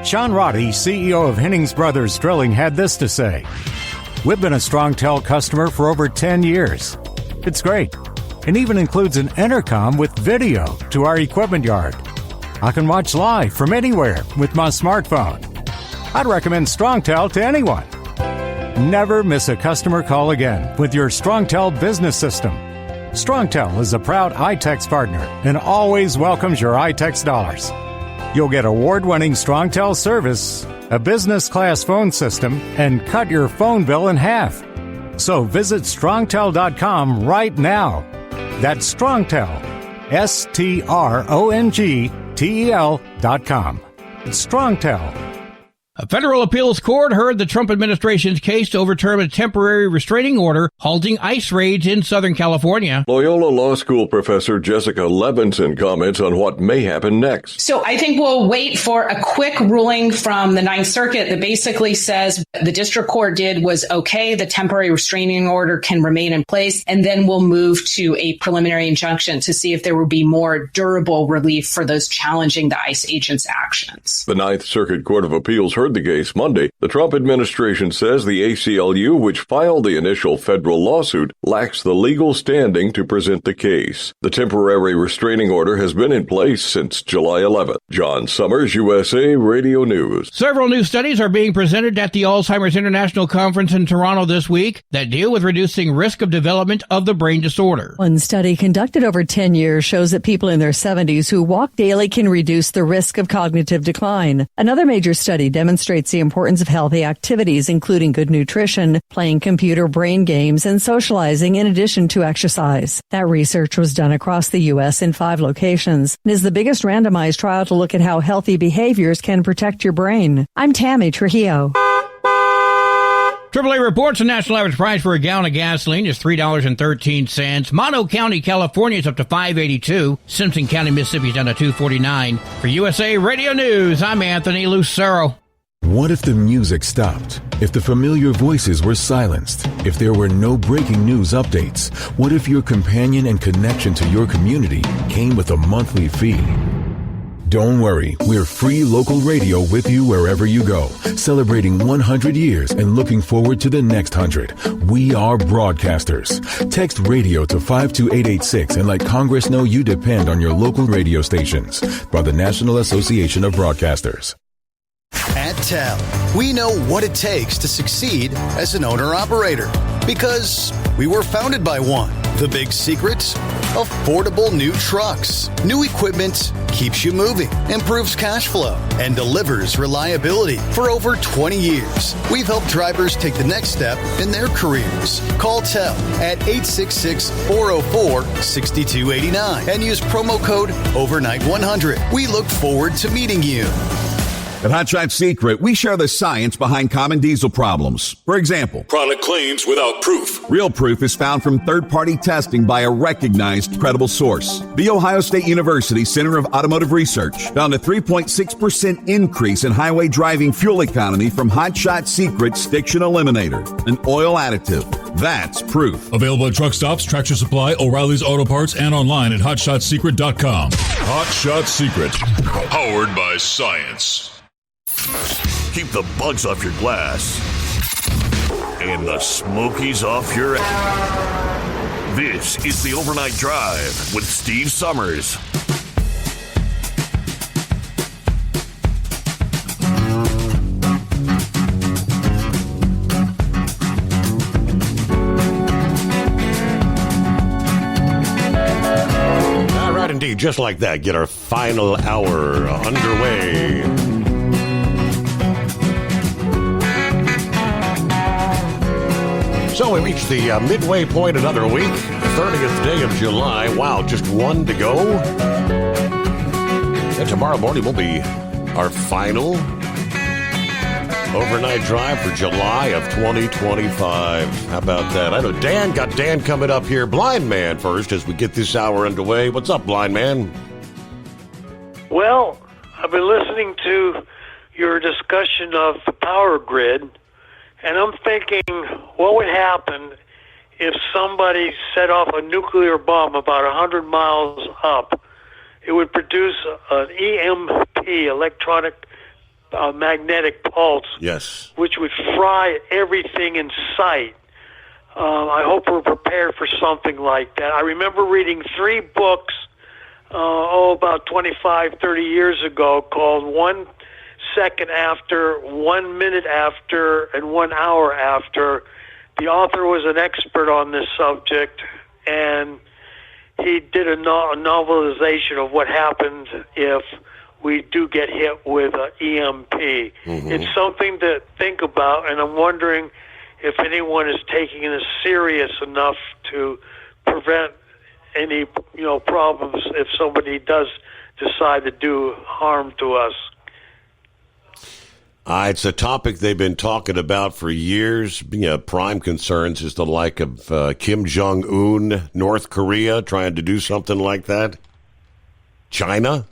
[SPEAKER 20] Sean Roddy, CEO of Hennings Brothers Drilling, had this to say. We've been a StrongTel customer for over 10 years. It's great. It even includes an intercom with video to our equipment yard. I can watch live from anywhere with my smartphone. I'd recommend StrongTel to anyone. Never miss a customer call again with your StrongTel business system. StrongTel is a proud iTex partner and always welcomes your iTex dollars. You'll get award-winning StrongTel service, a business-class phone system, and cut your phone bill in half. So visit StrongTel.com right now. That's StrongTel, StrongTel.com. StrongTel.
[SPEAKER 2] A federal appeals court heard the Trump administration's case to overturn a temporary restraining order halting ICE raids in Southern California.
[SPEAKER 10] Loyola Law School professor Jessica Levinson comments on what may happen next.
[SPEAKER 21] So I think we'll wait for a quick ruling from the Ninth Circuit that basically says the district court did was okay, the temporary restraining order can remain in place, and then we'll move to a preliminary injunction to see if there will be more durable relief for those challenging the ICE agents' actions.
[SPEAKER 10] The Ninth Circuit Court of Appeals heard the case Monday. The Trump administration says the ACLU, which filed the initial federal lawsuit, lacks the legal standing to present the case. The temporary restraining order has been in place since July 11th. John Summers, USA Radio News.
[SPEAKER 2] Several new studies are being presented at the Alzheimer's International Conference in Toronto this week that deal with reducing risk of development of the brain disorder.
[SPEAKER 22] One study conducted over 10 years shows that people in their 70s who walk daily can reduce the risk of cognitive decline. Another major study demonstrates the importance of healthy activities, including good nutrition, playing computer brain games, and socializing in addition to exercise. That research was done across the U.S. in 5 locations and is the biggest randomized trial to look at how healthy behaviors can protect your brain. I'm Tammy Trujillo.
[SPEAKER 2] AAA reports the national average price for a gallon of gasoline is $3.13. Mono County, California is up to $5.82. Simpson County, Mississippi is down to $2.49. For USA Radio News, I'm Anthony Lucero.
[SPEAKER 23] What if the music stopped? If the familiar voices were silenced? If there were no breaking news updates? What if your companion and connection to your community came with a monthly fee? Don't worry, we're free local radio with you wherever you go, celebrating 100 years and looking forward to the next 100. We are broadcasters. Text radio to 52886 and let Congress know you depend on your local radio stations. By the National Association of Broadcasters.
[SPEAKER 13] At TEL, we know what it takes to succeed as an owner-operator because we were founded by one. The big secret? Affordable new trucks. New equipment keeps you moving, improves cash flow, and delivers reliability. For over 20 years, we've helped drivers take the next step in their careers. Call TEL at 866-404-6289 and use promo code OVERNIGHT100. We look forward to meeting you.
[SPEAKER 8] At Hot Shot Secret, we share the science behind common diesel problems. For example,
[SPEAKER 1] product claims without proof.
[SPEAKER 8] Real proof is found from third-party testing by a recognized, credible source. The Ohio State University Center of Automotive Research found a 3.6% increase in highway driving fuel economy from Hot Shot Secret Stiction Eliminator, an oil additive. That's proof.
[SPEAKER 9] Available at truck stops, Tractor Supply, O'Reilly's Auto Parts, and online at HotShotSecret.com. Hot Shot Secret, powered by science.
[SPEAKER 11] Keep the bugs off your glass and the smokies off your ass. This is the Overnight Drive with Steve Summers.
[SPEAKER 17] All right, indeed, just like that, get our final hour underway. So we reached the midway point another week, 30th day of July. Wow, just one to go. And tomorrow morning will be our final overnight drive for July of 2025. How about that? I know Dan coming up here. Blind Man first as we get this hour underway. What's up, Blind Man?
[SPEAKER 3] Well, I've been listening to your discussion of the power grid. And I'm thinking, what would happen if somebody set off a nuclear bomb about 100 miles up? It would produce an EMP, electronic magnetic pulse,
[SPEAKER 17] yes,
[SPEAKER 3] which would fry everything in sight. I hope we're prepared for something like that. I remember reading 3 books, about 25, 30 years ago, called 1 Second After, 1 Minute After, and 1 Hour After. The author was an expert on this subject, and he did a novelization of what happens if we do get hit with an EMP.
[SPEAKER 17] Mm-hmm.
[SPEAKER 3] It's something to think about, and I'm wondering if anyone is taking this serious enough to prevent any problems if somebody does decide to do harm to us.
[SPEAKER 17] It's a topic they've been talking about for years. Prime concerns is the like of Kim Jong-un, North Korea, trying to do something like that. China?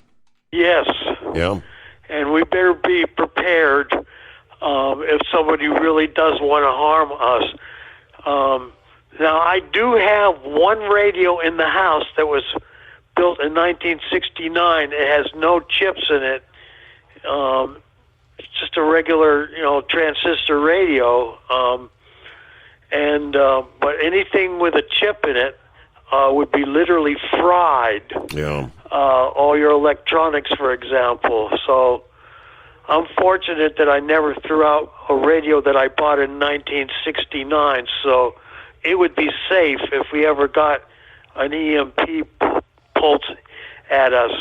[SPEAKER 3] Yes.
[SPEAKER 17] Yeah.
[SPEAKER 3] And we better be prepared if somebody really does want to harm us. Now, I do have one radio in the house that was built in 1969. It has no chips in it. It's just a regular, transistor radio. But anything with a chip in it would be literally fried.
[SPEAKER 17] Yeah.
[SPEAKER 3] All your electronics, for example. So I'm fortunate that I never threw out a radio that I bought in 1969. So it would be safe if we ever got an EMP pulse at us.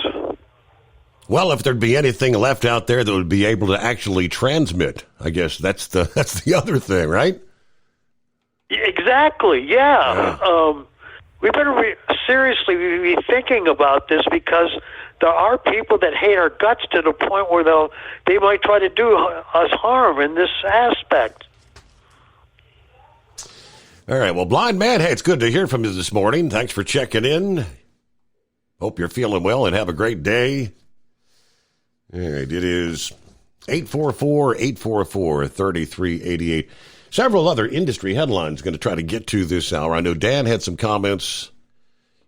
[SPEAKER 17] Well, if there'd be anything left out there that would be able to actually transmit, I guess that's the other thing, right?
[SPEAKER 3] Exactly. Yeah. We better seriously be thinking about this, because there are people that hate our guts to the point where they might try to do us harm in this aspect.
[SPEAKER 17] All right. Well, Blind Man, hey, it's good to hear from you this morning. Thanks for checking in. Hope you're feeling well and have a great day. All right, it is 844-844-3388. Several other industry headlines going to try to get to this hour. I know Dan had some comments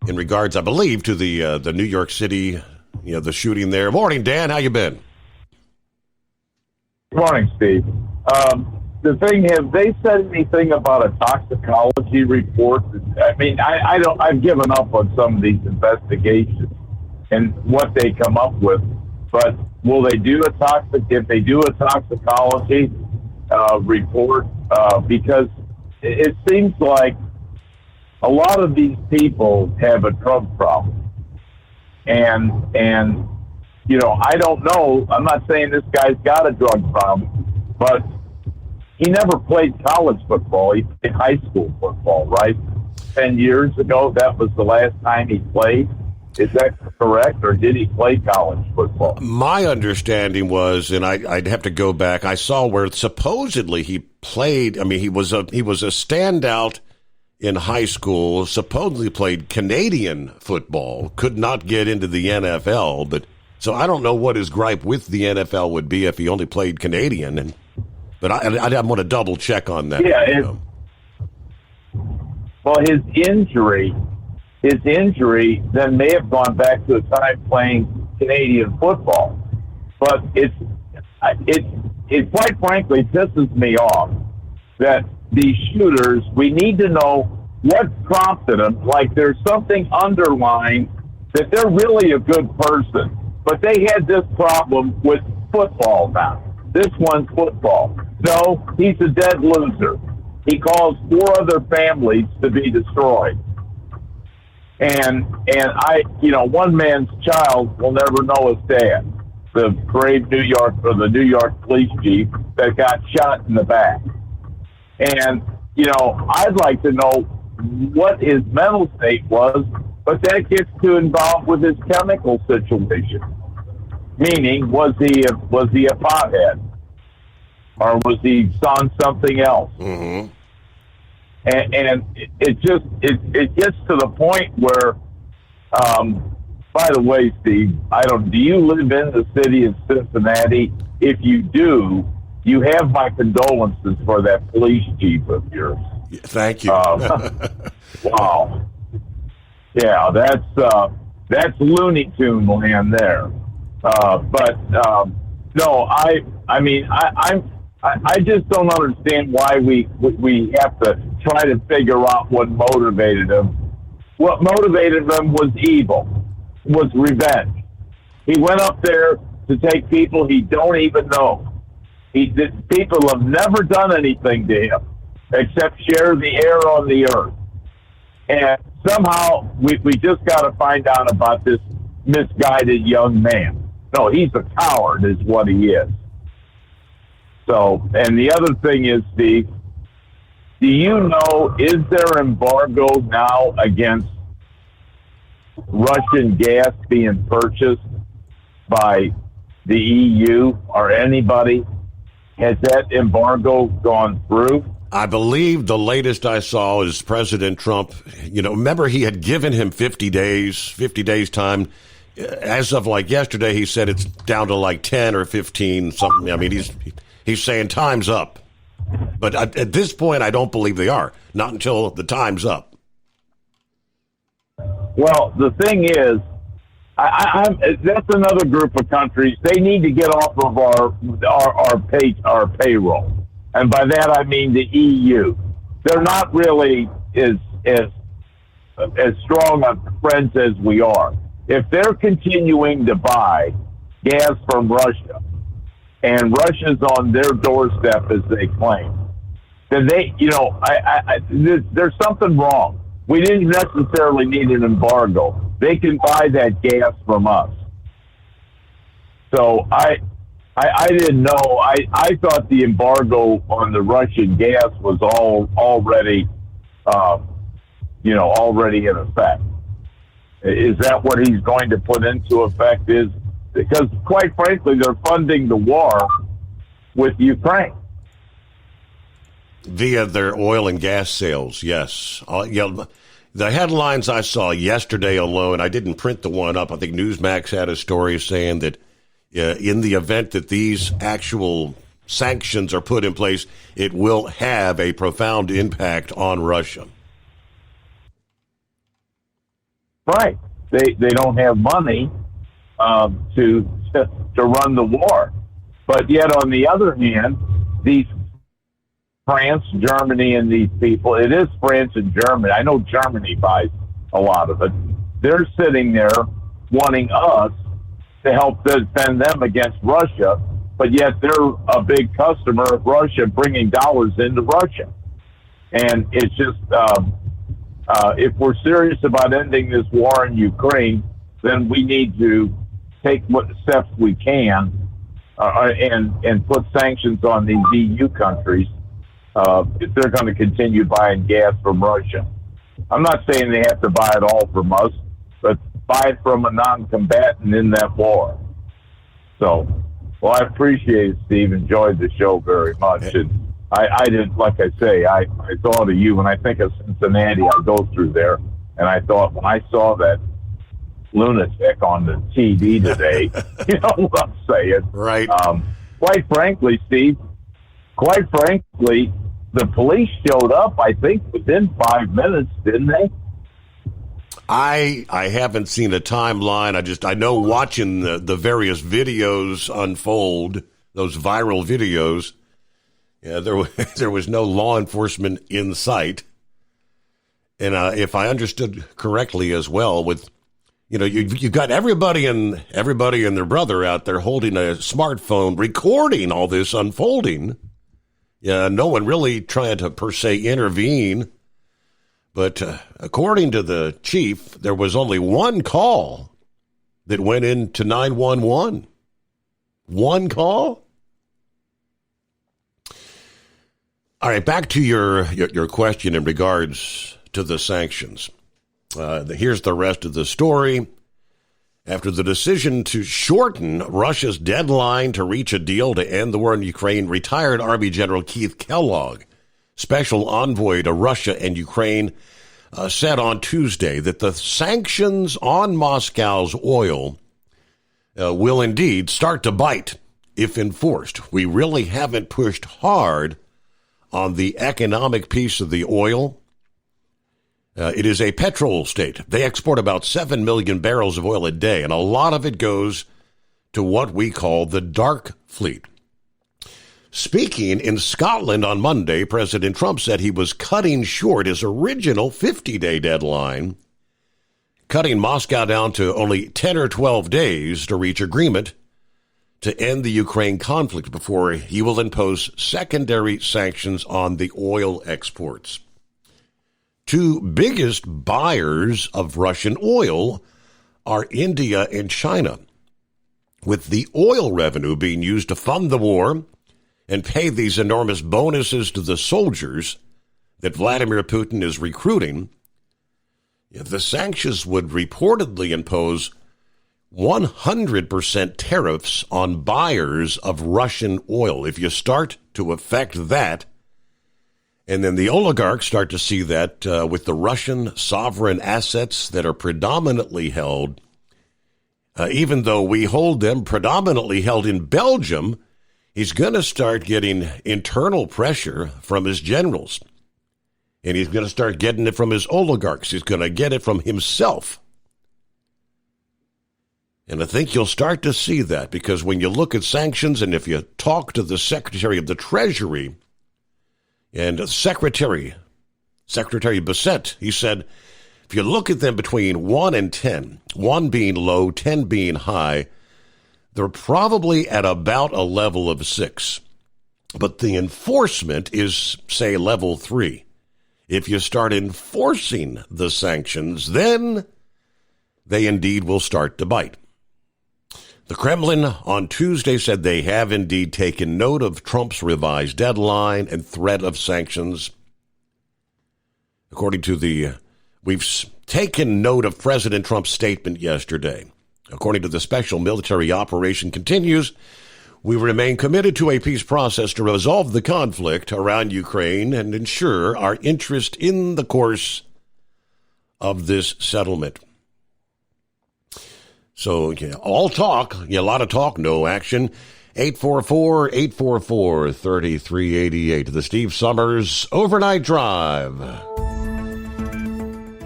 [SPEAKER 17] in regards, I believe, to the New York City, the shooting there. Morning, Dan. How you been?
[SPEAKER 4] Good morning, Steve. The thing, have they said anything about a toxicology report? I mean, I've given up on some of these investigations and what they come up with. But will they do if they do a toxicology report? Because it seems like a lot of these people have a drug problem. And you know, I don't know. I'm not saying this guy's got a drug problem, but he never played college football. He played high school football, right? 10 years ago, that was the last time he played. Is that correct, or did he play college football?
[SPEAKER 17] My understanding was, and I'd have to go back, I saw where supposedly he played. I mean, he was a standout in high school, supposedly played Canadian football, could not get into the NFL. But so I don't know what his gripe with the NFL would be if he only played Canadian. But I want to double check on that.
[SPEAKER 4] Yeah. Well, his injury then may have gone back to a time playing Canadian football. But it quite frankly pisses me off that these shooters, we need to know what prompted them. Like there's something underlying that they're really a good person, but they had this problem with football now. This one's football. No, he's a dead loser. He caused 4 other families to be destroyed. And one man's child will never know his dad. The brave New York police chief that got shot in the back. And, you know, I'd like to know what his mental state was, but that gets too involved with his chemical situation. Meaning, was he a pothead? Or was he on something else?
[SPEAKER 17] Mm-hmm.
[SPEAKER 4] And it gets to the point where, by the way, Steve, do you live in the city of Cincinnati? If you do, you have my condolences for that police chief of yours.
[SPEAKER 17] Thank you.
[SPEAKER 4] Wow. Yeah, that's Looney Tune land there. No, I just don't understand why we have to try to figure out what motivated him. What motivated him was evil, was revenge. He went up there to take people he don't even know. People have never done anything to him except share the air on the earth. And somehow we just got to find out about this misguided young man. No, he's a coward is what he is. So, and the other thing is, Steve, do you know, is there embargo now against Russian gas being purchased by the EU or anybody? Has that embargo gone through?
[SPEAKER 17] I believe the latest I saw is President Trump. You know, remember he had given him 50 days time. As of like yesterday, he said it's down to like 10 or 15 something. I mean, he's saying time's up. But at this point, I don't believe they are. Not until the time's up.
[SPEAKER 4] Well, the thing is, that's another group of countries. They need to get off of our payroll. And by that, I mean the EU. They're not really as strong of friends as we are. If they're continuing to buy gas from Russia, and Russia's on their doorstep as they claim, then there's something wrong. We didn't necessarily need an embargo. They can buy that gas from us. So I didn't know. I thought the embargo on the Russian gas was already in effect. Is that what he's going to put into effect? Because, quite frankly, they're funding the war with Ukraine.
[SPEAKER 17] Via their oil and gas sales, yes. The headlines I saw yesterday alone, I didn't print the one up. I think Newsmax had a story saying that in the event that these actual sanctions are put in place, it will have a profound impact on Russia.
[SPEAKER 4] Right. They don't have money to run the war. But yet, on the other hand, these France, Germany, and these people, it is France and Germany. I know Germany buys a lot of it. They're sitting there wanting us to help defend them against Russia, but yet they're a big customer of Russia, bringing dollars into Russia. And it's just, if we're serious about ending this war in Ukraine, then we need to take what steps we can and put sanctions on these EU countries if they're going to continue buying gas from Russia. I'm not saying they have to buy it all from us, but buy it from a non-combatant in that war. So, well, I appreciate it, Steve. Enjoyed the show very much. And I did, like I say, I thought of you. When I think of Cincinnati, I go through there, and I thought, when I saw that lunatic on the TV today, you know what I'm saying?
[SPEAKER 17] Right.
[SPEAKER 4] Quite frankly, Steve, the police showed up, I think, within 5 minutes, didn't they?
[SPEAKER 17] I haven't seen a timeline. I know watching the various videos unfold, those viral videos, there was no law enforcement in sight. And if I understood correctly as well, with you got everybody and their brother out there holding a smartphone, recording all this unfolding. Yeah, no one really trying to per se intervene. But according to the chief, there was only one call that went into 911. One call? All right, back to your question in regards to the sanctions. Here's the rest of the story. After the decision to shorten Russia's deadline to reach a deal to end the war in Ukraine, retired Army General Keith Kellogg, special envoy to Russia and Ukraine, said on Tuesday that the sanctions on Moscow's oil will indeed start to bite if enforced. We really haven't pushed hard on the economic piece of the oil. It is a petrol state. They export about 7 million barrels of oil a day, and a lot of it goes to what we call the dark fleet. Speaking in Scotland on Monday, President Trump said he was cutting short his original 50-day deadline, cutting Moscow down to only 10 or 12 days to reach agreement to end the Ukraine conflict before he will impose secondary sanctions on the oil exports. Two biggest buyers of Russian oil are India and China, with the oil revenue being used to fund the war and pay these enormous bonuses to the soldiers that Vladimir Putin is recruiting. The sanctions would reportedly impose 100% tariffs on buyers of Russian oil. If you start to affect that, and then the oligarchs start to see that with the Russian sovereign assets that are predominantly held, even though we hold them predominantly held in Belgium, he's going to start getting internal pressure from his generals. And he's going to start getting it from his oligarchs. He's going to get it from himself. And I think you'll start to see that, because when you look at sanctions, and if you talk to the Secretary of the Treasury, and Secretary Bissett, he said, if you look at them between 1 and 10, 1 being low, 10 being high, they're probably at about a level of 6. But the enforcement is, say, level 3. If you start enforcing the sanctions, then they indeed will start to bite. The Kremlin on Tuesday said they have indeed taken note of Trump's revised deadline and threat of sanctions. According to we've taken note of President Trump's statement yesterday. According to the special military operation continues, we remain committed to a peace process to resolve the conflict around Ukraine and ensure our interest in the course of this settlement. So, all talk, a lot of talk, no action. 844-844-3388. The Steve Summers Overnight Drive.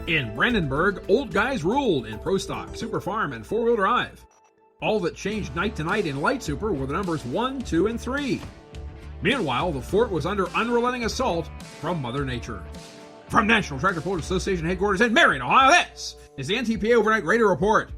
[SPEAKER 7] In Brandenburg, old guys ruled in Pro Stock, Super Farm, and four-wheel drive. All that changed night to night in Light Super were the numbers 1, 2, and 3. Meanwhile, the fort was under unrelenting assault from Mother Nature. From National Tractor Pullers Association headquarters in Marion, Ohio, this is the NTPA Overnight Radio Report.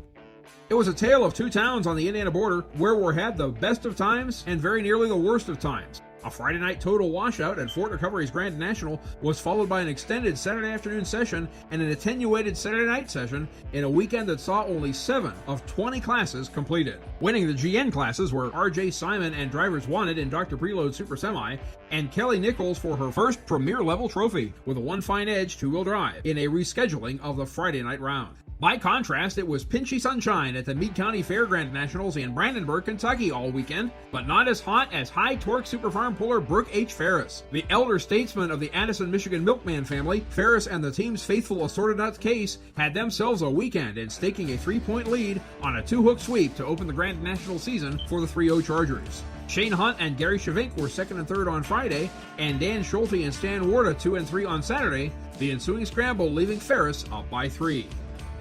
[SPEAKER 7] It was a tale of two towns on the Indiana border where we had the best of times and very nearly the worst of times. A Friday night total washout at Fort Recovery's Grand National was followed by an extended Saturday afternoon session and an attenuated Saturday night session in a weekend that saw only 7 of 20 classes completed. Winning the GN classes were R.J. Simon and Drivers Wanted in Dr. Preload Super Semi, and Kelly Nichols for her first Premier Level trophy with a One Fine Edge two-wheel drive in a rescheduling of the Friday night round. By contrast, it was pinchy sunshine at the Meade County Fairground Nationals in Brandenburg, Kentucky all weekend, but not as hot as high-torque Superfarm puller Brooke H. Ferris. The elder statesman of the Addison, Michigan Milkman family, Ferris and the team's faithful Assorted Nuts Case had themselves a weekend in staking a 3-point lead on a 2-hook sweep to open the Grand National season for the 3-0 Chargers. Shane Hunt and Gary Shavink were 2nd and 3rd on Friday, and Dan Schulte and Stan Warda 2 and 3 on Saturday, the ensuing scramble leaving Ferris up by 3.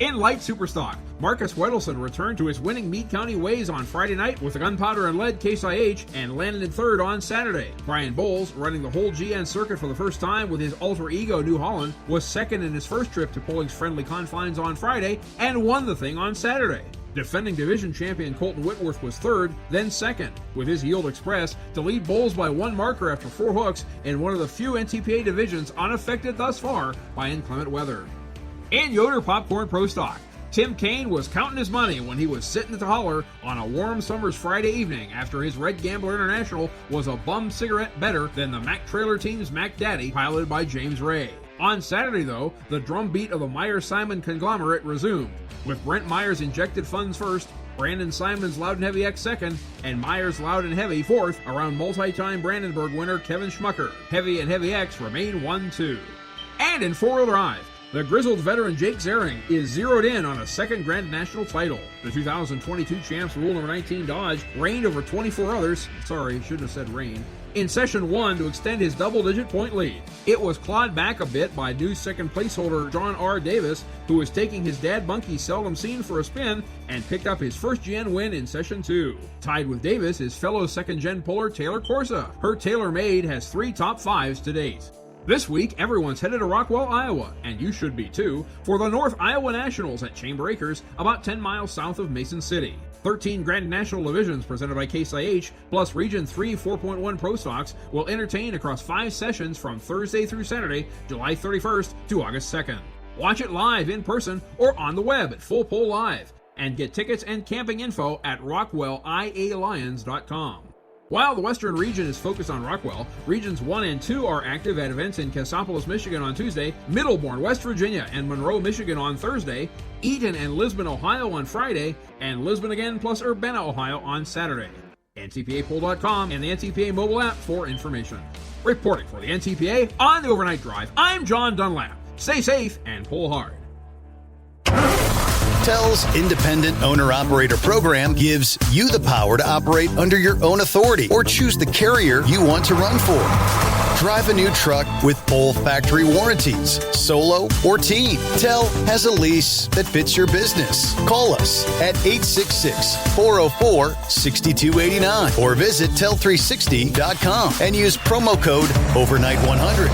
[SPEAKER 7] In light superstock, Marcus Wedelson returned to his winning Meade County ways on Friday night with the Gunpowder and Lead Case IH and landed in 3rd on Saturday. Brian Bowles, running the whole GN circuit for the first time with his alter ego New Holland, was 2nd in his first trip to Polling's friendly confines on Friday and won the thing on Saturday. Defending division champion Colton Whitworth was 3rd, then 2nd, with his Yield Express to lead Bowles by 1 marker after 4 hooks in one of the few NTPA divisions unaffected thus far by inclement weather. In Yoder Popcorn Pro Stock, Tim Kaine was counting his money when he was sitting at the holler on a warm summer's Friday evening after his Red Gambler International was a bum cigarette better than the Mac Trailer Team's Mac Daddy, piloted by James Ray. On Saturday, though, the drumbeat of the Myers-Simon conglomerate resumed, with Brent Myers injected funds first, Brandon Simon's Loud and Heavy X second, and Myers Loud and Heavy fourth around multi-time Brandenburg winner Kevin Schmucker. Heavy and Heavy X remain 1-2. And in four-wheel drive, the grizzled veteran Jake Zering is zeroed in on a second Grand National title. The 2022 champs Rule Number 19 Dodge reigned over 24 others, sorry, shouldn't have said rain, in Session 1 to extend his double-digit point lead. It was clawed back a bit by new second placeholder John R. Davis, who was taking his dad Bunky seldom seen for a spin and picked up his first GN win in Session 2. Tied with Davis is fellow second-gen puller Taylor Corsa. Her TaylorMade has 3 top 5s to date. This week, everyone's headed to Rockwell, Iowa, and you should be too, for the North Iowa Nationals at Chamber Acres, about 10 miles south of Mason City. 13 Grand National divisions presented by Case IH, plus Region 3 4.1 Pro Stocks will entertain across 5 sessions from Thursday through Saturday, July 31st to August 2nd. Watch it live in person or on the web at Full Pull Live, and get tickets and camping info at RockwellIALions.com. While the Western region is focused on Rockwell, Regions 1 and 2 are active at events in Cassopolis, Michigan on Tuesday, Middleburn, West Virginia, and Monroe, Michigan on Thursday, Eaton and Lisbon, Ohio on Friday, and Lisbon again plus Urbana, Ohio on Saturday. NTPApoll.com and the NTPA mobile app for information. Reporting for the NTPA on the Overnight Drive, I'm John Dunlap. Stay safe and pull hard.
[SPEAKER 13] TEL's Independent Owner-Operator Program gives you the power to operate under your own authority or choose the carrier you want to run for. Drive a new truck with full factory warranties, solo or team. TEL has a lease that fits your business. Call us at 866-404-6289 or visit tel360.com and use promo code OVERNIGHT100.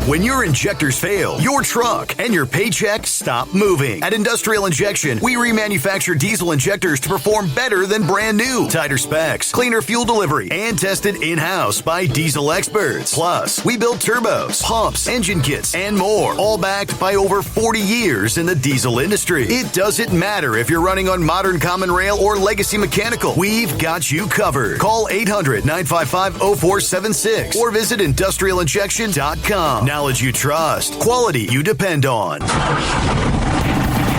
[SPEAKER 13] When your injectors fail, your truck and your paycheck stop moving. At Industrial Injection, we remanufacture diesel injectors to perform better than brand new. Tighter specs, cleaner fuel delivery, and tested in-house by diesel experts. Plus, we build turbos, pumps, engine kits, and more, all backed by over 40 years in the diesel industry. It doesn't matter if you're running on modern common rail or legacy mechanical. We've got you covered. Call 800-955-0476 or visit industrialinjection.com. Knowledge you trust, quality you depend on.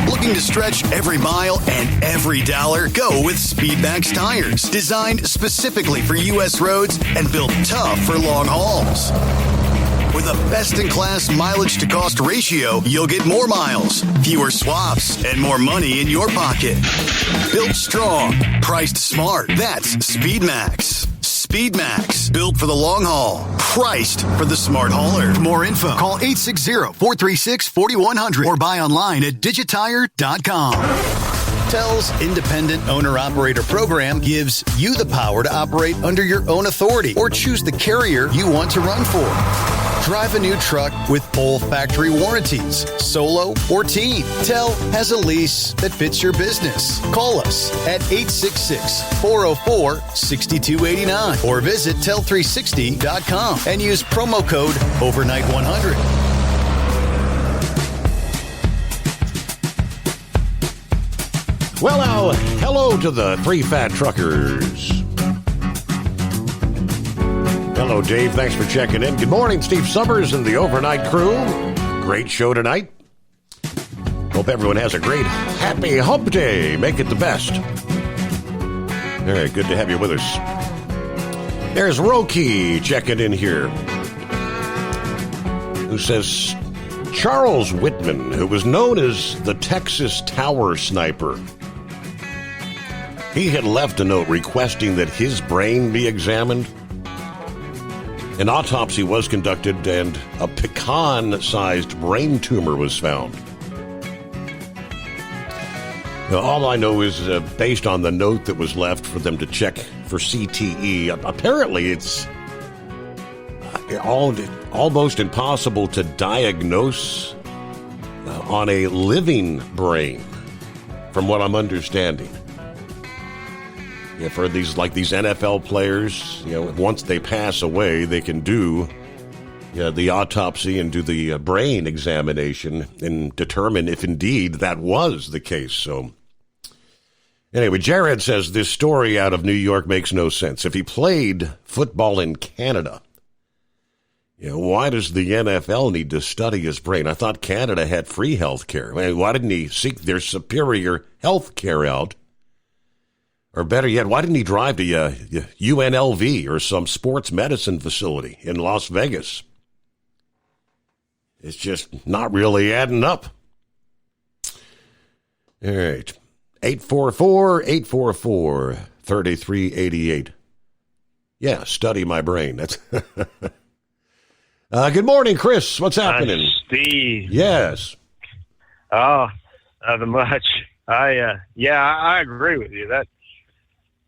[SPEAKER 13] Looking to stretch every mile and every dollar? Go with Speedmax tires, designed specifically for U.S. roads and built tough for long hauls. With a best-in-class mileage-to-cost ratio, you'll get more miles, fewer swaps, and more money in your pocket. Built strong, priced smart. That's Speedmax. Speedmax, built for the long haul, priced for the smart hauler. For more info, call 860-436-4100 or buy online at digitire.com. TEL's Independent Owner-Operator Program gives you the power to operate under your own authority or choose the carrier you want to run for. Drive a new truck with full factory warranties, solo or team. TEL has a lease that fits your business. Call us at 866-404-6289 or visit tel360.com and use promo code overnight100.
[SPEAKER 17] Well, now, hello to the three fat truckers. Hello, Dave. Thanks for checking in. Good morning, Steve Summers and the overnight crew. Great show tonight. Hope everyone has a great, happy hump day. Make it the best. All right, good to have you with us. There's Roki checking in here, who says Charles Whitman, who was known as the Texas Tower Sniper, he had left a note requesting that his brain be examined. An autopsy was conducted and a pecan-sized brain tumor was found. Now, all I know is based on the note that was left for them to check for CTE, apparently it's almost impossible to diagnose on a living brain, from what I'm understanding. Yeah, for these NFL players, once they pass away, they can do the autopsy and do the brain examination and determine if indeed that was the case. So anyway, Jared says this story out of New York makes no sense. If he played football in Canada, why does the NFL need to study his brain? I thought Canada had free health care. Why didn't he seek their superior health care out? Or better yet, why didn't he drive to UNLV or some sports medicine facility in Las Vegas? It's just not really adding up. All right. 844-844-3388. Yeah, study my brain. That's good morning, Chris. What's happening?
[SPEAKER 12] Steve.
[SPEAKER 17] Yes.
[SPEAKER 12] Oh, nothing much. I agree with you.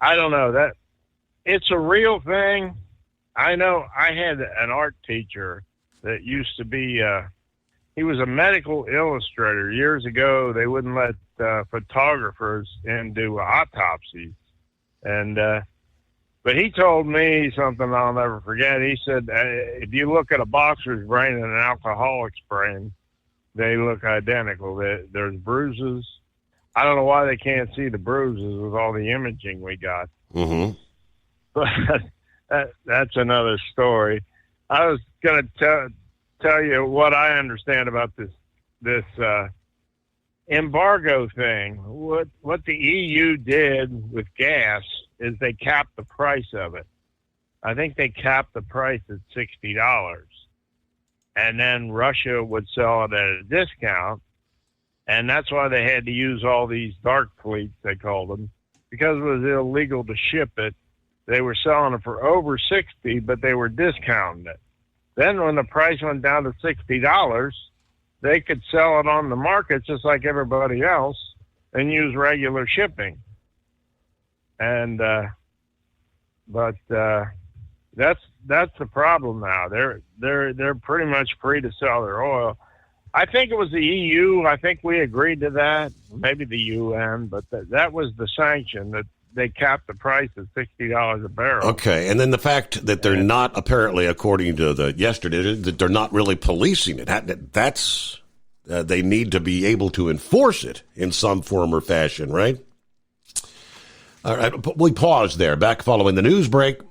[SPEAKER 12] I don't know that it's a real thing. I know I had an art teacher that used to be, he was a medical illustrator. Years ago, they wouldn't let photographers in do autopsies. But he told me something I'll never forget. He said, if you look at a boxer's brain and an alcoholic's brain, they look identical. There's bruises. I don't know why they can't see the bruises with all the imaging we got.
[SPEAKER 17] Mm-hmm.
[SPEAKER 12] But that's another story. I was going to tell you what I understand about this embargo thing. What the EU did with gas is they capped the price of it. I think they capped the price at $60. And then Russia would sell it at a discount. And that's why they had to use all these dark fleets, they called them, because it was illegal to ship it. They were selling it for over $60, but they were discounting it. Then when the price went down to $60, they could sell it on the market just like everybody else and use regular shipping. And but that's the problem now. They're pretty much free to sell their oil. I think it was the EU. I think we agreed to that. Maybe the UN, but that was the sanction, that they capped the price at $60 a barrel.
[SPEAKER 17] Okay, and then the fact that they're not, apparently, according to yesterday, that they're not really policing it. That's they need to be able to enforce it in some form or fashion, right? All right, we pause there. Back following the news break.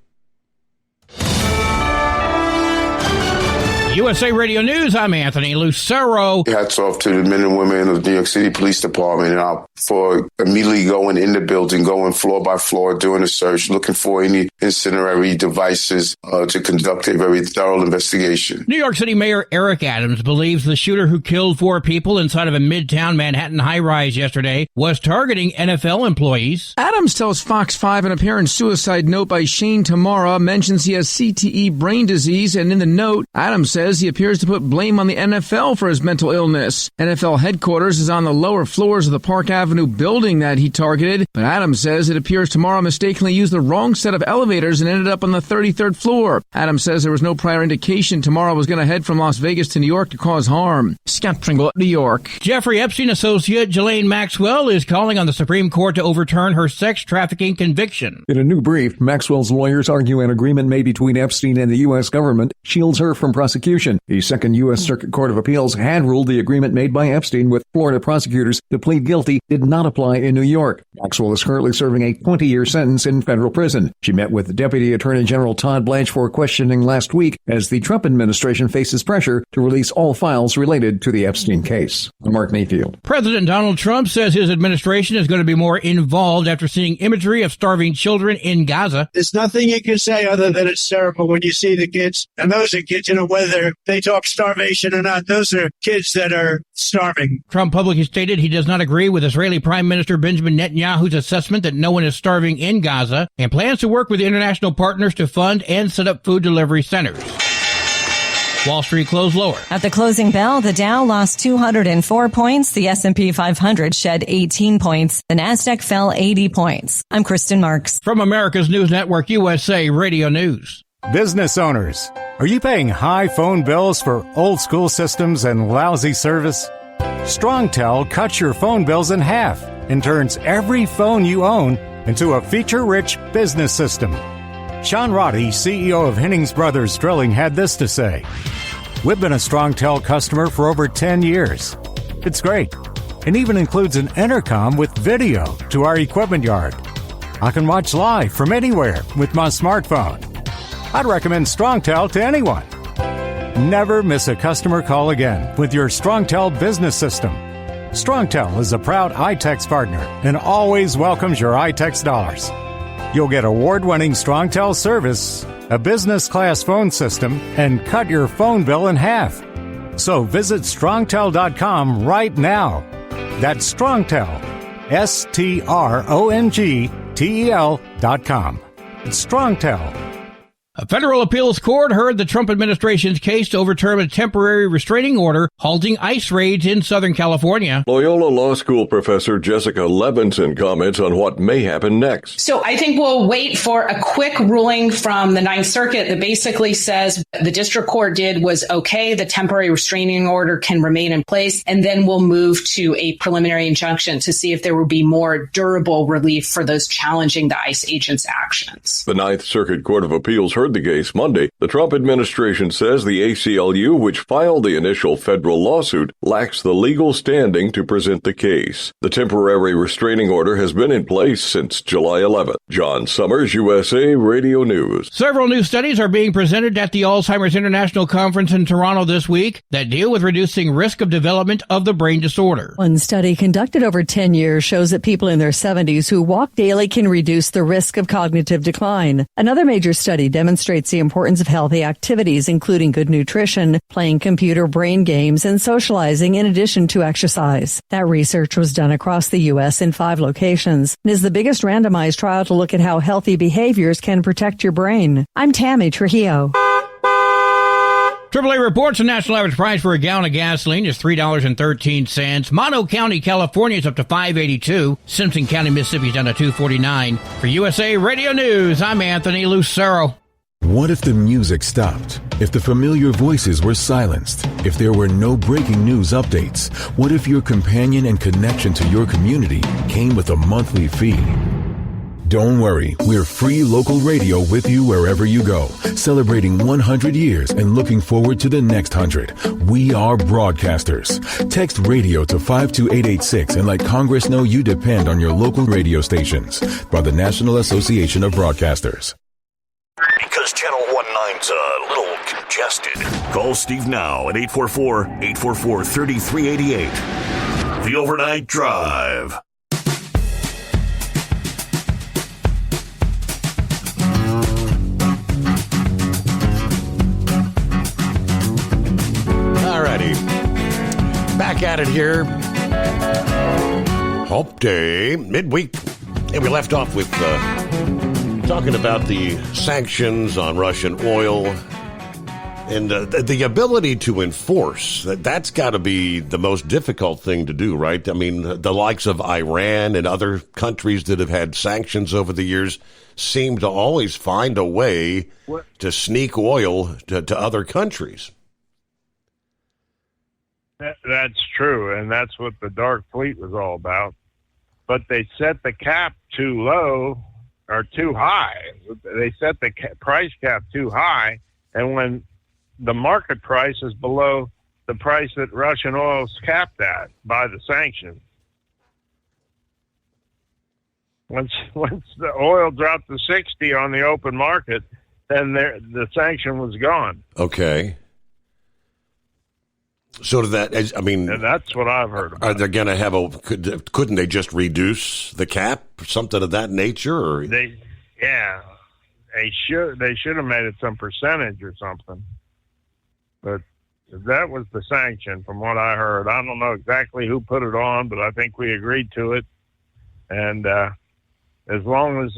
[SPEAKER 2] USA Radio News, I'm Anthony Lucero.
[SPEAKER 5] Hats off to the men and women of the New York City Police Department for immediately going in the building, going floor by floor, doing a search, looking for any incendiary devices to conduct a very thorough investigation.
[SPEAKER 2] New York City Mayor Eric Adams believes the shooter who killed 4 people inside of a Midtown Manhattan high-rise yesterday was targeting NFL employees.
[SPEAKER 16] Adams tells Fox 5 an apparent suicide note by Shane Tamara mentions he has CTE brain disease, and in the note, Adams says he appears to put blame on the NFL for his mental illness. NFL headquarters is on the lower floors of the Park Avenue building that he targeted, but Adams says it appears Tamara mistakenly used the wrong set of elevators elevators and ended up on the 33rd floor. Adams says there was no prior indication Tamara was going to head from Las Vegas to New York to cause harm. Scott Pringle, New York.
[SPEAKER 2] Jeffrey Epstein associate Ghislaine Maxwell is calling on the Supreme Court to overturn her sex trafficking conviction.
[SPEAKER 14] In a new brief, Maxwell's lawyers argue an agreement made between Epstein and the U.S. government shields her from prosecution. The Second U.S. Circuit Court of Appeals had ruled the agreement made by Epstein with Florida prosecutors to plead guilty did not apply in New York. Maxwell is currently serving a 20-year sentence in federal prison. She met with Deputy Attorney General Todd Blanche for questioning last week as the Trump administration faces pressure to release all files related to the Epstein case. I'm Mark Mayfield.
[SPEAKER 2] President Donald Trump says his administration is going to be more involved after seeing imagery of starving children in Gaza.
[SPEAKER 19] There's nothing you can say other than it's terrible when you see the kids. And those are kids, whether they talk starvation or not, those are kids that are starving.
[SPEAKER 2] Trump publicly stated he does not agree with Israeli Prime Minister Benjamin Netanyahu's assessment that no one is starving in Gaza and plans to work with international partners to fund and set up food delivery centers. Wall Street closed lower.
[SPEAKER 6] At the closing bell, the Dow lost 204 points. The S&P 500 shed 18 points. The Nasdaq fell 80 points. I'm Kristen Marks.
[SPEAKER 2] From America's News Network, USA Radio News.
[SPEAKER 20] Business owners, are you paying high phone bills for old school systems and lousy service? StrongTel cuts your phone bills in half and turns every phone you own into a feature-rich business system. Sean Roddy, CEO of Hennings Brothers Drilling, had this to say. We've been a StrongTel customer for over 10 years. It's great, and even includes an intercom with video to our equipment yard. I can watch live from anywhere with my smartphone. I'd recommend StrongTel to anyone. Never miss a customer call again with your StrongTel business system. StrongTel is a proud iTex partner and always welcomes your iTex dollars. You'll get award-winning StrongTel service, a business-class phone system, and cut your phone bill in half. So visit StrongTel.com right now. That's StrongTel, StrongTel.com. It's StrongTel.
[SPEAKER 2] A federal appeals court heard the Trump administration's case to overturn a temporary restraining order halting ICE raids in Southern California.
[SPEAKER 10] Loyola Law School professor Jessica Levinson comments on what may happen next.
[SPEAKER 21] So I think we'll wait for a quick ruling from the Ninth Circuit that basically says the district court did was okay, the temporary restraining order can remain in place, and then we'll move to a preliminary injunction to see if there will be more durable relief for those challenging the ICE agents' actions.
[SPEAKER 10] The Ninth Circuit Court of Appeals heard the case Monday. The Trump administration says the ACLU, which filed the initial federal lawsuit, lacks the legal standing to present the case. The temporary restraining order has been in place since July 11th. John Summers, USA Radio News.
[SPEAKER 2] Several new studies are being presented at the Alzheimer's International Conference in Toronto this week that deal with reducing risk of development of the brain disorder.
[SPEAKER 22] One study conducted over 10 years shows that people in their 70s who walk daily can reduce the risk of cognitive decline. Another major study demonstrates the importance of healthy activities, including good nutrition, playing computer brain games, and socializing in addition to exercise. That research was done across the U.S. in 5 locations and is the biggest randomized trial to look at how healthy behaviors can protect your brain. I'm Tammy Trujillo.
[SPEAKER 2] AAA reports the national average price for a gallon of gasoline is $3.13. Mono County, California is up to $5.82. Simpson County, Mississippi is down to $2.49. For USA Radio News, I'm Anthony Lucero.
[SPEAKER 23] What if the music stopped? If the familiar voices were silenced? If there were no breaking news updates? What if your companion and connection to your community came with a monthly fee? Don't worry, we're free local radio with you wherever you go, celebrating 100 years and looking forward to the next 100. We are broadcasters. Text radio to 52886 and let Congress know you depend on your local radio stations. By the National Association of Broadcasters.
[SPEAKER 11] Because Channel 19's a little congested. Call Steve now at 844-844-3388. The Overnight Drive.
[SPEAKER 17] Alrighty. Back at it here. Hump Day, midweek. And we left off with talking about the sanctions on Russian oil. And the ability to enforce, that's got to be the most difficult thing to do, right? I mean, the likes of Iran and other countries that have had sanctions over the years seem to always find a way to sneak oil to other countries.
[SPEAKER 12] That's true, and that's what the Dark Fleet was all about. But they set the cap too low or too high. They set the price cap too high, and when the market price is below the price that Russian oil is capped at by the sanctions. Once the oil dropped to 60 on the open market, then the sanction was gone.
[SPEAKER 17] Okay. So that, I mean,
[SPEAKER 12] and that's what I've heard about.
[SPEAKER 17] Are they going to have couldn't they just reduce the cap, something of that nature? Or
[SPEAKER 12] they should have made it some percentage or something. But that was the sanction from what I heard. I don't know exactly who put it on, but I think we agreed to it. And as long as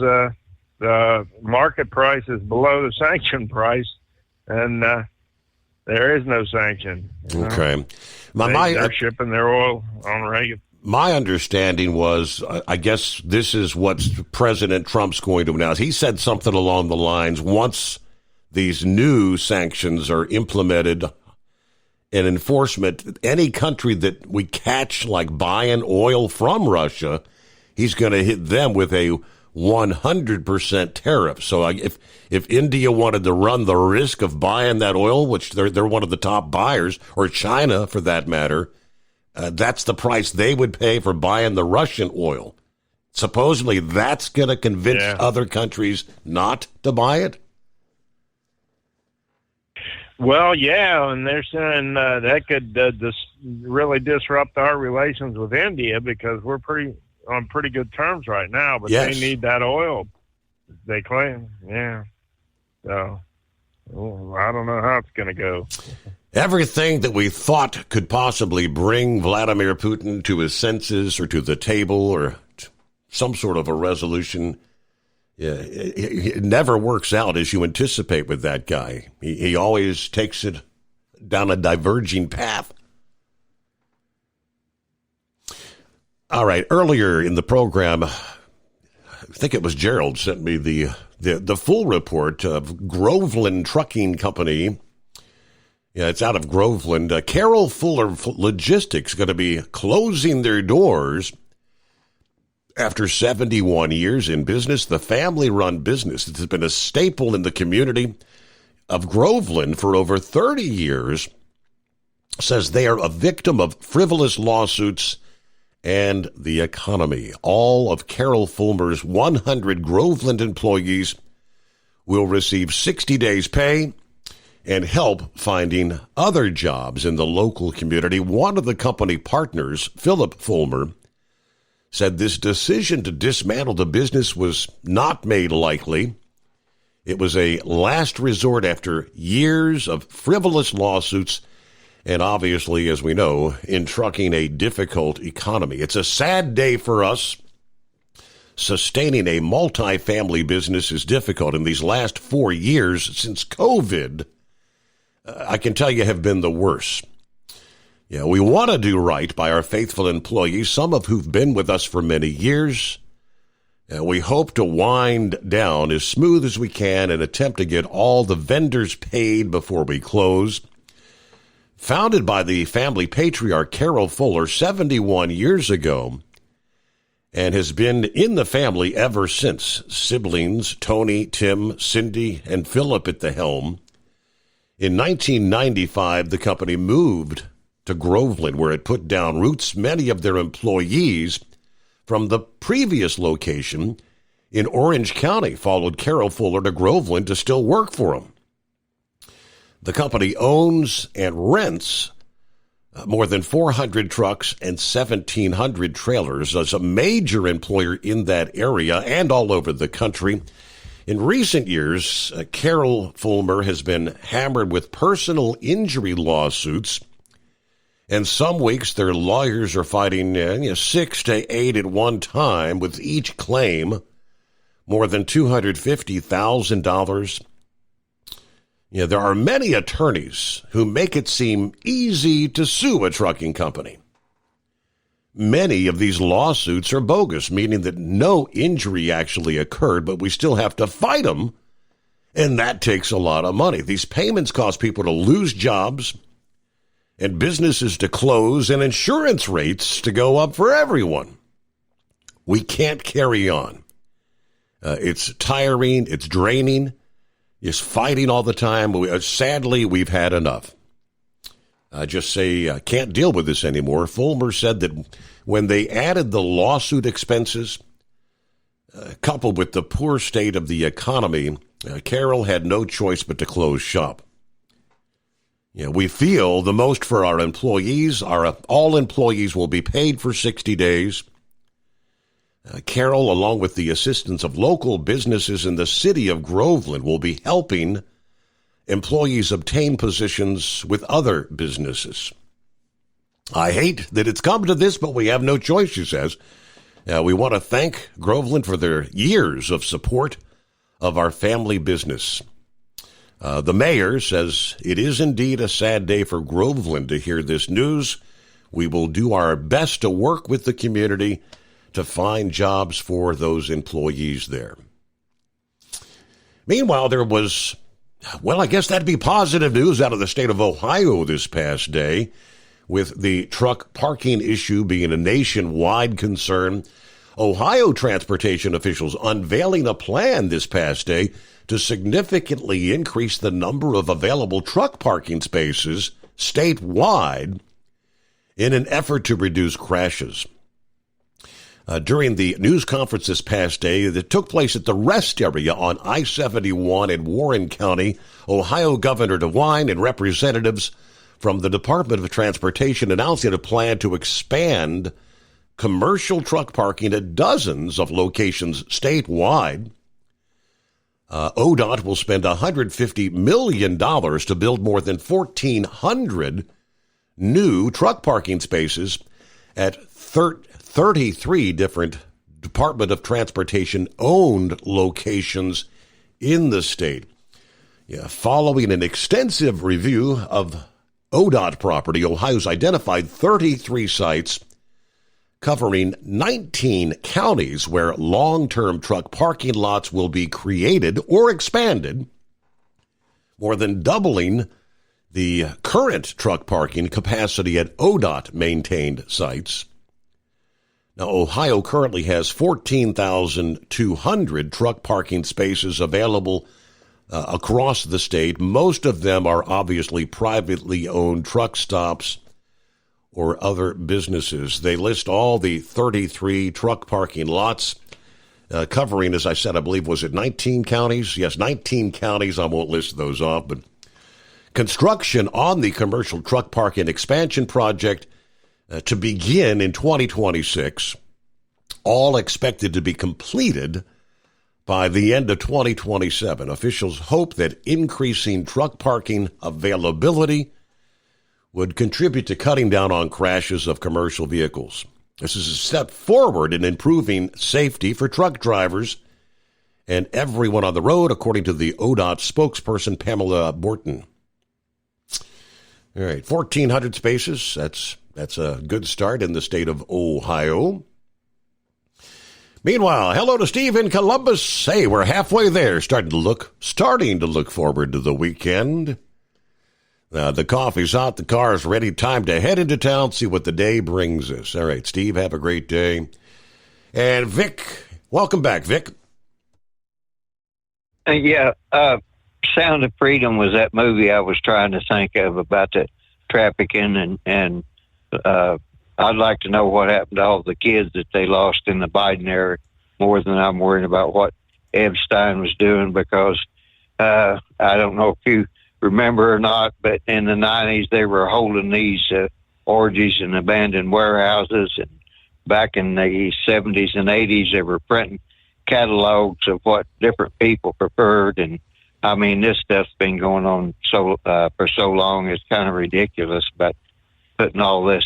[SPEAKER 12] the market price is below the sanction price, then there is no sanction.
[SPEAKER 17] Okay.
[SPEAKER 12] They're shipping their oil on regular.
[SPEAKER 17] My understanding was, I guess this is what President Trump's going to announce. He said something along the lines, once these new sanctions are implemented in enforcement, any country that we catch like buying oil from Russia, he's going to hit them with a 100% tariff. So if India wanted to run the risk of buying that oil, which they're one of the top buyers, or China for that matter, that's the price they would pay for buying the Russian oil. Supposedly that's going to convince other countries not to buy it?
[SPEAKER 12] Well, yeah, and they're saying that could really disrupt our relations with India because we're on pretty good terms right now, but they need that oil, they claim. Yeah. So, I don't know how it's going to go.
[SPEAKER 17] Everything that we thought could possibly bring Vladimir Putin to his senses or to the table or some sort of a resolution, it never works out as you anticipate with that guy. He always takes it down a diverging path. All right. Earlier in the program, I think it was Gerald sent me the full report of Groveland Trucking Company. Yeah, it's out of Groveland. Carol Fuller Logistics going to be closing their doors after 71 years in business. The family-run business that has been a staple in the community of Groveland for over 30 years says they are a victim of frivolous lawsuits and the economy. All of Carol Fulmer's 100 Groveland employees will receive 60 days pay and help finding other jobs in the local community. One of the company partners, Philip Fulmer, said this decision to dismantle the business was not made lightly. It was a last resort after years of frivolous lawsuits and obviously, as we know, in trucking, a difficult economy. It's a sad day for us. Sustaining a multi-family business is difficult. In these last 4 years since COVID, I can tell you have been the worst. Yeah, we want to do right by our faithful employees, some of who've been with us for many years. We hope to wind down as smooth as we can and attempt to get all the vendors paid before we close. Founded by the family patriarch Carol Fuller 71 years ago, and has been in the family ever since. Siblings Tony, Tim, Cindy, and Philip at the helm. In 1995, the company moved to Groveland, where it put down roots. Many of their employees from the previous location in Orange County followed Carol Fuller to Groveland to still work for them. The company owns and rents more than 400 trucks and 1,700 trailers as a major employer in that area and all over the country. In recent years, Carol Fulmer has been hammered with personal injury lawsuits, and some weeks their lawyers are fighting 6 to 8 at one time, with each claim more than $250,000. There are many attorneys who make it seem easy to sue a trucking company. Many of these lawsuits are bogus, meaning that no injury actually occurred, but we still have to fight them, and that takes a lot of money. These payments cause people to lose jobs and businesses to close and insurance rates to go up for everyone. We can't carry on. It's tiring. It's draining. Just fighting all the time. Sadly, we've had enough. I just say, I can't deal with this anymore. Fulmer said that when they added the lawsuit expenses, coupled with the poor state of the economy, Carroll had no choice but to close shop. We feel the most for our employees. All employees will be paid for 60 days. Carroll, along with the assistance of local businesses in the city of Groveland, will be helping employees obtain positions with other businesses. I hate that it's come to this, but we have no choice, she says. We want to thank Groveland for their years of support of our family business. The mayor says it is indeed a sad day for Groveland to hear this news. We will do our best to work with the community to find jobs for those employees there. Meanwhile, there was, I guess that'd be positive news out of the state of Ohio this past day, with the truck parking issue being a nationwide concern. Ohio transportation officials unveiling a plan this past day to significantly increase the number of available truck parking spaces statewide in an effort to reduce crashes. During the news conference this past day that took place at the rest area on I-71 in Warren County, Ohio Governor DeWine and representatives from the Department of Transportation announcing a plan to expand commercial truck parking at dozens of locations statewide. ODOT will spend $150 million to build more than 1,400 new truck parking spaces at 33 different Department of Transportation-owned locations in the state. Following an extensive review of ODOT property, Ohio's identified 33 sites covering 19 counties where long-term truck parking lots will be created or expanded, more than doubling the current truck parking capacity at ODOT-maintained sites. Now, Ohio currently has 14,200 truck parking spaces available across the state. Most of them are obviously privately owned truck stops or other businesses. They list all the 33 truck parking lots covering, as I said, I believe, was it 19 counties? Yes, 19 counties. I won't list those off, but construction on the commercial truck parking expansion project to begin in 2026, all expected to be completed by the end of 2027. Officials hope that increasing truck parking availability would contribute to cutting down on crashes of commercial vehicles. This is a step forward in improving safety for truck drivers and everyone on the road, according to the ODOT spokesperson, Pamela Morton. All right, 1,400 spaces. That's a good start in the state of Ohio. Meanwhile, hello to Steve in Columbus. Hey, we're halfway there, starting to look forward to the weekend. The coffee's hot, the car's ready, time to head into town, see what the day brings us. All right, Steve, have a great day. And Vic, welcome back, Vic.
[SPEAKER 1] Sound of Freedom was that movie I was trying to think of about the trafficking, and I'd like to know what happened to all the kids that they lost in the Biden era more than I'm worried about what Epstein was doing, because I don't know if you remember or not, but in the 90s they were holding these orgies in abandoned warehouses, and back in the 70s and 80s they were printing catalogs of what different people preferred, and I mean, this stuff's been going on for so long, it's kind of ridiculous, but putting all this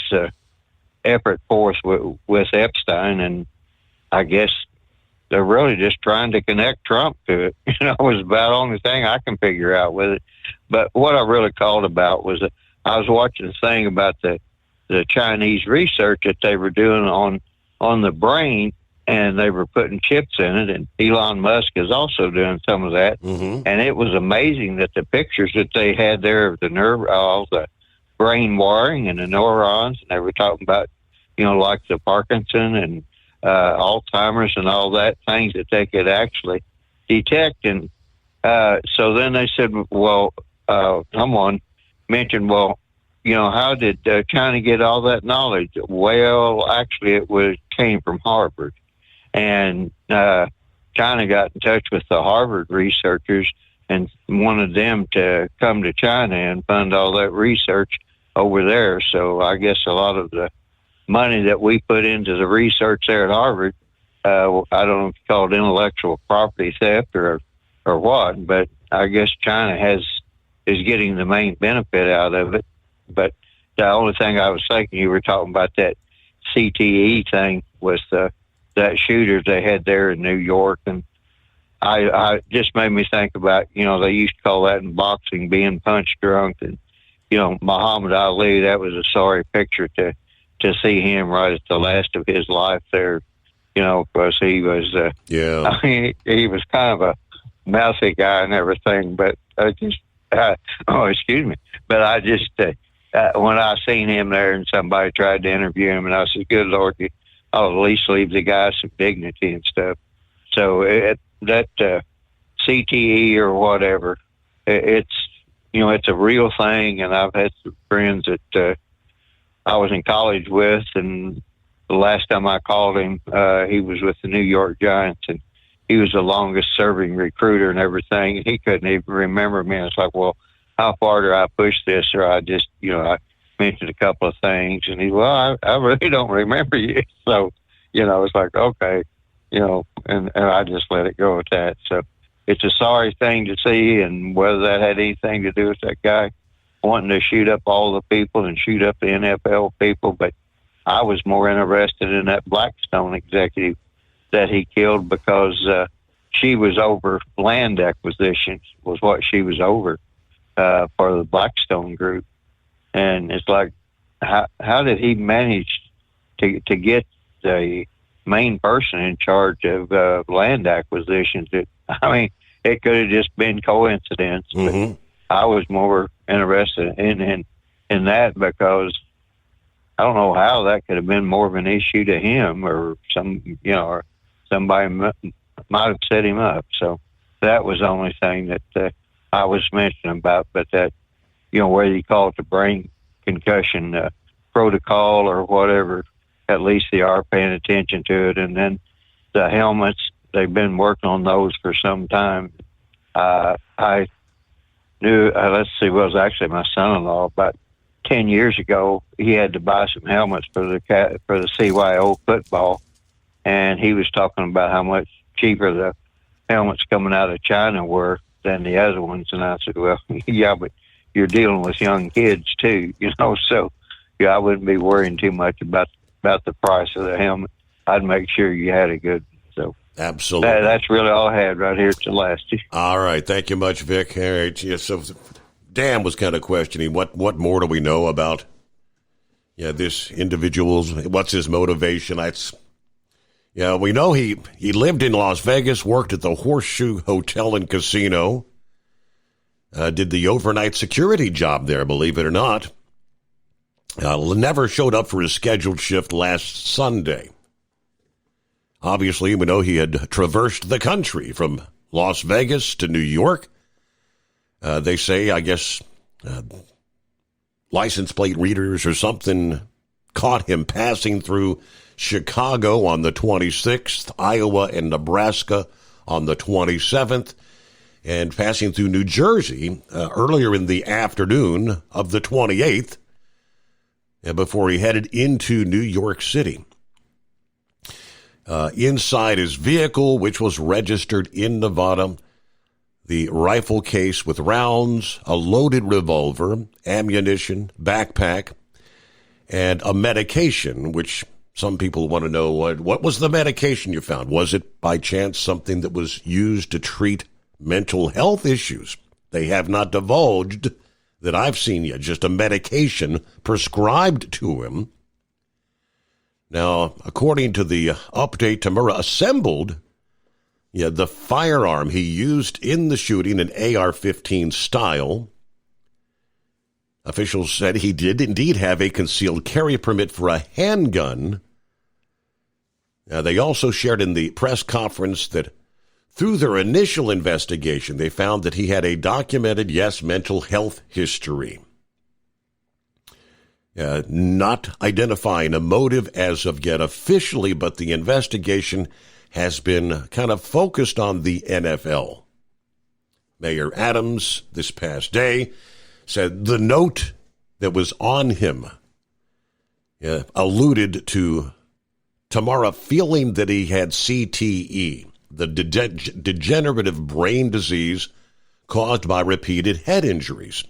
[SPEAKER 1] effort forth with Epstein, and I guess they're really just trying to connect Trump to it. Was about the only thing I can figure out with it. But what I really called about was that I was watching a thing about the Chinese research that they were doing on the brain, and they were putting chips in it, and Elon Musk is also doing some of that.
[SPEAKER 17] Mm-hmm.
[SPEAKER 1] And it was amazing that the pictures that they had there of all the brain wiring and the neurons, and they were talking about, like the Parkinson and Alzheimer's and all that, things that they could actually detect. And so then they said, well, someone mentioned, well, how did China get all that knowledge? Well, actually, came from Harvard. And China got in touch with the Harvard researchers and wanted them to come to China and fund all that research over there. So I guess a lot of the money that we put into the research there at Harvard, I don't know if you call it intellectual property theft or what, but I guess China is getting the main benefit out of it. But the only thing I was thinking, you were talking about that CTE thing with that shooter they had there in New York, and I just made me think about, they used to call that in boxing being punch drunk, and Muhammad Ali, that was a sorry picture to see him right at the last of his life there, because he was I mean, he was kind of a mouthy guy and everything, but excuse me, but I just when I seen him there and somebody tried to interview him, and I said, good Lord, I'll at least leave the guy some dignity and stuff. So that CTE or whatever, it's a real thing. And I've had some friends that I was in college with, and the last time I called him, he was with the New York Giants, and he was the longest serving recruiter and everything. And he couldn't even remember me. And it's like, well, how far do I push this? Or I just, I mentioned a couple of things, and he, well, I really don't remember you. So, it's like, okay, and I just let it go with that. So it's a sorry thing to see, and whether that had anything to do with that guy wanting to shoot up all the people and shoot up the NFL people, but I was more interested in that Blackstone executive that he killed, because she was over land acquisitions, was what she was over for the Blackstone group. And it's like, how did he manage to get the main person in charge of land acquisitions? It could have just been coincidence.
[SPEAKER 17] Mm-hmm.
[SPEAKER 1] But I was more interested in that, because I don't know how that could have been more of an issue to him, or or somebody might have set him up. So that was the only thing that I was mentioning about. But that, whether you call it the brain concussion protocol or whatever, at least they are paying attention to it. And then the helmets, they've been working on those for some time. I knew, it was actually my son-in-law, about 10 years ago, he had to buy some helmets for the CYO football. And he was talking about how much cheaper the helmets coming out of China were than the other ones. And I said, well, yeah, but you're dealing with young kids too, so I wouldn't be worrying too much about the price of the helmet. I'd make sure you had a good one. So
[SPEAKER 17] absolutely,
[SPEAKER 1] that's really all I had right here to last you.
[SPEAKER 17] All right, thank you much, Vic. All right, yeah, so Dan was kind of questioning what more do we know about this individual's, what's his motivation? We know he lived in Las Vegas, worked at the Horseshoe Hotel and Casino, did the overnight security job there, believe it or not. Never showed up for his scheduled shift last Sunday. Obviously, we know he had traversed the country from Las Vegas to New York. They say, I guess, license plate readers or something caught him passing through Chicago on the 26th, Iowa and Nebraska on the 27th, and passing through New Jersey earlier in the afternoon of the 28th, before he headed into New York City. Inside his vehicle, which was registered in Nevada, the rifle case with rounds, a loaded revolver, ammunition, backpack, and a medication, which Some people want to know what was the medication you found? Was it by chance something that was used to treat mental health issues? They have not divulged that I've seen yet, just a medication prescribed to him. Now, according to the update, Tamura assembled the firearm he used in the shooting, an AR-15 style. Officials said he did indeed have a concealed carry permit for a handgun. They also shared in the press conference that through their initial investigation, they found that he had a documented, mental health history. Not identifying a motive as of yet officially, but the investigation has been kind of focused on the NFL. Mayor Adams this past day said the note that was on him alluded to Tamura feeling that he had CTE, the degenerative brain disease caused by repeated head injuries,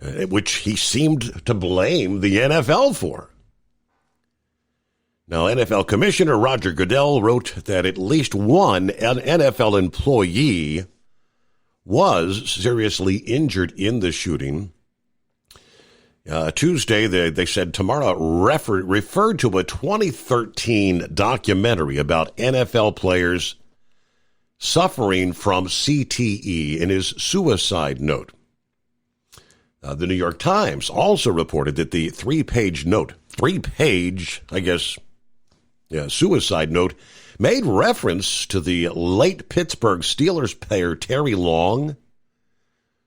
[SPEAKER 17] which he seemed to blame the NFL for. Now, NFL Commissioner Roger Goodell wrote that at least one NFL employee was seriously injured in the shooting. Tuesday, they said Tamura referred to a 2013 documentary about NFL players suffering from CTE in his suicide note. The New York Times also reported that the three-page, suicide note made reference to the late Pittsburgh Steelers player Terry Long,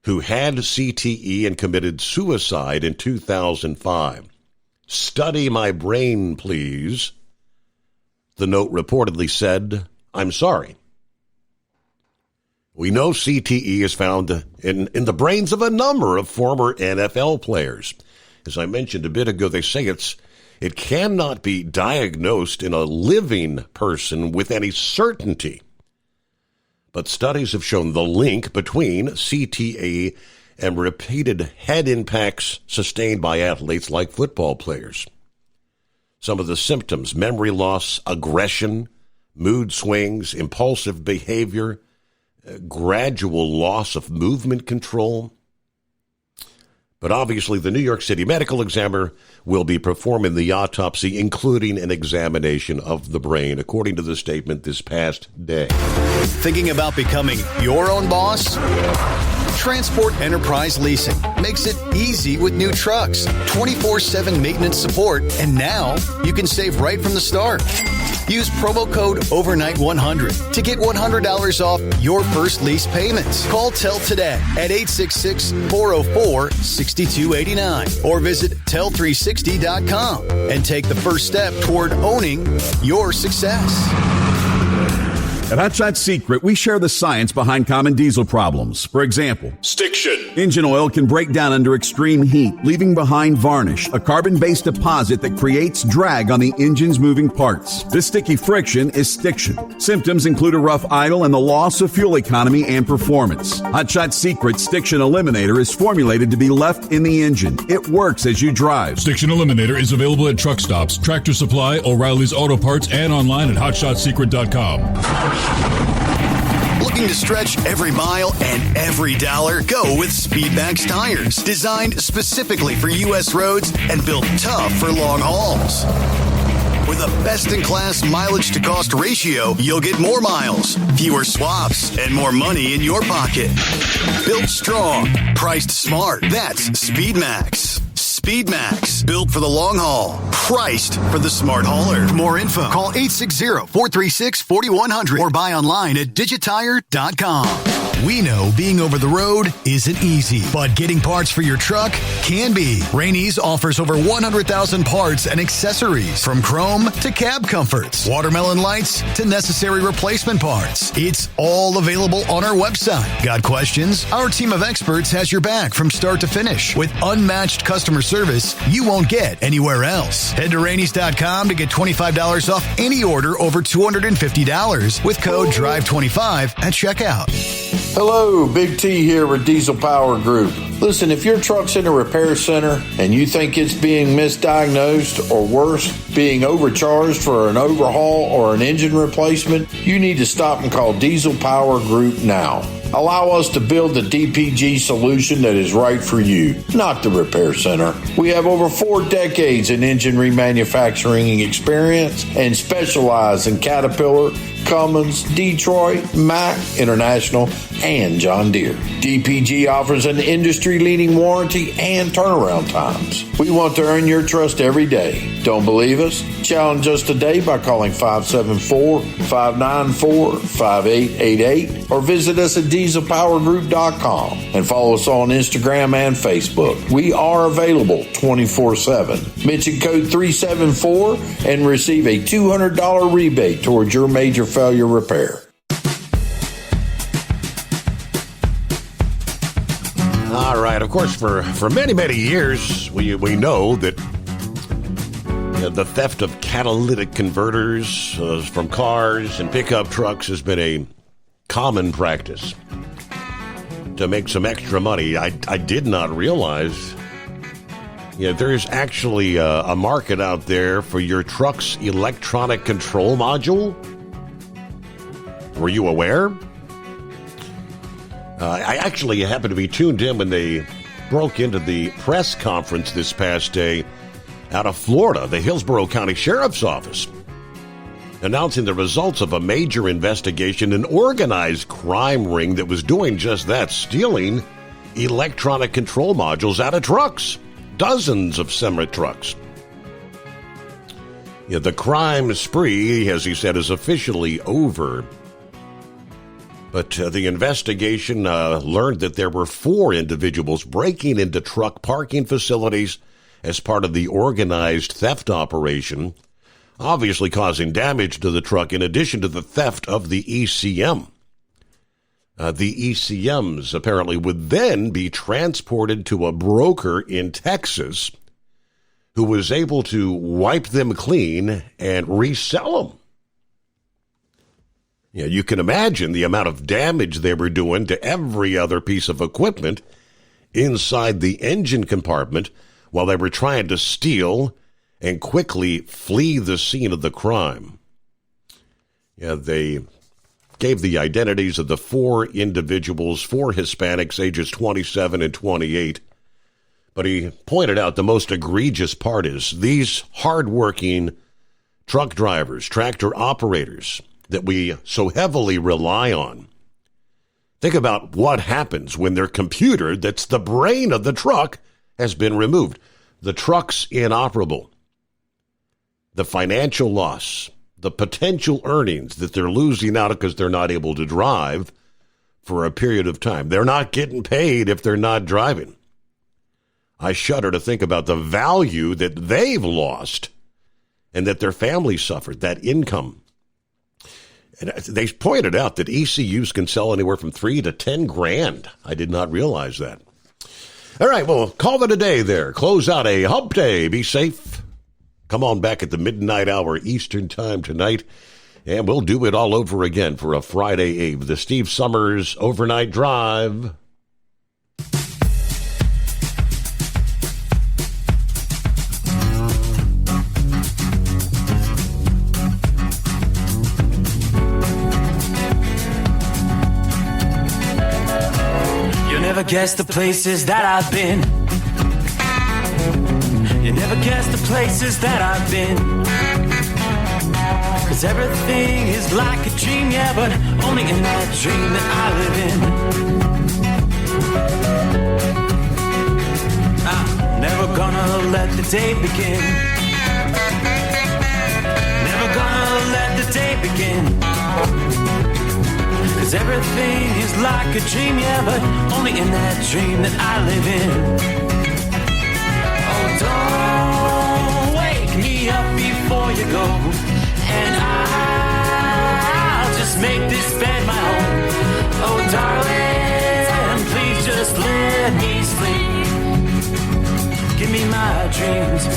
[SPEAKER 17] who had CTE and committed suicide in 2005. Study my brain, please. The note reportedly said, I'm sorry. We know CTE is found in the brains of a number of former NFL players. As I mentioned a bit ago, they say it cannot be diagnosed in a living person with any certainty. But studies have shown the link between CTE and repeated head impacts sustained by athletes like football players. Some of the symptoms: memory loss, aggression, mood swings, impulsive behavior, gradual loss of movement control. But obviously, the New York City Medical Examiner will be performing the autopsy, including an examination of the brain, according to the statement this past day.
[SPEAKER 13] Thinking about becoming your own boss? Transport Enterprise Leasing makes it easy with new trucks, 24/7 maintenance support, and now you can save right from the start. Use promo code OVERNIGHT100 to get $100 off your first lease payments. Call TEL today at 866-404-6289 or visit tel360.com and take the first step toward owning your success.
[SPEAKER 8] At Hot Shot Secret, we share the science behind common diesel problems. For example,
[SPEAKER 11] stiction.
[SPEAKER 8] Engine oil can break down under extreme heat, leaving behind varnish, a carbon-based deposit that creates drag on the engine's moving parts. This sticky friction is stiction. Symptoms include a rough idle and the loss of fuel economy and performance. Hot Shot Secret Stiction Eliminator is formulated to be left in the engine. It works as you drive.
[SPEAKER 9] Stiction Eliminator is available at truck stops, Tractor Supply, O'Reilly's Auto Parts, and online at hotshotsecret.com.
[SPEAKER 13] Looking to stretch every mile and every dollar? Go with Speedmax tires, designed specifically for U.S. roads and built tough for long hauls. With a best-in-class mileage-to-cost ratio, you'll get more miles, fewer swaps, and more money in your pocket. Built strong, priced smart. That's Speedmax. Speedmax, built for the long haul, priced for the smart hauler. For more info, call 860-436-4100 or buy online at digitire.com. We know being over the road isn't easy, but getting parts for your truck can be. Rainey's offers over 100,000 parts and accessories, from chrome to cab comforts, watermelon lights to necessary replacement parts. It's all available on our website. Got questions? Our team of experts has your back from start to finish with unmatched customer service you won't get anywhere else. Head to Rainey's.com to get $25 off any order over $250 with code DRIVE25 at checkout.
[SPEAKER 3] Hello, Big T here with Diesel Power Group. Listen, if your truck's in a repair center and you think it's being misdiagnosed or worse, being overcharged for an overhaul or an engine replacement, you need to stop and call Diesel Power Group now. Allow us to build the DPG solution that is right for you, not the repair center. We have over 4 decades in engine remanufacturing experience and specialize in Caterpillar, Cummins, Detroit, Mack, International, and John Deere. DPG offers an industry-leading warranty and turnaround times. We want to earn your trust every day. Don't believe us? Challenge us today by calling 574-594-5888 or visit us at dieselpowergroup.com and follow us on Instagram and Facebook. We are available 24/7. Mention code 374 and receive a $200 rebate towards your major failure repair.
[SPEAKER 17] All right. Of course, for many, many years, we know that the theft of catalytic converters from cars and pickup trucks has been a common practice to make some extra money. I did not realize there's actually a market out there for your truck's electronic control module. Were you aware? I actually happened to be tuned in when they broke into the press conference this past day out of Florida, the Hillsborough County Sheriff's Office, announcing the results of a major investigation, an organized crime ring that was doing just that, stealing electronic control modules out of trucks, dozens of semi-trucks. The crime spree, as he said, is officially over. But the investigation learned that there were 4 individuals breaking into truck parking facilities as part of the organized theft operation, obviously causing damage to the truck in addition to the theft of the ECM. The ECMs apparently would then be transported to a broker in Texas who was able to wipe them clean and resell them. You can imagine the amount of damage they were doing to every other piece of equipment inside the engine compartment while they were trying to steal and quickly flee the scene of the crime. They gave the identities of the 4 individuals, 4 Hispanics, ages 27 and 28. But he pointed out the most egregious part is these hardworking truck drivers, tractor operators that we so heavily rely on. Think about what happens when their computer, that's the brain of the truck, has been removed. The truck's inoperable. The financial loss, the potential earnings that they're losing out because they're not able to drive for a period of time. They're not getting paid if they're not driving. I shudder to think about the value that they've lost and that their family suffered, that income. And they pointed out that ECUs can sell anywhere from $3,000 to $10,000. I did not realize that. All right, well, call it a day there. Close out a hump day. Be safe. Come on back at the midnight hour Eastern time tonight, and we'll do it all over again for a Friday Eve. The Steve Summers Overnight Drive.
[SPEAKER 15] Never guess the places that I've been. You never guess the places that I've been. 'Cause everything is like a dream, yeah, but only in that dream that I live in. I'm never gonna let the day begin. Never gonna let the day begin. 'Cause everything is like a dream, yeah, but only in that dream that I live in. Oh, don't wake me up before you go, and I'll just make this bed my home. Oh, darling, please just let me sleep. Give me my dreams.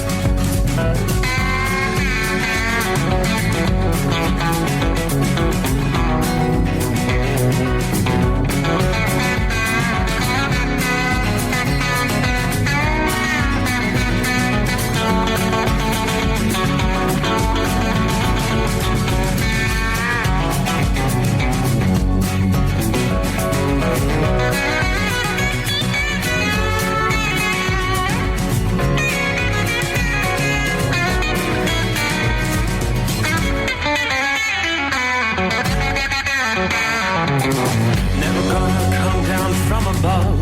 [SPEAKER 15] gonna come down from above.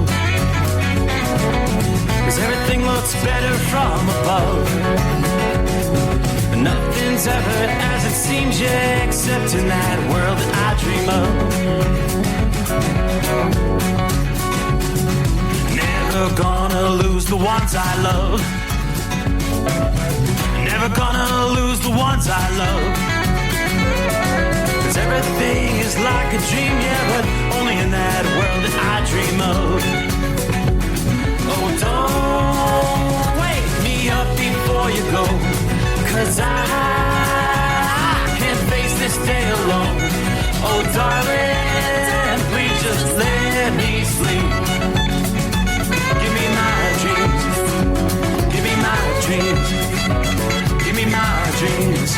[SPEAKER 15] 'Cause everything looks better from above. Nothing's ever as it seems, yeah, except in that world that I dream of. Never gonna lose the ones I love. Never gonna lose the ones I love. 'Cause everything is like a dream, yeah, but only in that world that I dream of. Oh, don't wake me up before you go, 'cause I can't face this day alone. Oh, darling, please just let me sleep. Give me my dreams. Give me my dreams. Give me my dreams.